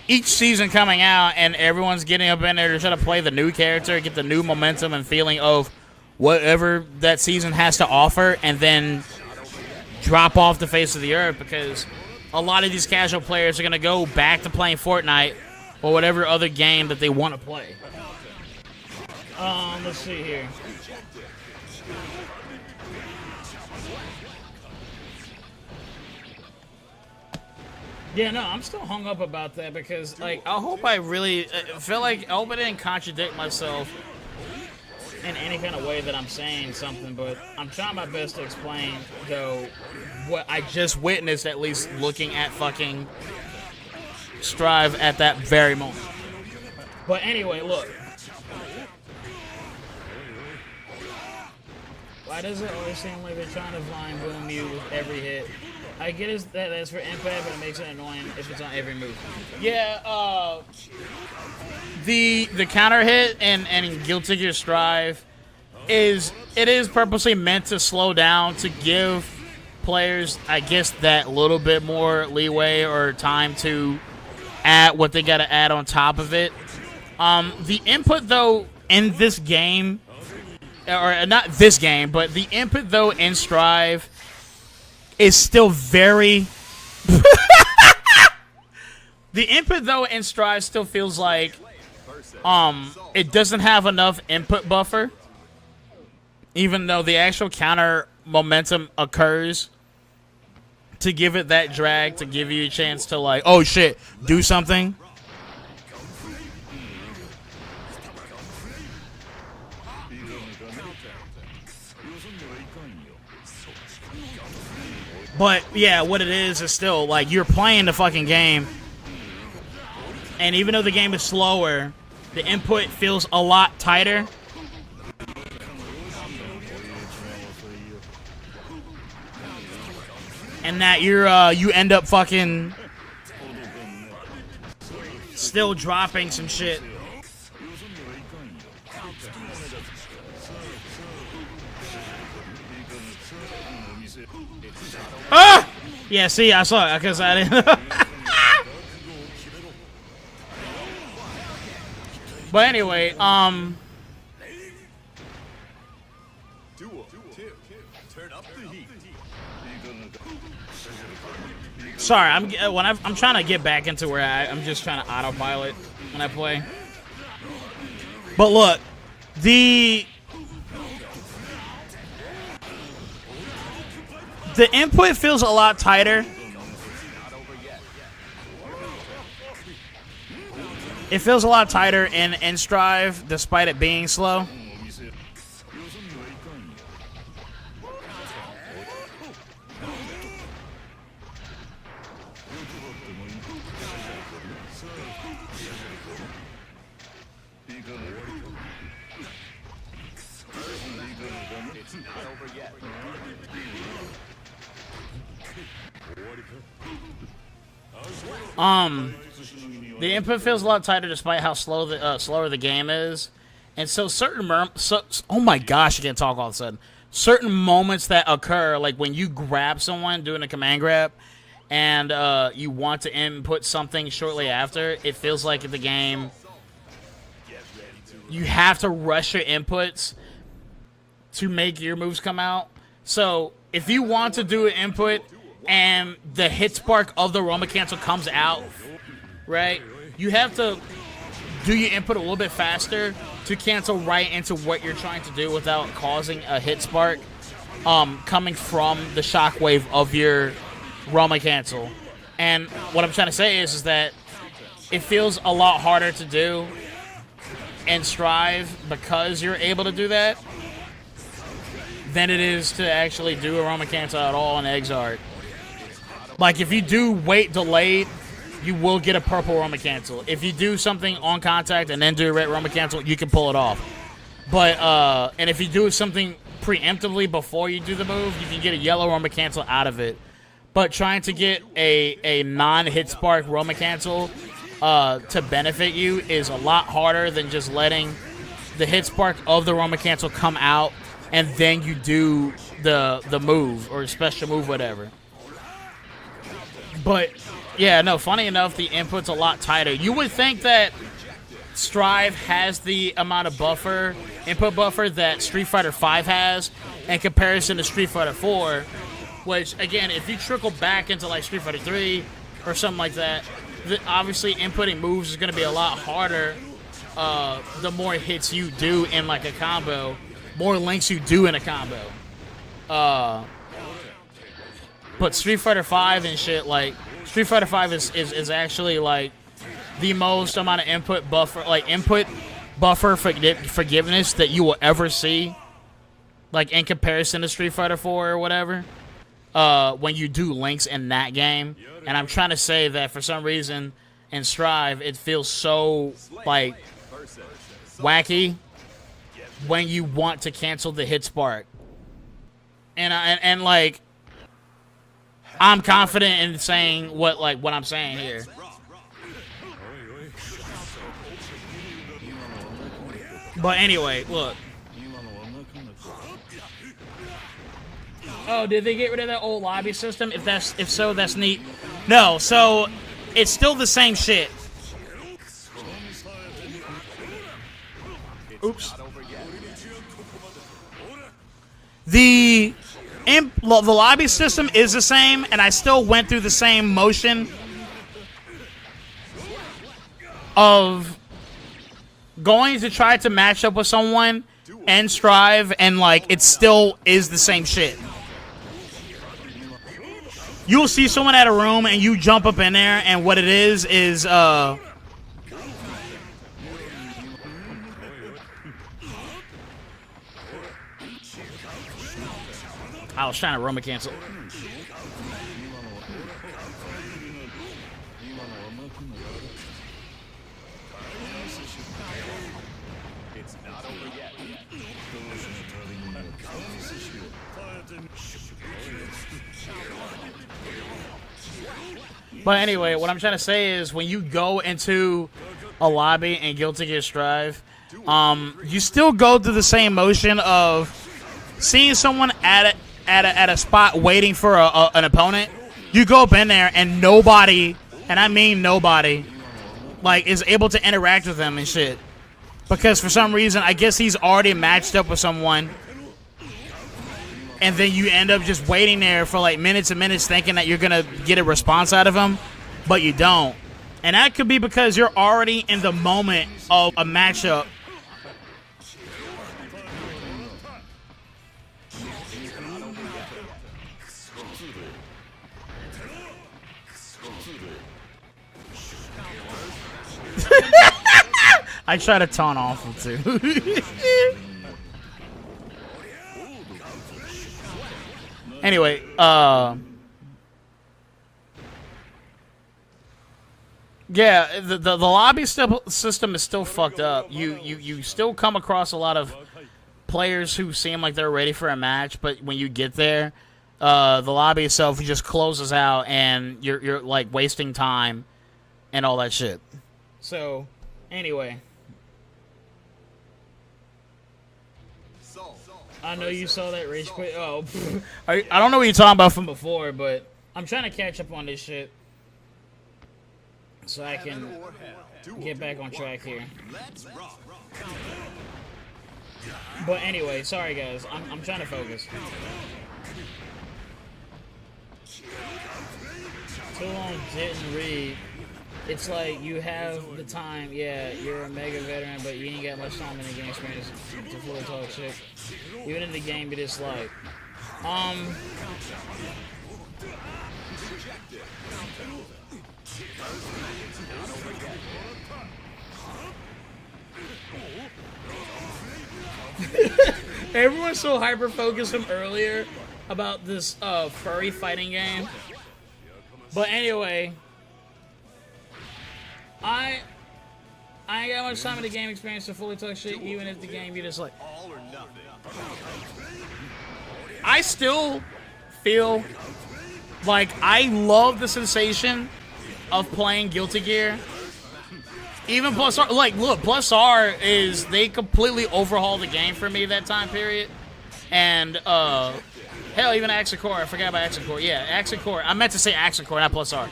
each season coming out, and everyone's getting up in there to try to play the new character, get the new momentum and feeling of whatever that season has to offer, and then drop off the face of the earth, because a lot of these casual players are going to go back to playing Fortnite or whatever other game that they want to play. Let's see here. Yeah, no, I'm still hung up about that because, like, I hope I really feel like I hope I didn't contradict myself in any kind of way that I'm saying something, but I'm trying my best to explain, though, what I just witnessed, at least looking at fucking Strive at that very moment. But anyway, look. Why does it always seem like they're trying to blind boom you with every hit? I get it that that's for impact, but it makes it annoying if it's on every move. Yeah, the counter hit and Guilty Gear Strive is purposely meant to slow down to give players, I guess, that little bit more leeway or time to add what they got to add on top of it. The input though in this game, or not this game, but the input though in Strive is still very... The input, though, in Strive still feels like it doesn't have enough input buffer, even though the actual counter momentum occurs to give it that drag, to give you a chance to, like, oh, shit, do something. But, yeah, what it is still, like, you're playing the fucking game. And even though the game is slower, the input feels a lot tighter. And that you end up fucking still dropping some shit. Ah! Yeah, see, I saw it because I didn't. But anyway, sorry, I'm trying to get back into where I'm just trying to autopilot when I play. But look, the input feels a lot tighter. It feels a lot tighter in Strive, despite it being slow. The input feels a lot tighter despite how slower the game is. And so oh my gosh, I can't talk all of a sudden. Certain moments that occur, like when you grab someone doing a command grab and you want to input something shortly after, it feels like the game, you have to rush your inputs to make your moves come out. So if you want to do an input and the hit spark of the Roma cancel comes out, right, you have to do your input a little bit faster to cancel right into what you're trying to do without causing a hit spark coming from the shockwave of your Roma cancel. And what I'm trying to say is that it feels a lot harder to do in Strive because you're able to do that than it is to actually do a Roma cancel at all in Xrd. Like, if you do wait delayed, you will get a purple Roma cancel. If you do something on contact and then do a red Roma cancel, you can pull it off. But, and if you do something preemptively before you do the move, you can get a yellow Roma cancel out of it. But trying to get a non-hit spark Roma cancel to benefit you is a lot harder than just letting the hit spark of the Roma cancel come out and then you do the move or special move, whatever. But yeah, no, funny enough, the input's a lot tighter. You would think that Strive has the amount of input buffer that Street Fighter V has in comparison to Street Fighter 4, which, again, if you trickle back into like Street Fighter 3 or something like that, obviously inputting moves is going to be a lot harder the more hits you do in like a combo, more links you do in a combo. But Street Fighter V and shit, like, Street Fighter V is actually, like, the most amount of input buffer forgiveness that you will ever see, like, in comparison to Street Fighter 4 or whatever, when you do links in that game. And I'm trying to say that for some reason in Strive, it feels so, like, wacky when you want to cancel the hit spark. And like, I'm confident in saying what I'm saying here. But anyway, look. Oh, did they get rid of that old lobby system? If so, that's neat. No, so it's still the same shit. Oops. The lobby system is the same, and I still went through the same motion of going to try to match up with someone and Strive, and like it still is the same shit. You'll see someone at a room and you jump up in there, and what it is I was trying to Roma cancel. But anyway, what I'm trying to say is when you go into a lobby and Guilty Gear Strive, you still go through the same motion of seeing someone at a spot waiting for an opponent. You go up in there and nobody, and I mean nobody, like is able to interact with them and shit. Because for some reason, I guess he's already matched up with someone. And then you end up just waiting there for like minutes and minutes thinking that you're going to get a response out of him, but you don't. And that could be because you're already in the moment of a matchup. I try to taunt awful too. Anyway, yeah, the lobby system is still fucked up. You still come across a lot of players who seem like they're ready for a match, but when you get there, the lobby itself just closes out, and you're like wasting time and all that shit. So, anyway. I know you saw that rage quit. Oh, I don't know what you're talking about from before, but I'm trying to catch up on this shit so I can get back on track here. But anyway, sorry guys, I'm trying to focus. Too long didn't read. It's like you have the time, yeah, you're a mega veteran, but you ain't got much time in the game experience to fully talk shit. Even in the game, it is like, Everyone's so hyper focused from earlier about this furry fighting game. But anyway, I ain't got much time in the game experience to fully talk shit, even if the game you just like. I still feel like I love the sensation of playing Guilty Gear. Even Plus R, like, look, Plus R is, they completely overhauled the game for me that time period. And, hell, even Accent Core, I forgot about Accent Core. Yeah, Accent Core, I meant to say Accent Core, not Plus R.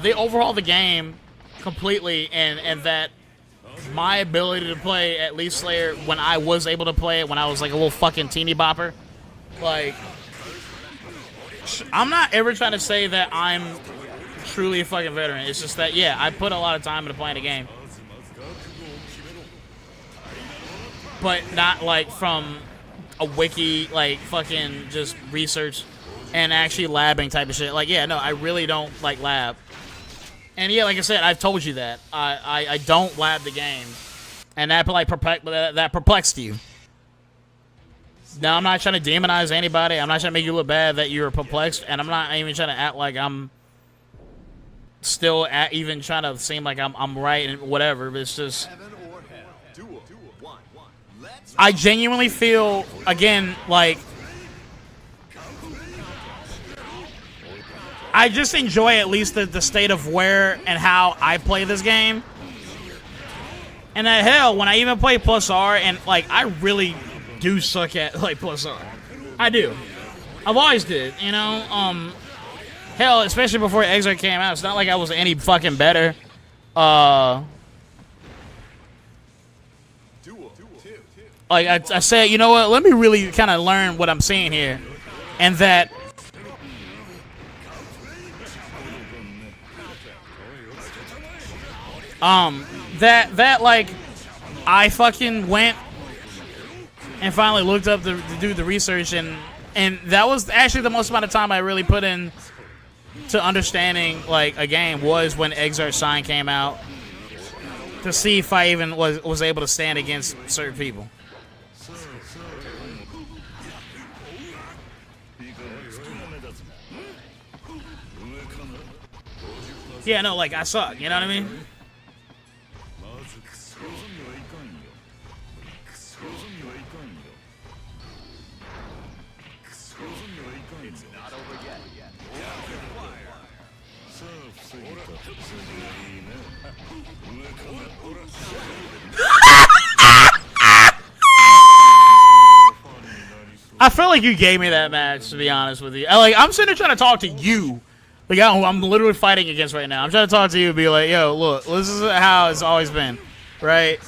They overhauled the game completely, and that my ability to play at least Slayer when I was able to play it, when I was like a little fucking teeny bopper, like, I'm not ever trying to say that I'm truly a fucking veteran. It's just that, yeah, I put a lot of time into playing the game. But not, like, from a wiki, like, fucking just research and actually labbing type of shit. Like, yeah, no, I really don't, like, lab. And, yeah, like I said, I've told you that. I don't lab the game. And that, like, that perplexed you. Now, I'm not trying to demonize anybody. I'm not trying to make you look bad that you're perplexed. And I'm not even trying to act like I'm still even trying to seem like I'm right and whatever. But it's just, I genuinely feel, again, like, I just enjoy at least the state of where and how I play this game. And that, hell, when I even play Plus R, and, like, I really do suck at, like, Plus R. I do. I've always did, you know? Hell, especially before Xrd came out, it's not like I was any fucking better. Like, I said, you know what, let me really kind of learn what I'm seeing here. And that like, I fucking went and finally looked up to do the research, and that was actually the most amount of time I really put in to understanding, like, a game was when Xrd Sign came out, to see if I even was able to stand against certain people. Yeah, no, like, I suck, you know what I mean? I feel like you gave me that match, to be honest with you. I'm sitting there trying to talk to you, the guy who I'm literally fighting against right now. I'm trying to talk to you and be like, yo, look, this is how it's always been, right?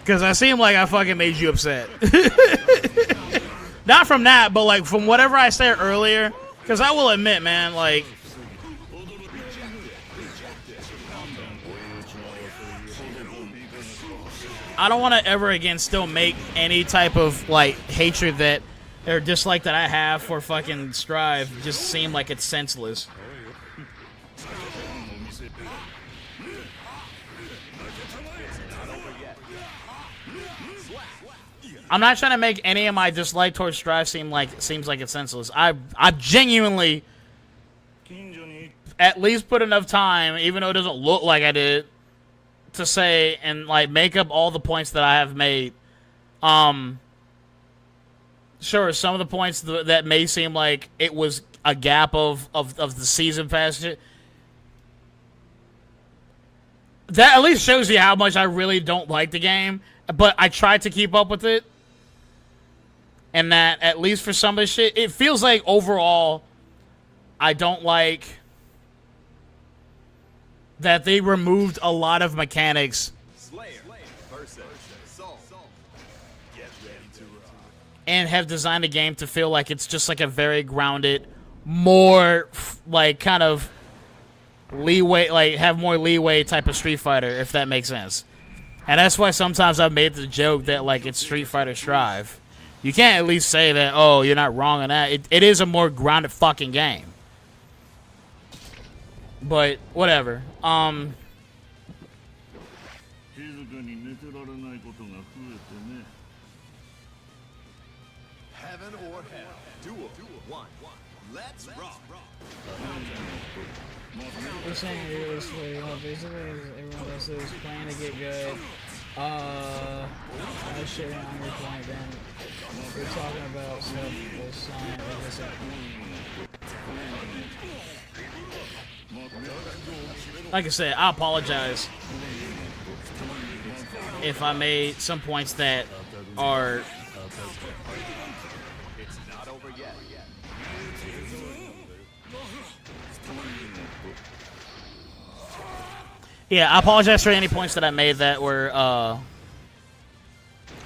Because I seem like I fucking made you upset. Not from that, but, like, from whatever I said earlier. Because I will admit, man, like, I don't want to ever again still make any type of, like, hatred that or dislike that I have for fucking Strive just seem like it's senseless. I'm not trying to make any of my dislike towards Strive seems like it's senseless. I genuinely at least put enough time, even though it doesn't look like I did, to say and, like, make up all the points that I have made. Sure, some of the points that may seem like it was a gap of the season pass shit, that at least shows you how much I really don't like the game, but I tried to keep up with it. And that, at least for some of the shit, it feels like overall I don't like that they removed a lot of mechanics and have designed the game to feel like it's just like a very grounded, more like kind of leeway, like have more leeway type of Street Fighter, if that makes sense. And that's why sometimes I've made the joke that, like, it's Street Fighter Strive. You can't at least say that, oh, you're not wrong on that. It is a more grounded fucking game. But whatever. Heaven or hell. Duel 1. Let's rock. We're saying basically everyone else is playing to get good. I shit on your point then. We're talking about stuff with sign like I said, I apologize if I made some points that are It's not over yet. yeah, I apologize for any points that I made that were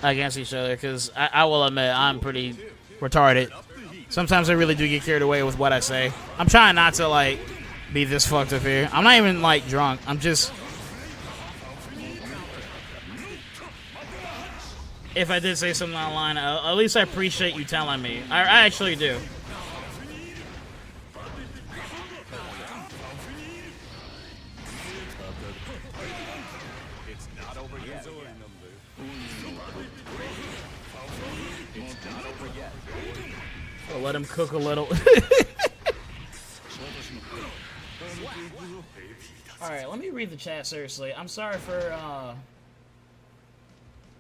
against each other, because I will admit I'm pretty retarded. Sometimes I really do get carried away with what I say. I'm trying not to like be this fucked up here. I'm not even like drunk. I'm just, if I did say something online, at least I appreciate you telling me. I actually do. It's not over yet. I'll let him cook a little. Alright, let me read the chat seriously. I'm sorry for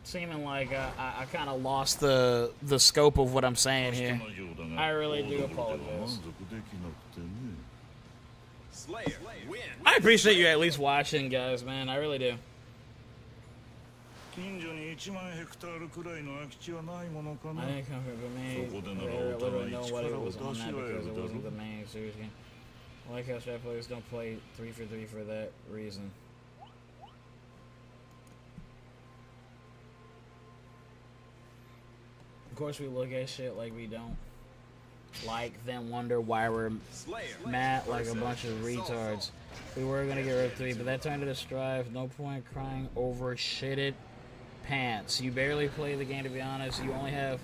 seeming like I kind of lost the scope of what I'm saying here. I really do apologize. Slayer, win. I appreciate you at least watching, guys, man. I really do. I didn't come here, but me, I literally know what it was on that because it wasn't the main series game. I like how strat players don't play 3-for-3 for that reason. Of course, we look at shit like we don't like, then wonder why we're mad like a bunch of retards. We were gonna get Rev 3, but that turned into strife. No point crying over shitted pants. You barely play the game, to be honest. You only have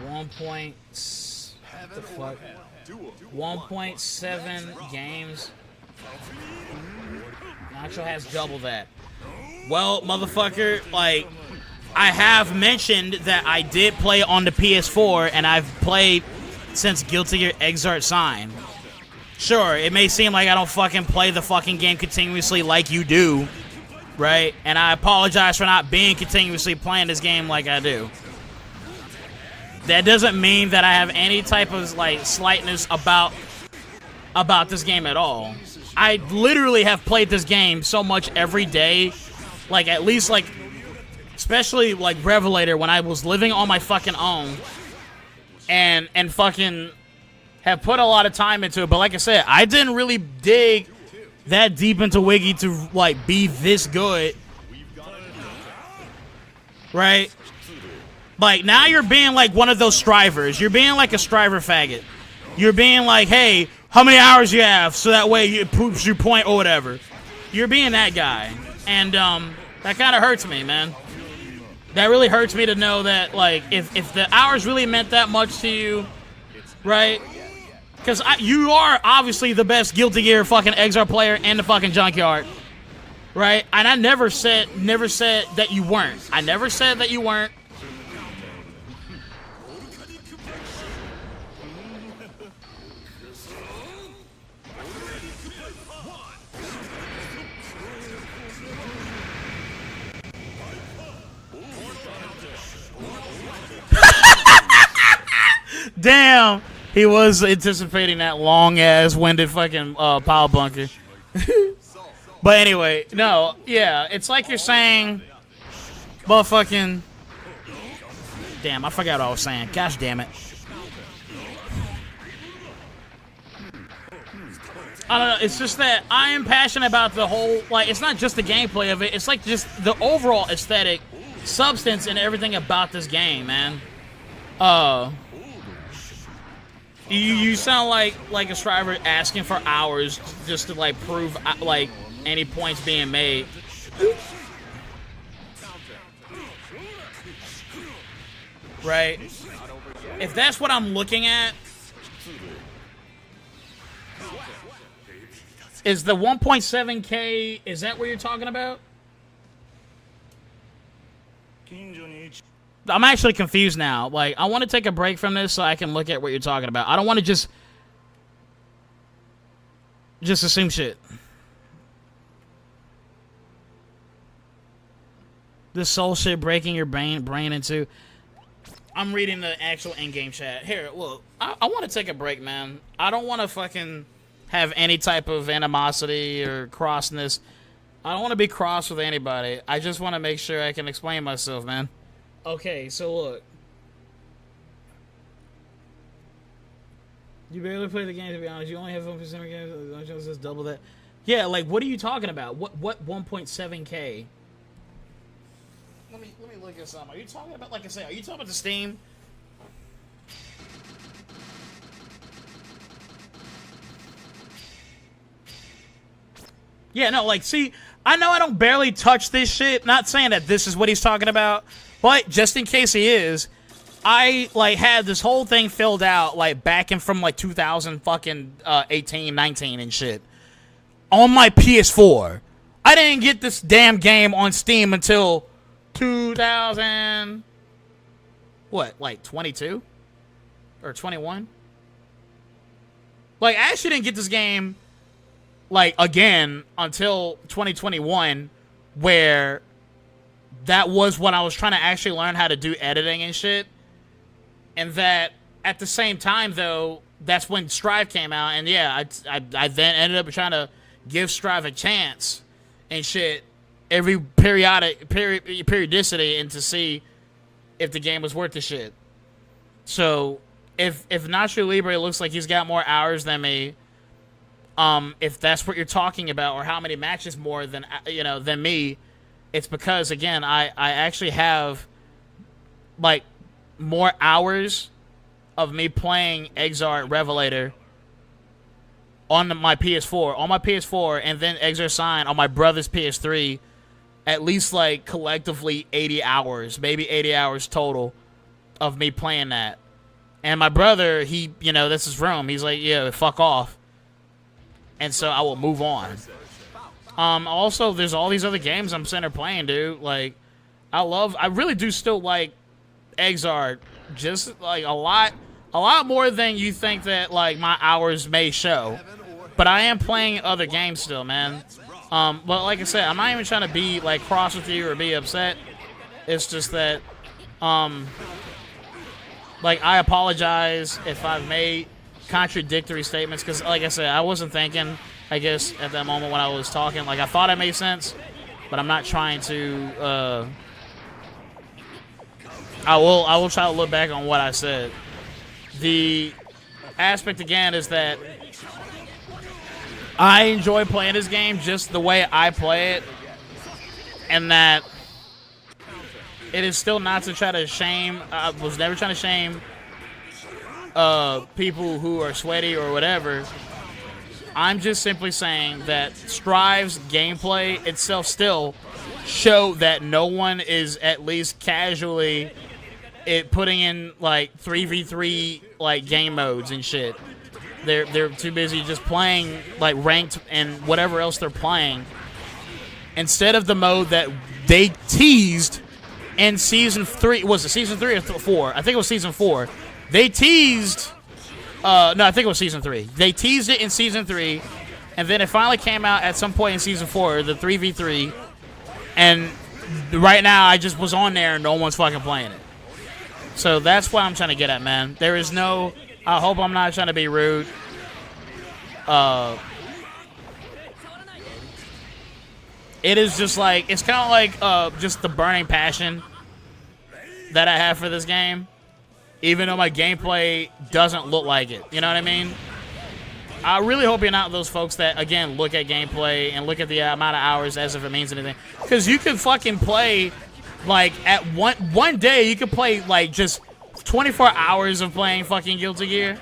1.7 games. Nacho has double that. Well, motherfucker, like, I have mentioned that I did play on the PS4, and I've played since Guilty Gear Xrd Sign. Sure, it may seem like I don't fucking play the fucking game continuously like you do, right? And I apologize for not being continuously playing this game like I do. That doesn't mean that I have any type of, like, slightness about this game at all. I literally have played this game so much every day, like, at least, like, especially, like, Revelator, when I was living on my fucking own, and fucking have put a lot of time into it. But like I said, I didn't really dig that deep into Wiggy to, like, be this good. Right? Like, now you're being, like, one of those strivers. You're being, like, a striver faggot. You're being like, hey, how many hours you have, so that way it proves your point or whatever. You're being that guy. And, that kind of hurts me, man. That really hurts me to know that, like, if the hours really meant that much to you, right? Because you are obviously the best Guilty Gear fucking Xrd player in the fucking junkyard, right? And I never said that you weren't. I never said that you weren't. Damn, he was anticipating that long-ass winded fucking power bunker. But anyway, no, yeah, it's like you're saying, motherfucking, damn, I forgot what I was saying. Gosh damn it. I don't know, it's just that I am passionate about the whole, like, it's not just the gameplay of it, it's like just the overall aesthetic, substance, and everything about this game, man. You sound like a striver asking for hours just to, like, prove, like, any points being made. Right? If that's what I'm looking at, is the 1.7K, is that what you're talking about? I'm actually confused now. Like, I want to take a break from this so I can look at what you're talking about. I don't want to just assume shit. This soul shit breaking your brain into. I'm reading the actual in-game chat. Here, look. I want to take a break, man. I don't want to fucking have any type of animosity or crossness. I don't want to be cross with anybody. I just want to make sure I can explain myself, man. Okay, so look. You barely play the game, to be honest. You only have 1% of games. Don't you just double that? Yeah, like, what are you talking about? What 1.7K? Let me look at something. Are you talking about, like I say, are you talking about the Steam? Yeah, no, like, see, I know I don't barely touch this shit. Not saying that this is what he's talking about, but just in case he is, I, like, had this whole thing filled out, like, back in from, like, 2018, 19 and shit. On my PS4. I didn't get this damn game on Steam until 2000... What, like, 22? Or 21? Like, I actually didn't get this game, like, again, until 2021, where that was when I was trying to actually learn how to do editing and shit. And that, at the same time, though, that's when Strive came out, and yeah, I then ended up trying to give Strive a chance and shit, every periodicity, and to see if the game was worth the shit. So, if Nacho Libre looks like he's got more hours than me, if that's what you're talking about, or how many matches more than, than me, it's because, again, I actually have, like, more hours of me playing Xrd Revelator on my PS4, and then Xrd Sign on my brother's PS3, at least, like, collectively 80 hours, maybe 80 hours total of me playing that. And my brother, he, that's his room. He's like, yeah, fuck off. And so I will move on. Also, there's all these other games I'm sitting there playing, dude. Like, I really do still like Xrd, just, like, a lot more than you think that, like, my hours may show. But I am playing other games still, man. But like I said, I'm not even trying to be, like, cross with you or be upset. It's just that, like, I apologize if I've made contradictory statements, because, like I said, I wasn't thinking, I guess, at that moment when I was talking. Like, I thought it made sense, but I'm not trying to, I will try to look back on what I said. The aspect, again, is that I enjoy playing this game just the way I play it, and that it is still not to try to shame. I was never trying to shame people who are sweaty or whatever. I'm just simply saying that Strive's gameplay itself still show that no one is at least casually putting in, like, 3v3, like, game modes and shit. They're too busy just playing, like, ranked and whatever else they're playing, instead of the mode that they teased in season 3. Was it season 3 or 4? I think it was season 4. They teased. No, I think it was season 3. They teased it in season 3, and then it finally came out at some point in season 4, the 3v3. And right now, I just was on there and no one's fucking playing it. So that's what I'm trying to get at, man. There is no. I hope I'm not trying to be rude. It is just like, it's kind of like just the burning passion that I have for this game, even though my gameplay doesn't look like it. You know what I mean? I really hope you're not those folks that, again, look at gameplay and look at the amount of hours as if it means anything. Because you could fucking play, like, at one day, you could play, like, just 24 hours of playing fucking Guilty Gear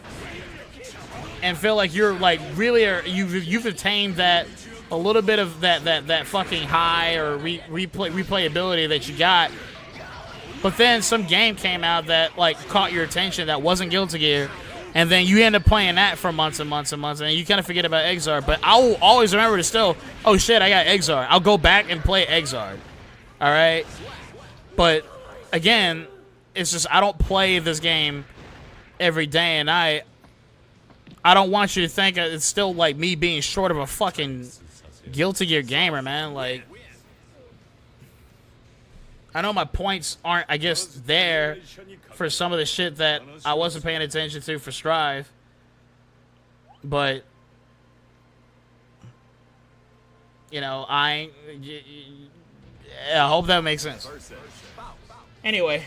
and feel like you're, like, really, you've attained that, a little bit of that fucking high or replayability that you got. But then some game came out that, like, caught your attention that wasn't Guilty Gear, and then you end up playing that for months and months and months, and you kind of forget about Xrd. But I will always remember to still, oh shit, I got Xrd. I'll go back and play Xrd. All right? But again, it's just I don't play this game every day and night. I don't want you to think it's still like me being short of a fucking Guilty Gear gamer, man. Like, I know my points aren't, I guess, there for some of the shit that I wasn't paying attention to for Strive, but you know, I hope that makes sense. Anyway.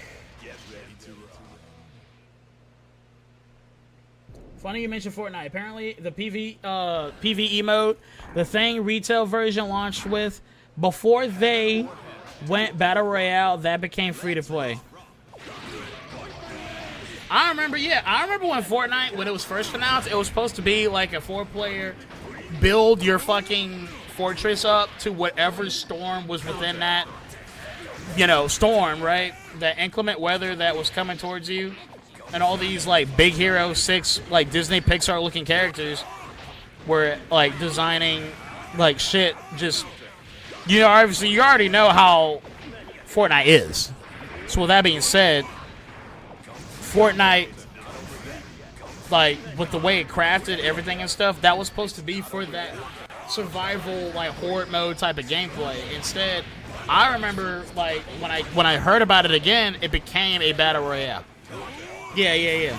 Funny you mentioned Fortnite. Apparently, the PvE mode, the thing retail version launched with, before they went Battle Royale, that became free to play. I remember when Fortnite, when it was first announced, it was supposed to be like a 4-player, build your fucking fortress up to whatever storm was within that, you know, storm, right? That inclement weather that was coming towards you. And all these, like, Big Hero 6, like, Disney Pixar-looking characters were, like, designing, like, shit just... You know, obviously, you already know how Fortnite is. So with that being said, Fortnite, like, with the way it crafted everything and stuff, that was supposed to be for that survival, like, horde mode type of gameplay. Instead, I remember, like, when I heard about it again, it became a Battle Royale. Yeah. You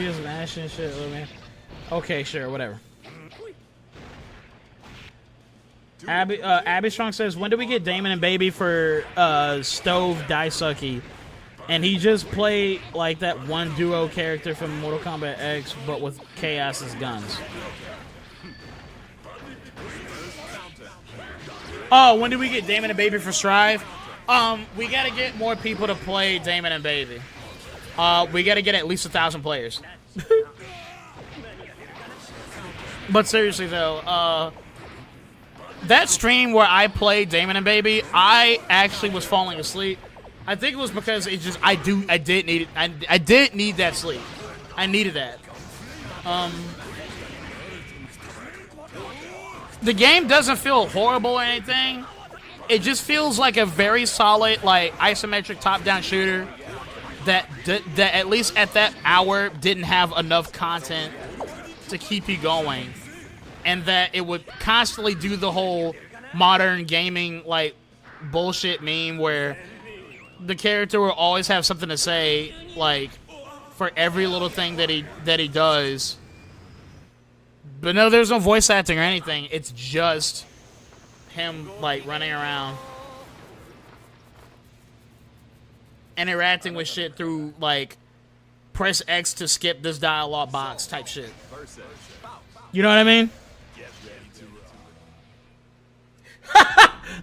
just mashing shit, little man. Okay, sure, whatever. Abby Strong says, when do we get Damon and Baby for Stove Daisuke? And he just played like that one duo character from Mortal Kombat X, but with Chaos's guns. Oh, when do we get Damon and Baby for Strive? We gotta get more people to play Damon and Baby. We gotta get at least 1,000 players. But seriously though, that stream where I played Damon and Baby, I actually was falling asleep. I think it was because it just I did need that sleep. I needed that. The game doesn't feel horrible or anything. It just feels like a very solid, like, isometric top-down shooter that at least at that hour didn't have enough content to keep you going, and that it would constantly do the whole modern gaming, like, bullshit meme where the character will always have something to say, like, for every little thing that he does. But no, there's no voice acting or anything. It's just him, like, running around, interacting with shit through, like, press X to skip this dialogue box type shit. You know what I mean?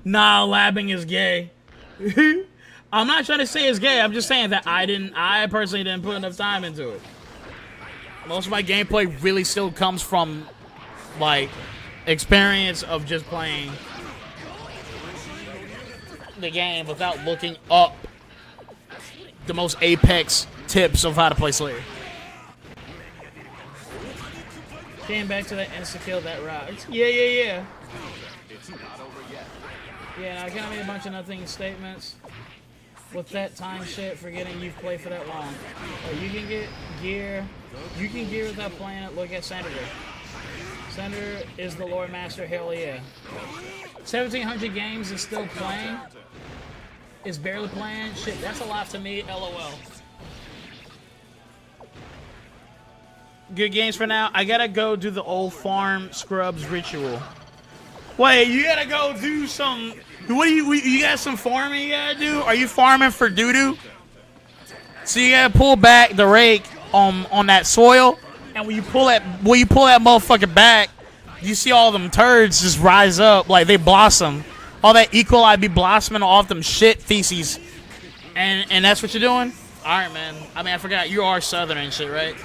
Nah, labbing is gay. I'm not trying to say it's gay. I'm just saying that I personally didn't put enough time into it. Most of my gameplay really still comes from, like, experience of just playing the game without looking up the most apex tips of how to play Slayer. Came back to that insta-kill that route. Yeah. Yeah, I kind of made a bunch of nothing statements with that time shit, forgetting you've played for that long. You can get gear. You can gear without playing it. Look at Senator. Senator is the Lord Master. Hell yeah. 1,700 games is still playing. Is barely playing. Shit, that's a lot to me. LOL. Good games for now. I gotta go do the old farm scrubs ritual. Wait, you gotta go do some... What do you got some farming you gotta do? Are you farming for doo-doo? So you gotta pull back the rake on that soil, and when you pull that motherfucker back, you see all them turds just rise up, like they blossom. All that E. coli be blossoming off them shit feces. And that's what you're doing? Alright, man. I mean, I forgot, you are Southern and shit, right?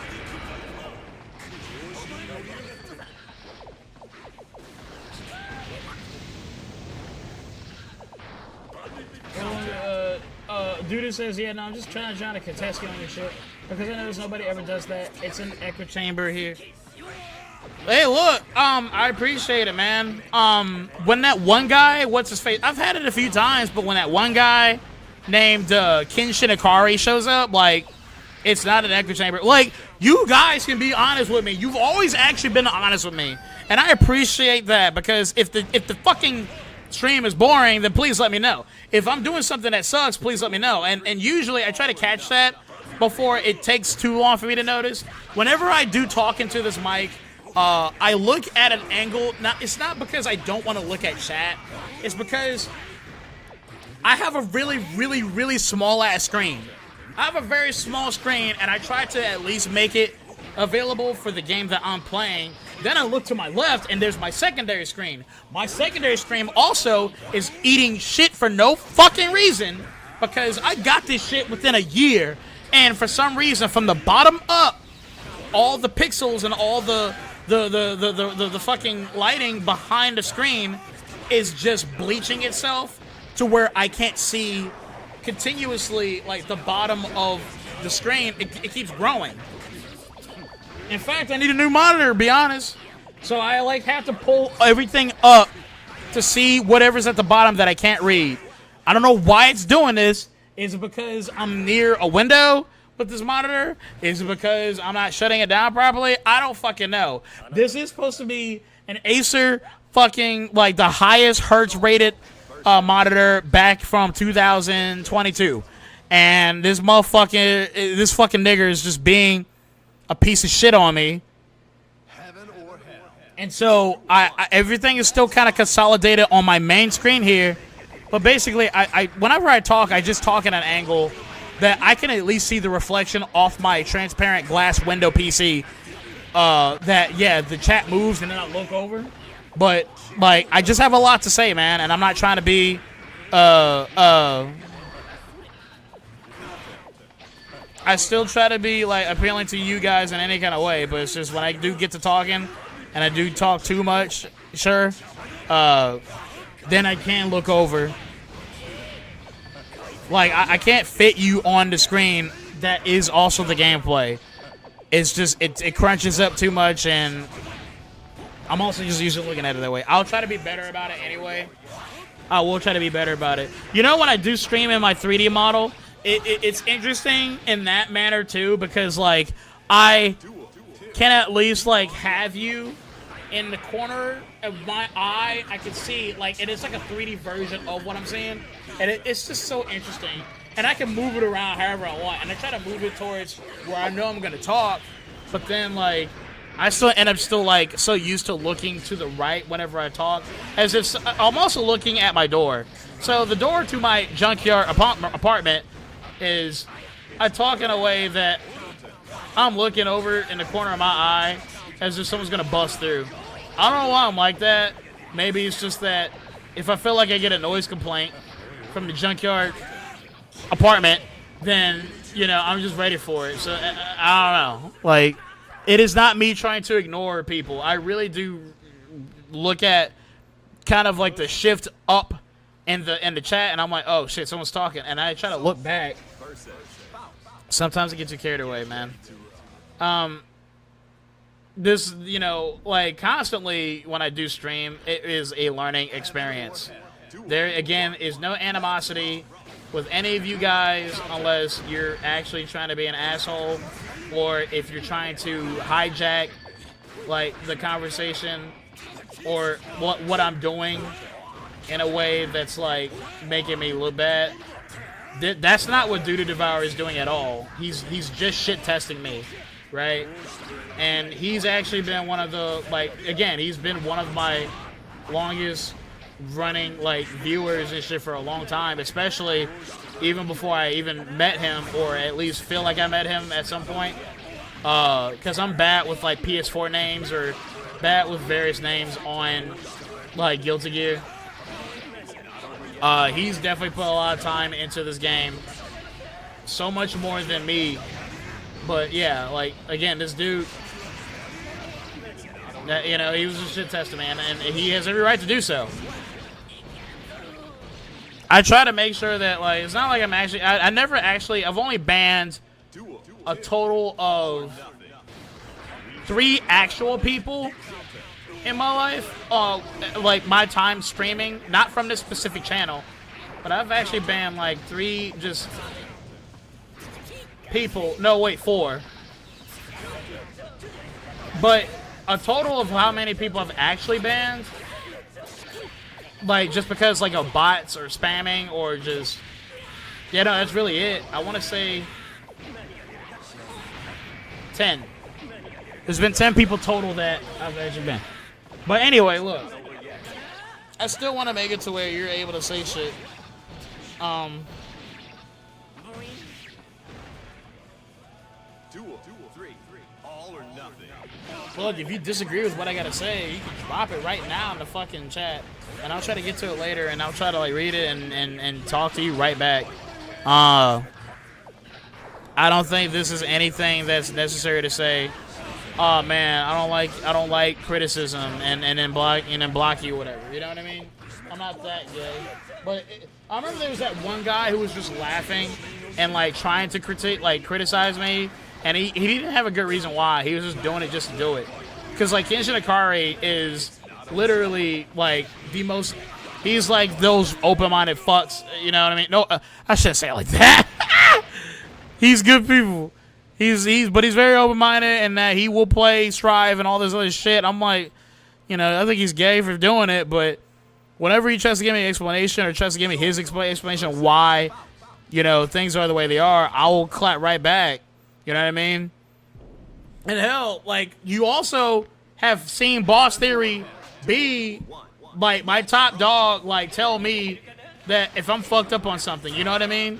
Dude says, yeah, no, I'm just trying to contest you on your shit. Because I notice nobody ever does that. It's an echo chamber here. Hey, look, I appreciate it, man. When that one guy, what's his face? I've had it a few times, but when that one guy named Ken Shinikari shows up, like, it's not an echo chamber. Like, you guys can be honest with me. You've always actually been honest with me, and I appreciate that, because if the fucking stream is boring, then please let me know. If I'm doing something that sucks, please let me know. And usually I try to catch that before it takes too long for me to notice. Whenever I do talk into this mic, I look at an angle. Now, it's not because I don't want to look at chat. It's because I have a really small ass screen. I have a very small screen, and I try to at least make it available for the game that I'm playing. Then I look to my left, and there's my secondary screen. My secondary screen also is eating shit for no fucking reason, because I got this shit within a year, and for some reason, from the bottom up, all the pixels and all the fucking lighting behind the screen is just bleaching itself to where I can't see continuously, like, the bottom of the screen. It keeps growing. In fact, I need a new monitor, to be honest. So I, like, have to pull everything up to see whatever's at the bottom that I can't read. I don't know why it's doing this. Is it because I'm near a window with this monitor? Is it because I'm not shutting it down properly? I don't fucking know. This is supposed to be an Acer fucking, like, the highest hertz rated monitor back from 2022. And this fucking nigger is just being a piece of shit on me. And so I everything is still kind of consolidated on my main screen here. But basically, I whenever I talk, I just talk at an angle that I can at least see the reflection off my transparent glass window PC. That, yeah, the chat moves and then I look over. But, like, I just have a lot to say, man, and I'm not trying to be, I still try to be, like, appealing to you guys in any kind of way, but it's just when I do get to talking, and I do talk too much, sure, then I can look over. Like, I can't fit you on the screen that is also the gameplay. It's just, it crunches up too much, and I'm also just usually looking at it that way. I'll try to be better about it anyway. I will try to be better about it. You know, when I do stream in my 3D model, it's interesting in that manner too, because, like, I can at least, like, have you in the corner of my eye. I can see, like, it is like a 3D version of what I'm seeing, and it's just so interesting. And I can move it around however I want, and I try to move it towards where I know I'm gonna talk, but then, like, I still end up like so used to looking to the right whenever I talk, as if I'm also looking at my door. So the door to my junkyard apartment is, I talk in a way that I'm looking over in the corner of my eye as if someone's gonna bust through. I don't know why I'm like that. Maybe it's just that if I feel like I get a noise complaint from the junkyard apartment, then, you know, I'm just ready for it. So I don't know. Like, it is not me trying to ignore people. I really do look at kind of like the shift up in the chat, and I'm like, oh shit, someone's talking, and I try to look back. Sometimes I get too carried away, man. This, you know, like, constantly when I do stream, it is a learning experience. There again is no animosity with any of you guys unless you're actually trying to be an asshole, or if you're trying to hijack, like, the conversation or what I'm doing in a way that's, like, making me look bad. That's not what Duty Devour is doing at all. He's just shit testing me, right? And he's actually been one of the, like, again, he's been one of my longest running, like, viewers and shit for a long time, especially even before I even met him, or at least feel like I met him at some point. Because I'm bad with, like, PS4 names, or bad with various names on, like, Guilty Gear. He's definitely put a lot of time into this game. So much more than me. But, yeah, like, again, this dude, you know, he was a shit tester, man, and he has every right to do so. I try to make sure that, like, it's not like I'm actually, I never actually, I've only banned a total of 3 actual people in my life, like my time streaming, not from this specific channel, but I've actually banned like 3 just people. No, wait, 4. But a total of how many people I've actually banned, like just because like of bots or spamming or just, yeah, no, that's really it. I want to say 10. There's been 10 people total that I've actually banned. But anyway, look, I still want to make it to where you're able to say shit. Look, if you disagree with what I gotta say, you can drop it right now in the fucking chat, and I'll try to get to it later, and I'll try to like read it and talk to you right back. I don't think this is anything that's necessary to say. Oh man, I don't like criticism and then block you or whatever. You know what I mean? I'm not that gay. But I remember there was that one guy who was just laughing and like trying to criticize me, and he didn't have a good reason why. He was just doing it just to do it. Because like Kenshin Akari is literally like the most. He's like those open-minded fucks. You know what I mean? No, I shouldn't say it like that. He's good people. But he's very open-minded, and that he will play Strive and all this other shit. I'm like, you know, I think he's gay for doing it, but whenever he tries to give me an explanation or tries to give me his explanation why, you know, things are the way they are, I will clap right back. You know what I mean? And hell, like, you also have seen Boss Theory be, like, my top dog, like, tell me that if I'm fucked up on something, you know what I mean?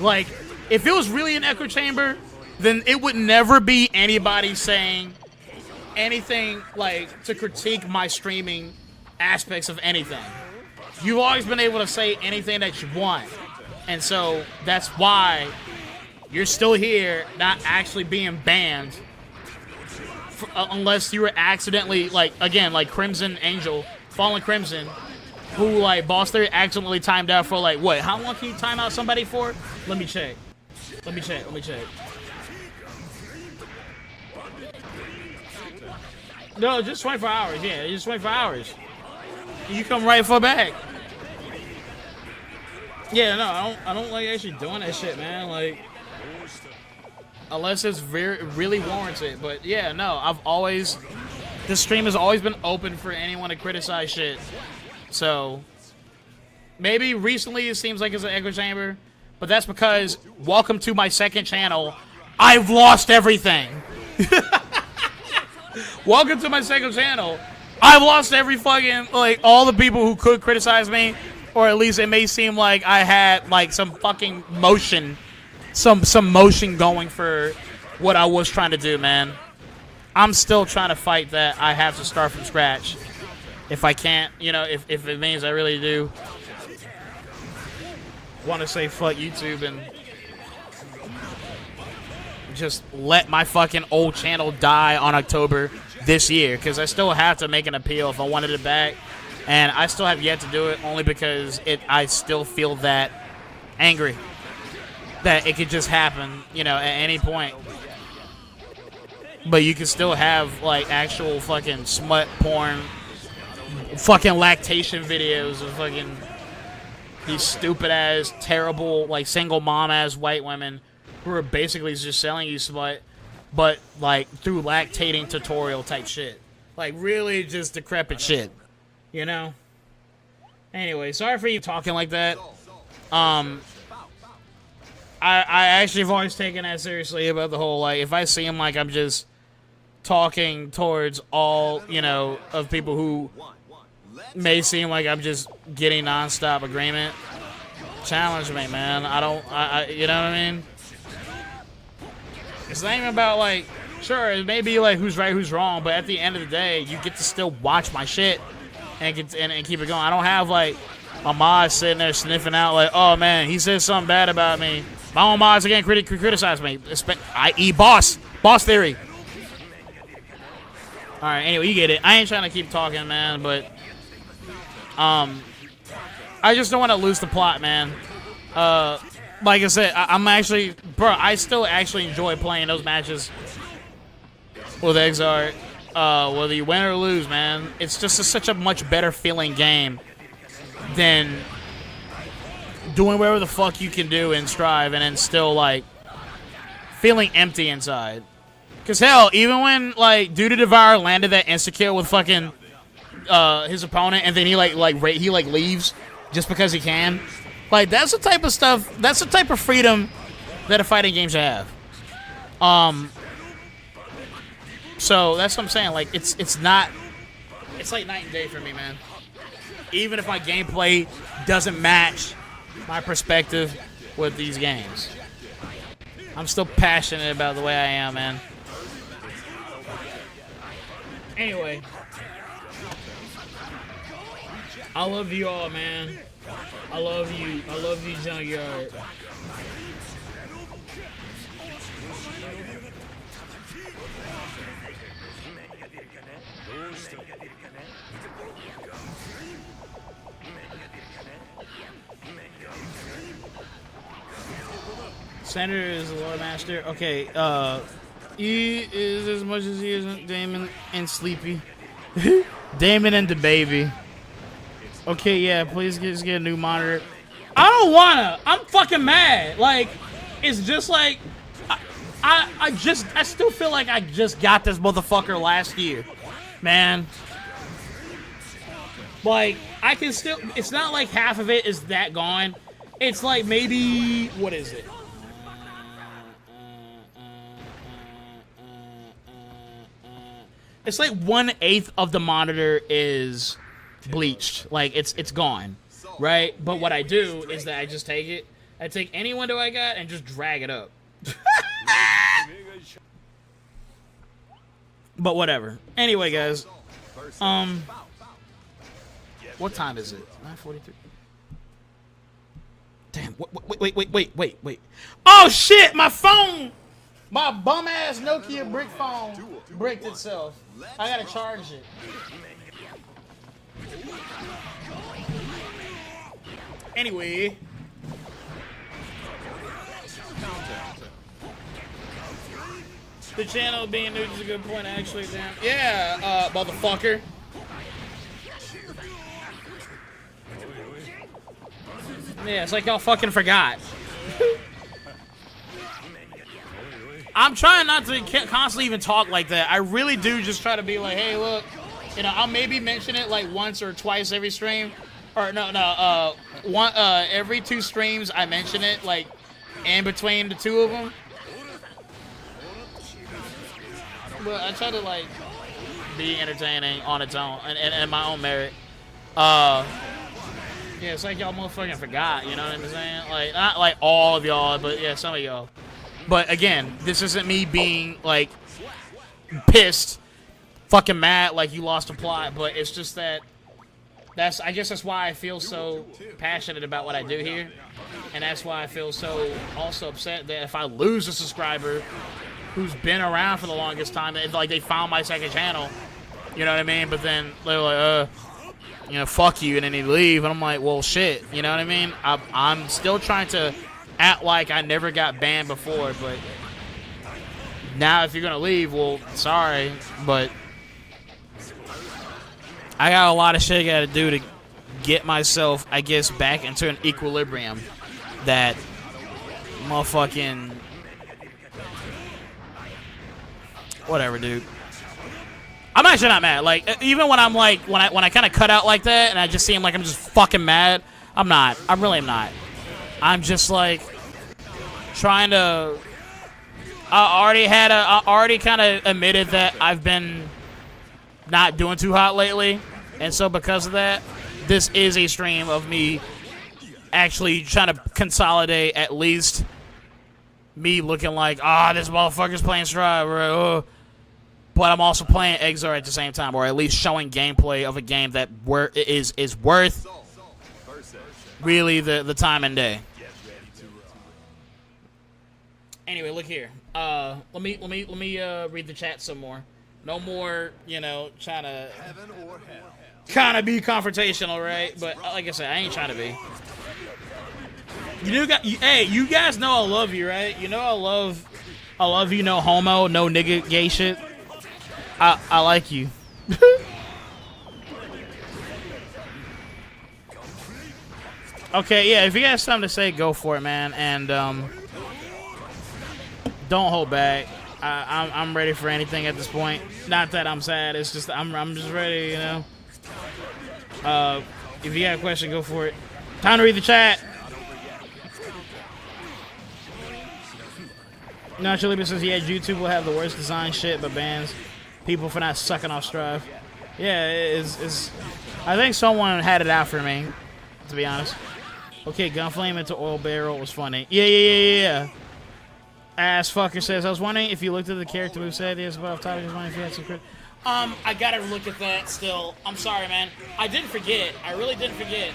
Like, if it was really an echo chamber, then it would never be anybody saying anything like to critique my streaming aspects of anything. You've always been able to say anything that you want. And so that's why you're still here, not actually being banned, unless you were accidentally, like, again, like Crimson Angel, Fallen Crimson, who, like, Boss Theory accidentally timed out for, like, what? How long can you time out somebody for? Let me check. Let me check. No, just 24 hours. Yeah, just 24 hours. You come right for back. Yeah, no, I don't like actually doing that shit, man. Like, unless it's really warranted. But yeah, no, this stream has always been open for anyone to criticize shit. So maybe recently it seems like it's an echo chamber, but that's because welcome to my second channel. I've lost everything. Welcome to my second channel. I've lost every fucking, like, all the people who could criticize me, or at least it may seem like I had, like, some fucking motion, some motion going for what I was trying to do, man. I'm still trying to fight that I have to start from scratch. If I can't, you know, if it means I really do want to say fuck YouTube and just let my fucking old channel die on October this year, because I still have to make an appeal if I wanted it back, and I still have yet to do it, only because I still feel that angry that it could just happen, you know, at any point. But you can still have, like, actual fucking smut porn, fucking lactation videos of fucking these stupid ass, terrible, like, single mom ass white women who are basically just selling you smut, but, like, through lactating tutorial type shit. Like, really just decrepit shit, you know? Anyway, sorry for you talking like that. I actually have always taken that seriously about the whole, like, if I seem like I'm just talking towards all, you know, of people who may seem like I'm just getting non-stop agreement, challenge me, man. You know what I mean? It's not even about, like, sure, it may be, like, who's right, who's wrong, but at the end of the day, you get to still watch my shit and keep it going. I don't have, like, a mod sitting there sniffing out, like, oh, man, he says something bad about me. My own mods again criticize me, i.e. Boss Theory. Alright, anyway, you get it. I ain't trying to keep talking, man, but I just don't want to lose the plot, man. Like I said, I'm actually, bro, I still actually enjoy playing those matches. with Xrd. Whether you win or lose, man, it's just such a much better feeling game than doing whatever the fuck you can do in Strive and then still, like, feeling empty inside. Because, hell, even when, like, Duty Devour landed that insta-kill with fucking his opponent and then he leaves just because he can. Like, that's the type of stuff, that's the type of freedom that a fighting game should have. So, that's what I'm saying. Like, it's like night and day for me, man. Even if my gameplay doesn't match my perspective with these games, I'm still passionate about the way I am, man. Anyway, I love you all, man. I love you. I love you, Junkyard. Senator is the Lord Master. Okay, he is as much as he is Damon and Sleepy. Damon and the baby. Okay, yeah, please just get a new monitor. I don't wanna. I'm fucking mad. Like, it's just like, I still feel like I just got this motherfucker last year, man. Like, I can still, it's not like half of it is that gone. It's like maybe, what is it? It's like 1/8 of the monitor is bleached. Like, it's gone, right? But what I do is that I just take it. I take any window I got and just drag it up. But whatever. Anyway, guys. What time is it? 9:43. Damn. Wait. Oh, shit! My phone! My bum-ass Nokia brick phone bricked itself. I gotta charge it. Anyway. The channel being new is a good point, actually. Damn. Yeah, motherfucker. Yeah, it's like y'all fucking forgot. I'm trying not to constantly even talk like that. I really do just try to be like, hey, look, you know, I'll maybe mention it like once or twice every stream. Or every 2 streams I mention it, like, in between the 2 of them. But I try to, like, be entertaining on its own and my own merit. Yeah, it's like y'all motherfucking forgot, you know what I'm saying? Like, not like all of y'all, but yeah, some of y'all. But again, this isn't me being, like, pissed, fucking mad like you lost a plot, but it's just that I guess that's why I feel so passionate about what I do here. And that's why I feel so also upset that if I lose a subscriber who's been around for the longest time, like, they found my second channel, you know what I mean? But then they're like, you know, fuck you, and then they leave, and I'm like, well, shit, you know what I mean? I'm still trying to act like I never got banned before, but now if you're gonna leave, well, sorry, but I got a lot of shit I gotta do to get myself, I guess, back into an equilibrium that motherfucking whatever, dude. I'm actually not mad. Like, even when I'm like, when I kind of cut out like that and I just seem like I'm just fucking mad, I'm not. I really am not. I'm just like trying to. I already kind of admitted that I've been not doing too hot lately, and so because of that, this is a stream of me actually trying to consolidate at least me looking like, this motherfucker's playing Strive, right? But I'm also playing Xrd at the same time, or at least showing gameplay of a game that is worth really the time and day. Anyway, look here. Let me read the chat some more. No more, you know, trying to kind of be confrontational, right? But like I said, I ain't trying to be. Hey, you guys know I love you, right? You know I love you, no homo, no nigga, gay shit. I like you. Okay, yeah, if you got something to say, go for it, man. And don't hold back. I'm ready for anything at this point. Not that I'm sad. It's just I'm just ready, you know. If you got a question, go for it. Time to read the chat. Nacho Libre says, yeah, YouTube will have the worst design shit, but bans people for not sucking off Strive. Yeah, it's I think someone had it out for me, to be honest. Okay, Gunflame into Oil Barrel was funny. Yeah. Ass fucker says, I was wondering if you looked at the character moveset. Yes, but off topic, I was wondering if you had some crit. I gotta look at that still. I'm sorry, man. I didn't forget. I really didn't forget.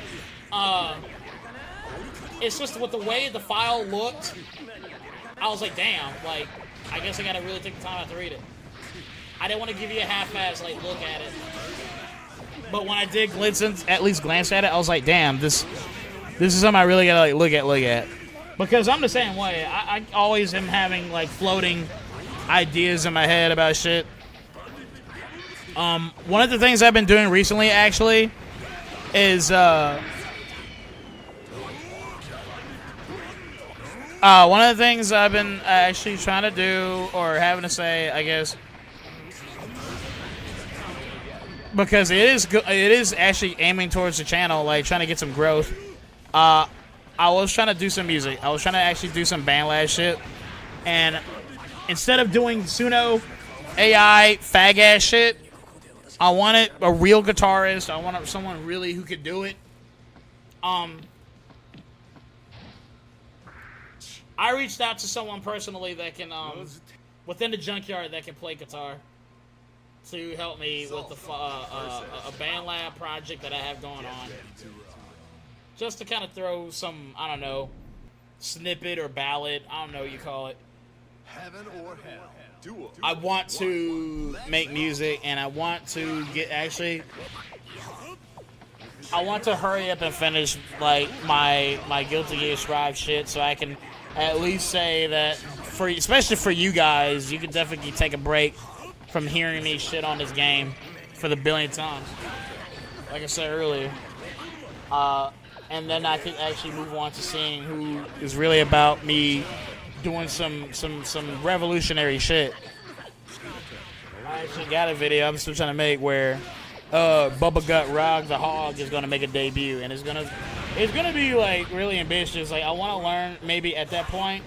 It's just with the way the file looked, I was like, damn, like, I guess I gotta really take the time out to read it. I didn't want to give you a half-ass, like, look at it. But when I did at least glance at it, I was like, damn, this is something I really gotta, like, look at. Because I'm the same way. I always am having, like, floating ideas in my head about shit. One of the things I've been doing recently, actually, is, one of the things I've been actually trying to do, or having to say, I guess, because it is actually aiming towards the channel, like trying to get some growth. I was trying to do some music. I was trying to actually do some BandLab shit, and instead of doing Suno AI fag ass shit, I wanted a real guitarist. I wanted someone really who could do it. I reached out to someone personally that can, within the junkyard, that can play guitar to help me with the a BandLab project that I have going on. Just to kind of throw some, I don't know, snippet or ballad, I don't know what you call it. Heaven or hell. I want to make music, and I want to I want to hurry up and finish, like, my Guilty Gear Strive shit, so I can at least say that, especially for you guys, you can definitely take a break from hearing me shit on this game for the billionth time, like I said earlier. And then I could actually move on to seeing who is really about me doing some revolutionary shit. I actually got a video I'm still trying to make where Bubba Gut Rog the Hog is gonna make a debut, and it's gonna be like really ambitious. Like, I want to learn maybe at that point.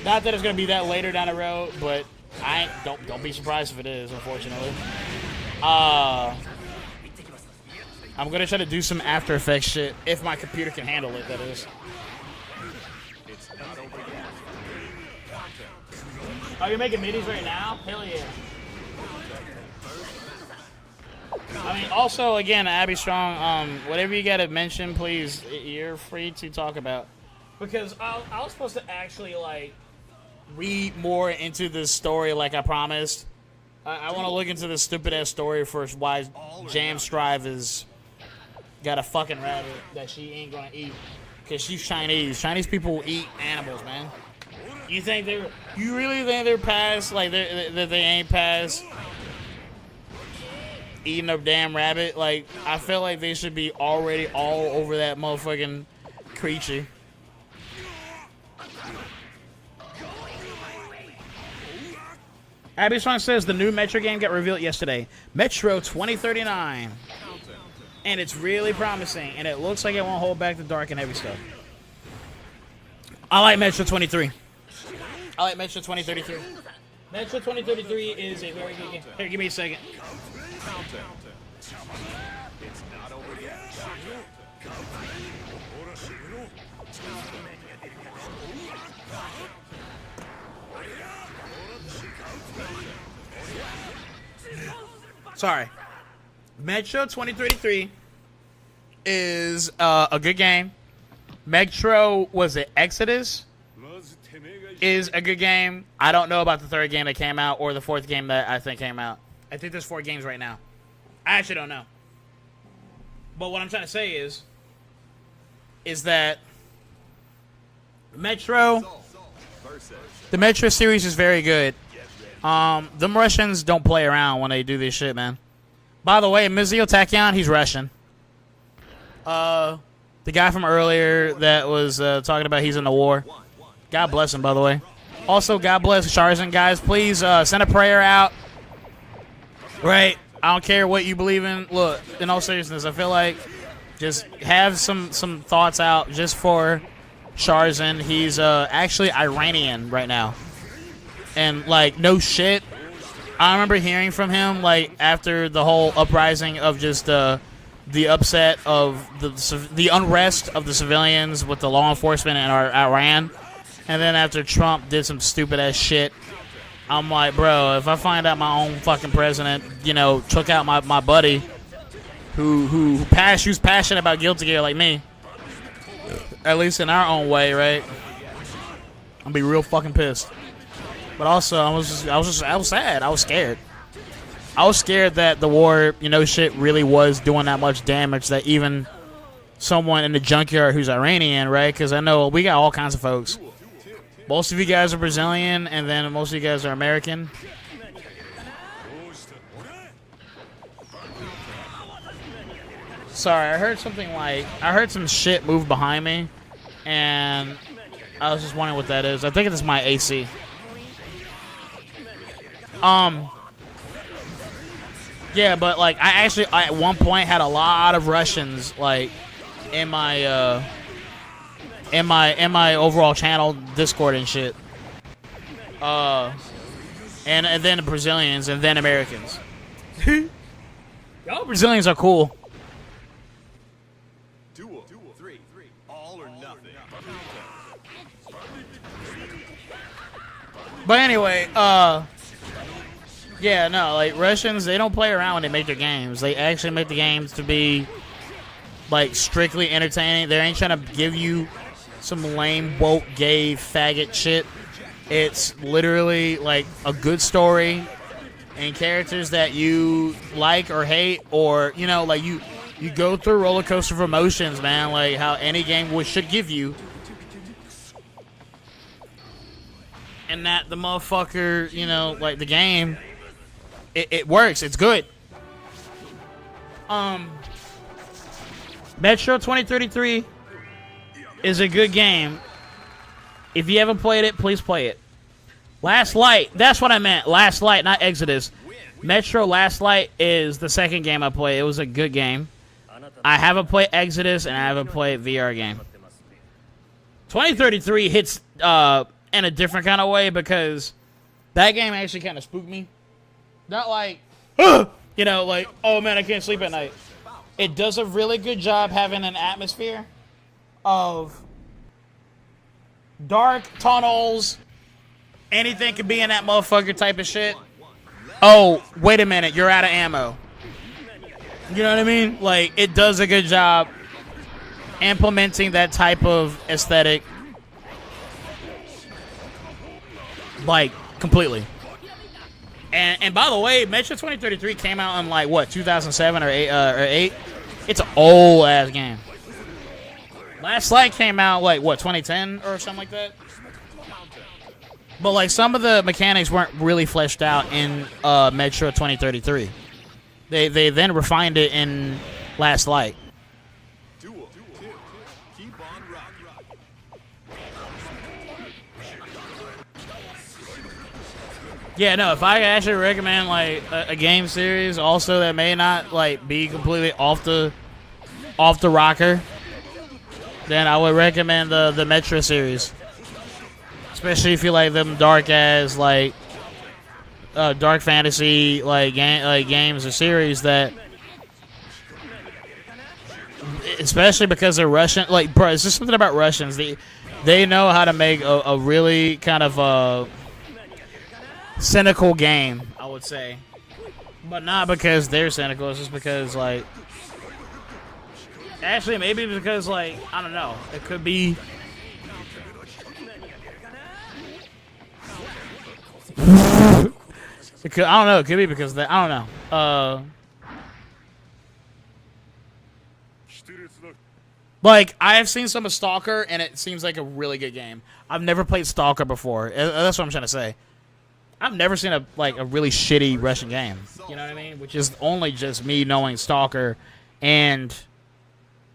Not that it's gonna be that later down the road, but don't be surprised if it is. Unfortunately, I'm gonna try to do some After Effects shit if my computer can handle it. That is. Oh, you're making midis right now? Hell yeah. I mean, also, again, Abby Strong, whatever you gotta mention, please, you're free to talk about. Because I was supposed to actually, like, read more into this story like I promised. I want to look into this stupid-ass story for why Jam Strive is got a fucking rabbit that she ain't gonna eat. Because she's Chinese. Chinese people will eat animals, man. You really think they're past, like, that they ain't past eating a damn rabbit? Like, I feel like they should be already all over that motherfucking creature. Abby Strong says the new Metro game got revealed yesterday. Metro 2039. And it's really promising, and it looks like it won't hold back the dark and heavy stuff. I like Metro 23. I like Metro 2033. Metro 2033 is a very good game. Here, give me a second. Sorry. Metro 2033 is a good game. Metro, was it Exodus? Is a good game. I don't know about the third game that came out or the fourth game that I think came out. I think there's 4 games right now. I actually don't know. But what I'm trying to say is that the Metro series is very good. Them Russians don't play around when they do this shit, man. By the way, Mizio Tachyon, he's Russian. The guy from earlier that was talking about he's in the war. God bless him, by the way. Also, God bless Sharzan, guys. Please send a prayer out. Right? I don't care what you believe in. Look, in all seriousness, I feel like just have some thoughts out just for Sharzan. He's actually Iranian right now. And, like, no shit. I remember hearing from him, like, after the whole uprising of just the upset of the unrest of the civilians with the law enforcement in Iran. And then after Trump did some stupid-ass shit, I'm like, bro, if I find out my own fucking president, you know, took out my buddy who's passionate about Guilty Gear like me, at least in our own way, right? I'll be real fucking pissed. But also, I was sad. I was scared. I was scared that the war, you know, shit really was doing that much damage that even someone in the junkyard who's Iranian, right? Because I know we got all kinds of folks. Most of you guys are Brazilian, and then most of you guys are American. Sorry, I heard some shit move behind me, and I was just wondering what that is. I think it's my AC. Yeah, but like I at one point had a lot of Russians like in my overall channel Discord and shit. And then the Brazilians and then Americans. Y'all Brazilians are cool. Duel 3, all or nothing. But anyway, yeah, no, like Russians, they don't play around when they make their games. They actually make the games to be like strictly entertaining. They ain't trying to give you some lame, woke, gay, faggot shit. It's literally like a good story and characters that you like or hate, or you know, like you go through a roller coaster of emotions, man. Like how any game should give you. And that the motherfucker, you know, like the game, it works. It's good. Metro 2033 is a good game. If you haven't played it, please play it. Last Light, that's what I meant. Last Light, not Exodus. Metro Last Light is the second game I played. It was a good game. I haven't played Exodus, and I haven't played VR game. 2033 hits in a different kind of way because that game actually kind of spooked me. Not like, you know, like, oh man, I can't sleep at night. It does a really good job having an atmosphere of dark tunnels. Anything could be in that motherfucker type of shit. Oh, wait a minute, you're out of ammo. You know what I mean? Like, it does a good job implementing that type of aesthetic. Like, completely. And by the way, Metro 2033 came out in like what, 2007 or 8? It's an old ass game. Last Light came out like what, 2010 or something like that. But like some of the mechanics weren't really fleshed out in Metro 2033. They then refined it in Last Light. Yeah, no, if I actually recommend like a game series also that may not like be completely off the rocker, then I would recommend the Metro series. Especially if you like them dark ass like dark fantasy like games or series that, especially because they're Russian. Like, bro, it's just something about Russians. They know how to make a really kind of cynical game, I would say. But not because they're cynical, it's just because, like... Actually, maybe because, like, I don't know. It could be... I don't know. It could be because I don't know. Like, I have seen some of Stalker, and it seems like a really good game. I've never played Stalker before. That's what I'm trying to say. I've never seen a really shitty Russian game. You know what I mean? Which is only just me knowing Stalker and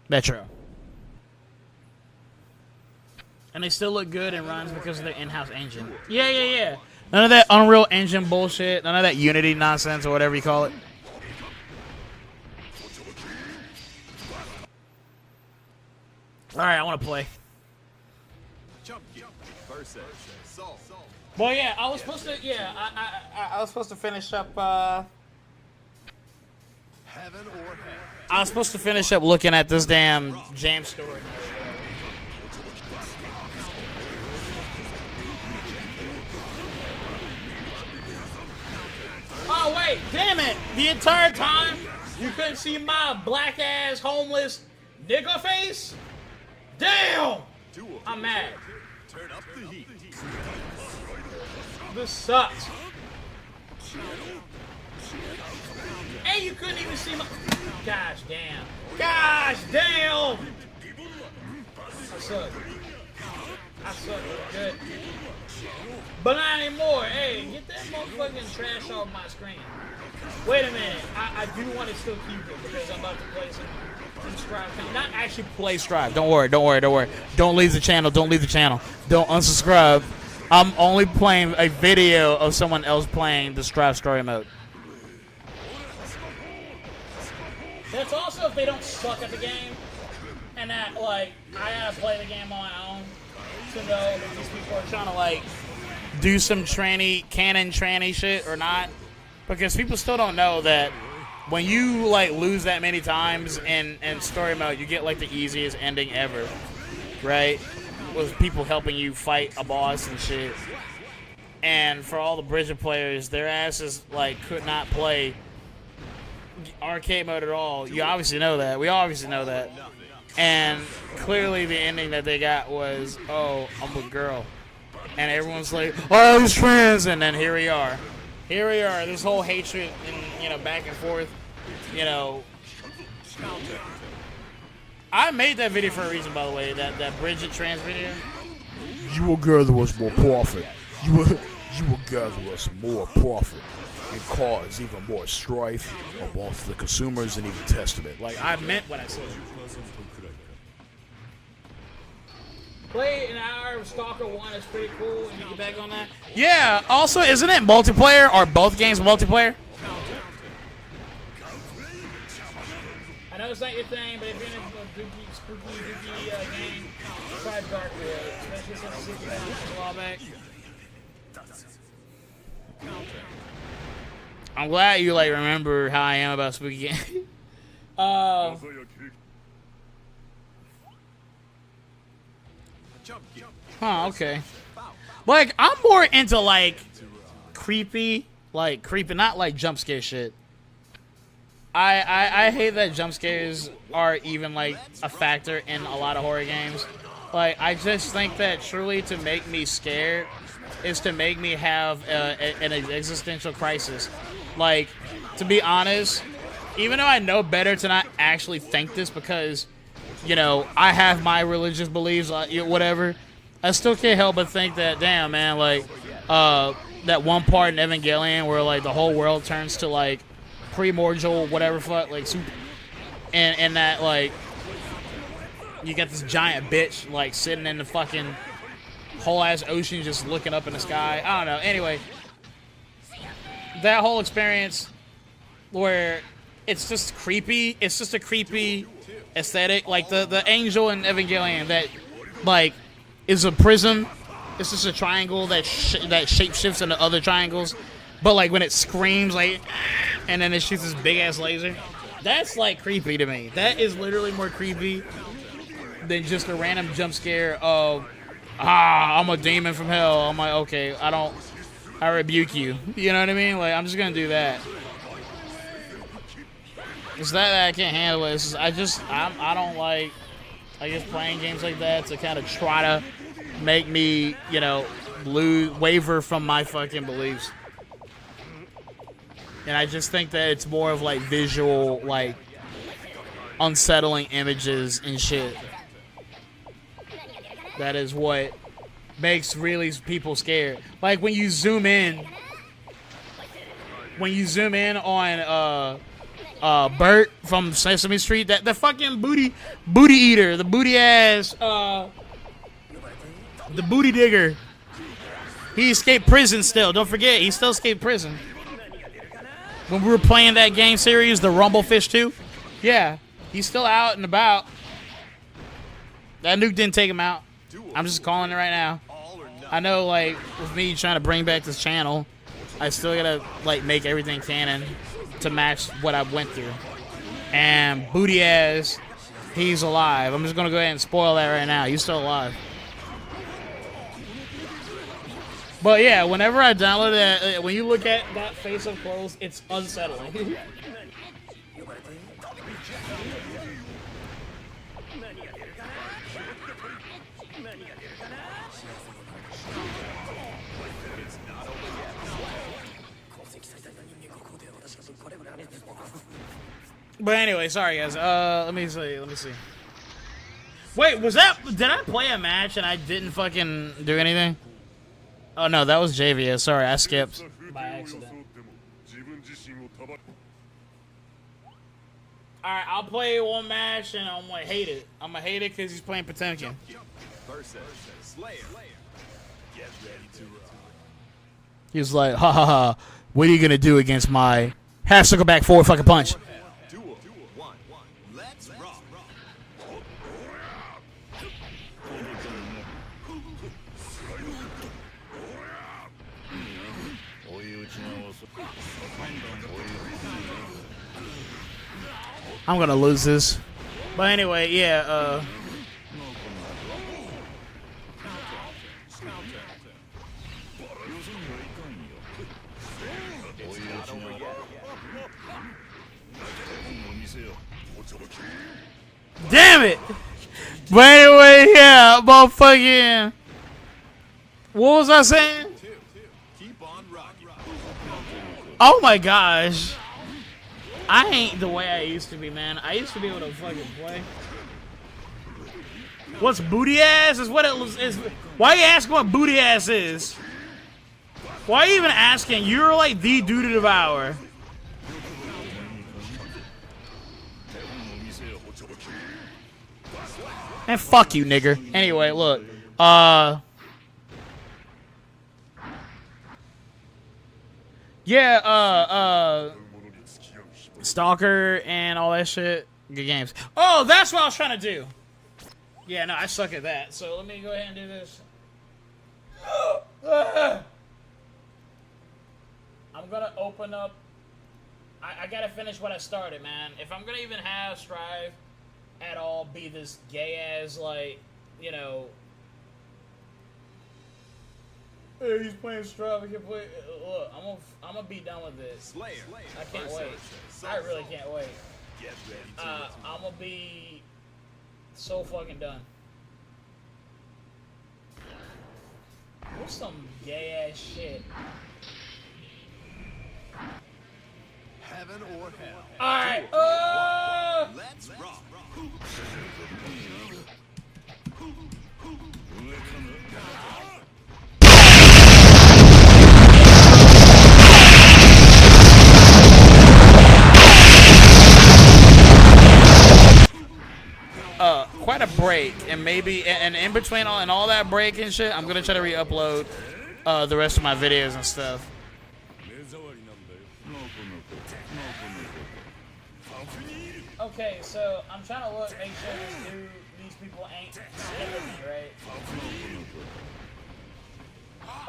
Metro. And they still look good in runs because of their in-house engine. Yeah. None of that Unreal Engine bullshit. None of that Unity nonsense or whatever you call it. Alright, I want to play. Well, yeah, I was supposed to. Yeah, I was supposed to finish up. I was supposed to finish up looking at this damn jam story. Oh wait, damn it! The entire time you couldn't see my black ass homeless nigga face. Damn! I'm mad. Turn up the heat. This sucks. And you couldn't even see my... Gosh damn. Gosh damn! I suck. Good. But not anymore. Hey, get that motherfucking trash off my screen. Wait a minute. I do want to still keep it because I'm about to play some Strive. Not actually play Strive. Don't worry. Don't leave the channel. Don't unsubscribe. I'm only playing a video of someone else playing the Strive story mode. That's also if they don't suck at the game, and that I gotta play the game on my own to know that these people are trying to do some canon tranny shit or not, because people still don't know that when you lose that many times in story mode, you get the easiest ending ever, right? With people helping you fight a boss and shit. And for all the Bridget players, their asses could not play arcade mode at all. You obviously know that. We obviously know that. And clearly the ending that they got was, oh, I'm a girl. And everyone's like, oh, I was trans. And then here we are. This whole hatred and, back and forth, I made that video for a reason, by the way, that Bridget trans video. You will gather us more profit. You will gather us more profit and cause even more strife amongst the consumers and even testament. I meant what I said. Play an hour of Stalker 1 is pretty cool, and you get back on that. Yeah, also, isn't it multiplayer? Or both games multiplayer? I know it's not your thing, but if you're in a spooky game, try Dark World, especially since it's a while back. I'm glad you remember how I am about spooky games. Okay. I'm more into creepy, not jump scare shit. I hate that jump scares are even a factor in a lot of horror games. I just think that truly to make me scared is to make me have an existential crisis. To be honest, even though I know better to not actually think this because, I have my religious beliefs, whatever, I still can't help but think that, damn, man, that one part in Evangelion where, the whole world turns to, primordial, whatever fuck, super, and that, you got this giant bitch, sitting in the fucking whole-ass ocean just looking up in the sky. I don't know. Anyway, that whole experience where it's just creepy. It's just a creepy aesthetic. The angel in Evangelion that, is a prism. It's just a triangle that shapeshifts into other triangles. But, when it screams, and then it shoots this big-ass laser, that's, creepy to me. That is literally more creepy than just a random jump scare of, I'm a demon from hell. I'm okay, I rebuke you. You know what I mean? I'm just gonna do that. It's that I can't handle it. It's just, I don't like, playing games like that to kind of try to make me, waver from my fucking beliefs. And I just think that it's more of visual, unsettling images and shit. That is what makes really people scared. When you zoom in when you zoom in on Bert from Sesame Street, that the fucking booty eater, the booty ass, the booty digger. He escaped prison still. Don't forget, he still escaped prison. When we were playing that game series, the Rumblefish 2, yeah, he's still out and about. That nuke didn't take him out. I'm just calling it right now. I know, like, with me trying to bring back this channel, I still gotta, like, make everything canon to match what I went through. And booty ass, he's alive. I'm just gonna go ahead and spoil that right now. He's still alive. But yeah, whenever I download that, when you look at that face up close, it's unsettling. But anyway, sorry guys. Let me see. Wait, was that? Did I play a match and I didn't fucking do anything? Oh no, that was JVS. Sorry, I skipped by accident. Alright, I'll play one match and I'm gonna hate it. I'm gonna hate it because he's playing Potemkin. He's like, ha ha ha, what are you gonna do against my half circle back forward fucking punch? I'm gonna lose this. But anyway, yeah, damn it! But anyway, yeah, motherfucking. What was I saying? Oh my gosh. I ain't the way I used to be, man. I used to be able to fucking play. What's booty ass? Is what it is. Why are you asking what booty ass is? Why are you even asking? You're like the dude to devour. And fuck you, nigger. Anyway, look. Yeah, Stalker and all that shit. Good games. Oh, that's what I was trying to do. Yeah, no, I suck at that. So let me go ahead and do this. I'm gonna open up. I gotta finish what I started, man. If I'm gonna even have Strive at all be this gay ass, like, you know. Hey, he's playing Strive. I can play. Look, I'm gonna be done with this. I can't wait. I really can't wait. I'm gonna be so fucking done. What's some gay ass shit? Heaven or hell. All right. Let's rock. Quite a break, and maybe, and in between all that break and shit, I'm gonna try to re-upload the rest of my videos and stuff. Okay, so I'm trying to make sure these people ain't skipping me, right?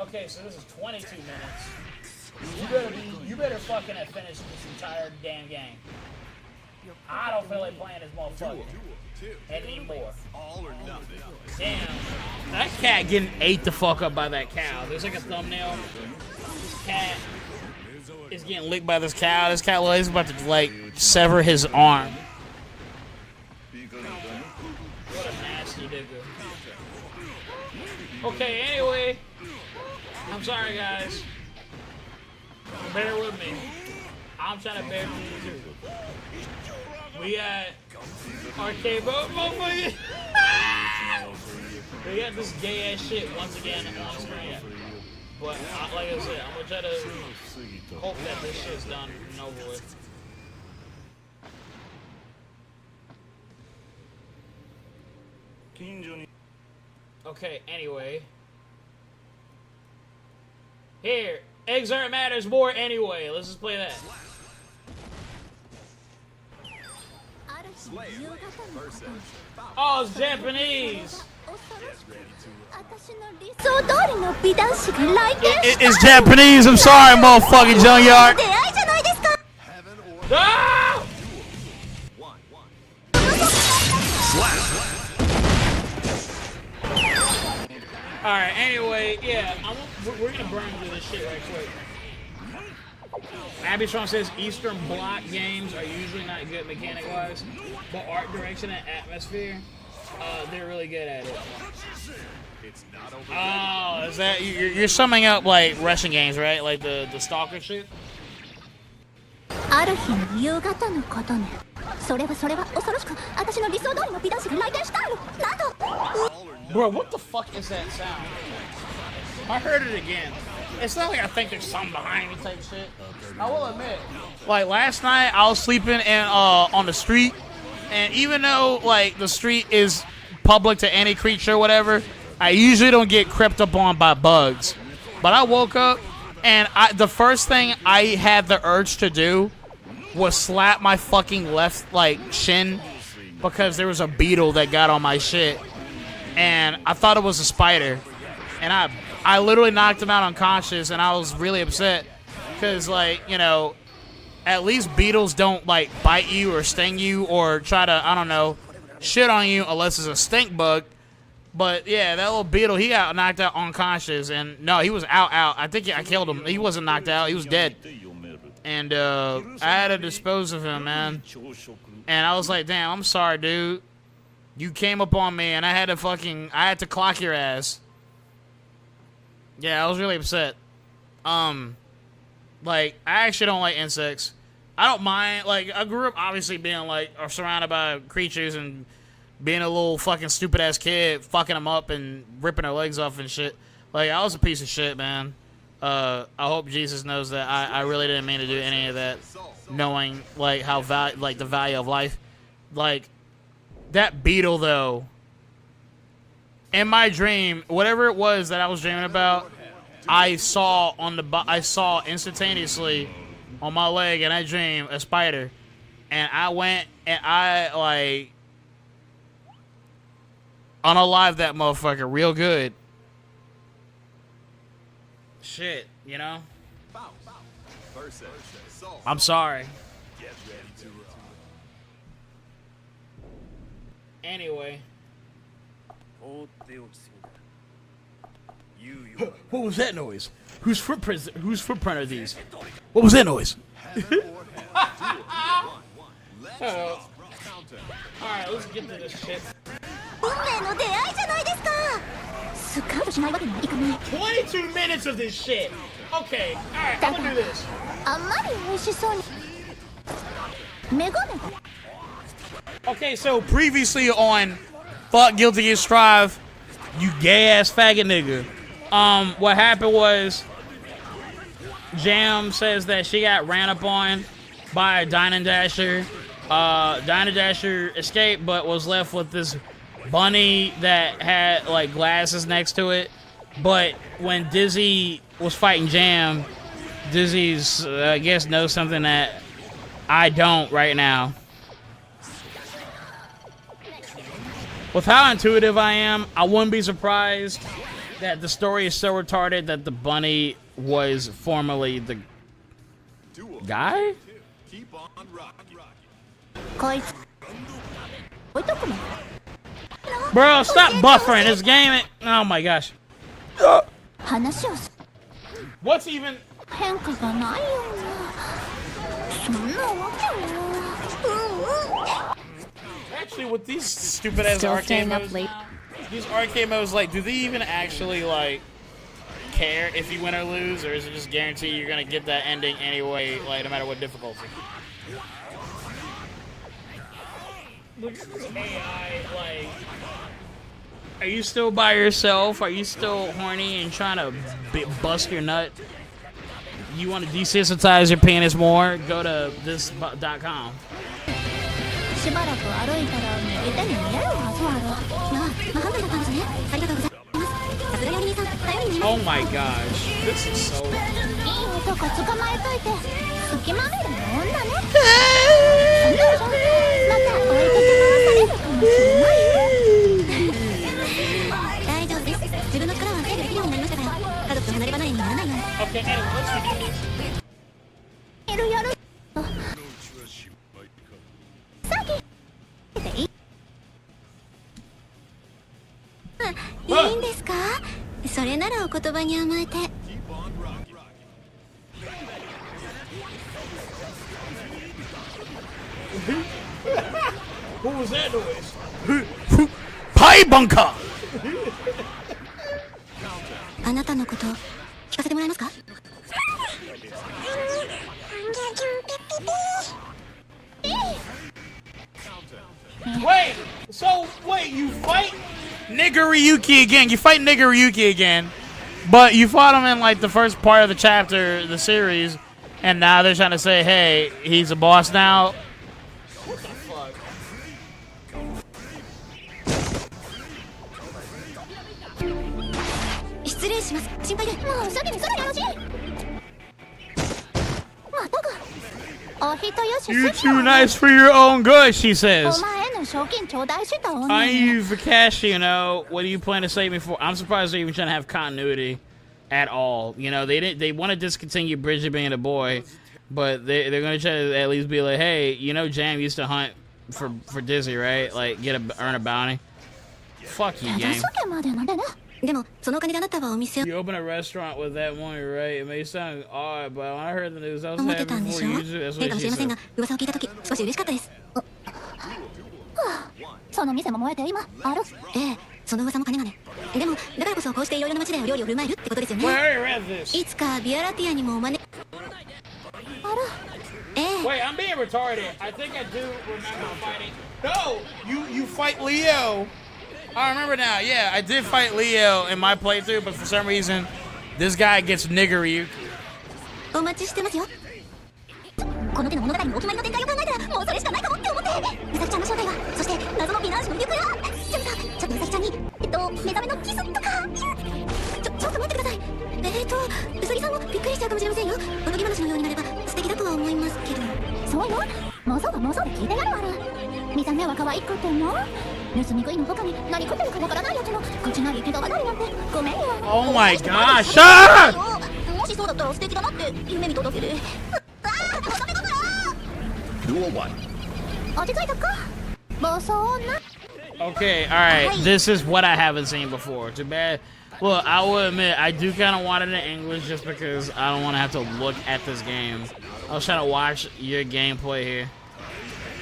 Okay, so this is 22 minutes. You better fucking have finished this entire damn game. I don't feel like playing this motherfucker anymore. Damn, that cat getting ate the fuck up by that cow. There's like a thumbnail. This cat is getting licked by this cow. This cat is about to like sever his arm. What a nasty nigga. Okay, anyway, I'm sorry guys. Bear with me. I'm trying to bear with you too. We got arcade motherfucker. We got this gay ass shit once again on the screen. But like I said, I'm gonna try to hope that this shit's done and over with. Okay, anyway. Here, Xrd matters more anyway. Let's just play that. Oh, it's Japanese. It's Japanese. I'm sorry, motherfucking junkyard. Ah! Alright, anyway, yeah, we're gonna burn through this shit right quick. Abby Strong says Eastern Bloc games are usually not good mechanic-wise, but art direction and atmosphere, they're really good at it. Oh, is that you're summing up like Russian games, right? Like the Stalker shit? Bro, what the fuck is that sound? I heard it again. It's not like I think there's something behind me type shit. I will admit, like last night I was sleeping on the street, and even though like the street is public to any creature or whatever, I usually don't get crept up on by bugs. But I woke up and the first thing I had the urge to do was slap my fucking left like shin because there was a beetle that got on my shit. And I thought it was a spider, and I literally knocked him out unconscious, and I was really upset because, like, you know, at least beetles don't like bite you or sting you or try to, I don't know, shit on you unless it's a stink bug. But yeah, that little beetle, he got knocked out unconscious, and no, he was out. I think I killed him. He wasn't knocked out. He was dead. And I had to dispose of him, man. And I was like, damn, I'm sorry, dude. You came up on me, and I had to clock your ass. Yeah, I was really upset. Like, I actually don't like insects. I don't mind, like, I grew up obviously being, like, surrounded by creatures and being a little fucking stupid-ass kid, fucking them up and ripping their legs off and shit. Like, I was a piece of shit, man. I hope Jesus knows that I really didn't mean to do any of that, knowing, like, how the value of life. Like, that beetle, though, in my dream, whatever it was that I was dreaming about, I saw instantaneously on my leg in that dream a spider, and I went and I like unalived that motherfucker real good. Shit, you know. I'm sorry. Anyway. What was that noise? Whose footprint are these? What was that noise? Alright, let's get to this shit. 22 minutes of this shit! Okay, alright, I'm gonna do this. Okay, so previously on Fuck Guilty Gear Strive, you gay ass faggot nigga. What happened was Jam says that she got ran up on by a Dine & Dasher. Dine & Dasher escaped, but was left with this bunny that had like glasses next to it. But when Dizzy was fighting Jam, Dizzy's I guess knows something that I don't right now. With how intuitive I am, I wouldn't be surprised that the story is so retarded that the bunny was formerly the guy? Bro, stop buffering this game. Oh my gosh. What's even... Actually, with these stupid ass arcade modes, these arcade modes, like, do they even actually like care if you win or lose, or is it just guaranteed you're gonna get that ending anyway, like no matter what difficulty? Look at this AI, like, Are you still by yourself? Are you still horny and trying to bust your nut? You want to desensitize your penis more? Go to this.com. Oh my gosh, this is so... Okay, anyway, let's continue. What was that noise? Pie bunker! あなたのこと聞かせてもらえますか Wait, you fight Nigga Ryuki again. You fight Nigga Ryuki again, but you fought him in like the first part of the chapter, the series, and now they're trying to say, hey, he's a boss now. What the fuck? 失礼します。心配で。もう先に空によろしい。またか。お人よし。 You're too nice for your own good, she says. お前の賞金ちょうだいしたお I use for cash, you know. What do you plan to save me for? I'm surprised they're even trying to have continuity at all. You know, they want to discontinue Bridget being a boy, but they're going to try to at least be like, hey, you know, Jam used to hunt for Dizzy, right? Like, earn a bounty. Fuck you, game. でもそのお金であなたはお店を You open a restaurant with that money, right? It may sound odd, but when I heard the news, I was happy for you. That's 変か what もし she れません said. が噂を聞いた時少し嬉しかったです。その店も燃えて今ある。ええ、その噂も金がね。でもだからこそこうしていろいろな街でお料理を振る舞えるってことですよね。いつかビアラティアにもお招き。あら。ええ。 Wait, I'm being retarded. I think I do remember fighting. No, you fight Leo. I remember now. Yeah, I did fight Leo in my playthrough, but for some reason, this guy gets niggery. お待ちしてますよ。この手の物語のお決まりの展開を考えたらもうそれしかないかもって思って。うさぎちゃんの正体は、そして謎のフィナンシェの行方は。ジャムさん、ちょっとうさぎちゃんに目覚めのキスとか。ちょっと待ってください。うさぎさんもびっくりしちゃうかもしれませんよ。おとぎ話のようになれば素敵だとは思いますけど。そうよ。妄想が妄想で聞いてやるわる。見た目は可愛くても盗み食いの他に何食ってるかわからないやつの口なり手がなりなんてごめんよ。 Oh my gosh! Shut up! もしそうだったら素敵だなって夢見ただけで。Duel 1. 落ち着いたか暴走女。 Okay, alright. This is what I haven't seen before. Too bad. Look, I will admit, I do kind of want it in English just because I don't want to have to look at this game. I was trying to watch your gameplay here.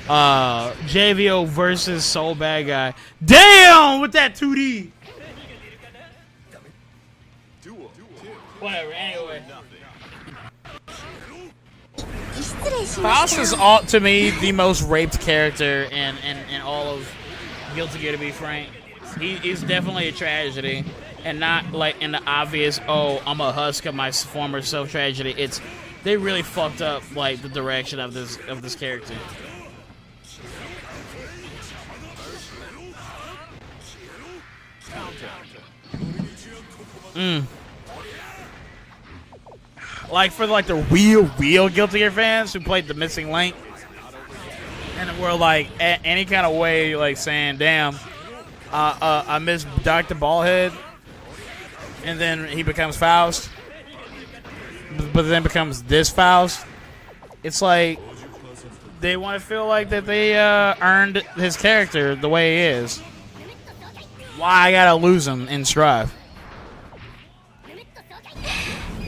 JVO versus Soul Bad Guy. Damn, with that 2D. Whatever, anyway. Faust is, all, to me, the most raped character in all of Guilty Gear, to be frank. He's definitely a tragedy. And not like in the obvious, oh, I'm a husk of my former self tragedy. It's, they really fucked up like the direction of this character. Like for like the real Guilty Gear fans who played the Missing Link, and were like any kind of way like saying, "Damn, I miss Dr. Ballhead," and then he becomes Faust, but then becomes this Faust. It's like they want to feel like that they earned his character the way he is. Why I gotta lose him in Strive?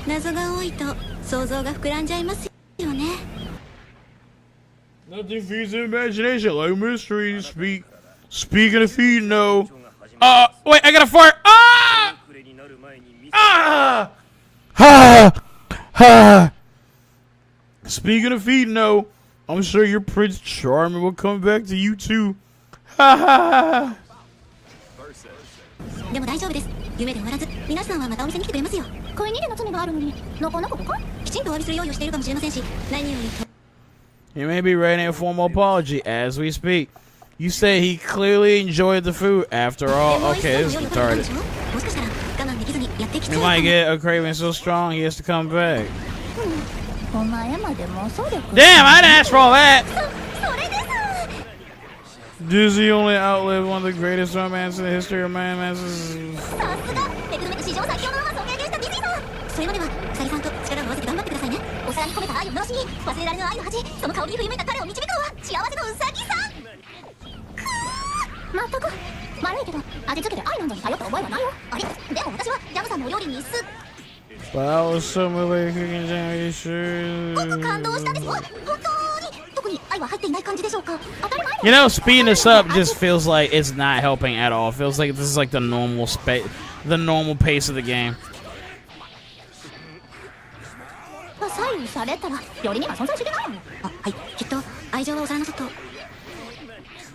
謎が多いと想像が膨らんじゃいますよね。 Nothing feeds the imagination like mystery. Speaking of feet, no. Wait, I gotta fart. Speaking of feet, no. I'm sure your Prince Charming will come back to you too. Ha ha ha. でも大丈夫です。夢で終わらず、皆さんはまたお店に来てくれますよ。恋にでの罪があるのに、のこのことか？きちんとお詫びする用意をしているかもしれませんし、何より。 He may be writing a formal apology as we speak. You say he clearly enjoyed the food after all. Okay, this is retarded. He might get a craving so strong he has to come back. Damn, I didn't ask for all that. Disney only outlived one of the greatest romances in the history of romances. But I was so moved cooking generation. You know, speeding this up just feels like it's not helping at all. It feels like this is like the normal pace of the game.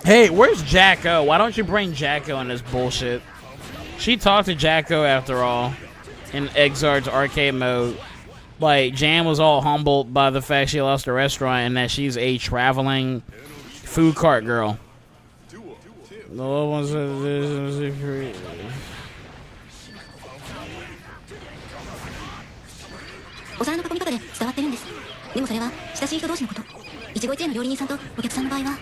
Hey, where's Jacko? Why don't you bring Jacko in this bullshit? She talked to Jacko after all in Xrd's arcade mode. Like, Jan was all humbled by the fact she lost a restaurant and that she's a traveling food cart girl. The loved ones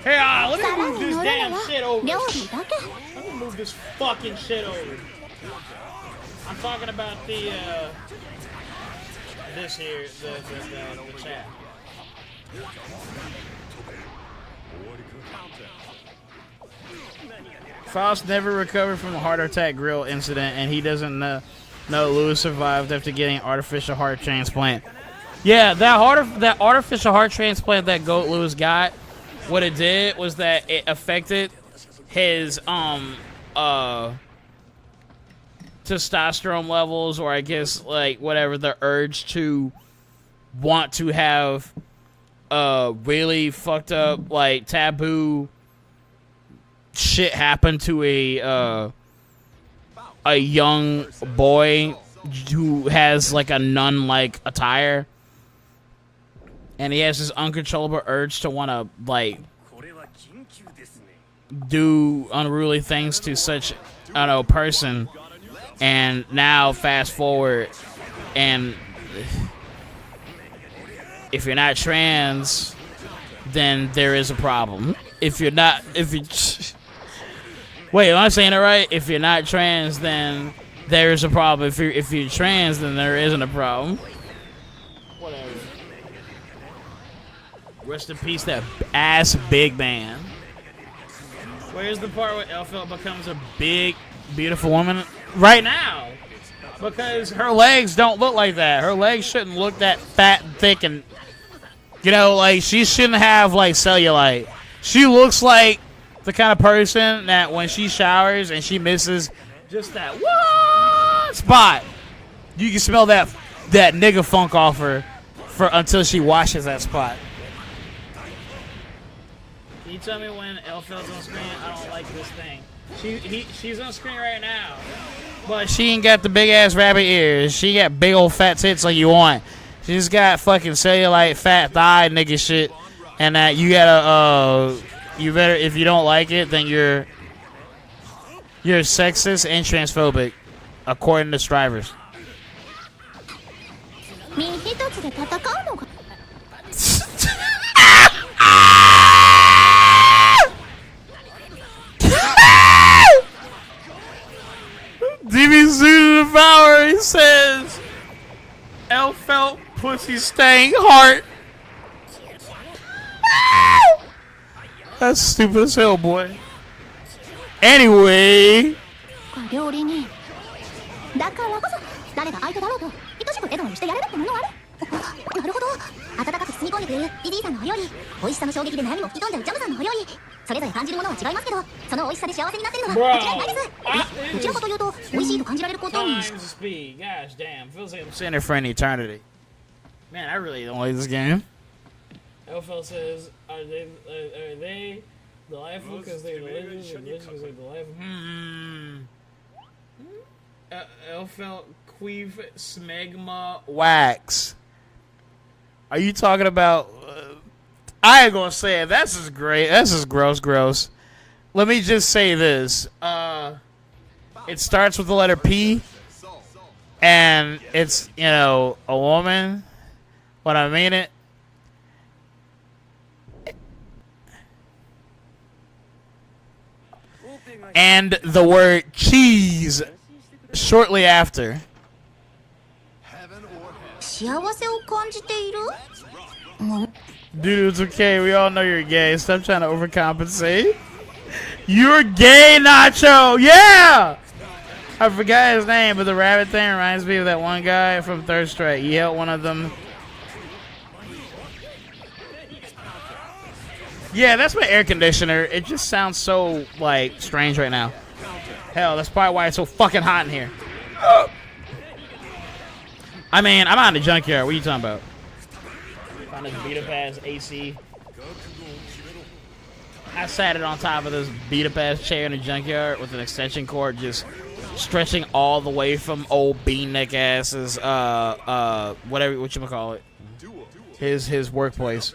Hey, let me move this damn shit over. Let me move this fucking shit over. I'm talking about the this here, the chat. Faust never recovered from the heart attack grill incident, and he doesn't know Lewis survived after getting artificial heart transplant. Yeah, that artificial heart transplant that Goat Lewis got, what it did was that it affected his testosterone levels, or I guess like whatever, the urge to want to have really fucked up like taboo shit happen to a young boy who has like a nun-like attire, and he has this uncontrollable urge to want to like do unruly things to such person. And now fast forward, and if you're not trans, then there is a problem. Wait, am I saying it right? If you're not trans, then there is a problem. If you're trans, then there isn't a problem. Whatever. Rest in peace, that ass big man. Where's the part where Elphelt becomes a big, beautiful woman? Right now, because her legs don't look like that. Her legs shouldn't look that fat and thick, and like she shouldn't have like cellulite. She looks like the kind of person that when she showers and she misses just that one spot, you can smell that nigga funk off her until she washes that spot. Can you tell me when Elphelt's on screen? I don't like this thing. She's on screen right now, but she ain't got the big ass rabbit ears. She got big old fat tits like you want. She's got fucking cellulite, fat thigh nigga shit, and that you gotta you better, if you don't like it, then you're sexist and transphobic, according to Strivers. DB Zoo Devour, he says, Elphelt pussy staying heart. That's stupid as hell, boy. Anyway. Speed. Gosh damn. Feels like I'm sitting there for an eternity. Man, I really don't like this game. Elphelt says, are they delightful because they're delicious or delicious because they're delightful? Elfelt Queef Smegma Wax. Are you talking about? I ain't gonna say it. That's just great. That's just gross. Let me just say this. It starts with the letter P, and it's, you know, a woman. What I mean it. And the word cheese shortly after. Dude, it's okay. We all know you're gay. Stop trying to overcompensate. You're gay, Nacho. Yeah! I forgot his name, but the rabbit thing reminds me of that one guy from Third Strike. He held one of them. Yeah, that's my air conditioner. It just sounds so, like, strange right now. Hell, that's probably why it's so fucking hot in here. I mean, I'm out in the junkyard. What are you talking about? Found this beat-up-ass AC. I sat it on top of this beat-up-ass chair in the junkyard with an extension cord just stretching all the way from old bean-neck ass's, whatever, whatchamacallit, his workplace.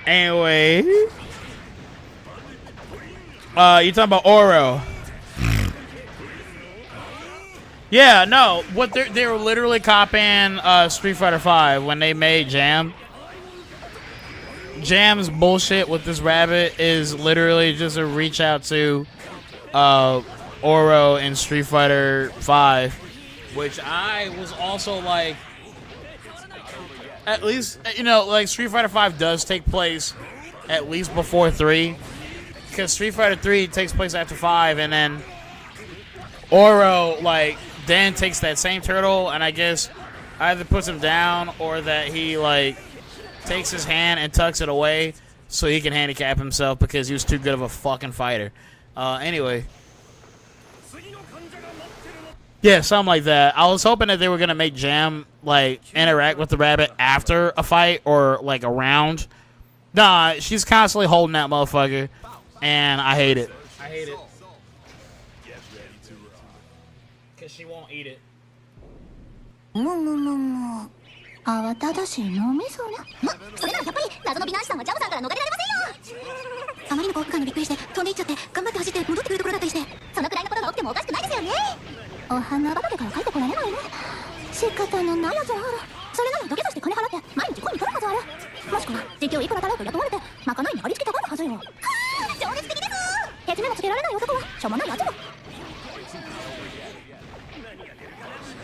Anyway, you talking about Oro? Yeah, no. What they were literally copying Street Fighter V when they made Jam. Jam's bullshit with this rabbit is literally just a reach out to Oro in Street Fighter V, which I was also like. At least, you know, like, Street Fighter V does take place at least before 3. Because Street Fighter 3 takes place after 5, and then Oro, like, then takes that same turtle, and I guess either puts him down or that he, like, takes his hand and tucks it away so he can handicap himself because he was too good of a fucking fighter. Anyway. Yeah, something like that. I was hoping that they were going to make Jam, like, interact with the rabbit after a fight or, like, a round. Nah, she's constantly holding that motherfucker, and I hate it. I hate it. Because she won't eat it. 慌ただしい脳みそね。それならやっぱり謎の美男子さんはジャムさんから逃れられませんよ。あまりの幸福感にびっくりして飛んでいっちゃって頑張って走って戻ってくるところだったりして、そのくらいのことが起きてもおかしくないですよね。お花畑から帰ってこられないね。仕方のないやつはある。それなのに土下座して金払って毎日恋に来るはずある。もしくは時給いくらだろうと雇われてまかないにありつけたがるはずよ。はぁ、情熱的です。ケツ目もつけられない男はしょうもないやつよ。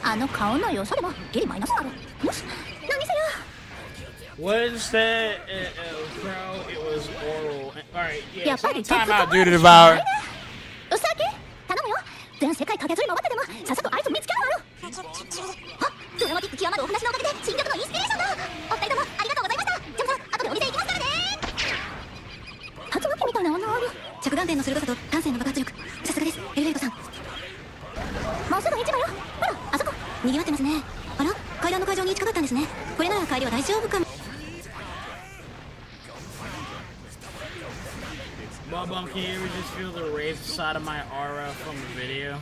あの顔の良さでもギリマイナスある。よし、何せよ。What is that? Crow, it was oral. Alright, yeah, so time out, dude, to devour. うさぎ頼むよ。全世界駆けずり回ってでもさっさとあいつ見つけるわよ。あ、ドラマティック極まるお話のおかげで新曲のインスピレーションだ。お二人ともありがとうございました。ジャムさん、後でお店行きますからね。竜巻みたいな女ある。着眼点の鋭さと端正の爆発力、さすがです、エルレイトさん。もうすぐ市場よ。ほら、あそこ賑わってますね。あら、階段の会場に近かったんですね。これなら帰りは大丈夫かも。Mudbum, can you ever just feel the rape side of my aura from the video?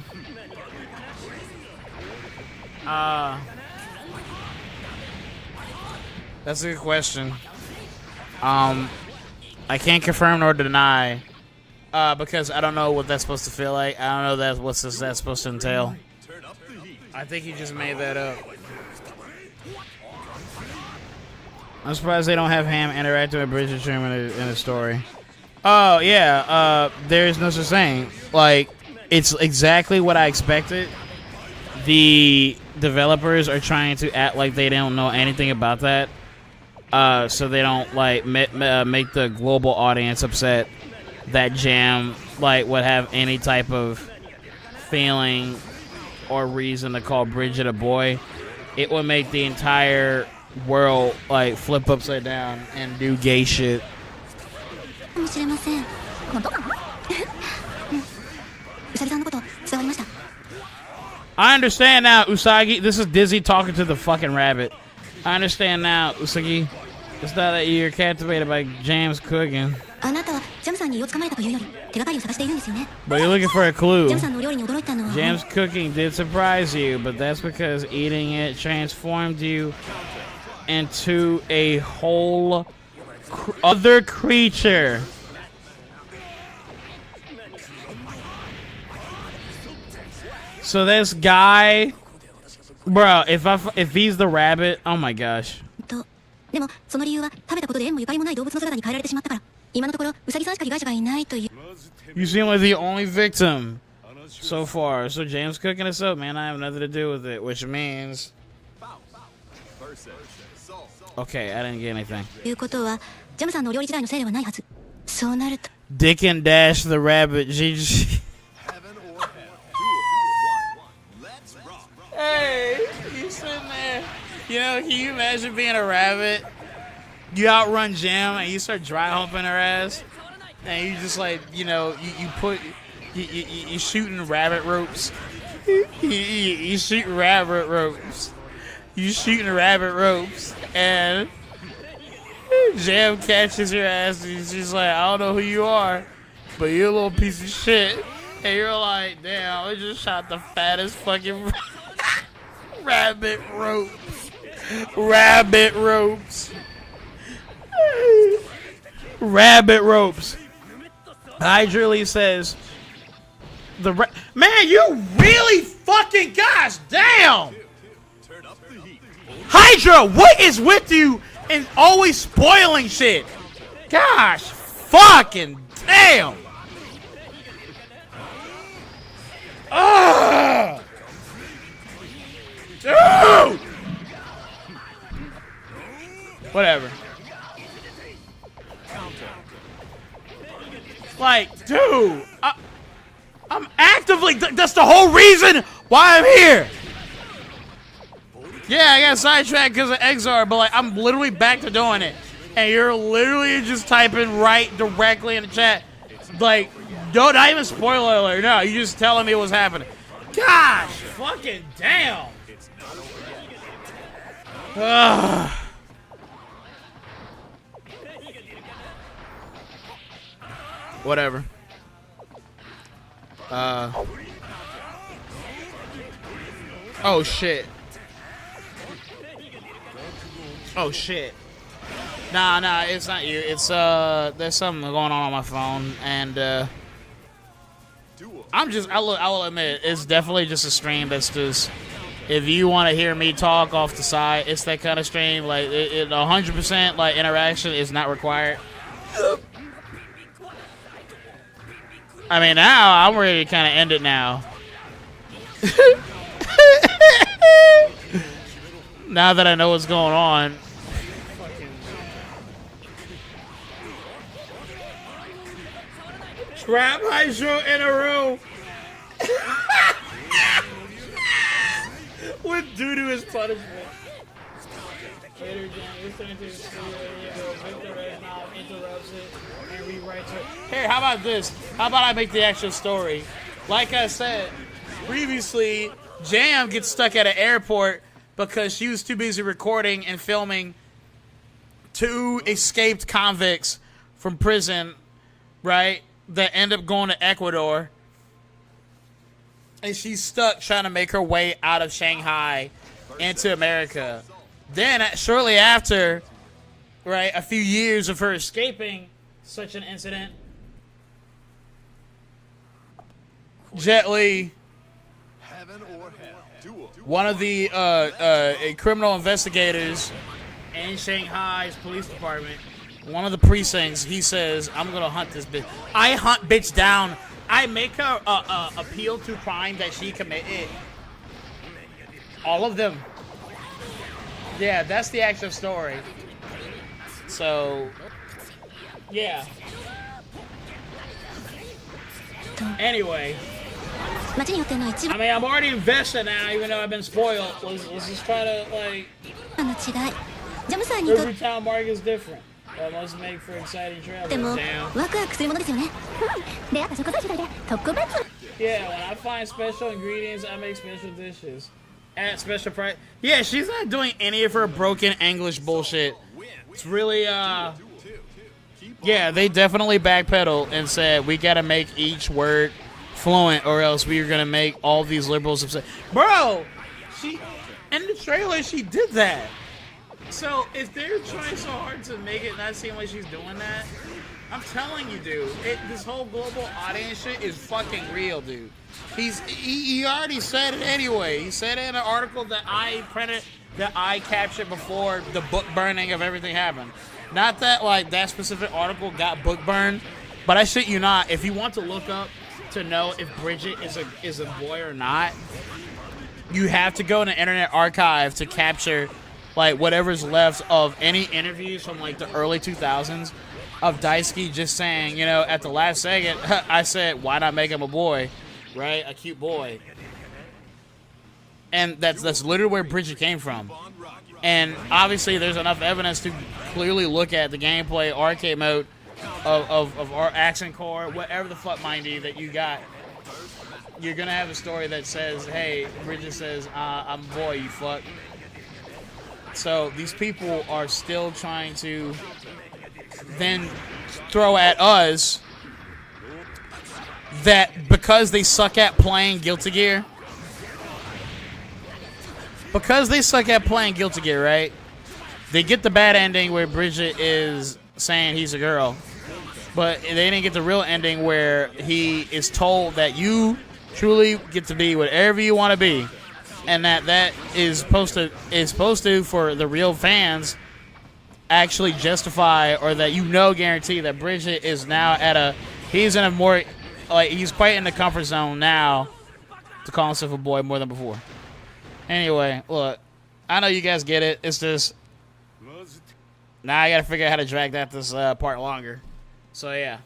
That's a good question. I can't confirm nor deny, because I don't know what that's supposed to feel like. I don't know what's that supposed to entail. I think you just made that up. I'm surprised they don't have Ham interacting with Bridget Sherman in the story. Oh, yeah, there's no such thing. Like, it's exactly what I expected. The developers are trying to act like they don't know anything about that. So they don't, like, make the global audience upset that Jam, like, would have any type of feeling or reason to call Bridget a boy. It would make the entire world, like, flip upside down and do gay shit. I understand now, Usagi. This is Dizzy talking to the fucking rabbit. I understand now, Usagi. It's not that you're captivated by Jam's cooking. あなたはジャムさんに胃をつかまれたというより But you're looking for a clue. Jam's cooking did surprise you, but that's because eating it transformed you into a whole other creature. So this guy, bro, if he's the rabbit, oh my gosh. You seem like the only victim so far. So James cooking us up, man. I have nothing to do with it, which means. Okay, I didn't get anything. Dick and Dash the rabbit. GG. Hey, you sitting there. You know, can you imagine being a rabbit? You outrun Jam and you start dry humping her ass, and you just like, you know, you shooting rabbit ropes. You shooting rabbit ropes. You shooting rabbit ropes, and Jam catches your ass, and she's like, I don't know who you are, but you're a little piece of shit. And you're like, damn, I just shot the fattest fucking rabbit ropes. Rabbit ropes. Rabbit ropes. Hydra says, man, you really fucking, gosh damn. Hydra, what is with you and always spoiling shit? Gosh fucking damn. Ugh. Dude. Whatever. Like, dude, I'm actively, that's the whole reason why I'm here. Yeah, I got sidetracked because of Xrd, but like, I'm literally back to doing it. And you're literally just typing right directly in the chat. Like, not even spoiler alert, no, you just telling me what's happening. Gosh, fucking damn. Ugh. Whatever. Oh shit. Oh shit. Nah, it's not you. It's there's something going on my phone, and I will admit, it's definitely just a stream that's just, if you want to hear me talk off the side, it's that kind of stream. Like, 100% like interaction is not required. I mean, now I'm ready to kind of end it now. Now that I know what's going on. Trap Hydro in a room. With doo-doo as punishment. Hey, how about this? How about I make the actual story? Like I said previously, Jam gets stuck at an airport because she was too busy recording and filming 2 escaped convicts from prison, right? That end up going to Ecuador. And she's stuck trying to make her way out of Shanghai into America. Then, shortly after, right, a few years of her escaping such an incident, Jet Li, one of the criminal investigators in Shanghai's police department, one of the precincts, he says, I'm going to hunt this bitch. I hunt bitch down. I make her appeal to crime that she committed. All of them. Yeah, that's the actual story. So, yeah. Anyway. I mean, I'm already invested now, even though I've been spoiled. Let's just try to, like... Every town market is different. That must make for exciting travel. Damn. Yeah, when I find special ingredients, I make special dishes. At special price. Yeah, she's not doing any of her broken English bullshit. It's really, Yeah, they definitely backpedaled and said we gotta make each word fluent, or else we are gonna make all these liberals upset. Bro, she in the trailer she did that. So if they're trying so hard to make it not seem like she's doing that, I'm telling you, dude, this whole global audience shit is fucking real, dude. He already said it anyway. He said it in an article that I printed, that I captured before the book burning of everything happened. Not that like that specific article got book burned, but I shit you not. If you want to look up to know if Bridget is a boy or not, you have to go in the Internet Archive to capture like whatever's left of any interviews from like the early 2000s of Daisuke just saying, you know, at the last second, I said, why not make him a boy, right? A cute boy. And that's literally where Bridget came from. And obviously there's enough evidence to clearly look at the gameplay arcade mode of our action core, whatever the fuck mind you that you got. You're gonna have a story that says, hey, Bridget says, I'm a boy, you fuck. So these people are still trying to then throw at us that because they suck at playing Guilty Gear, right? They get the bad ending where Bridget is saying he's a girl, but they didn't get the real ending where he is told that you truly get to be whatever you want to be, and that is supposed to for the real fans actually justify, or that guarantee that Bridget is now he's in a more he's quite in the comfort zone now to call himself a boy more than before. Anyway, look, I know you guys get it. It's just now I gotta figure out how to drag this part longer. So yeah.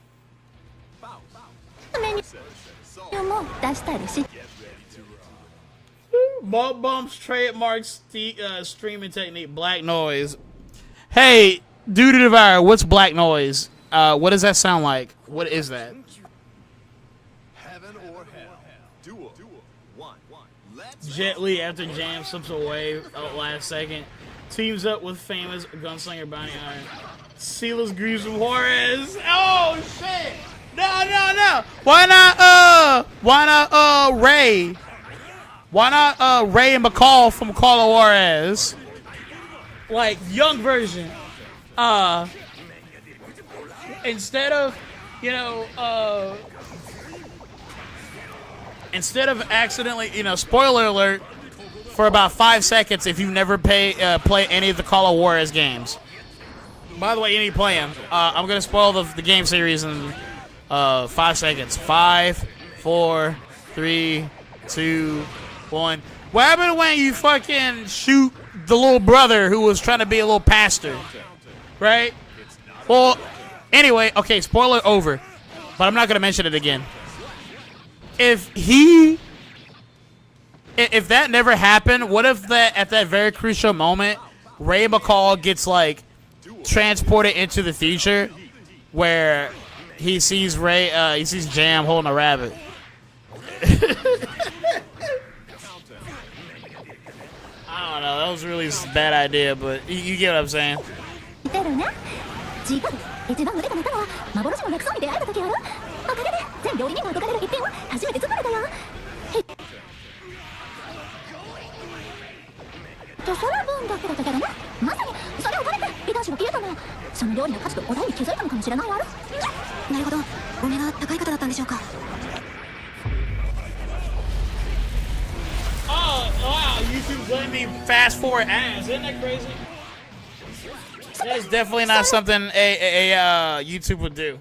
Mudbum's trademark streaming technique, black noise. Hey, Dude Devour, what's black noise? What does that sound like? What is that? Jet Li, after Jam slips away at last second, teams up with famous gunslinger Bounty Iron. Silas Greaves from Juarez. Oh shit! No! Why not Ray? Why not Ray and McCall from Call of Juarez? Like young version. Instead of accidentally, spoiler alert, for about 5 seconds if you've never play any of the Call of Juarez games. By the way, you need to play them. I'm going to spoil the game series in 5 seconds. 5, 4, 3, 2, 1. What happened when you fucking shoot the little brother who was trying to be a little pastor? Right? Well, anyway, okay, spoiler over. But I'm not going to mention it again. If that never happened, what if that at that very crucial moment, Ray McCall gets like transported into the future where he sees he sees Jam holding a rabbit. I don't know, that was really a bad idea, but you get what I'm saying. Oh, wow, YouTube's letting me fast forward ads. Isn't that crazy? That is definitely not something a YouTube would do.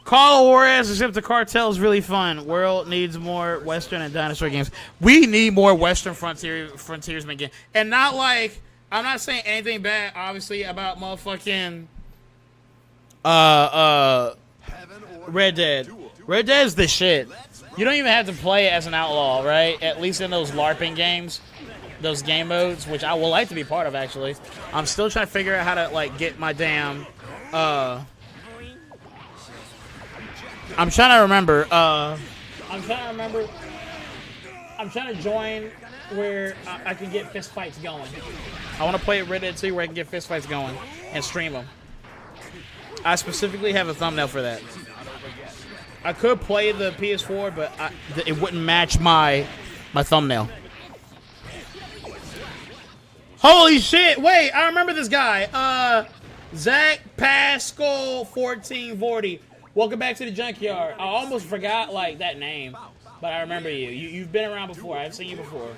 Call of Juarez, except the cartel is really fun. World needs more Western and dinosaur games. We need more Western frontiersman games. And not like, I'm not saying anything bad, obviously, about motherfucking Red Dead. Red Dead is the shit. You don't even have to play it as an outlaw, right? At least in those LARPing games, those game modes, which I would like to be part of, actually. I'm still trying to figure out how to, like, get my damn, I'm trying to remember, I'm trying to remember. I'm trying to join where I can get fist fights going. I want to play Red Dead 2 where I can get fist fights going and stream them. I specifically have a thumbnail for that. I could play the PS4, but it wouldn't match my thumbnail. Holy shit! Wait, I remember this guy. Zach Pascal 1440. Welcome back to the junkyard. I almost forgot like that name, but I remember you. You've been around before. I've seen you before.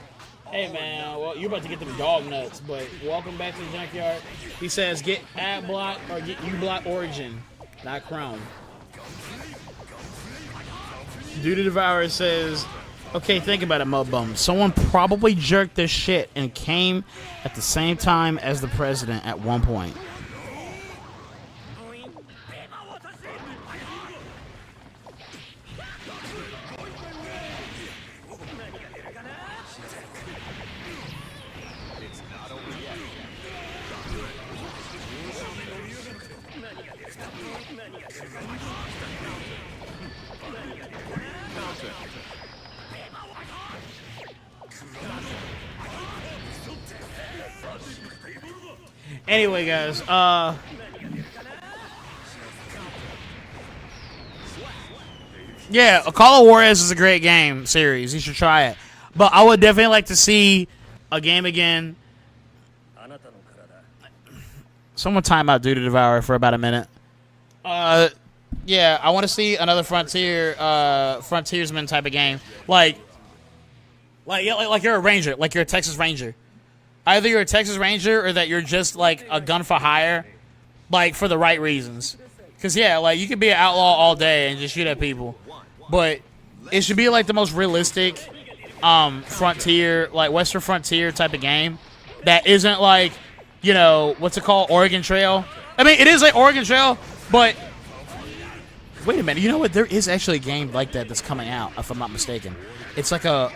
Hey man, well you're about to get them dog nuts, but welcome back to the junkyard. He says get ad block or get uBlock Origin, not Chrome. Dude the Devourer says, okay, think about it, Mudbum. Someone probably jerked their shit and came at the same time as the president at one point. Anyway, guys, yeah, Call of Juarez is a great game series. You should try it. But I would definitely like to see a game again. Someone time out Dude to Devour for about a minute. Yeah, I want to see another frontiersman type of game. Like you're a ranger, like you're a Texas Ranger. Either you're a Texas Ranger or that you're just like a gun for hire, like for the right reasons. Because yeah, like you could be an outlaw all day and just shoot at people, but it should be like the most realistic frontier, like Western frontier type of game that isn't like, you know, what's it called, Oregon Trail. I mean, it is like Oregon Trail, but wait a minute, you know what? There is actually a game like that that's coming out, if I'm not mistaken. It's like a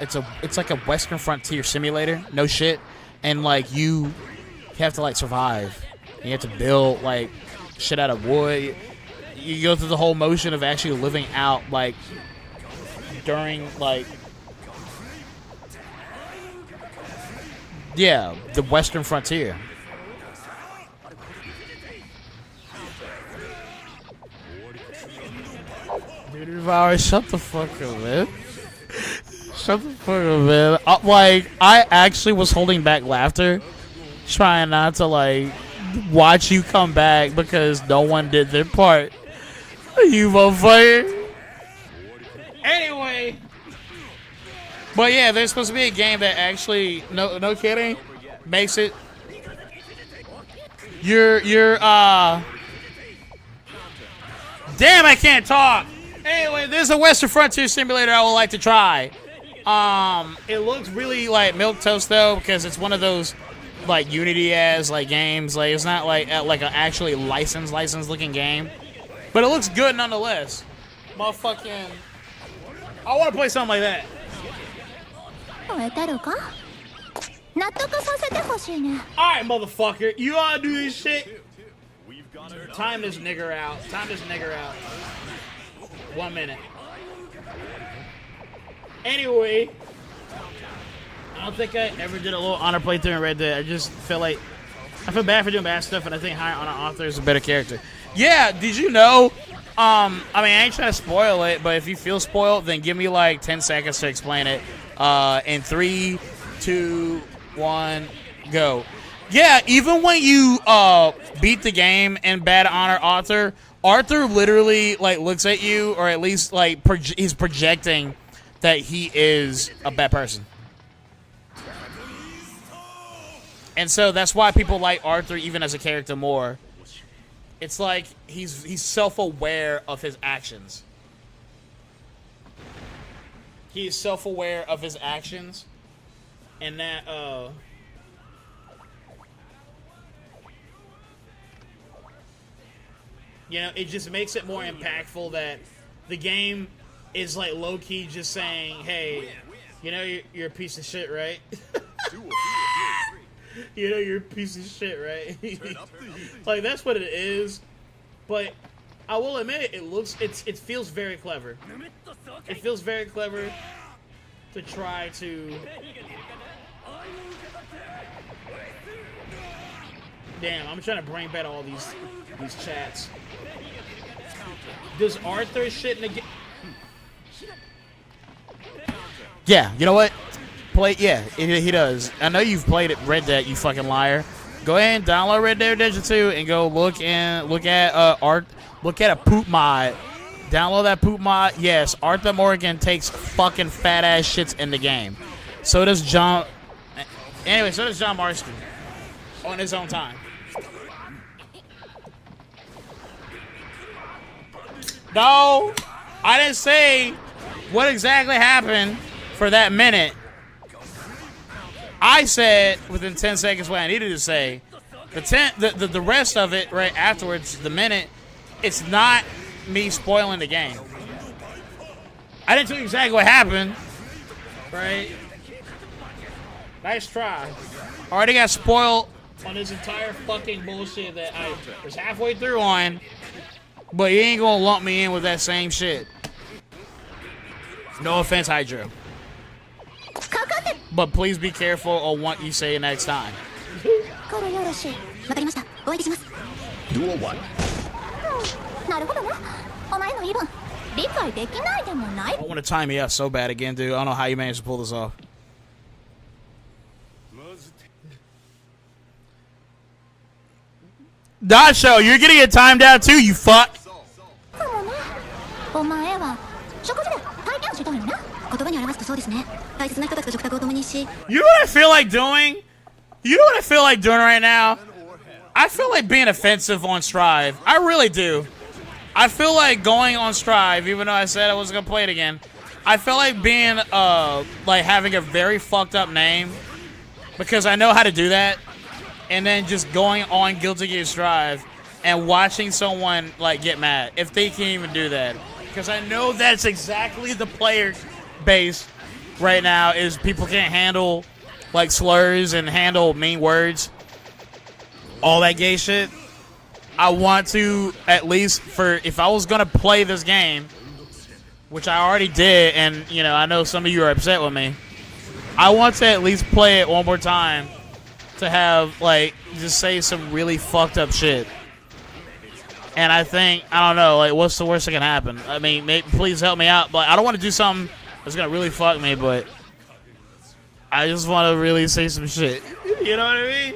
Western frontier simulator. No shit. And like you have to like survive. You have to build like shit out of wood. You go through the whole motion of actually living out like during like the Western frontier. Dude, Devour, shut the fuck up, man. Shut the fuck up, man. Like, I actually was holding back laughter, trying not to, like, watch you come back because no one did their part. You motherfucker. Anyway. But yeah, there's supposed to be a game that actually, no kidding, makes it. Damn, I can't talk. Anyway, there's a Western Frontier simulator I would like to try. It looks really like milquetoast though, because it's one of those like Unity as like games. Like it's not like an actually licensed looking game, but it looks good nonetheless. Motherfucking, I want to play something like that. Alright, motherfucker, you ought to do this shit. Time this nigger out. 1 minute. Anyway, I don't think I ever did a little honor playthrough in Red Dead. I just feel like I feel bad for doing bad stuff, and I think higher honor author is a better character. Yeah, did you know? I mean, I ain't trying to spoil it, but if you feel spoiled, then give me like 10 seconds to explain it. In 3, 2, 1, go. Yeah, even when you beat the game in bad honor author, Arthur literally like looks at you, or at least like he's projecting that he is a bad person. And so that's why people like Arthur even as a character more. It's like he's self-aware of his actions. He is self-aware of his actions, and that you know, it just makes it more impactful that the game is like low-key just saying, hey, you know you're a piece of shit, right? You know you're a piece of shit, right? Like, that's what it is. But I will admit it feels very clever. It feels very clever to try to. Damn, I'm trying to bring back all these chats. Does Arthur shit in the game? Yeah, you know what? Yeah, he does. I know you've played it, Red Dead, you fucking liar. Go ahead and download Red Dead Redemption 2 and go look at a poop mod. Download that poop mod. Yes, Arthur Morgan takes fucking fat ass shits in the game. So does John. Anyway, so does John Marston on his own time. No, I didn't say what exactly happened for that minute. I said within 10 seconds what I needed to say. The rest of it right afterwards, the minute, it's not me spoiling the game. I didn't tell you exactly what happened, right? Nice try. Already got spoiled on this entire fucking bullshit that I was halfway through on, but you ain't gonna lump me in with that same shit. No offense, Hydro. But please be careful on what you say next time. Duel 1. I want to time me up so bad again, dude. I don't know how you managed to pull this off. Dacho, you're gonna get timed out too, you fuck. You know what I feel like doing? You know what I feel like doing right now? I feel like being offensive on Strive. I really do. I feel like going on Strive, even though I said I wasn't gonna play it again. I feel like being like having a very fucked up name because I know how to do that, and then just going on Guilty Gear Strive and watching someone like get mad if they can't even do that, because I know that's exactly the player base right now is people can't handle like slurs and handle mean words, all that gay shit. I want to, at least for, if I was going to play this game, which I already did, and, you know, I know some of you are upset with me, I want to at least play it one more time to have, like, just say some really fucked up shit. And I think, I don't know, like, what's the worst that can happen? I mean, please help me out, but I don't want to do something that's going to really fuck me, but I just want to really say some shit. You know what I mean?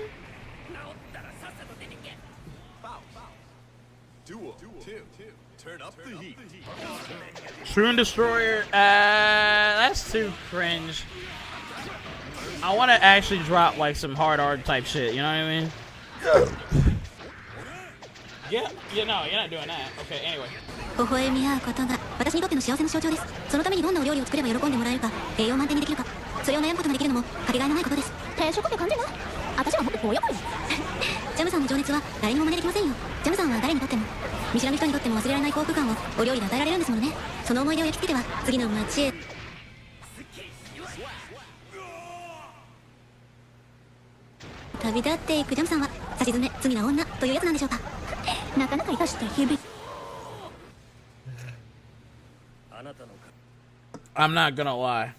True and Destroyer, that's too cringe. I want to actually drop like some hard art type shit, you know what I mean? Yeah, no, you're not doing that. Okay, anyway. 微笑み合うことが私にとっての幸せの象徴です。そのためにどんなお料理を作れば喜んでもらえるか、栄養満点にできるか、それを悩むことができるのもかけがえのないことです。定食って感じな。私はもっと強欲よ。ジャムさんの情熱は誰にも真似できませんよ。ジャムさんは誰にとっても見知らぬ人にとっても忘れられない幸福感をお料理で与えられるんですものね。その思い出を焼き付けては次の街へ。旅立っていくジャムさんはさしずめ罪な女というやつなんでしょうか。なかなか生かして響い。I'm not gonna lie.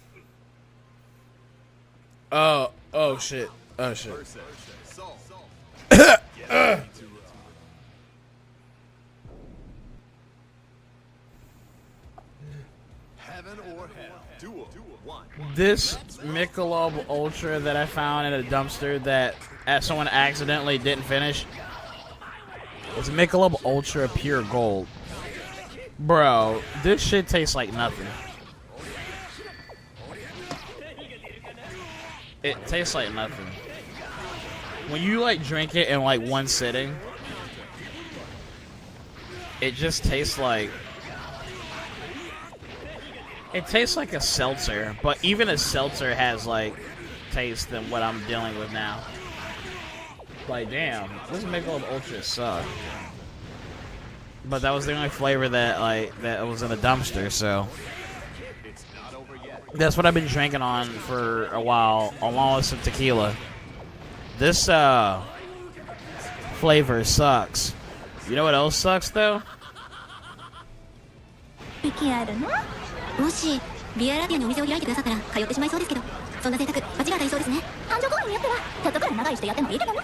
Oh shit. Oh shit. This Michelob Ultra that I found in a dumpster that someone accidentally didn't finish. It's Michelob Ultra Pure Gold. Bro, this shit tastes like nothing. It tastes like nothing. When you like drink it in like one sitting, it just tastes like... It tastes like a seltzer, but even a seltzer has like taste than what I'm dealing with now. Like, damn, this Michelob Ultra sucks. But that was the only flavor that was in the dumpster, so that's what I've been drinking on for a while, along with some tequila. This flavor sucks. You know what else sucks though? もしビアラティアのお店を開いてくださったら通ってしまいそうですけど、そんな選択罰が当たりそうですね。繁盛行為によってはちょっとくらい長いしてやってもいいけどな。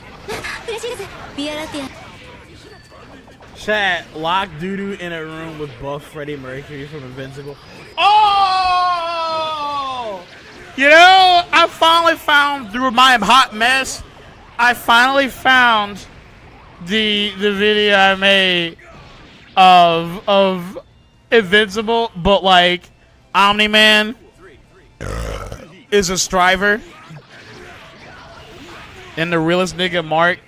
嬉しいです。ビアラティア。 Chat, lock doo-doo in a room with buff Freddie Mercury from Invincible. Oh! You know, I finally found, through my hot mess, I finally found the video I made of Invincible, but like Omni-Man is a striver. And the realest nigga Mark,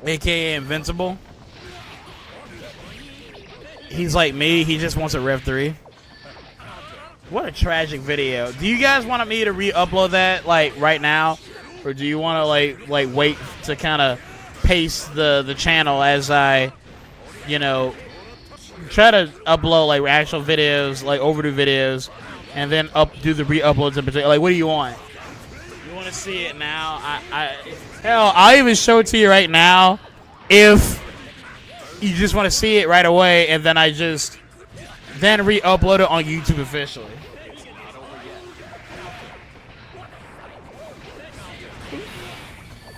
aka Invincible, he's like me, he just wants a Rev 3. What a tragic video. Do you guys want me to re-upload that like right now? Or do you want to like wait to kind of pace the channel as I, you know, try to upload like actual videos, like overdue videos, and then do the re-uploads in particular? Like, what do you want? You want to see it now? Hell, I'll even show it to you right now if you just want to see it right away, and then I just re-upload it on YouTube officially.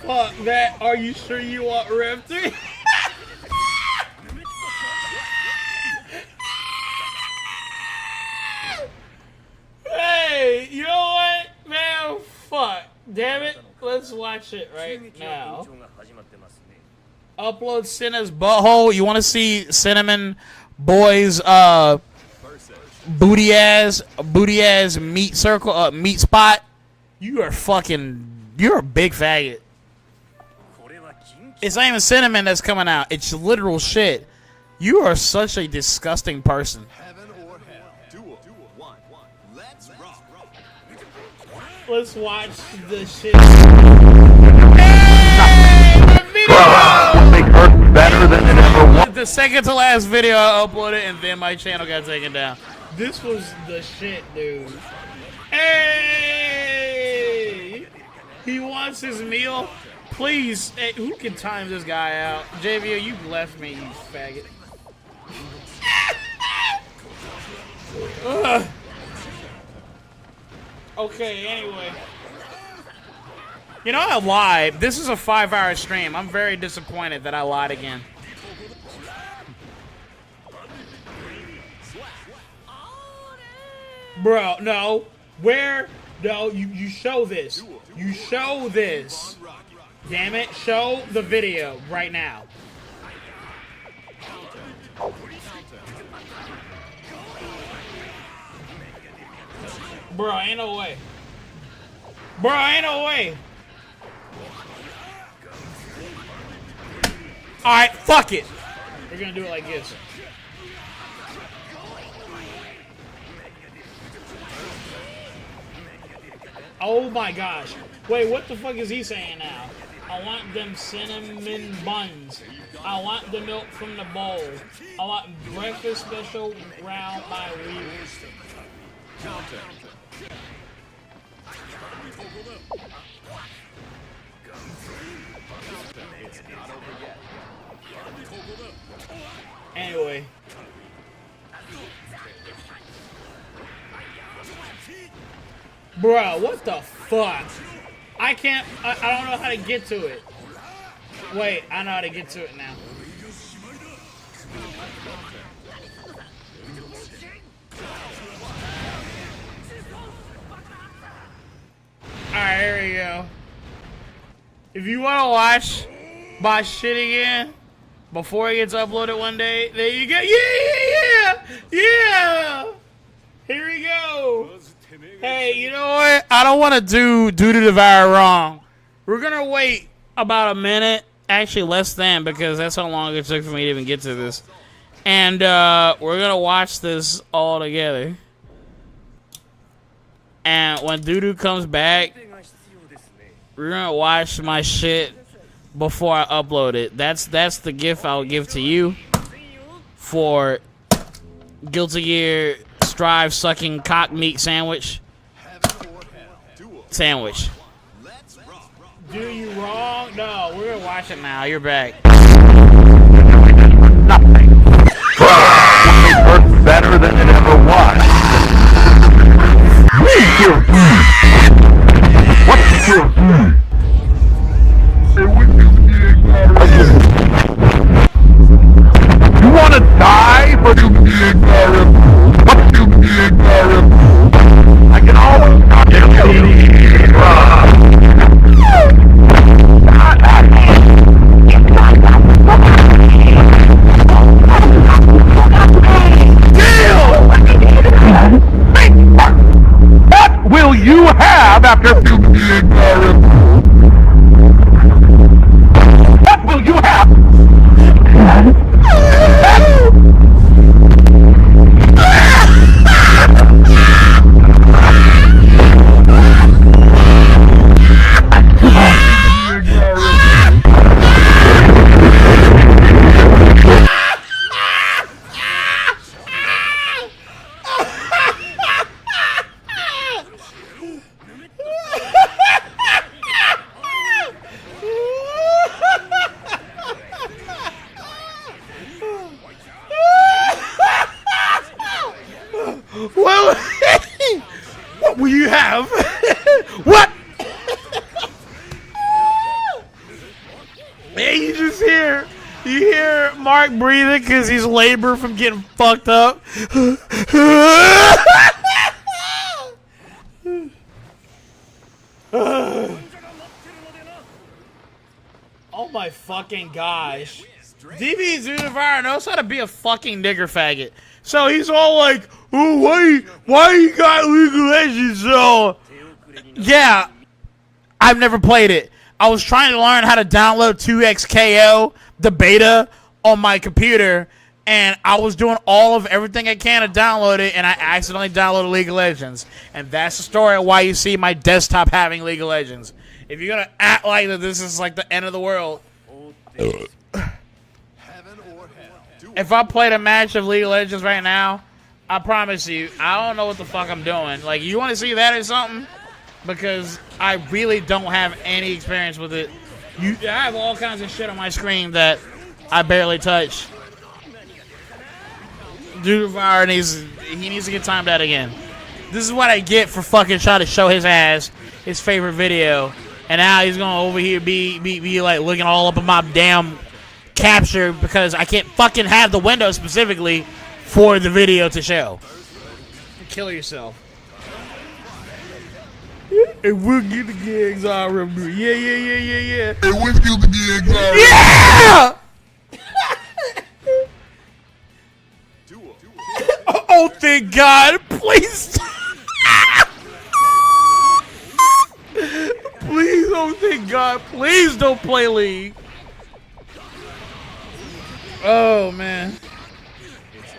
Fuck that. Are you sure you want Rev 3? Hey, you know what? Man, fuck. Damn it. Let's watch it right now. Upload Cinna's butthole. You want to see Cinnamon Boy's booty ass meat circle meat spot? You're a big faggot. It's not even Cinnamon that's coming out. It's literal shit. You are such a disgusting person. Let's watch the shit. The second to last video I uploaded, and then my channel got taken down. This was the shit, dude. Hey! He wants his meal. Please, hey, who can time this guy out? JVO, you left me, you faggot. Okay, anyway. You know, I lied. This is a 5-hour stream. I'm very disappointed that I lied again. Bro, no. Where? No, you show this. You show this. Damn it. Show the video right now. Bro, ain't no way. Bro, ain't no way. Alright, fuck it. We're gonna do it like this. Oh my gosh. Wait, what the fuck is he saying now? I want them cinnamon buns. I want the milk from the bowl. I want breakfast special round by week. Anyway. Bro, what the fuck? I don't know how to get to it. Wait, I know how to get to it now. Alright, here we go. If you want to watch my shit again before it gets uploaded one day, there you go. Yeah! Here we go. Hey, you know what? I don't want to do to devour wrong. We're going to wait about a minute. Actually, less than, because that's how long it took for me to even get to this. And we're going to watch this all together. And when Doodoo comes back, we're going to watch my shit before I upload it. That's the gift I'll give to you for Guilty Gear Strive Sucking Cock Meat Sandwich. Do you wrong? No, we're going to watch it now. You're back. Nothing. It works better than it ever was. Mark breathing because he's labor from getting fucked up. Oh my fucking gosh. DB's Univar knows how to be a fucking nigger faggot. So he's all like, oh, why you got League of Legends? So, yeah, I've never played it. I was trying to learn how to download 2XKO, the beta, on my computer, and I was doing all of everything I can to download it, and I accidentally downloaded League of Legends. And that's the story of why you see my desktop having League of Legends. If you're gonna act like that this is like the end of the world. If I played a match of League of Legends right now, I promise you, I don't know what the fuck I'm doing. Like, you want to see that or something? Because I really don't have any experience with it. I have all kinds of shit on my screen that I barely touch. Dude, he needs to get timed out again. This is what I get for fucking trying to show his ass his favorite video, and now he's gonna over here be like looking all up at my damn capture because I can't fucking have the window specifically for the video to show. Kill yourself. And we'll get the GGST Rev. Yeah. And we'll get the GGST Rev. Yeah! Oh, thank God. Please. Please, oh, thank God. Please don't play League. Oh, man.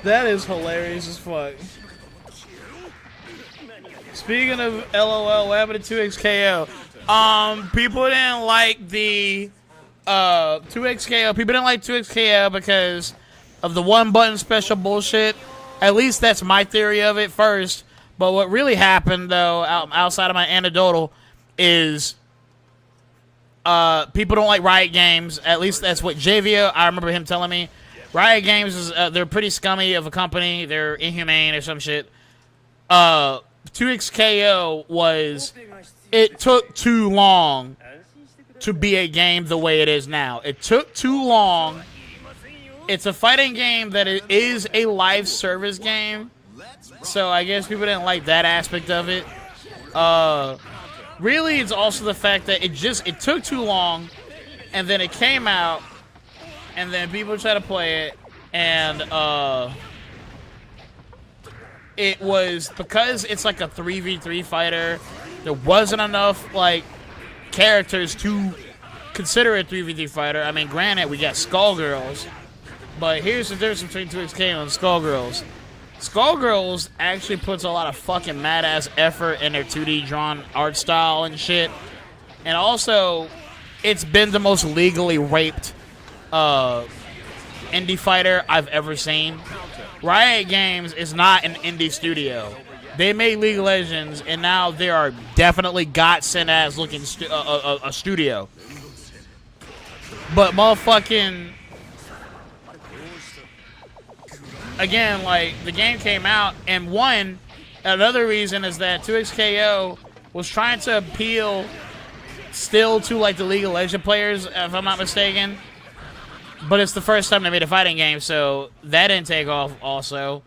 That is hilarious as fuck. Speaking of LOL, what happened to 2XKO? People didn't like the 2XKO. People didn't like 2XKO because of the one button special bullshit. At least that's my theory of it first. But what really happened, though, outside of my anecdotal, is people don't like Riot Games. At least that's what JVO, I remember him telling me. Riot Games is they're pretty scummy of a company. They're inhumane or some shit. 2XKO was, it took too long to be a game the way it is now. It took too long. It's a fighting game that it is a live service game. So I guess people didn't like that aspect of it. Really, it's also the fact that it took too long, and then it came out, and then people tried to play it, and it was, because it's like a 3v3 fighter, there wasn't enough like characters to consider a 3v3 fighter. I mean, granted, we got Skullgirls, but here's the difference between 2XK and Skullgirls. Skullgirls actually puts a lot of fucking mad-ass effort in their 2D drawn art style and shit. And also, it's been the most legally raped indie fighter I've ever seen. Riot Games is not an indie studio. They made League of Legends, and now they are definitely godsend-ass looking a studio. But motherfucking... Again, like, the game came out, and another reason is that 2XKO was trying to appeal still to, like, the League of Legends players, if I'm not mistaken. But it's the first time they made a fighting game, so that didn't take off also.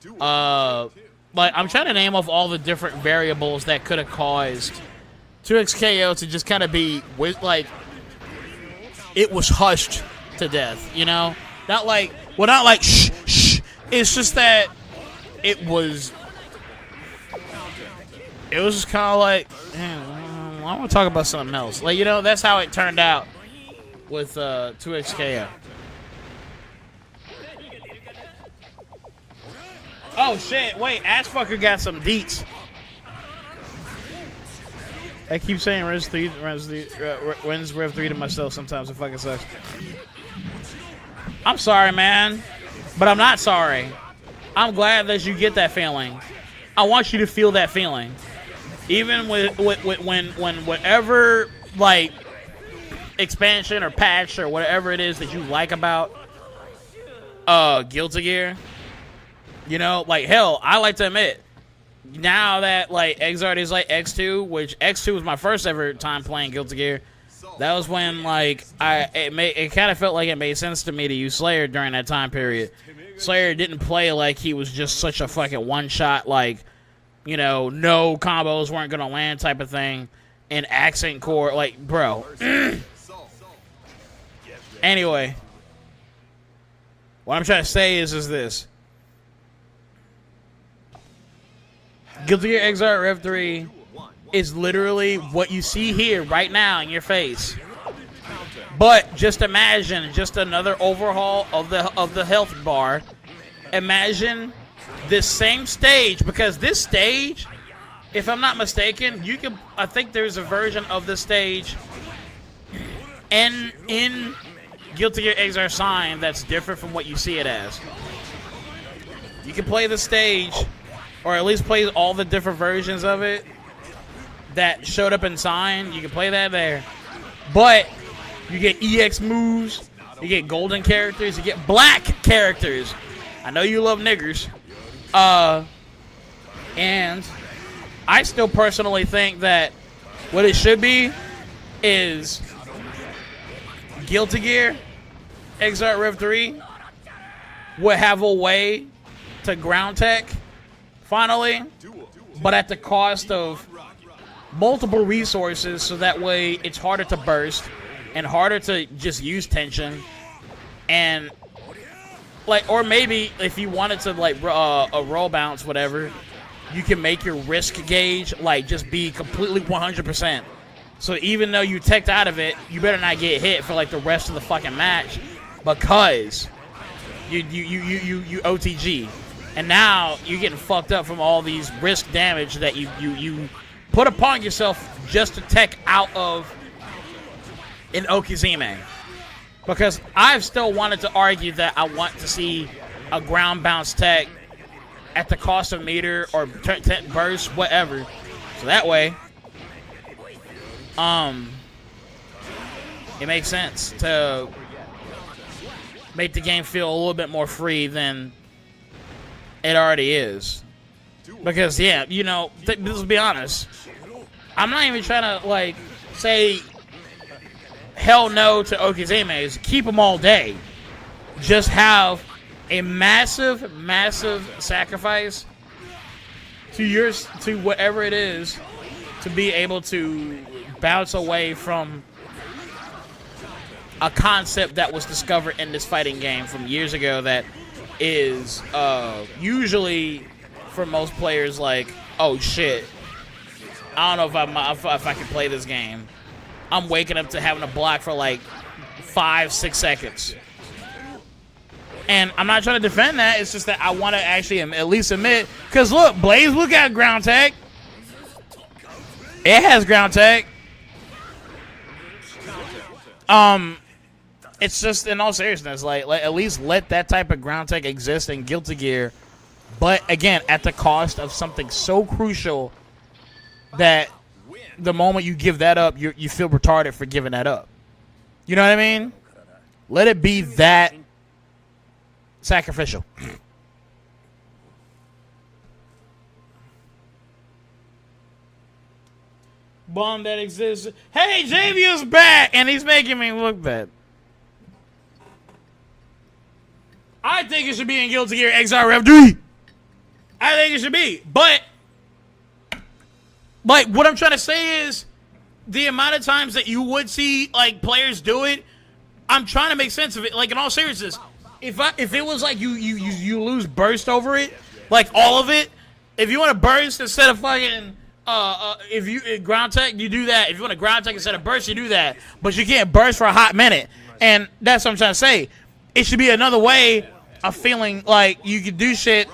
Like, I'm trying to name off all the different variables that could have caused 2XKO to just kind of be, like, it was hushed to death, you know? Not like, shh, shh. It's just that it was just kind of like, man, I want to talk about something else. Like, you know, that's how it turned out with 2XKO. Oh, shit. Wait, Assfucker got some deets. I keep saying Rens Rev 3 to myself sometimes. It fucking sucks. I'm sorry, man. But I'm not sorry. I'm glad that you get that feeling. I want you to feel that feeling. Even when whatever, like, expansion or patch or whatever it is that you like about Guilty Gear. You know, like, hell, I like to admit, now that, like, Xrd is like X2, which X2 was my first ever time playing Guilty Gear, That was when, like, it kind of felt like it made sense to me to use Slayer during that time period. Slayer didn't play like he was just such a fucking one-shot, like, you know, no combos weren't gonna land type of thing. And accent core, like, bro. Anyway, what I'm trying to say is this. Guilty Gear Xrd Rev 3 is literally what you see here right now in your face. But just imagine just another overhaul of the health bar. Imagine this same stage, because this stage, if I'm not mistaken, I think there's a version of this stage in Guilty Gear Xrd Sign that's different from what you see it as. You can play the stage, or at least play all the different versions of it that showed up in Sign. You can play that there. But you get EX moves, you get golden characters, you get black characters. I know you love niggers. And I still personally think that what it should be is Guilty Gear Xrd Rev 3 would have a way to ground tech finally, but at the cost of multiple resources, so that way it's harder to burst and harder to just use tension. And like, or maybe if you wanted to, like, a roll bounce, whatever, you can make your risk gauge like just be completely 100%. So even though you teched out of it, you better not get hit for like the rest of the fucking match, because you OTG, and now you're getting fucked up from all these risk damage that you put upon yourself just to tech out of an Okizeme. Because I've still wanted to argue that I want to see a ground bounce tech at the cost of meter or burst, whatever. So that way, it makes sense to make the game feel a little bit more free than it already is. Because, yeah, you know, let's be honest. I'm not even trying to, like, say hell no to Okizemes. Keep them all day. Just have a massive, massive sacrifice to whatever it is to be able to bounce away from a concept that was discovered in this fighting game from years ago that is usually for most players like, oh shit, I don't know if I can play this game. I'm waking up to having to block for like 5-6 seconds. And I'm not trying to defend that. It's just that I want to actually at least admit, because look, Blaze Blue got ground tech. It has ground tech. It's just, in all seriousness, like at least let that type of ground tech exist in Guilty Gear, but again, at the cost of something so crucial that the moment you give that up, you feel retarded for giving that up. You know what I mean? Let it be that sacrificial. Bomb that exists. Hey, Javier's back, and he's making me look bad. I think it should be in Guilty Gear Xrd Rev 3. I think it should be, but like what I'm trying to say is the amount of times that you would see like players do it. I'm trying to make sense of it. Like in all seriousness, if it was like you lose burst over it, like all of it. If you want to burst instead of fucking if you ground tech, you do that. If you want to ground tech instead of burst, you do that. But you can't burst for a hot minute, and that's what I'm trying to say. It should be another way of feeling like you could do shit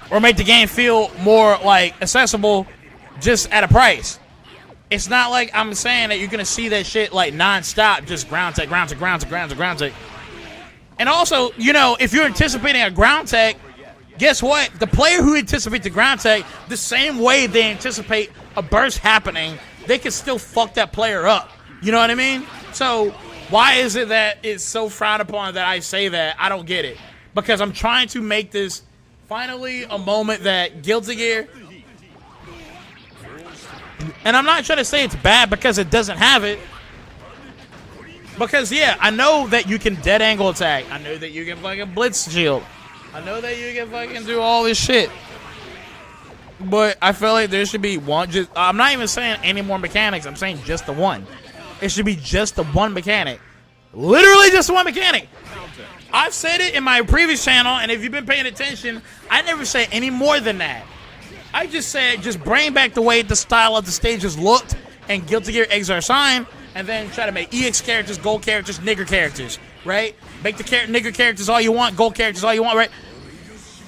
or make the game feel more like accessible just at a price. It's not like I'm saying that you're going to see that shit like non-stop, just ground tech. And also, you know, if you're anticipating a ground tech, guess what? The player who anticipates the ground tech, the same way they anticipate a burst happening, they can still fuck that player up. You know what I mean? So why is it that it's so frowned upon that I say that? I don't get it. Because I'm trying to make this finally a moment that Guilty Gear, and I'm not trying to say it's bad because it doesn't have it. Because, yeah, I know that you can dead angle attack. I know that you can fucking blitz shield. I know that you can fucking do all this shit. But I feel like there should be one. I'm not even saying any more mechanics. I'm saying just the one. It should be just the one mechanic. Literally just one mechanic. I've said it in my previous channel, and if you've been paying attention, I never say any more than that. I just said just bring back the way the style of the stages looked and Guilty Gear Xrd Sign, and then try to make EX characters, gold characters, nigger characters, right? Make the nigger characters all you want, gold characters all you want, right?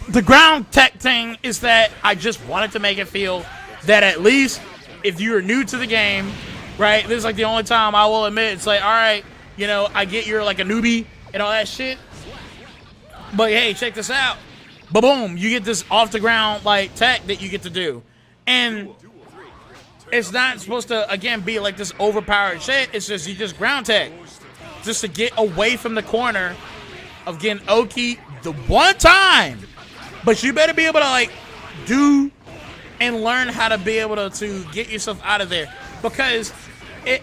The ground tech thing is that I just wanted to make it feel that at least if you're new to the game, right, this is like the only time I will admit it's like, all right, you know, I get you're like a newbie and all that shit, but hey, check this out. Boom, you get this off the ground like tech that you get to do. And it's not supposed to, again, be like this overpowered shit. It's just, you just ground tech. Just to get away from the corner of getting Oki the one time. But you better be able to, like, do and learn how to be able to get yourself out of there. Because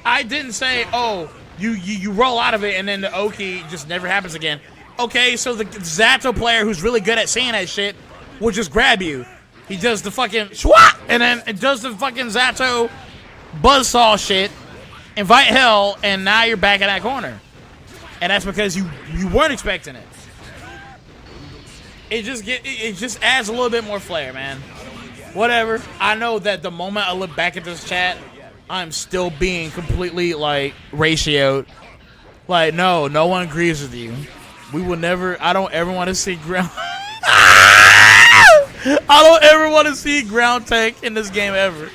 I didn't say, oh, you roll out of it and then the Oki just never happens again. Okay, so the Zato player who's really good at seeing that shit will just grab you. He does the fucking swat, and then it does the fucking Zato buzzsaw shit, invite hell, and now you're back in that corner. And that's because you weren't expecting it. It just adds a little bit more flair, man. Whatever. I know that the moment I look back at this chat, I'm still being completely, like, ratioed. Like, no one agrees with you. We will never, I don't ever want to see ground. I don't ever want to see ground tank in this game ever.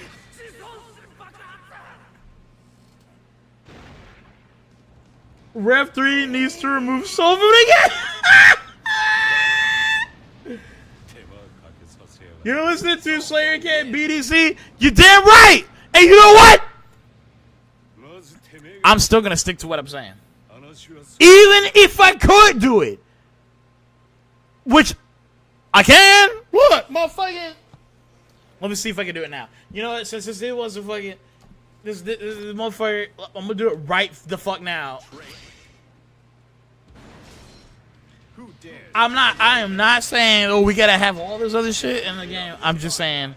Rev 3 needs to remove soul food again. You're listening to Slayer Cat BDC? You're damn right! And you know what? I'm still gonna stick to what I'm saying. Even if I could do it. Which I can. What? Motherfucking. Let me see if I can do it now. You know what? Since it wasn't fucking. This motherfucker. I'm gonna do it right the fuck now. I am not saying, oh, we gotta have all this other shit in the game. I'm just saying,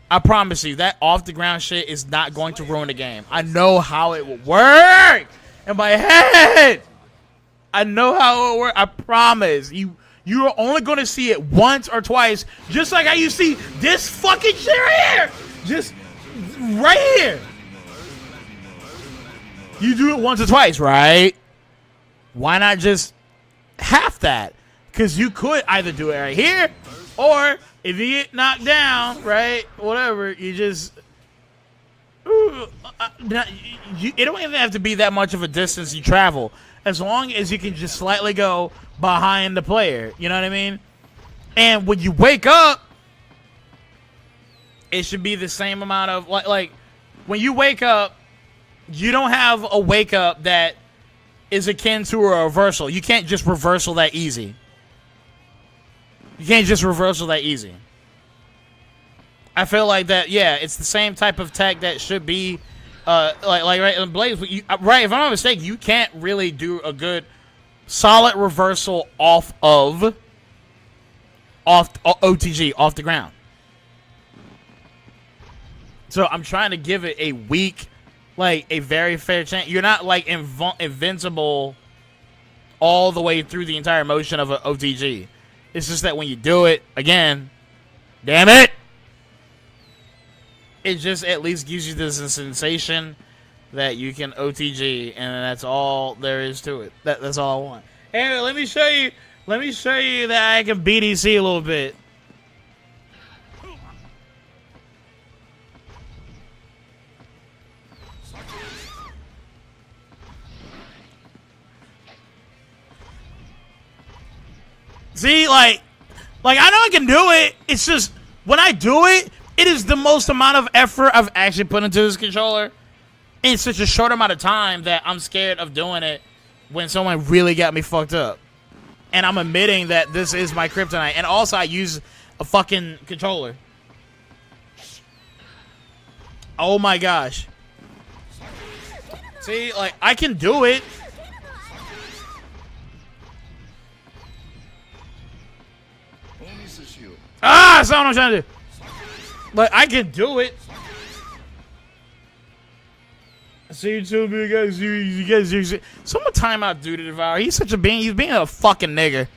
I promise you, that off the ground shit is not going to ruin the game. I know how it will work in my head. I know how it will work. I promise. You are only going to see it once or twice, just like how you see this fucking shit right here. Just right here. You do it once or twice, right? Why not just half that? Because you could either do it right here, or if you get knocked down, right, whatever, you just... it don't even have to be that much of a distance you travel, as long as you can just slightly go behind the player. You know what I mean? And when you wake up, it should be the same amount of... Like when you wake up, you don't have a wake up that is akin to a reversal. You can't just reversal that easy. You can't just reversal that easy. I feel like that, yeah, it's the same type of tech that should be, like right in Blaze. Right, if I'm not mistaken, you can't really do a good, solid reversal off OTG, off the ground. So I'm trying to give it a weak, like a very fair chance. You're not like invincible all the way through the entire motion of an OTG. It's just that when you do it again, damn it, it just at least gives you this sensation that you can OTG, and that's all there is to it. That's all I want. Hey, let me show you that I can BDC a little bit. See, like I know I can do it. It's just when I do it, it is the most amount of effort I've actually put into this controller in such a short amount of time that I'm scared of doing it when someone really got me fucked up. And I'm admitting that this is my kryptonite. And also, I use a fucking controller. Oh my gosh. See, like, I can do it. Ah, that's not what I'm trying to do. Like, I can do it. So you told me, you guys, someone time out Dude to Devour. He's such a being. He's being a fucking nigger.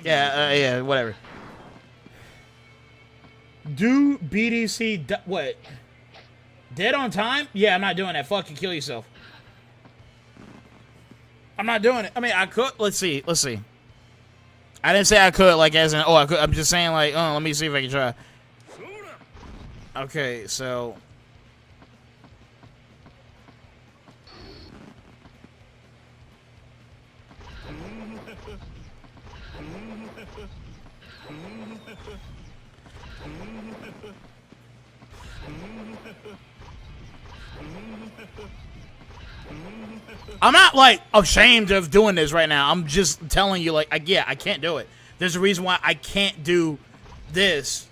Yeah, whatever. Do BDC, what? Dead on time? Yeah, I'm not doing that. Fucking kill yourself. I'm not doing it. I mean, I could. Let's see. I didn't say I could, like, as in, oh, I could. I'm just saying, like, oh, let me see if I can try. Okay, so. I'm not, like, ashamed of doing this right now. I'm just telling you, like, yeah, I can't do it. There's a reason why I can't do this.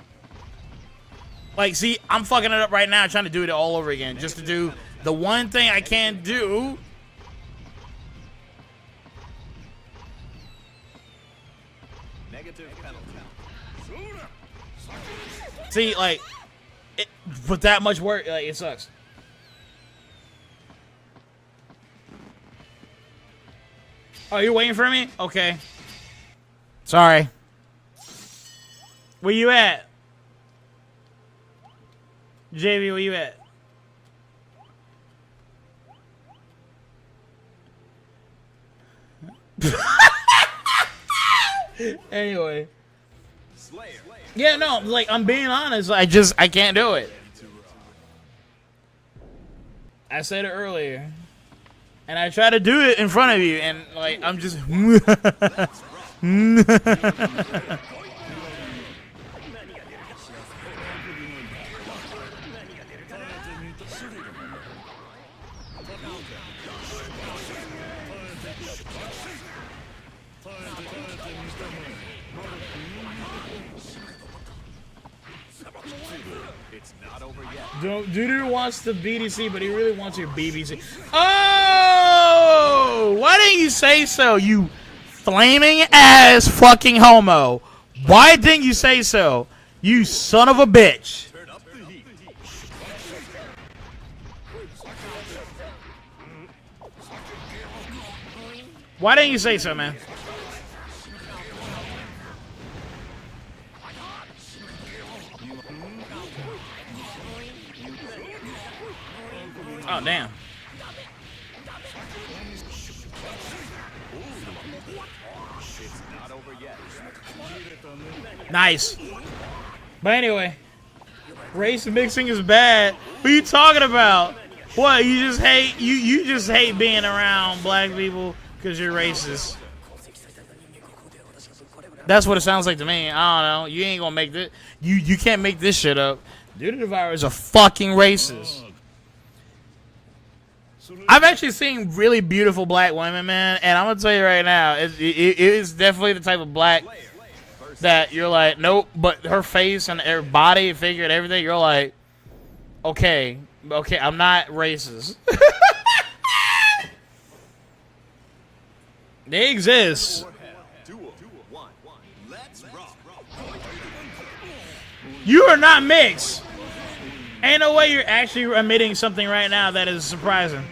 Like, see, I'm fucking it up right now trying to do it all over again. Just to do the one thing I can't do. Negative penalty. See, like, with that much work, like, it sucks. Oh, you're waiting for me? Okay. Sorry. Where you at? JV, where you at? Anyway. Yeah, no, like, I'm being honest. I can't do it. I said it earlier. And I try to do it in front of you, and, like, I'm just... It's not over yet. Dude wants the BDC, but he really wants your BBC. Oh! Why didn't you say so, you flaming ass fucking homo? Why didn't you say so? You son of a bitch. Why didn't you say so, man? Oh, damn. Nice. But anyway, race mixing is bad. What are you talking about? What, you just hate you just hate being around black people because you're racist. That's what it sounds like to me. I don't know. You ain't gonna make this. You can't make this shit up. Dude, the Devour is a fucking racist. I've actually seen really beautiful black women, man, and I'm gonna tell you right now, it is definitely the type of black that you're like, nope, but her face and her body, figure, and everything, you're like, okay, I'm not racist. They exist. You are not mixed. Ain't no way you're actually admitting something right now that is surprising.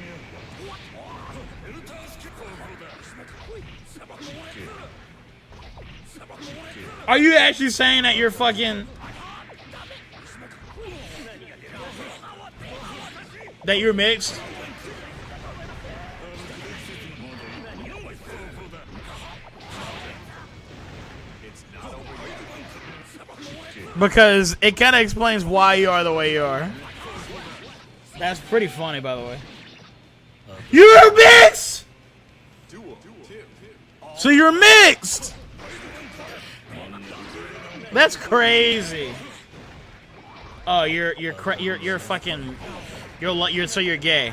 Are you actually saying that you're fucking... that you're mixed? Because it kind of explains why you are the way you are. That's pretty funny, by the way. You're mixed! So you're mixed! That's crazy. Oh, you're fucking, so you're gay.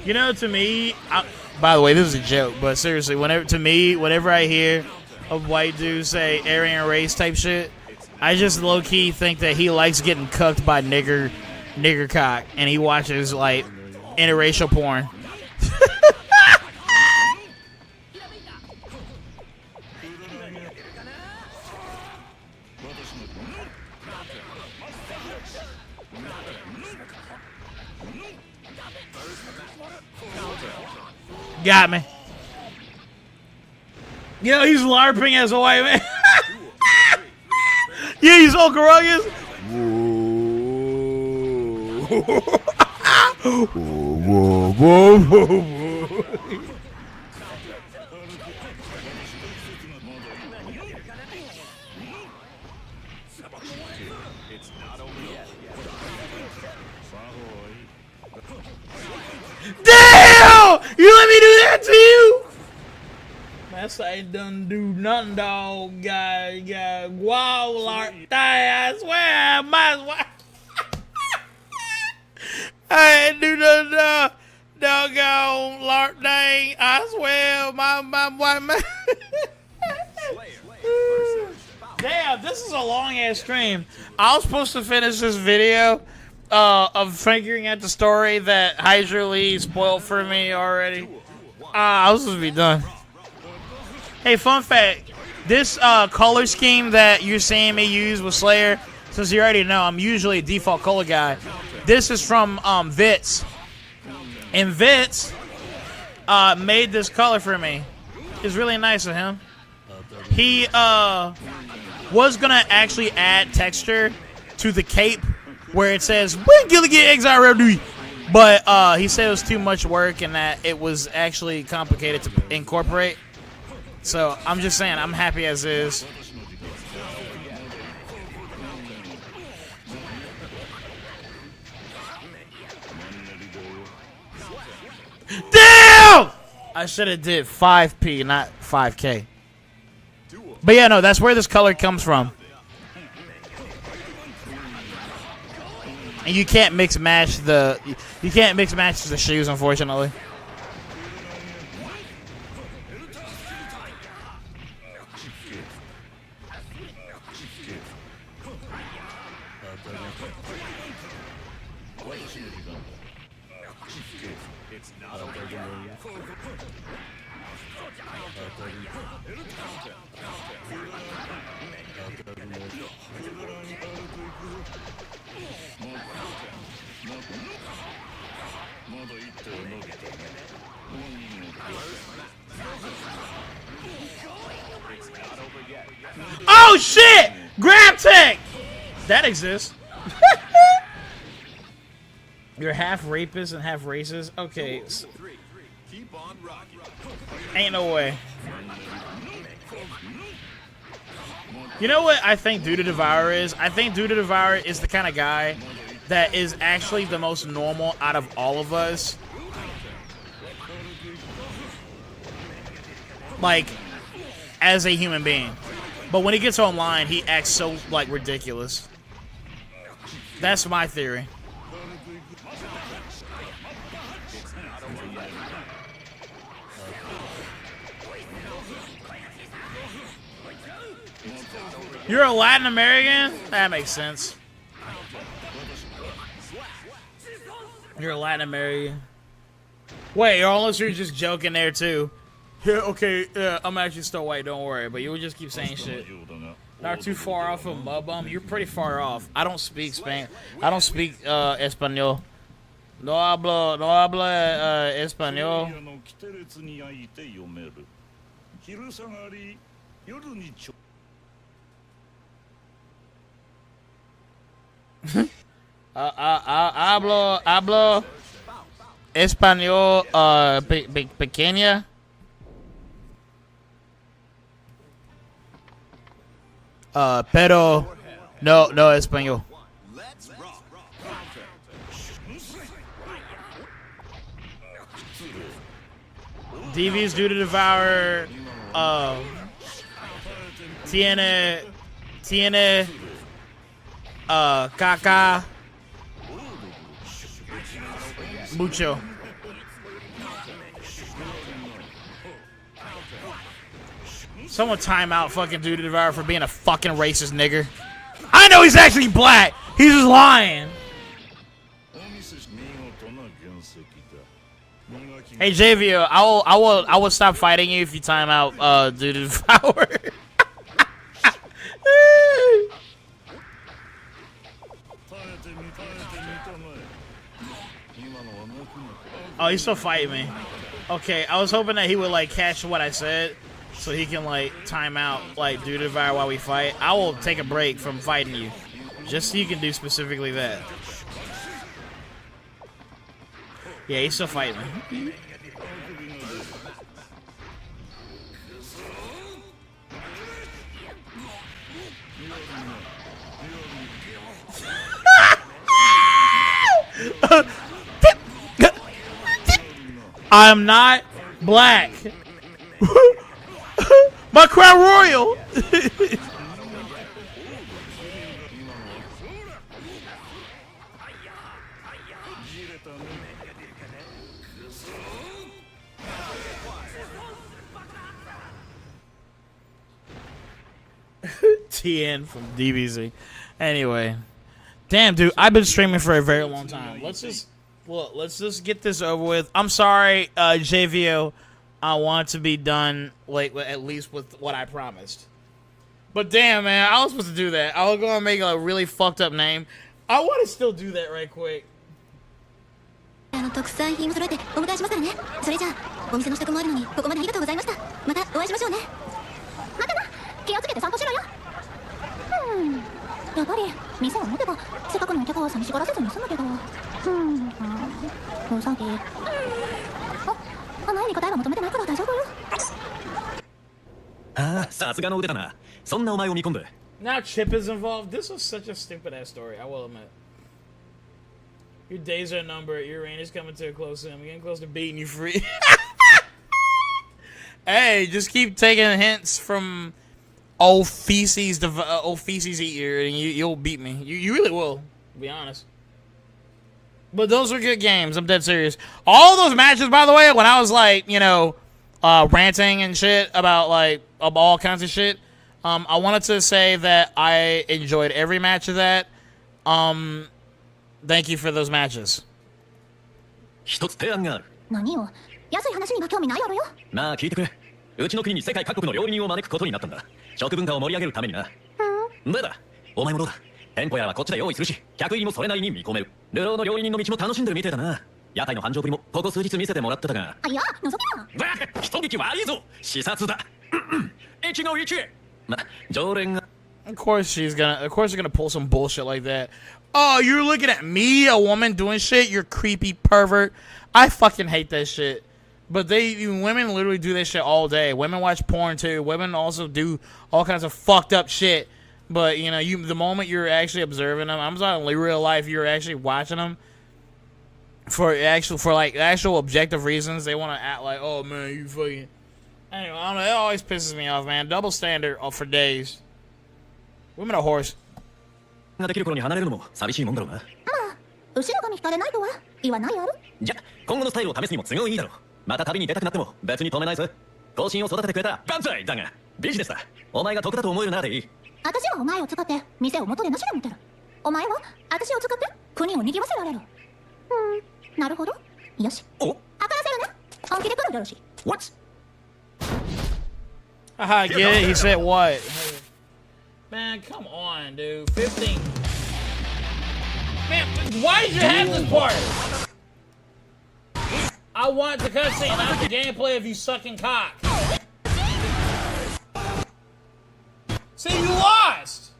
You know, to me, By the way, this is a joke, but seriously, whenever I hear a white dude say Aryan race type shit, I just low key think that he likes getting cucked by nigger cock, and he watches like interracial porn. Got me. Yo, he's LARPing as a white man. Yeah, he's Okarungus. Whoa, whoa, whoa, whoa. It's not over yet. Damn! You let me do that to you? That's I done do nothing, dog. Got wow, Lord. I swear, I might as well. I ain't do nothing, doggone Lord dang. I swear, my white man. Damn, this is a long ass stream. I was supposed to finish this video of figuring out the story that Hydra Lee spoiled for me already. I was supposed to be done. Hey, fun fact. This color scheme that you're seeing me use with Slayer, since you already know, I'm usually a default color guy. This is from Vitz. And Vitz made this color for me. It's really nice of him. He was going to actually add texture to the cape where it says, when Xrd Rev, but he said it was too much work and that it was actually complicated to incorporate. So I'm just saying, I'm happy as is. Damn! I should have did 5P, not 5K. But yeah, no, that's where this color comes from. And you can't mix match the shoes, unfortunately. It's not over yet. Oh shit! Grab tech! That exists. You're half rapist and half racist? Okay. Ain't no way. You know what I think Dude the Devourer is? I think Dude the Devourer is the kind of guy that is actually the most normal out of all of us. Like, as a human being. But when he gets online, he acts so, like, ridiculous. That's my theory. You're a Latin American? That makes sense. You're a Latin American. Wait, or unless you're just joking there too. Yeah, okay, I'm actually still white, don't worry. But you would just keep saying shit. Not too far off of Mudbum. You're pretty far off. I don't speak Spanish. I don't speak Espanol. No hablo Espanol. Hablo español pequeña. Pero no español. DV's Due to Devour. Tiene caca mucho. Someone time out fucking Dude Devour for being a fucking racist nigger. I know he's actually black. He's just lying. Hey JVO, I will stop fighting you if you time out Dude Devour. Oh, he's still fighting me. Okay, I was hoping that he would like catch what I said, so he can like time out like Dude Devour while we fight. I will take a break from fighting you, just so you can do specifically that. Yeah, he's still fighting me. I'm not black. My crown royal. TN from DBZ. Anyway, damn, dude, I've been streaming for a very long time. Let's just get this over with. I'm sorry, JVO. I want to be done, like, at least with what I promised. But damn, man, I was supposed to do that. I was gonna make a really fucked up name. I want to still do that right quick. たくさん品揃えてお迎えしますからね。それじゃあお店の支度もあるのにここまでありがとうございました。またお会いしましょうね。またな。気をつけて散歩しろよ。やっぱり店を持てばせっかくのお客は寂しがらせずに済むけど。うさぎ。前に答えは求めてないから大丈夫よ。ああ、さすがの腕だな。そんなお前を見込んで。Now Chip is involved. This was such a stupid ass story, I will admit. Your days are numbered. Your reign is coming to a close soon. I'm getting close to beating you free. Hey, just keep taking hints from old feces eater, and you'll beat me. You really will, to be honest. But those were good games. I'm dead serious. All those matches, by the way, when I was like, you know, ranting and shit about like all kinds of shit, I wanted to say that I enjoyed every match of that. Thank you for those matches. 一つ提案がある。何よ。安い話には興味ないやろよ。まあ聞いてくれ。うちの国に世界各国の料理人を招くことになったんだ。食文化を盛り上げるためにな。でだ。お前もどうだ。店舗やらはこっちで用意するし、客入りもそれなりに見込める。流浪の料理人の道も楽しんでるみてえだな。屋台の繁盛ぶりもここ数日見せてもらってたが。いや、覗きな。人聞き悪いぞ。視察だ。一の一。ま、常連が。Of course you're gonna pull some bullshit like that. Oh, you're looking at me, a woman doing shit? You're creepy pervert. I fucking hate that shit. But women literally do that shit all day. Women watch porn too. Women also do all kinds of fucked up shit. But you know, the moment you're actually observing them, I'm talking real life. You're actually watching them for actual objective reasons. They want to act like, oh man, you fucking. Anyway, I don't know. It always pisses me off, man. Double standard for days. Women are horse. ができる頃に離れるのも寂しいもんだろうな。まあ、後ろ髪引かれないとは言わないやろ。じゃ、今後のスタイルを試すにも都合いいだろう。また旅に出たくなっても別に止めないぜ。後進を育ててくれたら万歳だが、ビジネスだ。お前が得だと思えるならでいい。私はお前を使って店を元でなしで持てる。お前は私を使って国を賑わせられる。なるほど。よし。お。測らせるね。本気で来るよろしい。What? I get it. He said what? Man, come on, dude. 15. Man, why did you have this part? I want the cutscene, not the gameplay of you sucking cock. See, you lost!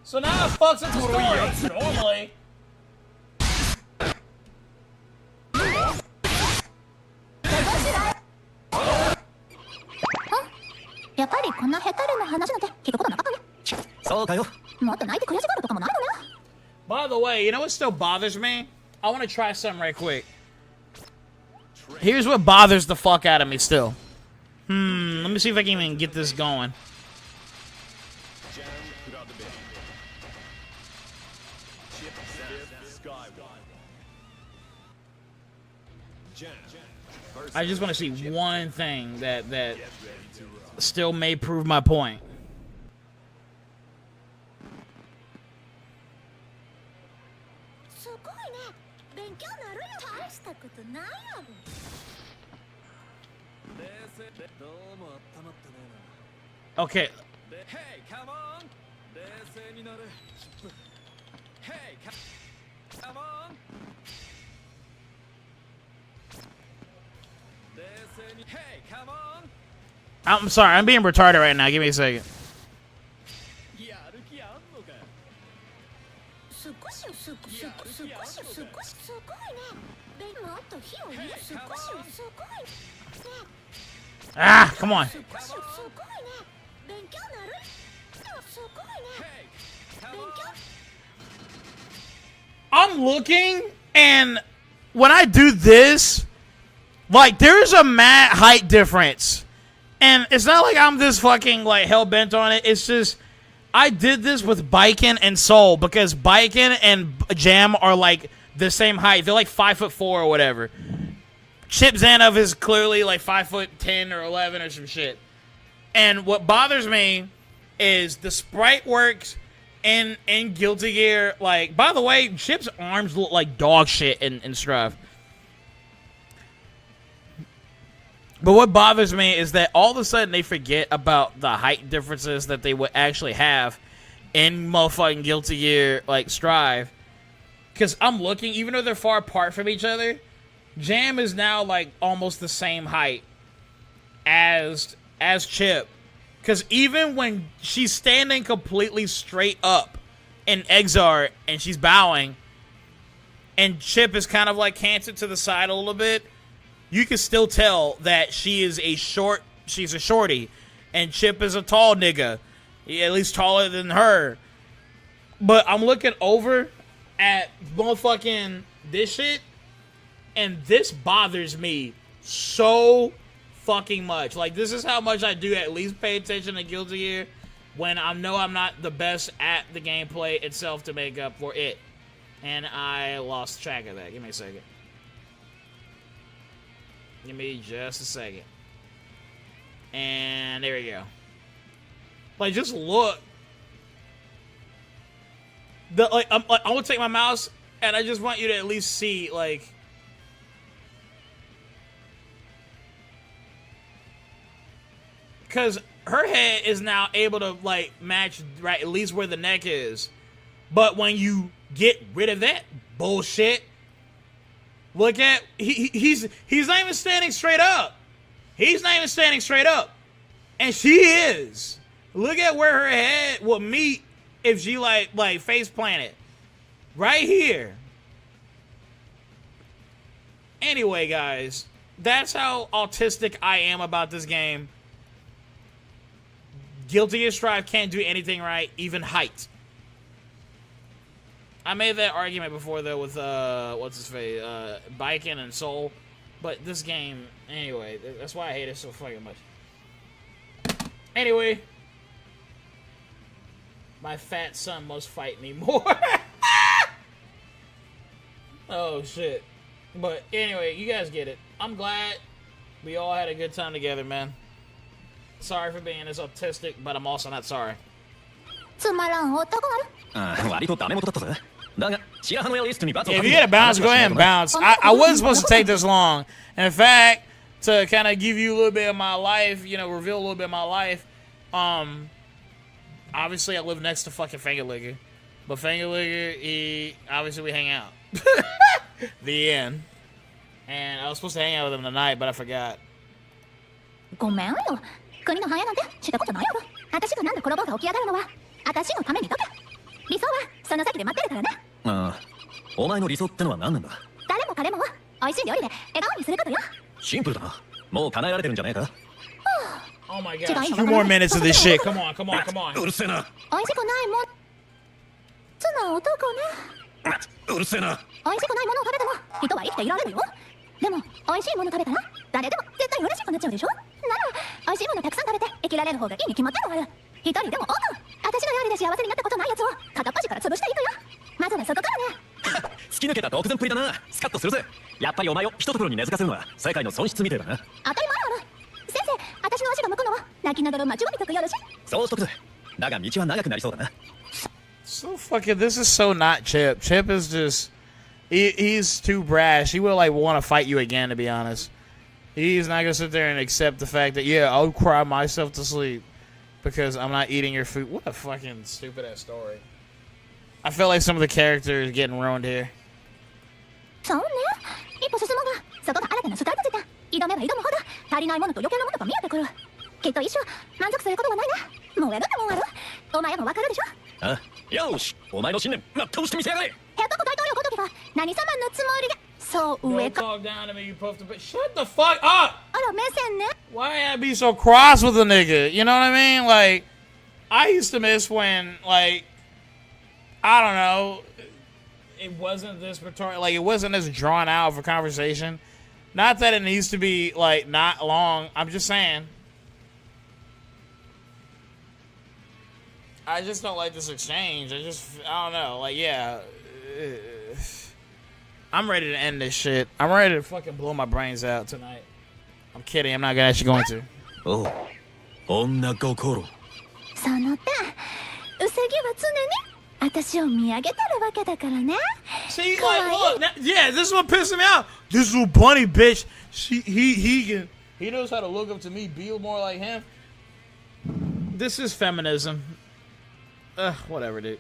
So now it fucks up the story, normally. やっぱりこんなヘタレな話なんて聞くことなかったね。そうかよ。もっと泣いて悔しがるとかもないのね。By the way, you know what still bothers me? I want to try something right quick. Here's what bothers the fuck out of me still. Let me see if I can even get this going. I just want to see one thing that still may prove my point. Okay. Hey, come on. Hey, come on. Hey, come on. I'm sorry, I'm being retarded right now. Give me a second. Ah, come on. I'm looking, and when I do this, like, there's a mad height difference. And it's not like I'm this fucking, like, hell-bent on it. It's just, I did this with Biken and Soul, because Biken and Jam are, like, the same height. They're, like, 5'4" or whatever. Chip Zanov is clearly, like, 5'10" or 11 or some shit. And what bothers me is the sprite works in Guilty Gear. Like, by the way, Chip's arms look like dog shit in Strive. But what bothers me is that all of a sudden they forget about the height differences that they would actually have in motherfucking Guilty Gear, like, Strive. Because I'm looking, even though they're far apart from each other, Jam is now, like, almost the same height as Chip. Because even when she's standing completely straight up in Xrd and she's bowing, and Chip is kind of, like, canted to the side a little bit, you can still tell that she's a shorty, and Chip is a tall nigga, at least taller than her. But I'm looking over at motherfucking this shit, and this bothers me so fucking much. Like, this is how much I do at least pay attention to Guilty Gear when I know I'm not the best at the gameplay itself to make up for it. And I lost track of that. Give me a second. Give me just a second. And there we go. Like, just look. I'm gonna take my mouse, and I just want you to at least see, like, because her head is now able to, like, match right at least where the neck is. But when you get rid of that bullshit, look at, he's not even standing straight up. He's not even standing straight up. And she is. Look at where her head will meet if she, like face planted. Right here. Anyway, guys, that's how autistic I am about this game. Guilty Gear Strive can't do anything right, even height. I made that argument before, though, with, what's his face, Biken and Soul. But this game, anyway, that's why I hate it so fucking much. Anyway. My fat son must fight me more. Oh, shit. But, anyway, you guys get it. I'm glad we all had a good time together, man. Sorry for being this autistic, but I'm also not sorry. If you get a bounce, go ahead and bounce. I wasn't supposed to take this long. In fact, to kind of give you a little bit of my life, you know, reveal a little bit of my life, obviously I live next to fucking Fingerlicker. But Fingerlicker, obviously we hang out. The end. And I was supposed to hang out with him tonight, but I forgot. ごめんよ。国の繁栄なんてしたことないよ。私がなんでこの棒が起き上がるのは私のためにとか。理想はその先で待ってるからね。ああ、お前の理想ってのは何なんだ。誰も彼も美味しい料理で笑顔にすることよ。シンプルだな。もう叶えられてるんじゃねえか。Oh my god, 2 more minutes of this shit. Come on, come on, come on. うるせえな。美味しくないもん。つな男ね。うるせえな。美味しくないものを食べても人は生きていられるよ。でも美味しいもの食べたら誰でも絶対嬉しくなっちゃうでしょ。なら美味しいものたくさん食べて生きられる方がいいに決まってるわよ。一人でも多く私の料理で幸せになったことないやつを片っ端から潰していくよ。まずはそこからね。突き抜けた独善っぷりだな。スカッとするぜ。やっぱりお前を一ところに根付かせるのは世界の損失みたいだな。当たり前ある。先生、私の足が向くのは泣きながら待ちわびとくよろしい。そうしとくぜ。だが道は長くなりそうだな。 So fucking, this is so not Chip. Chip is just, he's too brash. He would like want to fight you again, to be honest. He's not gonna sit there and accept the fact that, yeah, I'll cry myself to sleep because I'm not eating your food. What a fucking stupid ass story. I feel like some of the characters are getting ruined here. そうね。一歩進もうが、そこが新たなスタート時だ。挑めば挑むほど足りないものと余計なものが見えてくる。きっと一生満足することはないな。もうやるってもんある。お前もわかるでしょ。あ、よし、お前の信念全うしてみせやがれ。ヘッドコ大統領ごときは何様のつもりで。そう上 Don't か。 talk down to me, you puffed a bit. Shut the fuck up! あら目線ね。 Why I be so cross with a nigga? You know what I mean? Like, I used to miss when, like, I don't know, it wasn't this retarded, like, it wasn't this drawn out of a conversation. Not that it needs to be, like, not long. I'm just saying. I just don't like this exchange. I don't know. Like, yeah. I'm ready to end this shit. I'm ready to fucking blow my brains out tonight. I'm kidding. I'm not actually going to. Oh. 女心。その点、ウサギは常に私を見上げてるわけだからね。 See, like, look, yeah, this is what pisses me out. This little bunny bitch, he knows how to look up to me, be more like him. This is feminism. Whatever, dude.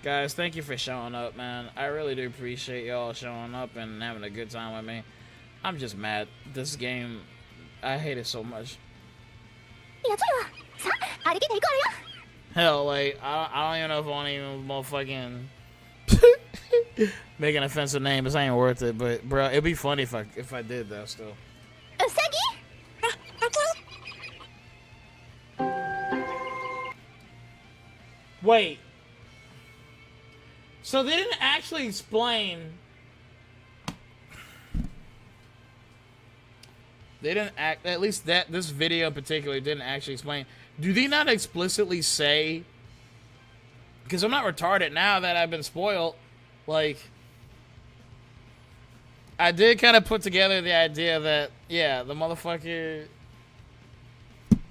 Guys, thank you for showing up, man. I really do appreciate y'all showing up and having a good time with me. I'm just mad. This game, I hate it so much. やつよ。さあ、張り切っていこうよ。 Hell, like, I don't even know if I want to even motherfucking make an offensive name. This ain't worth it, but, bro, it'd be funny if I did, though, still. ウサギ？ Wait. So they didn't actually explain... They didn't act... At least this video in particular didn't actually explain... Do they not explicitly say... Because I'm not retarded now that I've been spoiled. Like... I did kind of put together the idea that... Yeah, the motherfucker...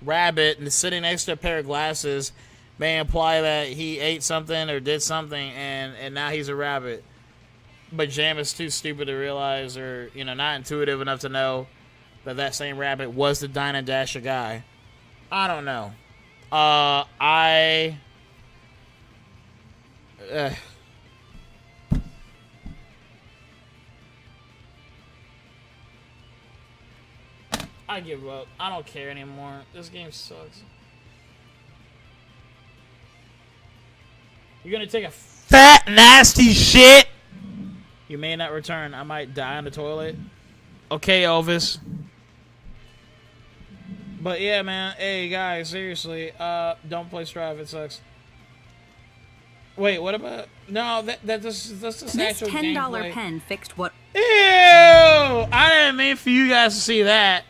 Rabbit and sitting next to a pair of glasses... may imply that he ate something or did something and now he's a rabbit. But Jam is too stupid to realize or, you know, not intuitive enough to know that same rabbit was the Dine and Dasher guy. I don't know. I give up. I don't care anymore. This game sucks. You're gonna take a fat, nasty shit. You may not return. I might die in the toilet. Okay, Elvis. But yeah, man. Hey, guys, seriously. Don't play Strive. It sucks. Wait, what about... No, that's just This actual $10 gameplay. pen fixed what... Ew! I didn't mean for you guys to see that.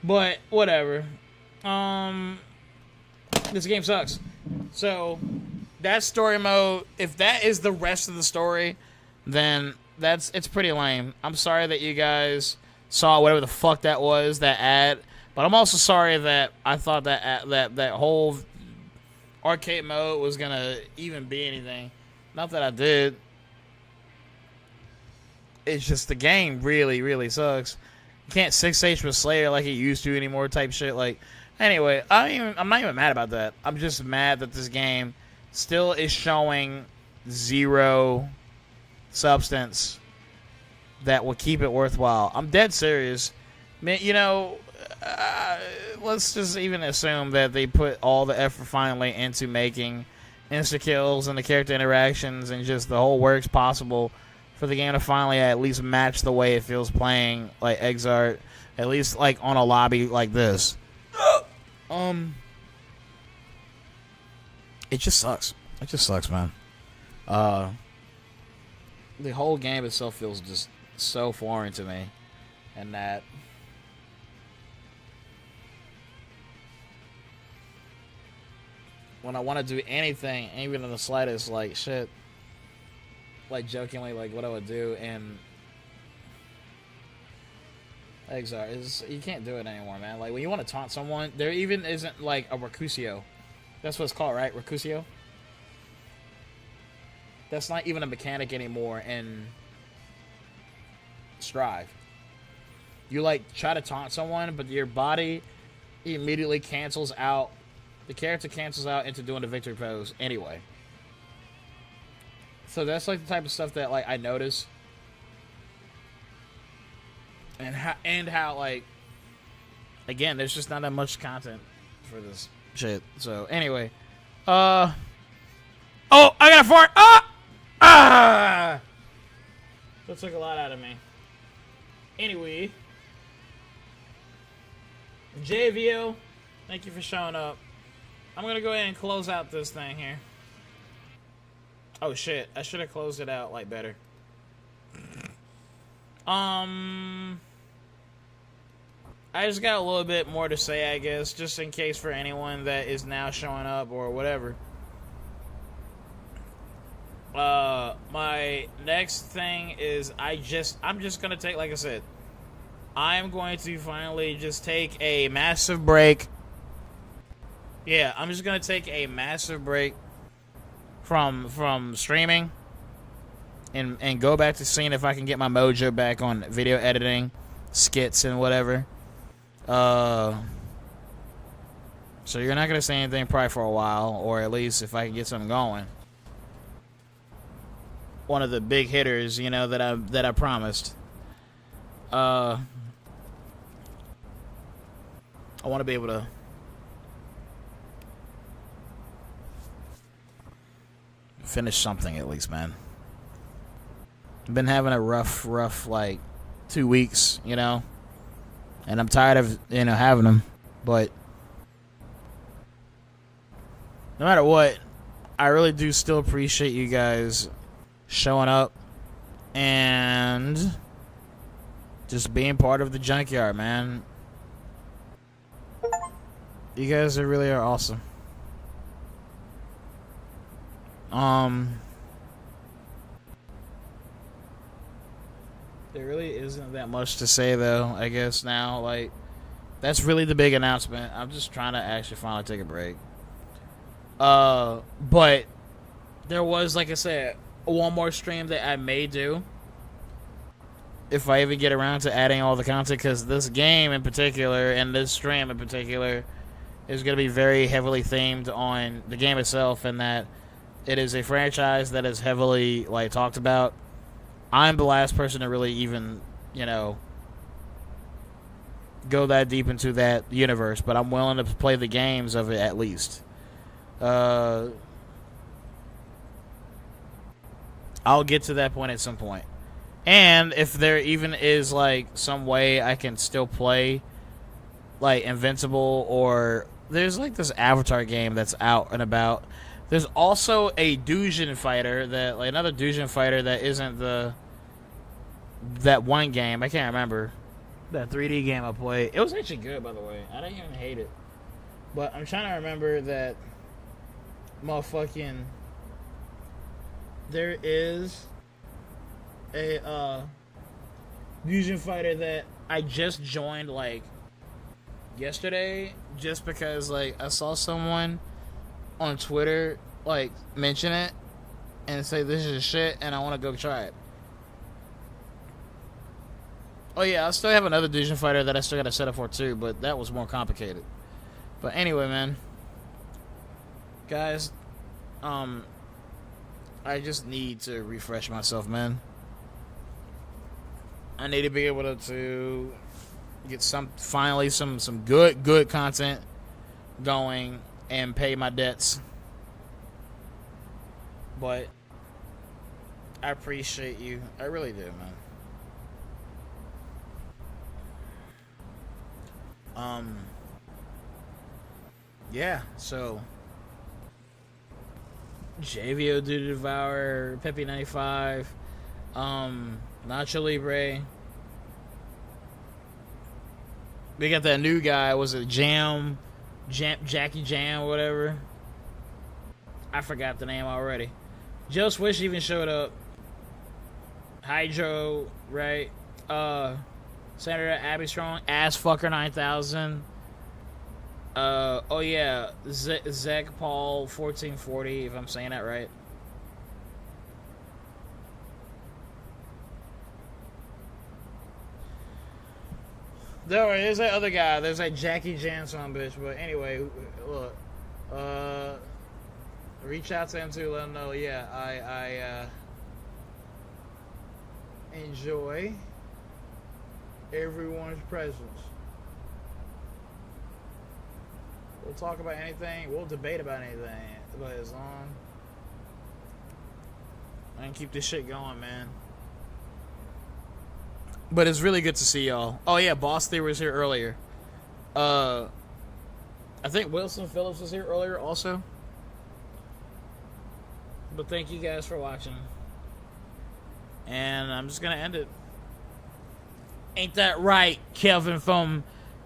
But, whatever. This game sucks. So... That story mode, if that is the rest of the story, then it's pretty lame. I'm sorry that you guys saw whatever the fuck that was, that ad. But I'm also sorry that I thought that whole arcade mode was gonna even be anything. Not that I did. It's just the game really, really sucks. You can't 6H with Slayer like it used to anymore type shit. Like, anyway, I'm not even mad about that. I'm just mad that this game still is showing zero substance that will keep it worthwhile. I'm dead serious. Man, you know, let's just even assume that they put all the effort finally into making insta-kills and the character interactions and just the whole works possible for the game to finally at least match the way it feels playing like Xrd, at least like on a lobby like this. It just sucks. It just sucks, man. The whole game itself feels just so foreign to me. And that... when I want to do anything, even in the slightest, like, shit, like, jokingly, like, what I would do, and Xrd is you can't do it anymore, man. Like when you want to taunt someone, there even isn't like a Recusio. That's what it's called, right? Recusio. That's not even a mechanic anymore in Strive. You like try to taunt someone, but your body immediately cancels out. The character cancels out into doing the victory pose anyway. So that's like the type of stuff that like I notice. And how like again, there's just not that much content for this shit. So anyway, oh, I got a fart. That took a lot out of me. Anyway, JVO, thank you for showing up. I'm gonna go ahead and close out this thing here. Oh shit, I should have closed it out like better. I just got a little bit more to say, I guess, just in case for anyone that is now showing up or whatever. My next thing is I'm just gonna take, like I said, I'm going to finally just take a massive break. Yeah, I'm just gonna take a massive break from streaming and go back to seeing if I can get my mojo back on video editing, skits and whatever. So you're not gonna say anything probably for a while, or at least if I can get something going. One of the big hitters, you know, that I promised. I want to be able to finish something at least, man. I've been having a rough like 2 weeks, you know, and I'm tired of, you know, having them, but no matter what, I really do still appreciate you guys showing up and just being part of the junkyard, man. You guys really are awesome. There really isn't that much to say, though, I guess now. Like, that's really the big announcement. I'm just trying to actually finally take a break. But there was, like I said, one more stream that I may do if I even get around to adding all the content, because this game in particular and this stream in particular is going to be very heavily themed on the game itself, and that it is a franchise that is heavily like talked about. I'm the last person to really even, you know, go that deep into that universe, but I'm willing to play the games of it at least. I'll get to that point at some point. And if there even is like some way I can still play like Invincible, or there's like this Avatar game that's out and about. There's also a Dujin fighter that, like another Dujin fighter that isn't that one game. I can't remember. That 3D game I played. It was actually good, by the way. I didn't even hate it. But I'm trying to remember that motherfucking... There is a Fusion fighter that I just joined like yesterday, just because like I saw someone on Twitter like mention it and say this is shit and I want to go try it. Oh yeah, I still have another Fusion fighter that I still got to set up for too, but that was more complicated. But anyway, man, guys, I just need to refresh myself, man. I need to be able to get finally some good content going and pay my debts. But I appreciate you. I really do, man. Yeah, so JVO Duty Devour, Peppy 95, Nacho Libre. We got that new guy, was it Jackie Jam, whatever. I forgot the name already. Joe Swish even showed up. Hydro, right? Senator Abby Strong, ass fucker 9000. Oh yeah, Zeg Paul 1440, if I'm saying that right. There's that other guy. There's that Jackie Janson bitch. But anyway, look. Reach out to him too. Let him know. Yeah, I enjoy everyone's presence. We'll talk about anything. We'll debate about anything. But as long I can keep this shit going, man. But it's really good to see y'all. Oh yeah, Boss Theory was here earlier. I think Wilson Phillips was here earlier also. But thank you guys for watching. And I'm just gonna end it. Ain't that right, Kelvin from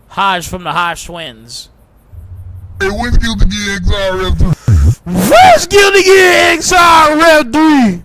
Hodge from the Hodge Twins? Hey, when's Guilty Gear Xrd Rev 3? Where's Guilty Gear Xrd Rev 3?